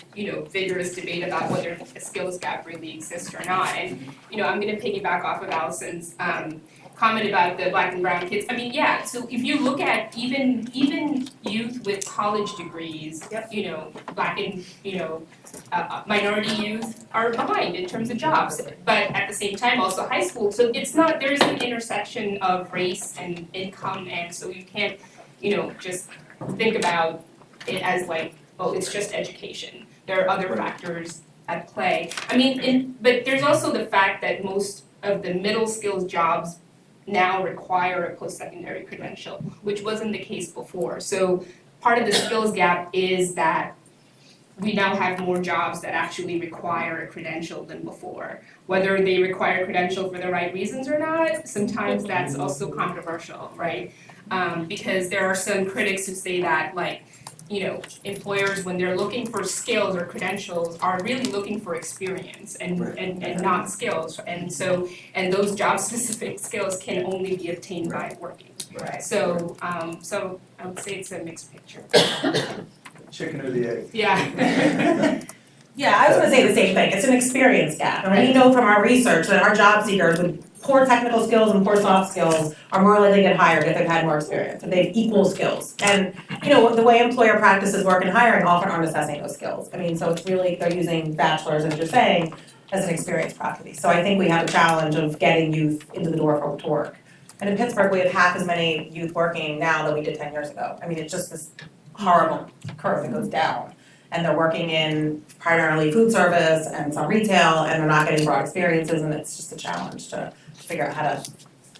Speaker 11: vigorous debate about whether a skills gap really exists or not. And, I'm gonna piggyback off of Allison's comment about the Black and brown kids. I mean, yeah, so if you look at even youth with college degrees, Black and, minority youth are behind in terms of jobs, but at the same time also high school. So it's not, there's an intersection of race and income, and so you can't, just think about it as like, oh, it's just education. There are other factors at play. I mean, but there's also the fact that most of the middle skills jobs now require a post-secondary credential, which wasn't the case before. So part of the skills gap is that we now have more jobs that actually require a credential than before. Whether they require a credential for the right reasons or not, sometimes that's also controversial, right? Because there are some critics who say that, like, employers, when they're looking for skills or credentials, are really looking for experience and not skills. And those job-specific skills can only be obtained by working.
Speaker 10: Right.
Speaker 11: So I would say it's a mixed picture.
Speaker 10: Chicken or the egg?
Speaker 11: Yeah.
Speaker 13: Yeah, I was gonna say the same thing. It's an experience gap. And we know from our research that our job seekers with poor technical skills and poor soft skills are more likely to get hired if they've had more experience, if they have equal skills. And, the way employer practices work in hiring often aren't assessing those skills. I mean, so it's really, they're using bachelor's, as you're saying, as an experience proxy. So I think we have a challenge of getting youth into the door to work. And in Pittsburgh, we have half as many youth working now than we did 10 years ago. I mean, it's just this horrible curve that goes down. And they're working in primarily food service and some retail, and they're not getting broad experiences, and it's just a challenge to figure out how to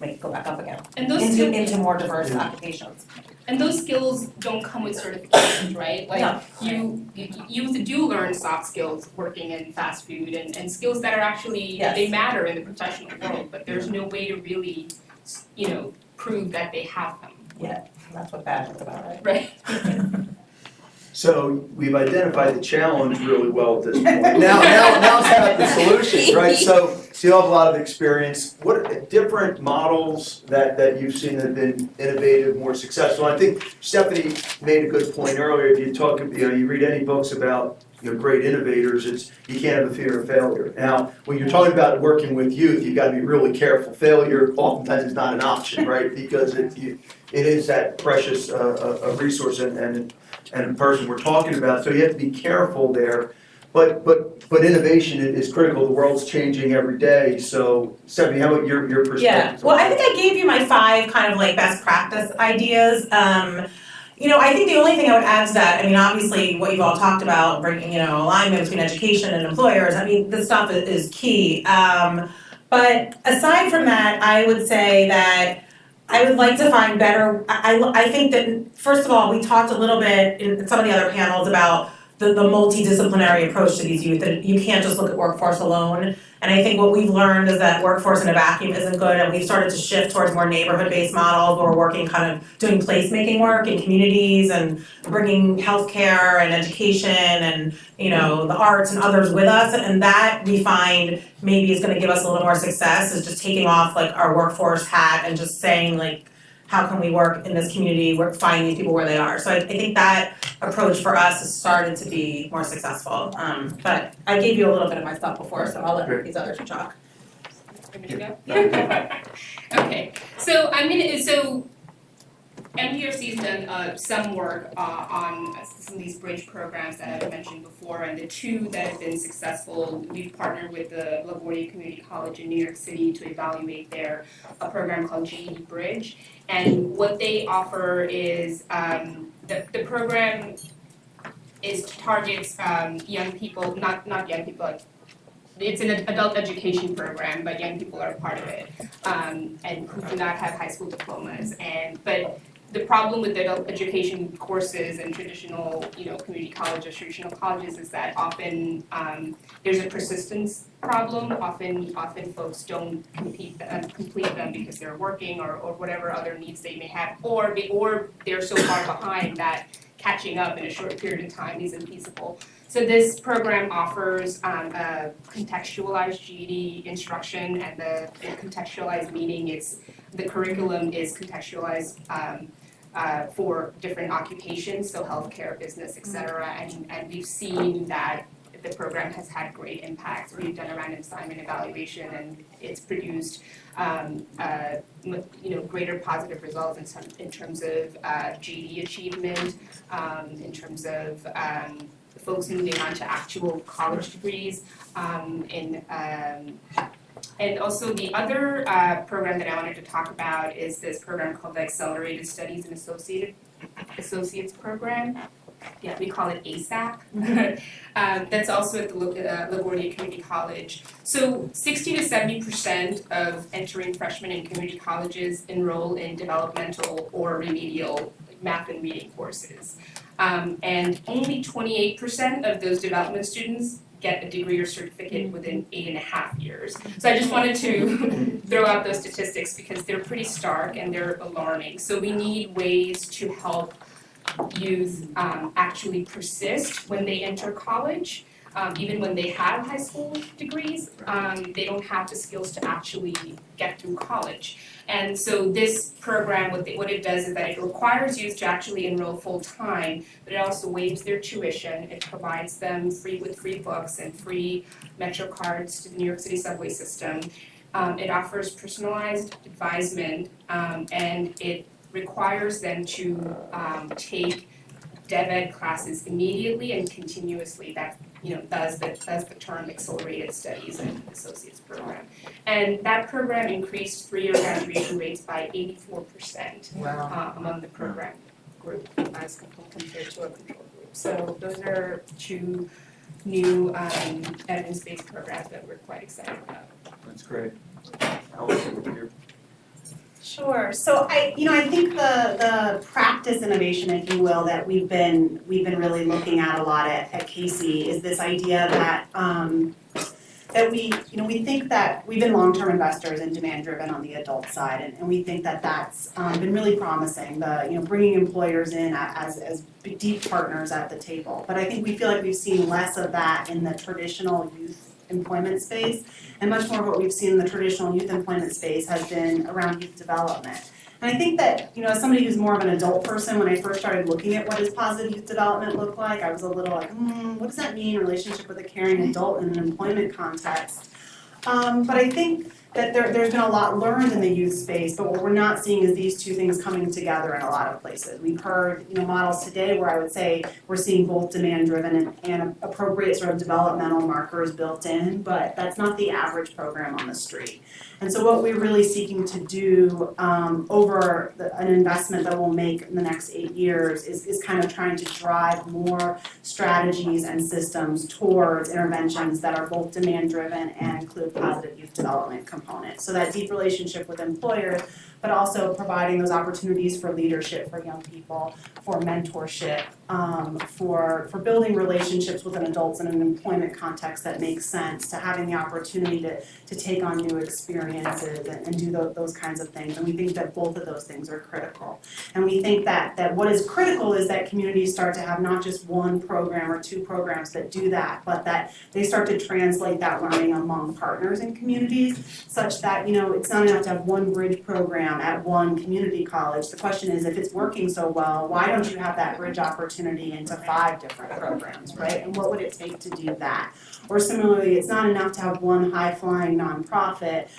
Speaker 13: make it go back up again.
Speaker 11: And those
Speaker 13: into more diverse occupations.
Speaker 11: And those skills don't come with certifications, right? Like
Speaker 13: No.
Speaker 11: you do learn soft skills working in fast food and skills that are actually,
Speaker 13: Yes.
Speaker 11: they matter in the professional world, but there's no way to really, prove that they have them.
Speaker 13: Yeah, that's what badge is about, right?
Speaker 11: Right.
Speaker 10: So we've identified the challenge really well at this point. Now it's about the solutions, right? So you have a lot of experience. What are the different models that you've seen that have been innovative, more successful? I think Stephanie made a good point earlier. If you talk, you read any books about great innovators, you can't have a fear of failure. Now, when you're talking about working with youth, you've got to be really careful. Failure oftentimes is not an option, right? Because it is that precious a resource and a person we're talking about. So you have to be careful there. But innovation is critical. The world's changing every day. So Stephanie, how about your perspective?
Speaker 13: Yeah, well, I think I gave you my 5 kind of like best practice ideas. I think the only thing I would add to that, I mean, obviously what you've all talked about, bringing, alignment between education and employers, I mean, this stuff is key. But aside from that, I would say that I would like to find better, I think that, first of all, we talked a little bit in some of the other panels about the multidisciplinary approach to these youth, that you can't just look at workforce alone. And I think what we've learned is that workforce in a vacuum isn't good, and we've started to shift towards more neighborhood-based models where we're working kind of doing placemaking work in communities and bringing healthcare and education and, the arts and others with us. And that we find maybe is gonna give us a little more success, is just taking off like our workforce hat and just saying like, how can we work in this community, find these people where they are. So I think that approach for us has started to be more successful. But I gave you a little bit of my stuff before, so I'll let these others talk.
Speaker 11: Okay, so MPRC's done some work on some of these bridge programs that I've mentioned before, and the 2 that have been successful, we've partnered with the LaGuardia Community College in New York City to evaluate a program called GED Bridge. And what they offer is the program targets young people, not young people, like it's an adult education program, but young people are a part of it, and who do not have high school diplomas. But the problem with adult education courses and traditional, community colleges, traditional colleges is that often there's a persistence problem. Often folks don't complete them because they're working or whatever other needs they may have, or they're so far behind that catching up in a short period of time isn't feasible. So this program offers a contextualized GED instruction, and the contextualized meaning is the curriculum is contextualized for different occupations, so healthcare, business, et cetera, and we've seen that the program has had great impact. We've done a random assignment evaluation, and it's produced greater positive results in terms of GED achievement, in terms of folks moving on to actual college degrees, and also the other program that I wanted to talk about is this program called the Accelerated Studies and Associates Program. Yeah, we call it ASAP. That's also at the LaGuardia Community College. So 60 to 70% of entering freshmen in community colleges enroll in developmental or remedial math and reading courses. And only 28% of those development students get a degree or certificate within 8.5 years. So I just wanted to throw out those statistics because they're pretty stark and they're alarming. So we need ways to help youth actually persist when they enter college. Even when they have high school degrees, they don't have the skills to actually get through college. And so this program, what it does is that it requires youth to actually enroll full-time, but it also waives their tuition. It provides them with free books and free Metro cards to the New York City subway system. It offers personalized advisement, and it requires them to take dev ed classes immediately and continuously. That's the term accelerated studies and associates program. And that program increased 3-year graduation rates by 84% among the program group as compared to a control group. So those are two new evidence-based programs that we're quite excited about.
Speaker 3: That's great. Allison, here.
Speaker 12: Sure. So I think the practice innovation, if you will, that we've been really looking at a lot at Casey is this idea that that we think that we've been long-term investors in demand-driven on the adult side, and we think that that's been really promising. Bringing employers in as deep partners at the table. But I think we feel like we've seen less of that in the traditional youth employment space, and much more of what we've seen in the traditional youth employment space has been around youth development. And I think that, as somebody who's more of an adult person, when I first started looking at what does positive youth development look like, I was a little like, what does that mean, relationship with a caring adult in an employment context? But I think that there's been a lot learned in the youth space, but what we're not seeing is these two things coming together in a lot of places. We've heard, models today where I would say we're seeing both demand-driven and appropriate sort of developmental markers built in, but that's not the average program on the street. And so what we're really seeking to do over an investment that we'll make in the next 8 years is kind of trying to drive more strategies and systems towards interventions that are both demand-driven and include positive youth development components. So that deep relationship with employers, but also providing those opportunities for leadership for young people, for mentorship, for building relationships with adults in an employment context that makes sense, to having the opportunity to take on new experiences and do those kinds of things. And we think that both of those things are critical. And we think that what is critical is that communities start to have not just one program or two programs that do that, but that they start to translate that learning among partners in communities, such that, it's not enough to have one bridge program at one community college. The question is, if it's working so well, why don't you have that bridge opportunity into 5 different programs, right? And what would it take to do that? Or similarly, it's not enough to have one high-flying nonprofit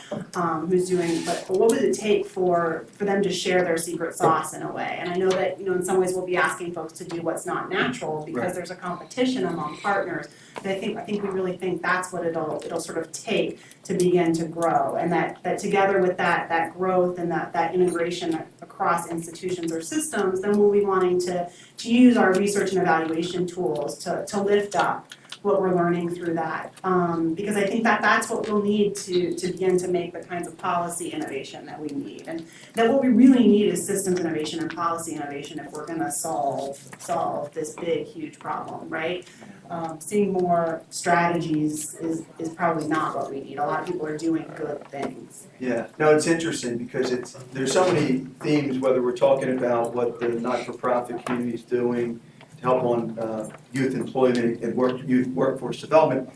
Speaker 12: who's doing, but what would it take for them to share their secret sauce in a way? And I know that, in some ways we'll be asking folks to do what's not natural because there's a competition among partners. But I think we really think that's what it'll sort of take to begin to grow, and that together with that growth and that integration across institutions or systems, then we'll be wanting to use our research and evaluation tools to lift up what we're learning through that. Because I think that that's what we'll need to begin to make the kinds of policy innovation that we need. And that what we really need is systems innovation and policy innovation if we're gonna solve this big, huge problem, right? Seeing more strategies is probably not what we need. A lot of people are doing good things.
Speaker 10: Yeah, no, it's interesting because there's so many themes, whether we're talking about what the not-for-profit community is doing to help on youth employment and youth workforce development,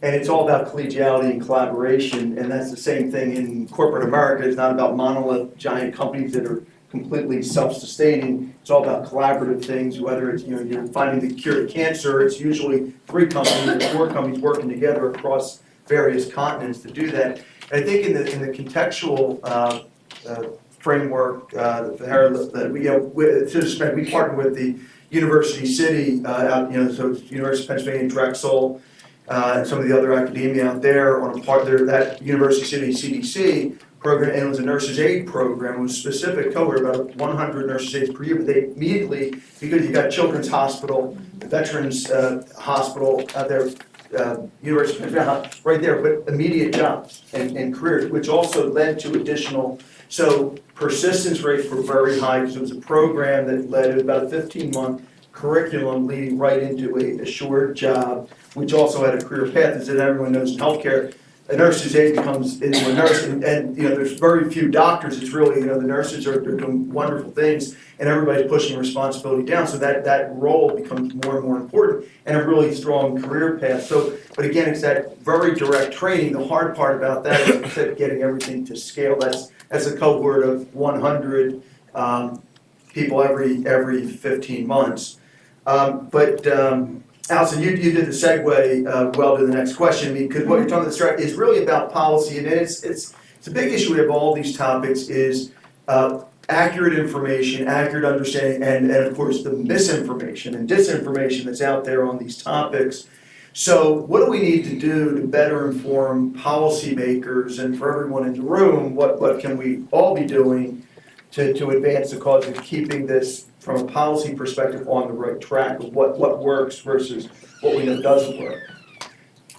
Speaker 10: and it's all about collegiality and collaboration, and that's the same thing in corporate America. It's not about monolith giant companies that are completely self-sustaining. It's all about collaborative things, whether it's, you're finding the cure to cancer, it's usually 3 companies or 4 companies working together across various continents to do that. And I think in the contextual framework, that we partner with the University City, so it's University of Pennsylvania, Drexel, and some of the other academia out there on a part of that University City CDC program, and it was a nurses aid program. It was specific cohort, about 100 nurses aides per year, but they immediately, because you got Children's Hospital, the Veterans Hospital out there, University of Pennsylvania, right there, but immediate jobs and careers, which also led to additional, so persistence rates were very high because it was a program that led to about a 15-month curriculum leading right into a assured job, which also had a career path. As everyone knows in healthcare, a nurse's aide becomes into a nurse, and there's very few doctors. It's really, the nurses are doing wonderful things, and everybody's pushing responsibility down. So that role becomes more and more important, and a really strong career path. So, but again, it's that very direct training. The hard part about that is instead of getting everything to scale. That's a cohort of 100 people every 15 months. Allison, you did the segue well to the next question, because what you're talking about is really about policy, and it's a big issue of all these topics is accurate information, accurate understanding, and of course the misinformation and disinformation that's out there on these topics. So what do we need to do to better inform policymakers, and for everyone in the room, what can we all be doing to advance the cause of keeping this from a policy perspective on the right track of what works versus what we know doesn't work?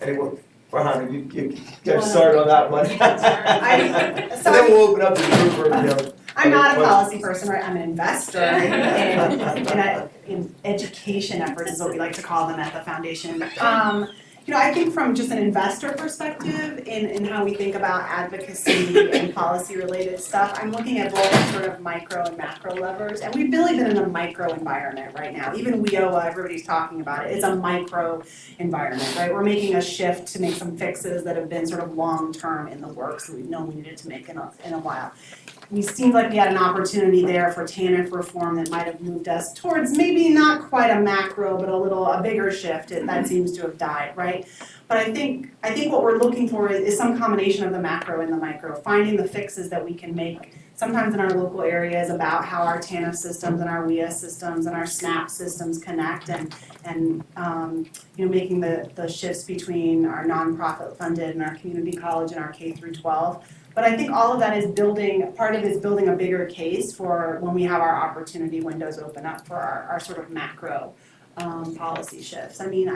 Speaker 10: Anyone? Rahana, you get started on that one. And then we'll open up the group for,
Speaker 12: I'm not a policy person, right? I'm an investor in education efforts is what we like to call them at the foundation. I think from just an investor perspective in how we think about advocacy and policy related stuff, I'm looking at both sort of micro and macro levers. And we've really been in a micro environment right now. Even WIOA, everybody's talking about it. It's a micro environment, right? We're making a shift to make some fixes that have been sort of long term in the works that we've known we needed to make in a while. We seemed like we had an opportunity there for TANF reform that might have moved us towards maybe not quite a macro, but a bigger shift that seems to have died, right? But I think what we're looking for is some combination of the macro and the micro, finding the fixes that we can make sometimes in our local areas about how our TANF systems and our WIA systems and our SNAP systems connect and making the shifts between our nonprofit funded and our community college and our K through 12. But I think all of that is building a bigger case for when we have our opportunity windows open up for our sort of macro policy shifts. I mean,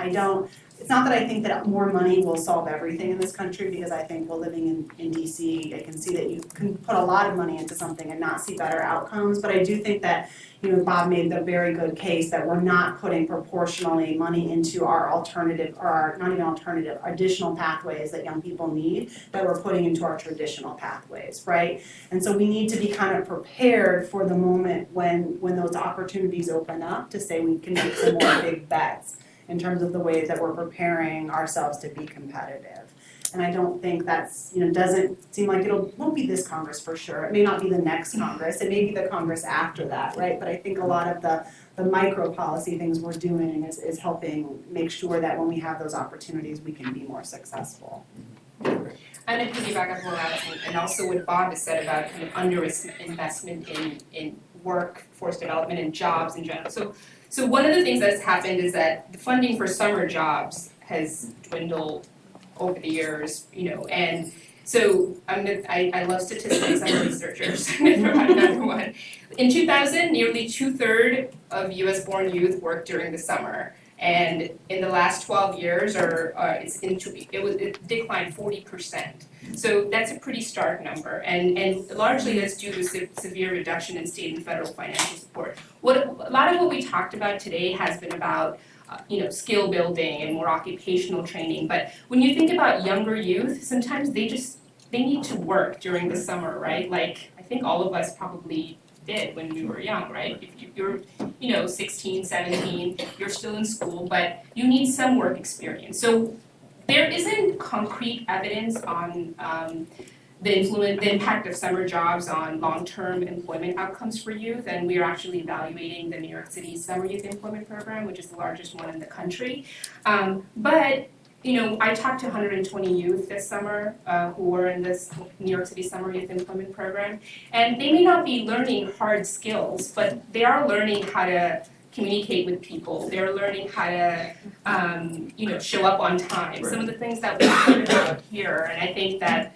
Speaker 12: it's not that I think that more money will solve everything in this country, because I think living in DC, I can see that you can put a lot of money into something and not see better outcomes. But I do think that, Bob made the very good case that we're not putting proportionally money into our alternative, or our, not even alternative, additional pathways that young people need, that we're putting into our traditional pathways, right? And so we need to be kind of prepared for the moment when those opportunities open up to say we can make some more big bets in terms of the ways that we're preparing ourselves to be competitive. And I don't think that's, doesn't seem like won't be this Congress for sure. It may not be the next Congress. It may be the Congress after that, right? But I think a lot of the micro policy things we're doing is helping make sure that when we have those opportunities, we can be more successful.
Speaker 11: I'm going to piggyback on what Allison and also what Bob has said about kind of underinvestment in workforce development and jobs in general. So one of the things that's happened is that the funding for summer jobs has dwindled over the years, and so I love statistics, I'm a researcher, so I'm going to provide another one. In 2000, nearly 2/3 of US born youth worked during the summer. And in the last 12 years, it declined 40%. So that's a pretty stark number, and largely that's due to severe reduction in state and federal financial support. A lot of what we talked about today has been about skill building and more occupational training. But when you think about younger youth, sometimes they need to work during the summer, right? Like, I think all of us probably did when we were young, right? If you're 16, 17, you're still in school, but you need some work experience. So there isn't concrete evidence on the impact of summer jobs on long-term employment outcomes for youth, and we are actually evaluating the New York City Summer Youth Employment Program, which is the largest one in the country. But I talked to 120 youth this summer who were in this New York City Summer Youth Employment Program, and they may not be learning hard skills, but they are learning how to communicate with people. They're learning how to, show up on time. Some of the things that we heard about here, and I think that,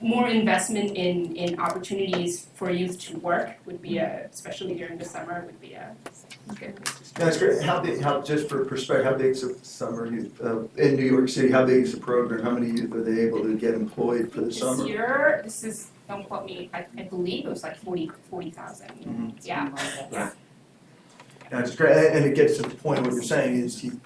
Speaker 11: more investment in opportunities for youth to work would be especially during the summer, would be good.
Speaker 10: That's great. Just for perspective, how big is the summer youth in New York City? How big is the program? How many youth are they able to get employed for the summer?
Speaker 11: This year, don't quote me, I believe it was like 40,000.
Speaker 10: Mm-hmm.
Speaker 11: Yeah.
Speaker 10: That's great, and it gets to the point what you're saying is you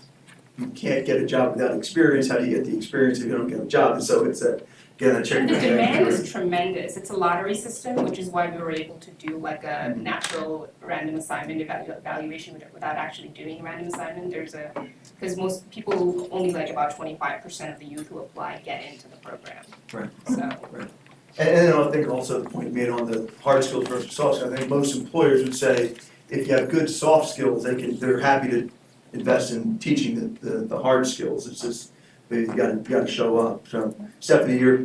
Speaker 10: can't get a job without experience. How do you get the experience if you don't get a job? And so it's a chicken.
Speaker 11: And the demand is tremendous. It's a lottery system, which is why we were able to do like a natural random assignment evaluation without actually doing random assignment. Because most people, only like about 25% of the youth who apply get into the program.
Speaker 10: Right.
Speaker 11: So.
Speaker 10: Right. And then I think also the point made on the hard skills versus soft skills. I think most employers would say if you have good soft skills, they're happy to invest in teaching the hard skills. It's just you got to show up. So Stephanie, your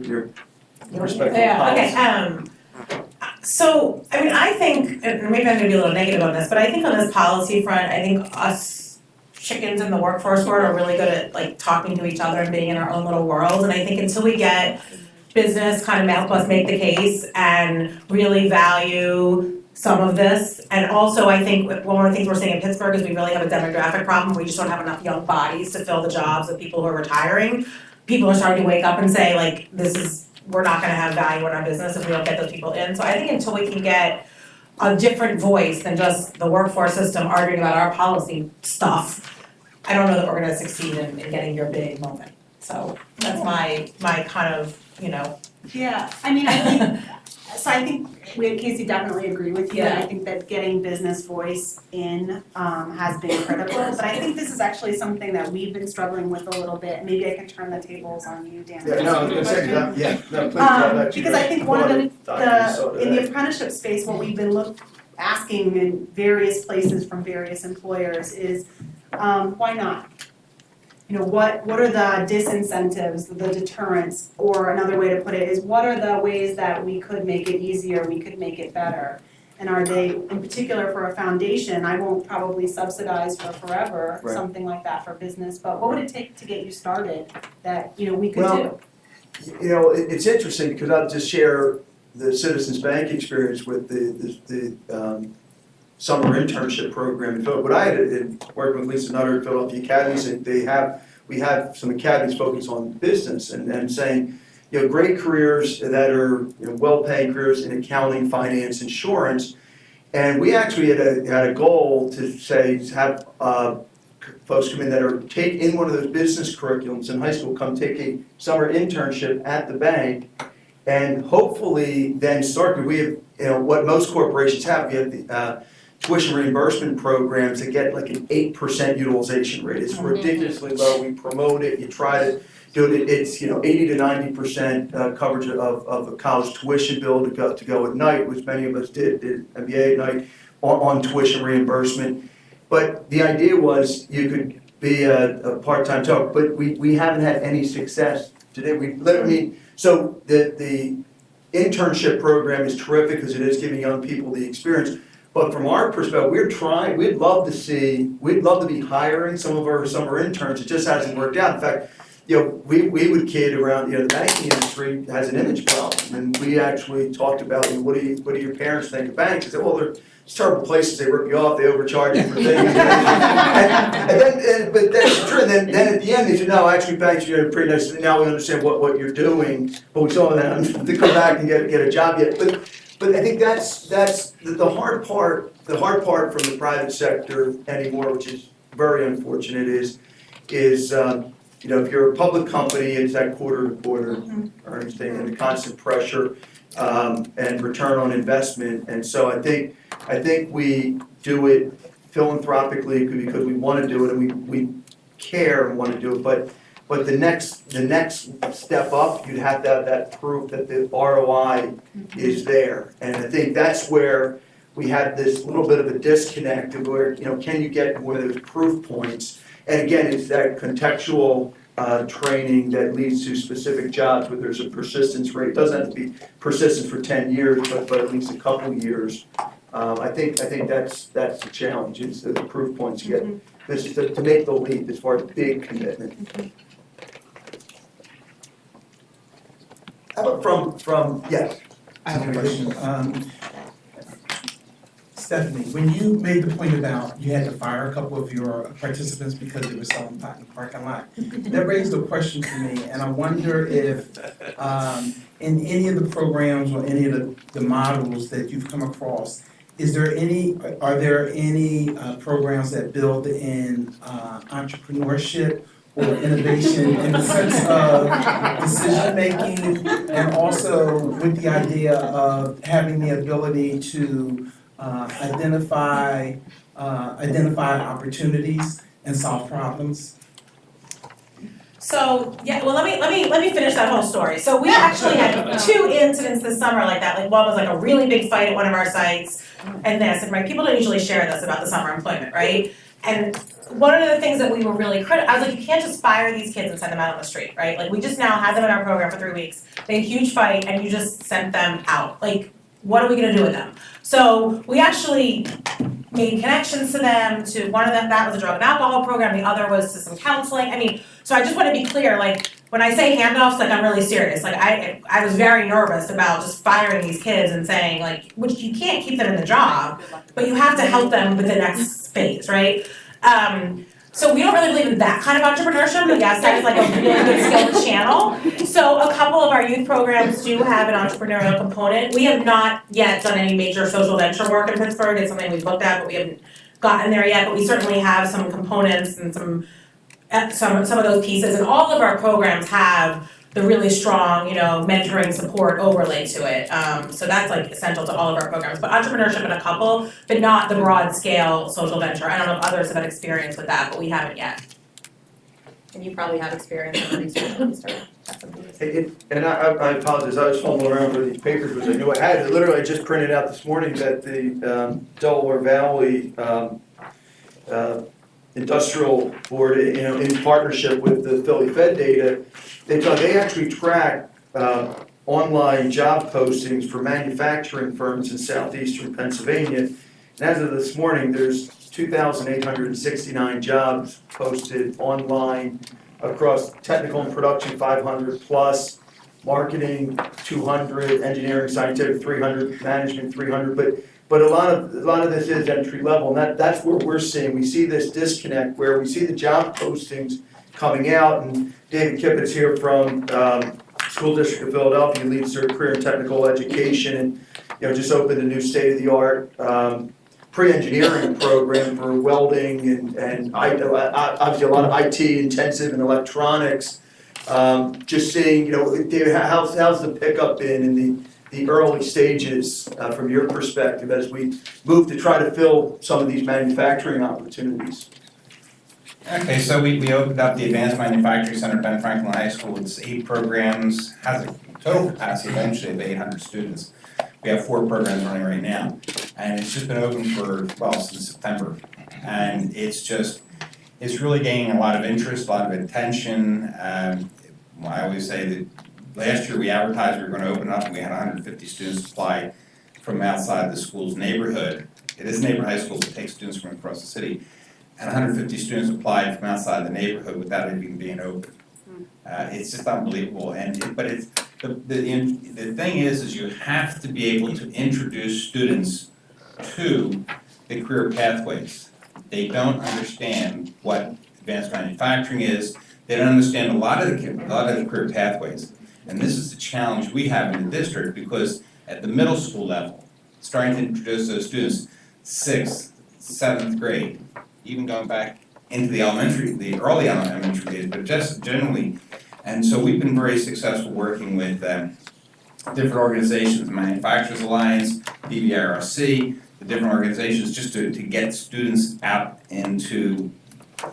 Speaker 10: respectful policy.
Speaker 13: Okay. So I think, and maybe I'm going to be a little negative on this, but I think on this policy front, I think us chickens in the workforce world are really good at like talking to each other and being in our own little world. And I think until we get business kind of help us make the case and really value some of this. And also I think one of the things we're seeing in Pittsburgh is we really have a demographic problem. We just don't have enough young bodies to fill the jobs of people who are retiring. People are starting to wake up and say like, we're not gonna have value in our business if we don't get those people in. So I think until we can get a different voice than just the workforce system arguing about our policy stuff, I don't know that we're gonna succeed in getting your big moment. So that's my kind of,
Speaker 12: Yeah, I think we and Casey definitely agree with you.
Speaker 13: Yeah.
Speaker 12: I think that getting business voice in has been critical, but I think this is actually something that we've been struggling with a little bit. Maybe I can turn the tables on you, Dan.
Speaker 10: Yeah, no, I was gonna say that. Please.
Speaker 12: Because I think one of in the apprenticeship space, what we've been asking in various places from various employers is, why not? What are the disincentives, the deterrents, or another way to put it is what are the ways that we could make it easier, we could make it better? And are they, in particular for a foundation, I won't probably subsidize for forever, something like that for business, but what would it take to get you started that, we could do?
Speaker 10: It's interesting because I'll just share the Citizens Bank experience with the summer internship program. What I had worked with Lisa Nutter at Philadelphia Academies, and we have some academies focused on business and saying, great careers that are well-paying careers in accounting, finance, insurance, and we actually had a goal to say have folks come in that take in one of those business curriculums in high school, come take a summer internship at the bank, and hopefully then start. We have what most corporations have. We have the tuition reimbursement programs that get like an 8% utilization rate. It's ridiculously low. We promote it. You try to do it. It's 80 to 90% coverage of a college tuition bill to go at night, which many of us did MBA at night on tuition reimbursement. But the idea was you could be a part-time job, but we haven't had any success today. So the internship program is terrific because it is giving young people the experience. But from our perspective, we'd love to be hiring some of our summer interns. It just hasn't worked out. In fact, we would kid around, the banking industry has an image problem. And we actually talked about, what do your parents think of banks? They said, well, it's terrible places, they rip you off, they overcharge you for things. But that's true, then at the end, they said, no, actually, thanks, you're pretty nice, now we understand what you're doing, but we still haven't had to come back and get a job yet. But I think that's the hard part from the private sector anymore, which is very unfortunate, is you know, if you're a public company, it's that quarter-to-quarter earnings thing and the constant pressure and return on investment. And so I think we do it philanthropically because we want to do it and we care and want to do it. But the next step up, you'd have to have that proof that the ROI is there. And I think that's where we have this little bit of a disconnect of where, you know, can you get one of those proof points? And again, it's that contextual training that leads to specific jobs where there's a persistence rate. It doesn't have to be persistent for 10 years, but at least a couple of years. I think that's the challenge, is the proof points you get. This is to make the leap as far as big commitment. How about from yes?
Speaker 14: I have a question. Stephanie, when you made the point about you had to fire a couple of your participants because they were selling pot in the parking lot, that raised a question for me, and I wonder if in any of the programs or any of the models that you've come across, are there any programs that build in entrepreneurship or innovation in the sense of decision-making, and also with the idea of having the ability to identify opportunities and solve problems?
Speaker 13: So, yeah, well, let me finish that whole story. So we actually had 2 incidents this summer like that. Like, one was like a really big fight at one of our sites, and this, and right, people don't usually share this about the summer employment, right? And one of the things that we were really critical, I was like, you can't just fire these kids and send them out on the street, right? Like, we just now had them in our program for 3 weeks. They had a huge fight, and you just sent them out. Like, what are we gonna do with them? So we actually made connections to them, to one of them, that was a drug and alcohol program, the other was to some counseling. I mean, so I just wanna be clear, like, when I say handoffs, like, I'm really serious. Like, I was very nervous about just firing these kids and saying, like, which you can't keep them in the job, but you have to help them with the next phase, right? So we don't really believe in that kind of entrepreneurship, but yes, that is like a really good skill to channel. So a couple of our youth programs do have an entrepreneurial component. We have not yet done any major social venture work in Pittsburgh. It's something we've looked at, but we haven't gotten there yet. But we certainly have some components and some of those pieces. And all of our programs have the really strong, you know, mentoring support overlay to it. So that's like essential to all of our programs. But entrepreneurship in a couple, but not the broad scale social venture. I don't know if others have had experience with that, but we haven't yet. And you probably have experience in research.
Speaker 10: And I apologize, I was fumbling around with these papers, which I knew I had. Literally, I just printed out this morning that the Delaware Valley Industrial Board, you know, in partnership with the Philly Fed data, they actually track online job postings for manufacturing firms in southeastern Pennsylvania. And as of this morning, there's 2,869 jobs posted online across technical and production 500 plus, marketing 200, engineering, scientific 300, management 300, but a lot of this is entry level, and that's where we're seeing. We see this disconnect where we see the job postings coming out, and David Kippett's here from School District of Philadelphia, leads their career and technical education, and you know just opened a new state-of-the-art pre-engineering program for welding and obviously a lot of IT intensive and electronics. Just seeing, you know, David, how's the pickup been in the early stages from your perspective as we move to try to fill some of these manufacturing opportunities?
Speaker 15: Okay, so we opened up the Advanced Manufacturing Center at Ben Franklin High School. It's 8 programs, has a total capacity eventually of 800 students. We have 4 programs running right now. And it's just been open since September. And it's really gaining a lot of interest, a lot of attention. I always say that last year we advertised we were going to open up and we had 150 students apply from outside the school's neighborhood. It is a neighborhood high school that takes students from across the city. And 150 students applied from outside the neighborhood without it even being open. It's just unbelievable. But the thing is you have to be able to introduce students to the career pathways. They don't understand what advanced manufacturing is. They don't understand a lot of the career pathways. And this is the challenge we have in the district, because at the middle school level, starting to introduce those students 6th, 7th grade, even going back into the early elementary days, but just generally. And so we've been very successful working with different organizations, Manufacturers Alliance, BVRC, the different organizations, just to get students out into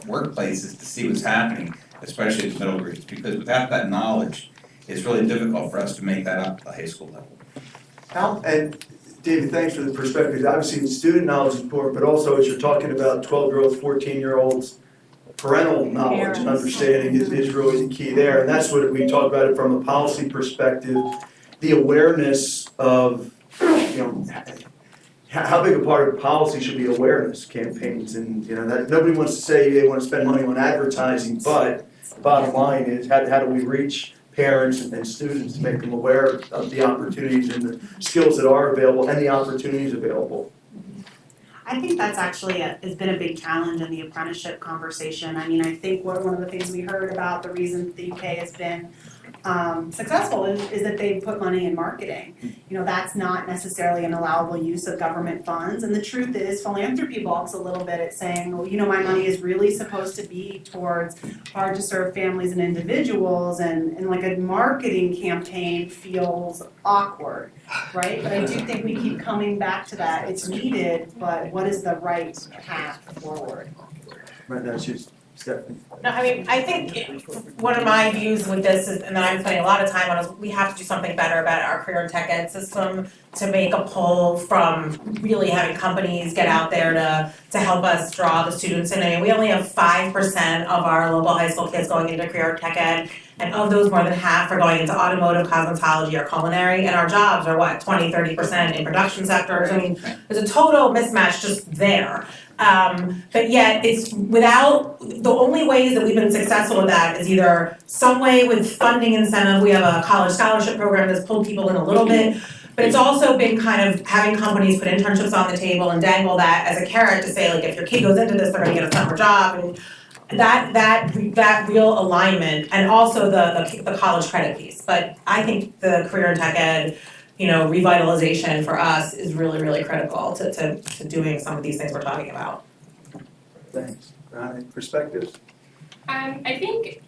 Speaker 15: workplaces to see what's happening, especially at the middle grades, because without that knowledge, it's really difficult for us to make that up at the high school level.
Speaker 10: And David, thanks for the perspective. Obviously, student knowledge is important, but also as you're talking about 12-year-olds, 14-year-olds, parental knowledge and understanding is really the key there. And that's what we talk about it from a policy perspective, the awareness of, how big a part of policy should be awareness campaigns. And, that nobody wants to say they want to spend money on advertising, but bottom line is how do we reach parents and students to make them aware of the opportunities and the skills that are available and the opportunities available.
Speaker 12: I think that's actually has been a big challenge in the apprenticeship conversation. I mean, I think one of the things we heard about the reason the UK has been successful is that they put money in marketing. That's not necessarily an allowable use of government funds. And the truth is philanthropy balks a little bit at saying, well, my money is really supposed to be towards hard to serve families and individuals, and like a marketing campaign feels awkward, right? But I do think we keep coming back to that. It's needed, but what is the right path forward?
Speaker 10: Right now, she's Stephanie.
Speaker 13: No, I mean, I think one of my views with this is, and that I'm spending a lot of time on, is we have to do something better about our career and tech ed system to make a pull from really having companies get out there to help us draw the students in. I mean, we only have 5% of our local high school kids going into career tech ed, and of those, more than half are going into automotive, cosmetology, or culinary, and our jobs are 20-30% in production sectors. I mean, there's a total mismatch just there. But yet it's the only ways that we've been successful with that is either some way with funding incentive. We have a college scholarship program that's pulled people in a little bit, but it's also been kind of having companies put internships on the table and dangle that as a carrot to say, like, if your kid goes into this, they're gonna get a summer job, and that real alignment, and also the college credit piece. But I think the career and tech ed, revitalization for us is really, really critical to doing some of these things we're talking about.
Speaker 10: Thanks. Perspectives?
Speaker 11: I think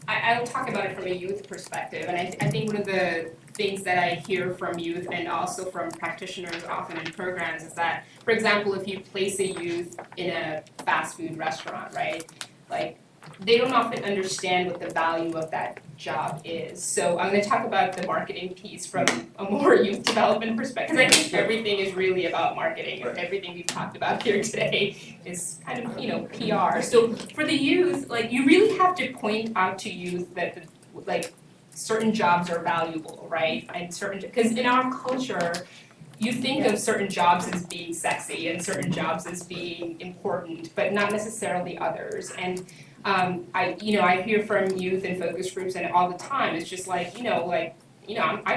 Speaker 11: I'll talk about it from a youth perspective, and I think one of the things that I hear from youth and also from practitioners often in programs is that, for example, if you place a youth in a fast food restaurant, right, like they don't often understand what the value of that job is. So I'm going to talk about the marketing piece from a more youth development perspective. I think everything is really about marketing, and everything we've talked about here today is kind of, PR. So for the youth, like, you really have to point out to youth that, certain jobs are valuable, right? And because in our culture, you think of certain jobs as being sexy and certain jobs as being important, but not necessarily others. And I hear from youth and focus groups and all the time, it's just I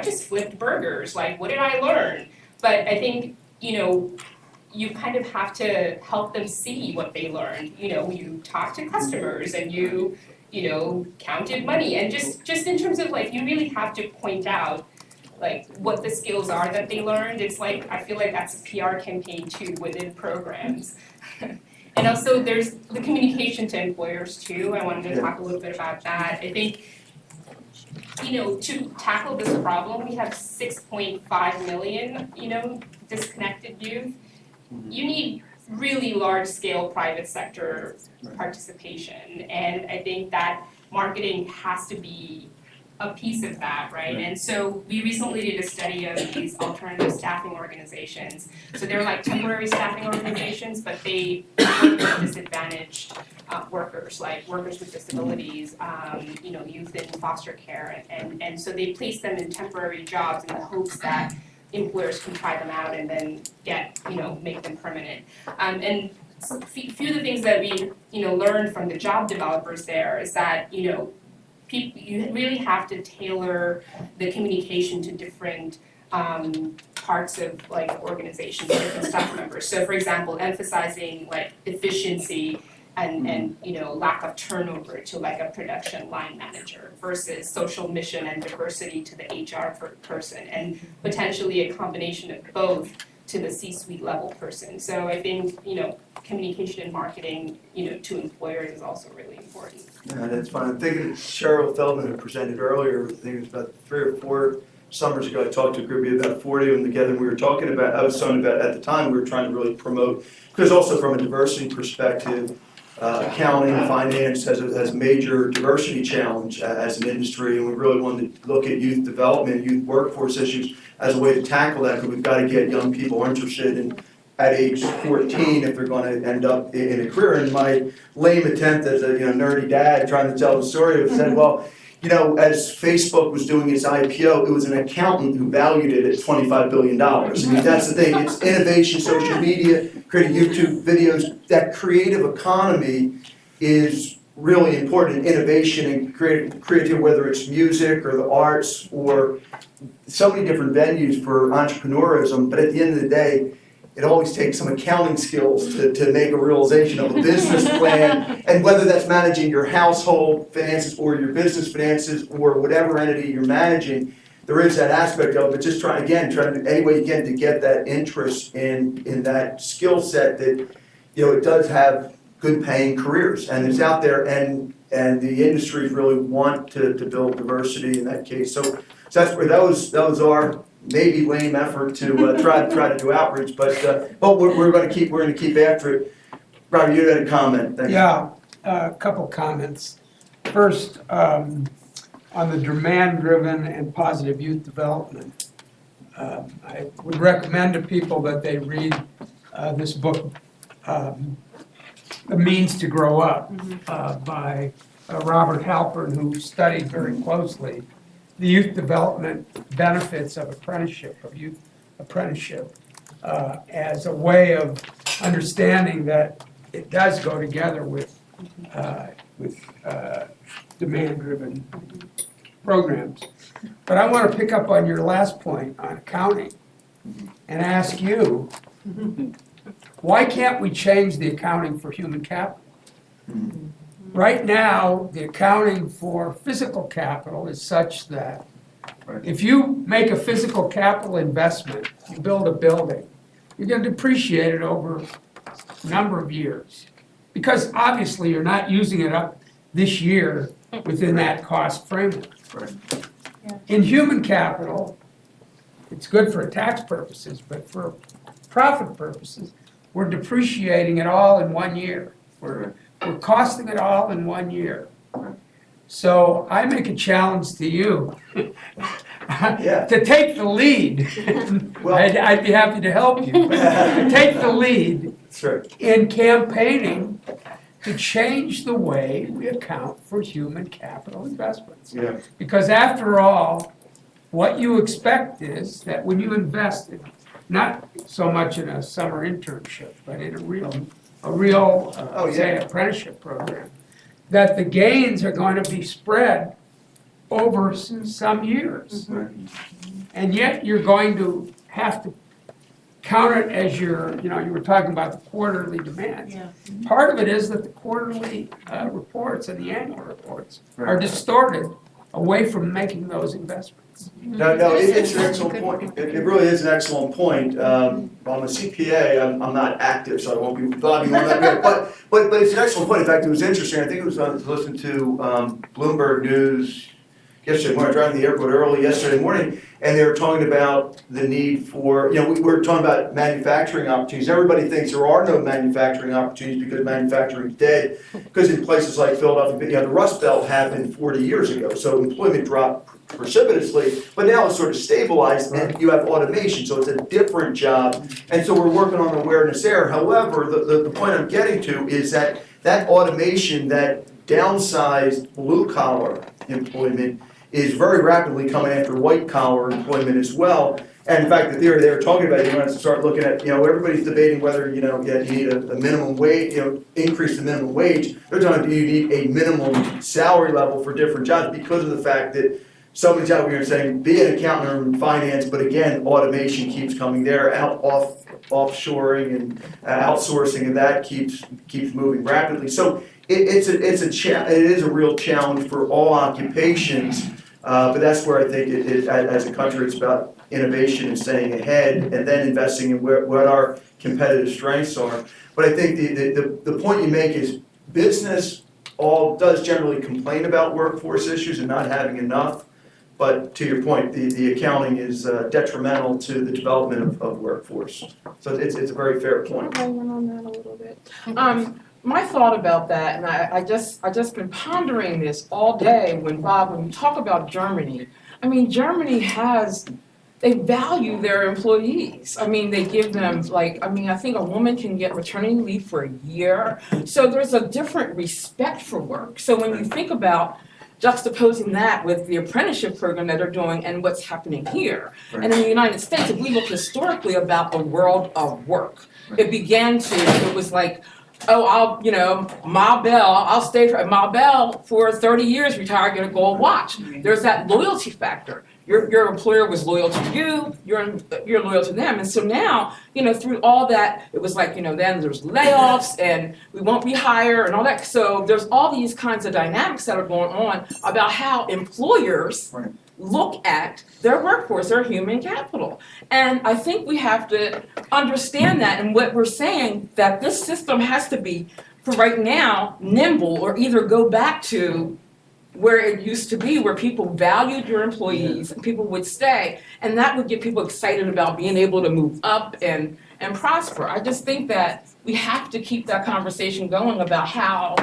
Speaker 11: just flipped burgers, like, what did I learn? But I think, you kind of have to help them see what they learned. You talk to customers and you counted money, and just in terms of, you really have to point out, what the skills are that they learned. It's I feel like that's a PR campaign too within programs. And also there's the communication to employers too. I wanted to talk a little bit about that. I think, to tackle this problem, we have 6.5 million, disconnected youth. You need really large-scale private sector participation, and I think that marketing has to be a piece of that, right? And so we recently did a study of these alternative staffing organizations. So they're like temporary staffing organizations, but they work with disadvantaged workers, like workers with disabilities, youth in foster care, and so they place them in temporary jobs in the hopes that employers can try them out and then make them permanent. And so few of the things that we, learned from the job developers there is that, you really have to tailor the communication to different parts of like organizations, different staff members. So for example, emphasizing like efficiency and lack of turnover to like a production line manager versus social mission and diversity to the HR person, and potentially a combination of both to the C-suite level person. So I think, communication and marketing, to employers is also really important.
Speaker 10: Yeah, that's fine. I'm thinking Cheryl Feldman, who presented earlier, I think it was about 3 or 4 summers ago, I talked to a group of about 40 of them together, and I was talking about, at the time, we were trying to really promote, because also from a diversity perspective, accounting, finance has a major diversity challenge as an industry, and we really wanted to look at youth development, youth workforce issues as a way to tackle that, because we've got to get young people interested in, at age 14, if they're going to end up in a career. And my lame attempt as a nerdy dad trying to tell the story of said, well, as Facebook was doing its IPO, it was an accountant who valued it at $25 billion. I mean, that's the thing. It's innovation, social media, creating YouTube videos. That creative economy is really important. Innovation and creativity, whether it's music or the arts or so many different venues for entrepreneurism. But at the end of the day, it always takes some accounting skills to make a realization of a business plan, and whether that's managing your household finances or your business finances or whatever entity you're managing, there is that aspect of it. But just try to do any way you can to get that interest in that skill set that it does have good paying careers, and it's out there, and the industries really want to build diversity in that case. So that's where those are. Maybe lame effort to try to do outreach, but we're going to keep after it. Robbie, you had a comment. Thank you.
Speaker 5: Yeah, a couple comments. First, on the demand-driven and positive youth development, I would recommend to people that they read this book, The Means to Grow Up, by Robert Halpern, who studied very closely the youth development benefits of youth apprenticeship, as a way of understanding that it does go together with demand-driven programs. But I want to pick up on your last point on accounting and ask you, why can't we change the accounting for human capital? Right now, the accounting for physical capital is such that if you make a physical capital investment, you build a building, you're going to depreciate it over a number of years. Because obviously you're not using it up this year within that cost framework. In human capital, it's good for tax purposes, but for profit purposes, we're depreciating it all in 1 year. We're costing it all in 1 year. So I make a challenge to you to take the lead. I'd be happy to help you, but to take the lead in campaigning to change the way we account for human capital investments. Because after all, what you expect is that when you invest in, not so much in a summer internship, but in a real say, apprenticeship program, that the gains are going to be spread over some years. And yet you're going to have to count it as you were talking about the quarterly demands. Part of it is that the quarterly reports and the annual reports are distorted away from making those investments.
Speaker 10: No, it's an excellent point. It really is an excellent point. I'm a CPA. I'm not active, so I won't be blogging on that. But it's an excellent point. In fact, it was interesting. I think it was listening to Bloomberg News yesterday morning. Driving to the airport early yesterday morning, and they were talking about the need for, we were talking about manufacturing opportunities. Everybody thinks there are no manufacturing opportunities because manufacturing is dead. Because in places like Philadelphia, the Rust Belt happened 40 years ago, so employment dropped precipitously, but now it's sort of stabilized and you have automation, so it's a different job. And so we're working on awareness there. However, the point I'm getting to is that automation, that downsized blue-collar employment is very rapidly coming after white-collar employment as well. And in fact, the theory they were talking about, you want to start looking at, everybody's debating whether, you need a minimum wage, increase the minimum wage. They're talking, do you need a minimum salary level for different jobs because of the fact that somebody's out here saying, be an accountant or in finance, but again, automation keeps coming there, offshoring and outsourcing, and that keeps moving rapidly. So it is a real challenge for all occupations, but that's where I think as a country, it's about innovation and staying ahead, and then investing in what our competitive strengths are. But I think the point you make is business does generally complain about workforce issues and not having enough. But to your point, the accounting is detrimental to the development of workforce. So it's a very fair point.
Speaker 8: Can I weigh in on that a little bit? My thought about that, and I just been pondering this all day when you talk about Germany, I mean, Germany they value their employees. I mean, they give them I think a woman can get maternity leave for a year. So there's a different respect for work. So when you think about juxtaposing that with the apprenticeship program that they're doing and what's happening here. Right. And in the United States, if we look historically about the world of work, right. It was like, oh, Ma Bell, I'll stay for Ma Bell for 30 years, retire, get a gold watch. There's that loyalty factor. Your employer was loyal to you, you're loyal to them. And so now, through all that, it was like, then there's layoffs and we won't rehire and all that. So there's all these kinds of dynamics that are going on about how employers look at their workforce, their human capital. And I think we have to understand that, and what we're saying, that this system has to be, for right now, nimble, or either go back to where it used to be, where people valued your employees and people would stay, and that would get people excited about being able to move up and prosper. I just think that we have to keep that conversation going about how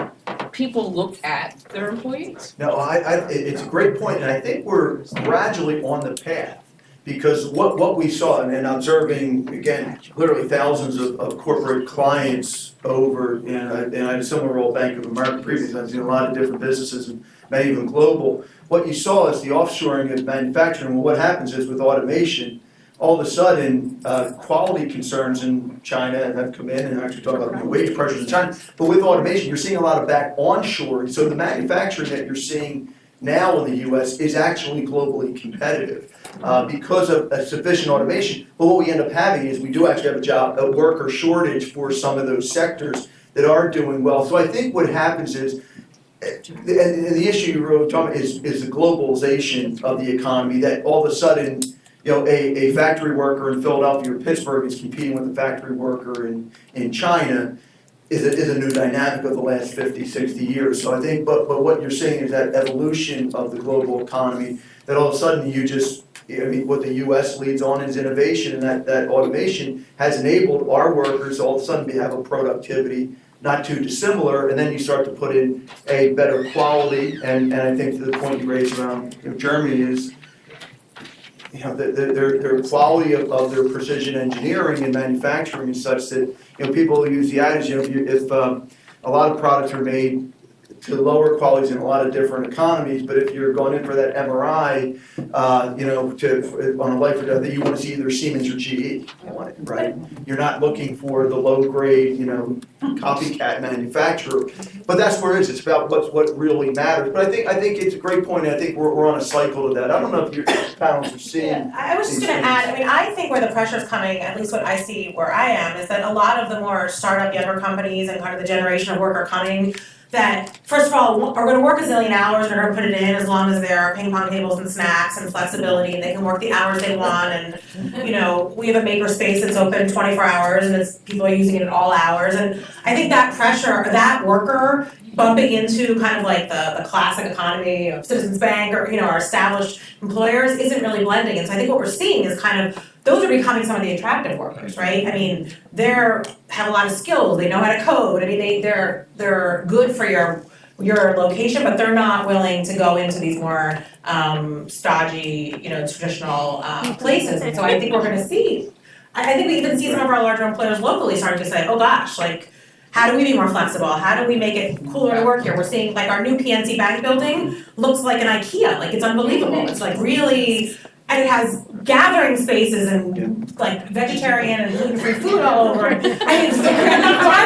Speaker 8: people look at their employees.
Speaker 10: No, it's a great point, and I think we're gradually on the path, because what we saw, and observing, again, literally thousands of corporate clients over, and I had a similar role at Bank of America previously, I've seen a lot of different businesses, and many of them global. What you saw is the offshoring of manufacturing. Well, what happens is with automation, all of a sudden, quality concerns in China have come in, and actually talk about wage pressures in China. But with automation, you're seeing a lot of back onshoring. So the manufacturing that you're seeing now in the U.S. is actually globally competitive because of a sufficient automation. But what we end up having is we do actually have a worker shortage for some of those sectors that are doing well. So I think what happens is, and the issue you're really talking about is the globalization of the economy, that all of a sudden, a factory worker in Philadelphia or Pittsburgh is competing with a factory worker in China is a new dynamic of the last 50, 60 years. So I think, but what you're seeing is that evolution of the global economy, that all of a sudden what the U.S. leads on is innovation, and that automation has enabled our workers all of a sudden to have a productivity not too dissimilar, and then you start to put in a better quality, and I think to the point you raised around Germany is, their quality of their precision engineering and manufacturing is such that, people use the adage, if a lot of products are made to lower qualities in a lot of different economies, but if you're going in for that MRI, on a life or death, you want to see either Siemens or GE, right? You're not looking for the low grade, copycat manufacturer, but that's where it is. It's about what really matters. But I think it's a great point, and I think we're on a cycle of that. I don't know if your panels are seeing.
Speaker 13: Yeah, I was just going to add. I think where the pressure is coming, at least what I see where I am, is that a lot of the more startup younger companies and kind of the generation of worker coming, that first of all are going to work a zillion hours, and are going to put it in as long as there are ping pong tables and snacks and flexibility, and they can work the hours they want, and we have a maker space that's open 24 hours, and people are using it at all hours, and I think that pressure, that worker bumping into kind of like the classic economy of Citizens Bank or our established employers isn't really blending, and so I think what we're seeing is kind of those are becoming some of the attractive workers, right? They have a lot of skills. They know how to code. They're good for your location, but they're not willing to go into these more stodgy, traditional places. And so I think we're going to see. I think we even see some of our larger employers locally starting to say, "Oh gosh, how do we be more flexible? How do we make it cooler to work here?" We're seeing our new PNC Bank building looks like an IKEA. It's unbelievable. It's really and it has gathering spaces and like vegetarian and gluten-free food all over it. I mean,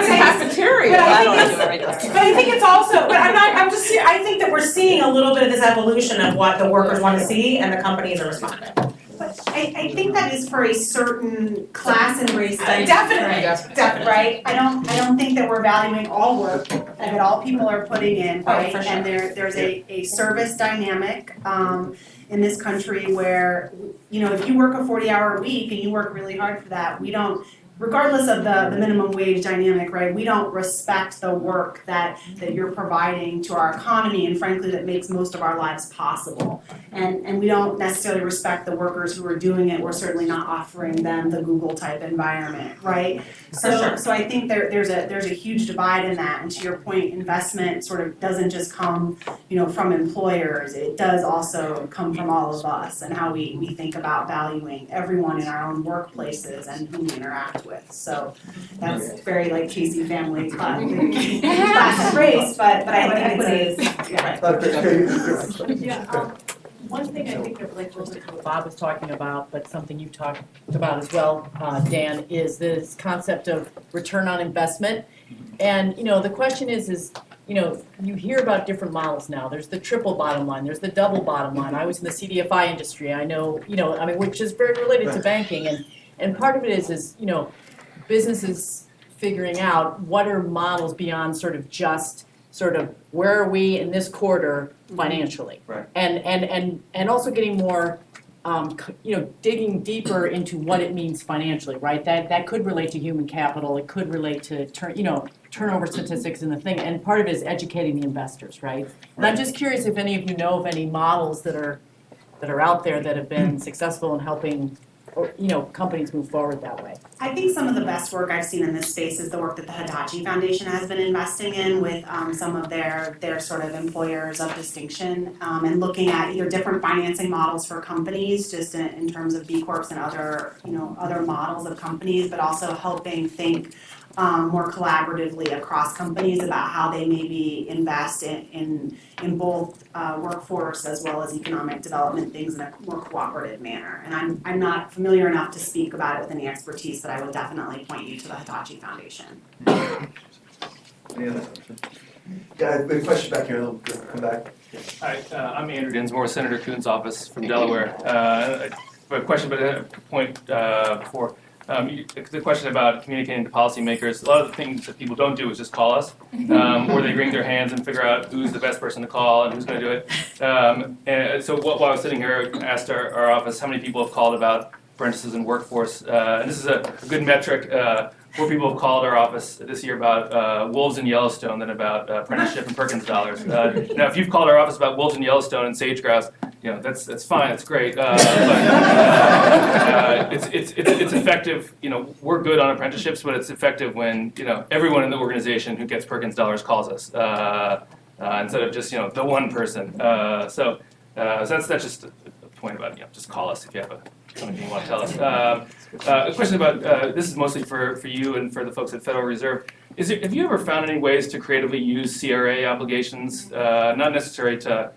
Speaker 8: Cafeteria.
Speaker 13: but I think it's also, but I think that we're seeing a little bit of this evolution of what the workers want to see and the companies are responding.
Speaker 12: But I think that is for a certain class and race.
Speaker 13: Definitely.
Speaker 12: Right? I don't think that we're valuing all work that all people are putting in, right?
Speaker 13: for sure.
Speaker 12: And there's a service dynamic in this country where, you know, if you work a 40-hour week and you work really hard for that, we don't, regardless of the minimum wage dynamic, right, we don't respect the work that you're providing to our economy and frankly that makes most of our lives possible. And we don't necessarily respect the workers who are doing it. We're certainly not offering them the Google type environment, right? So I think there's a huge divide in that. And to your point, investment sort of doesn't just come, you know, from employers. It does also come from all of us and how we think about valuing everyone in our own workplaces and who we interact with. So that's very like Casey family class and race, but I think it's
Speaker 16: Yeah, one thing I think that relates to what Bob was talking about, but something you've talked about as well, Dan, is this concept of return on investment. And, you know, the question is, you know, you hear about different models now. There's the triple bottom line, there's the double bottom line. I was in the CDFI industry. I know, you know, I mean, which is very related to banking. And part of it is, you know, businesses figuring out what are models beyond sort of where are we in this quarter financially,
Speaker 10: Right.
Speaker 16: and also getting more, you know, digging deeper into what it means financially, right? That could relate to human capital. It could relate to turnover statistics and the thing. And part of it is educating the investors, right? And I'm just curious if any of you know of any models that are out there that have been successful in helping, or, you know, companies move forward that way.
Speaker 12: I think some of the best work I've seen in this space is the work that the Hitachi Foundation has been investing in with some of their sort of employers of distinction and looking at either different financing models for companies, just in terms of B Corps and other models of companies, but also helping think more collaboratively across companies about how they maybe invest in both workforce as well as economic development things in a more cooperative manner. And I'm not familiar enough to speak about it with any expertise, but I would definitely point you to the Hitachi Foundation.
Speaker 10: Any other questions? Yeah, a big question back here, we'll come back.
Speaker 17: Hi, I'm Andrew Dinsmore, Senator Coon's office from Delaware. I have a question, but a point before. The question about communicating to policymakers, a lot of the things that people don't do is just call us, or they wring their hands and figure out who's the best person to call and who's going to do it. And so while I was sitting here, I asked our office how many people have called about apprentices and workforce. And this is a good metric. More people have called our office this year about wolves in Yellowstone than about apprenticeship and Perkins dollars. Now, if you've called our office about wolves in Yellowstone and sage grouse, you know, that's fine, it's great. But it's effective. You know, we're good on apprenticeships, but it's effective when, you know, everyone in the organization who gets Perkins dollars calls us instead of just, you know, the one person. So that's just a point about, you know, just call us if you have something you want to tell us. A question about, this is mostly for you and for the folks at Federal Reserve. Have you ever found any ways to creatively use CRA obligations, not necessarily to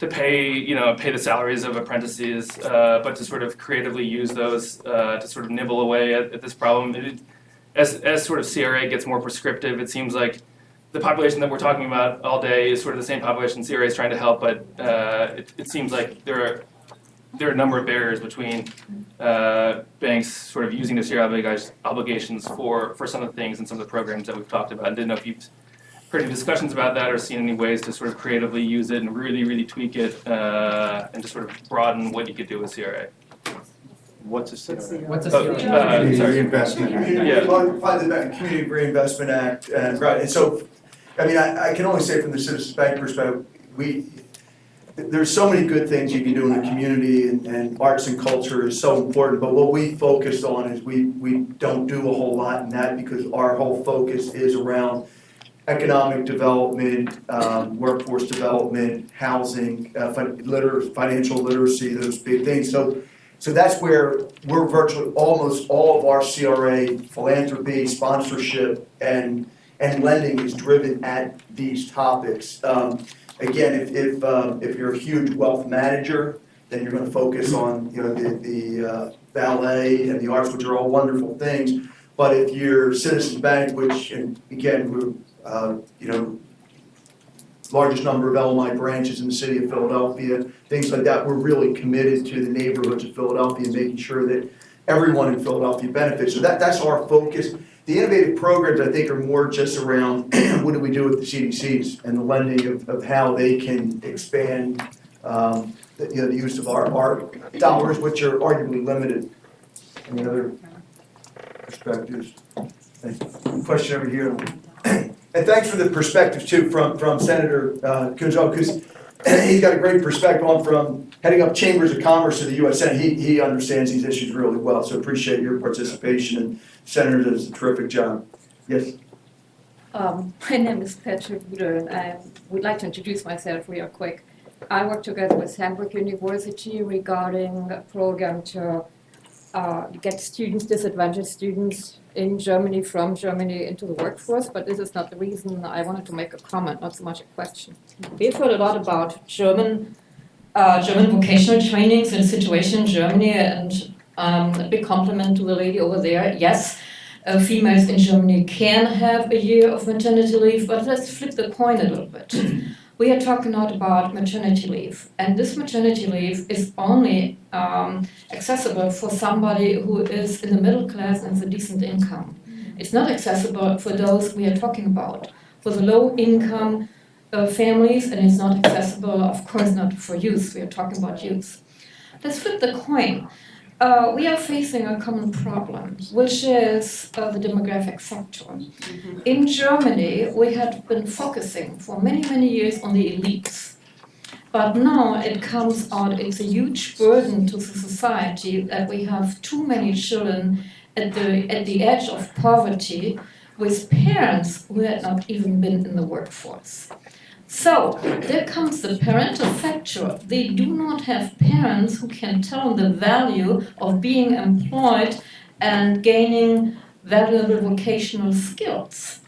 Speaker 17: pay the salaries of apprentices, but to sort of creatively use those to sort of nibble away at this problem? As sort of CRA gets more prescriptive, it seems like the population that we're talking about all day is sort of the same population CRA is trying to help, but it seems like there are a number of barriers between banks sort of using the CRA obligations for some of the things and some of the programs that we've talked about. I didn't know if you've heard any discussions about that or seen any ways to sort of creatively use it and really, really tweak it and to sort of broaden what you could do with CRA.
Speaker 10: What's a CRA?
Speaker 16: What's a
Speaker 10: CRA?
Speaker 16: Community
Speaker 10: Reinvestment Act. Probably the Community Reinvestment Act, and right. And so, I mean, I can only say from the citizens bank perspective, there's so many good things you can do in the community, and arts and culture is so important, but what we focus on is we don't do a whole lot in that because our whole focus is around economic development, workforce development, housing, financial literacy, those big things. So that's where we're virtually almost all of our CRA philanthropy, sponsorship, and lending is driven at these topics. Again, if you're a huge wealth manager, then you're gonna focus on, the ballet and the arts, which are all wonderful things. But if you're Citizens Bank, which, and again, we're, largest number of LMI branches in the city of Philadelphia, things like that, we're really committed to the neighborhoods of Philadelphia, making sure that everyone in Philadelphia benefits. So that's our focus. The innovative programs, I think, are more just around what do we do with the CDCs and the lending of how they can expand the use of our dollars, which are arguably limited. Any other perspectives? Question over here. And thanks for the perspective too from Senator Kunzel, because he's got a great perspective on from heading up chambers of commerce to the U.S. Senate. He understands these issues really well, so appreciate your participation, and Senator does a terrific job. Yes?
Speaker 2: My name is Petra Buder, and I would like to introduce myself real quick. I work together with Hamburg University regarding a program to get students, disadvantaged students in Germany, from Germany into the workforce, but this is not the reason I wanted to make a comment, not so much a question. We've heard a lot about German vocational trainings and situation in Germany, and a big compliment to the lady over there. Yes, females in Germany can have a year of maternity leave, but let's flip the coin a little bit. We are talking not about maternity leave, and this maternity leave is only accessible for somebody who is in the middle class and has a decent income. It's not accessible for those we are talking about, for the low income families, and it's not accessible, of course, not for youth. We are talking about youth. Let's flip the coin. We are facing a common problem, which is the demographic factor. In Germany, we had been focusing for many, many years on the elites. But now it comes out, it's a huge burden to the society that we have too many children at the edge of poverty with parents who had not even been in the workforce. So there comes the parental factor. They do not have parents who can tell them the value of being employed and gaining valuable vocational skills.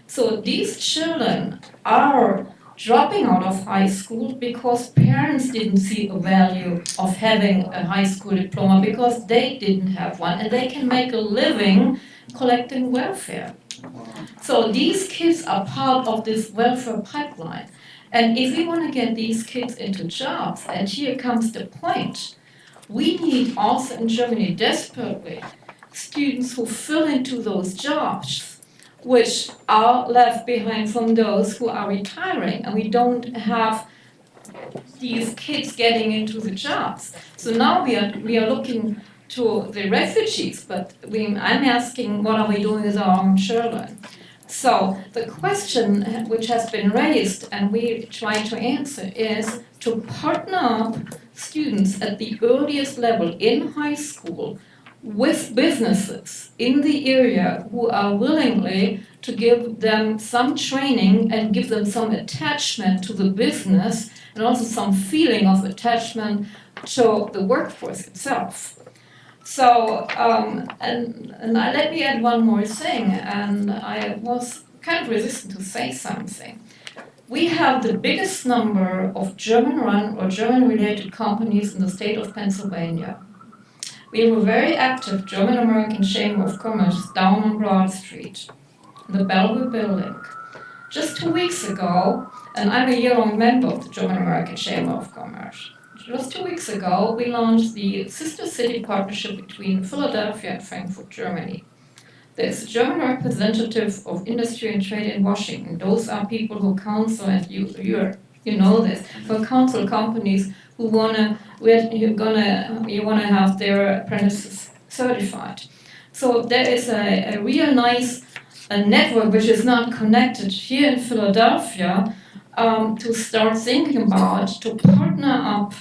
Speaker 2: So these children are dropping out of high school because parents didn't see the value of having a high school diploma because they didn't have one, and they can make a living collecting welfare. So these kids are part of this welfare pipeline. And if we want to get these kids into jobs, and here comes the point, we need also in Germany desperately students who fill into those jobs, which are left behind from those who are retiring, and we don't have these kids getting into the jobs. So now we are looking to the refugees, but I'm asking, what are we doing with our own children? So the question which has been raised and we try to answer is to partner up students at the earliest level in high school with businesses in the area who are willingly to give them some training and give them some attachment to the business and also some feeling of attachment to the workforce itself. So, let me add one more thing, and I was kind of resistant to say something. We have the biggest number of German-run or German-related companies in the state of Pennsylvania. We have a very active German-American Chamber of Commerce down on Broad Street, in the Bellevue building. Just 2 weeks ago, and I'm a year-long member of the German-American Chamber of Commerce, just 2 weeks ago, we launched the Sister City Partnership between Philadelphia and Frankfurt, Germany. There's a German representative of industry and trade in Washington. Those are people who counsel, and you know this, who counsel companies who wanna have their apprentices certified. So there is a real nice network which is not connected here in Philadelphia to start thinking about, to partner up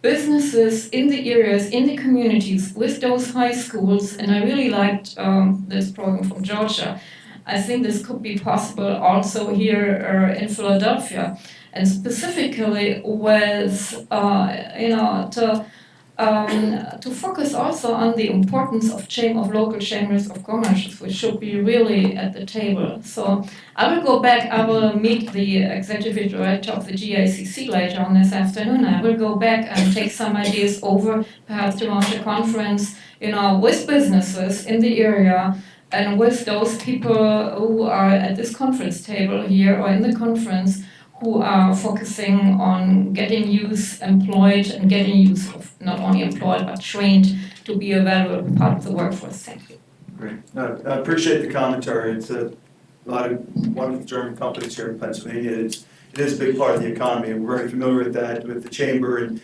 Speaker 2: businesses in the areas, in the communities with those high schools, and I really liked this program from Georgia. I think this could be possible also here in Philadelphia, and specifically with, to focus also on the importance of local chambers of commerce, which should be really at the table. So I will go back, I will meet the executive director of the GICC later on this afternoon. I will go back and take some ideas over, perhaps to launch a conference, with businesses in the area and with those people who are at this conference table here or in the conference, who are focusing on getting youth employed and getting youth not only employed but trained to be a valuable part of the workforce. Thank you.
Speaker 10: Great. No, I appreciate the commentary. It's a lot of wonderful German companies here in Pennsylvania. It is a big part of the economy. We're very familiar with that, with the chamber and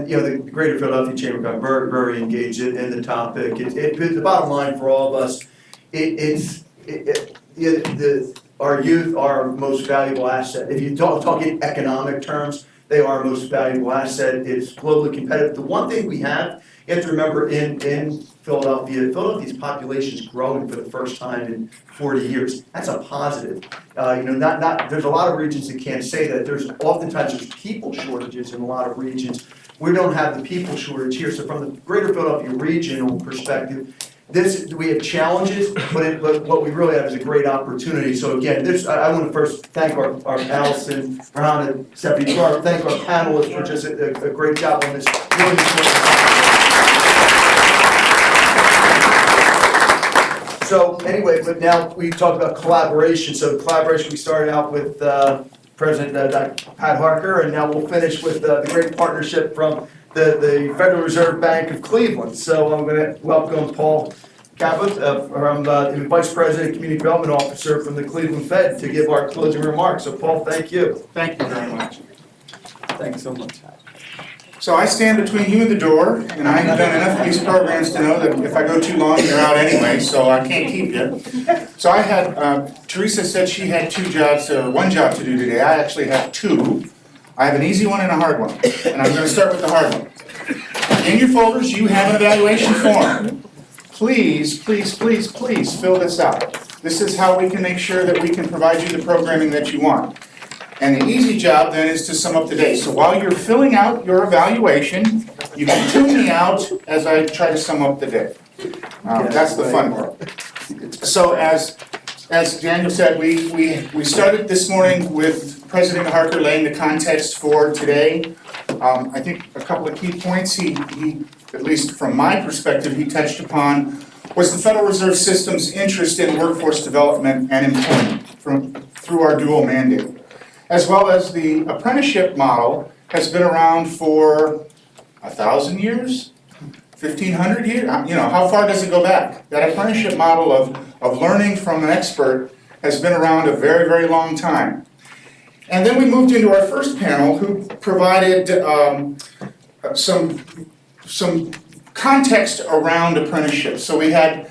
Speaker 10: the Greater Philadelphia Chamber got very, very engaged in the topic. The bottom line for all of us, our youth are our most valuable asset. If you talk in economic terms, they are our most valuable asset. It's globally competitive. The one thing we have, you have to remember in Philadelphia's population is growing for the first time in 40 years. That's a positive. There's a lot of regions that can't say that. Oftentimes there's people shortages in a lot of regions. We don't have the people shortage here. So from the Greater Philadelphia regional perspective, we have challenges, but what we really have is a great opportunity. So again, I want to first thank our Allison, Rahana, Stephanie Clark, thank our panelists for just a great job on this really important topic. So anyway, but now we talked about collaboration. So collaboration, we started out with President Dr. Pat Harker, and now we'll finish with the great partnership from the Federal Reserve Bank of Cleveland. So I'm going to welcome Paul Cabot, the Vice President, Community Development Officer from the Cleveland Fed, to give our closing remarks. So Paul, thank you.
Speaker 4: Thank you very much.
Speaker 10: Thanks so much.
Speaker 4: So I stand between you and the door, and I have done enough of these programs to know that if I go too long, you're out anyway, so I can't keep you. So I had, Teresa said she had one job to do today. I actually have two. I have an easy one and a hard one, and I'm going to start with the hard one. In your folders, you have an evaluation form. Please, please, please, please fill this out. This is how we can make sure that we can provide you the programming that you want. And the easy job then is to sum up the day. So while you're filling out your evaluation, you can tune me out as I try to sum up the day. That's the fun part. So as Daniel said, we started this morning with President Harker laying the context for today. I think a couple of key points he, at least from my perspective, he touched upon was the Federal Reserve System's interest in workforce development and employment through our dual mandate, as well as the apprenticeship model has been around for 1,000 years, 1,500 years. How far does it go back? That apprenticeship model of learning from an expert has been around a very, very long time. And then we moved into our first panel, who provided some context around apprenticeships. So we had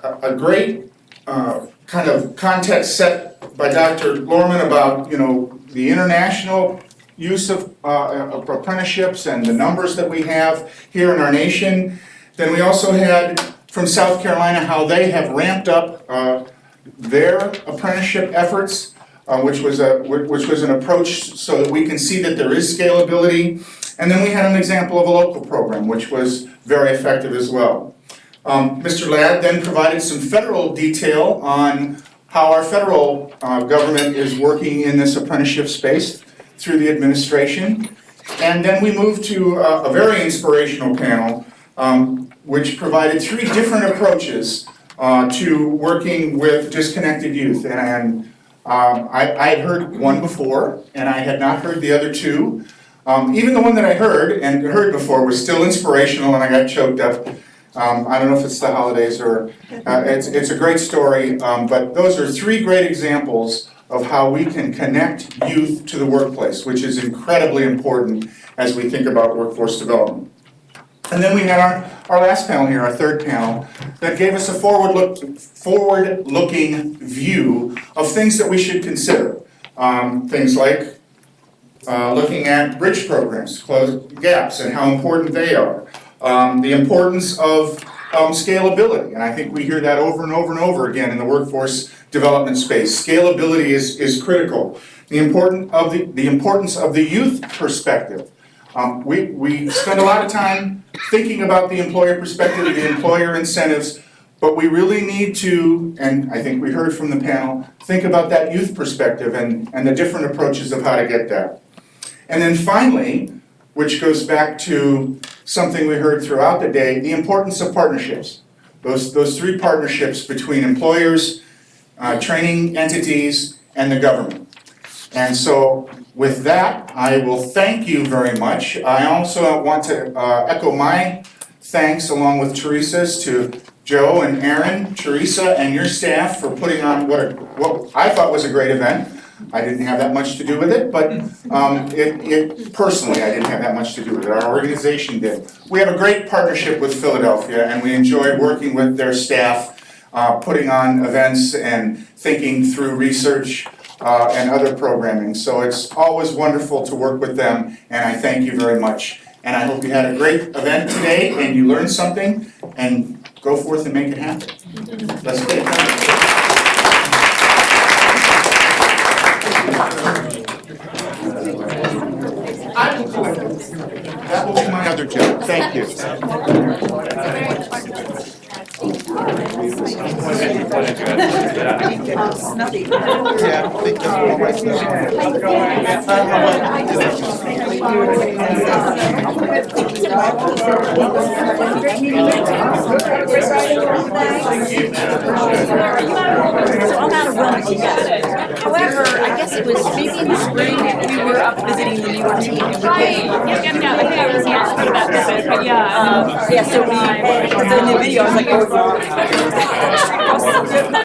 Speaker 4: a great kind of context set by Dr. Lorman about the international use of apprenticeships and the numbers that we have here in our nation. Then we also had from South Carolina how they have ramped up their apprenticeship efforts, which was an approach so that we can see that there is scalability. And then we had an example of a local program, which was very effective as well. Mr. Ladd then provided some federal detail on how our federal government is working in this apprenticeship space through the administration. And then we moved to a very inspirational panel, which provided three different approaches to working with disconnected youth. And I had heard one before, and I had not heard the other two. Even the one that I heard before was still inspirational, and I got choked up. I don't know if it's the holidays or it's a great story, but those are three great examples of how we can connect youth to the workplace, which is incredibly important as we think about workforce development. And then we had our last panel here, our third panel, that gave us a forward-looking view of things that we should consider. Things like looking at bridge programs, close gaps, and how important they are. The importance of scalability, and I think we hear that over and over and over again in the workforce development space. Scalability is critical. The importance of the youth perspective. We spend a lot of time thinking about the employer perspective, the employer incentives, but we really need to, and I think we heard from the panel, think about that youth perspective and the different approaches of how to get there. And then finally, which goes back to something we heard throughout the day, the importance of partnerships. Those three partnerships between employers, training entities, and the government. And so with that, I will thank you very much. I also want to echo my thanks along with Teresa's to Joe and Aaron, Teresa, and your staff for putting on what I thought was a great event. I didn't have that much to do with it, but personally, I didn't have that much to do with it. Our organization did. We have a great partnership with Philadelphia, and we enjoy working with their staff, putting on events and thinking through research and other programming. So it's always wonderful to work with them, and I thank you very much. And I hope you had a great event today and you learned something, and go forth and make it happen. Let's get it done. That will be my other job. Thank you.
Speaker 16: However, I guess it was maybe in the spring, we were up visiting the New York team. And we came.
Speaker 20: I was not for that visit, but yeah.
Speaker 16: Yeah, so in the video, I was like, oh,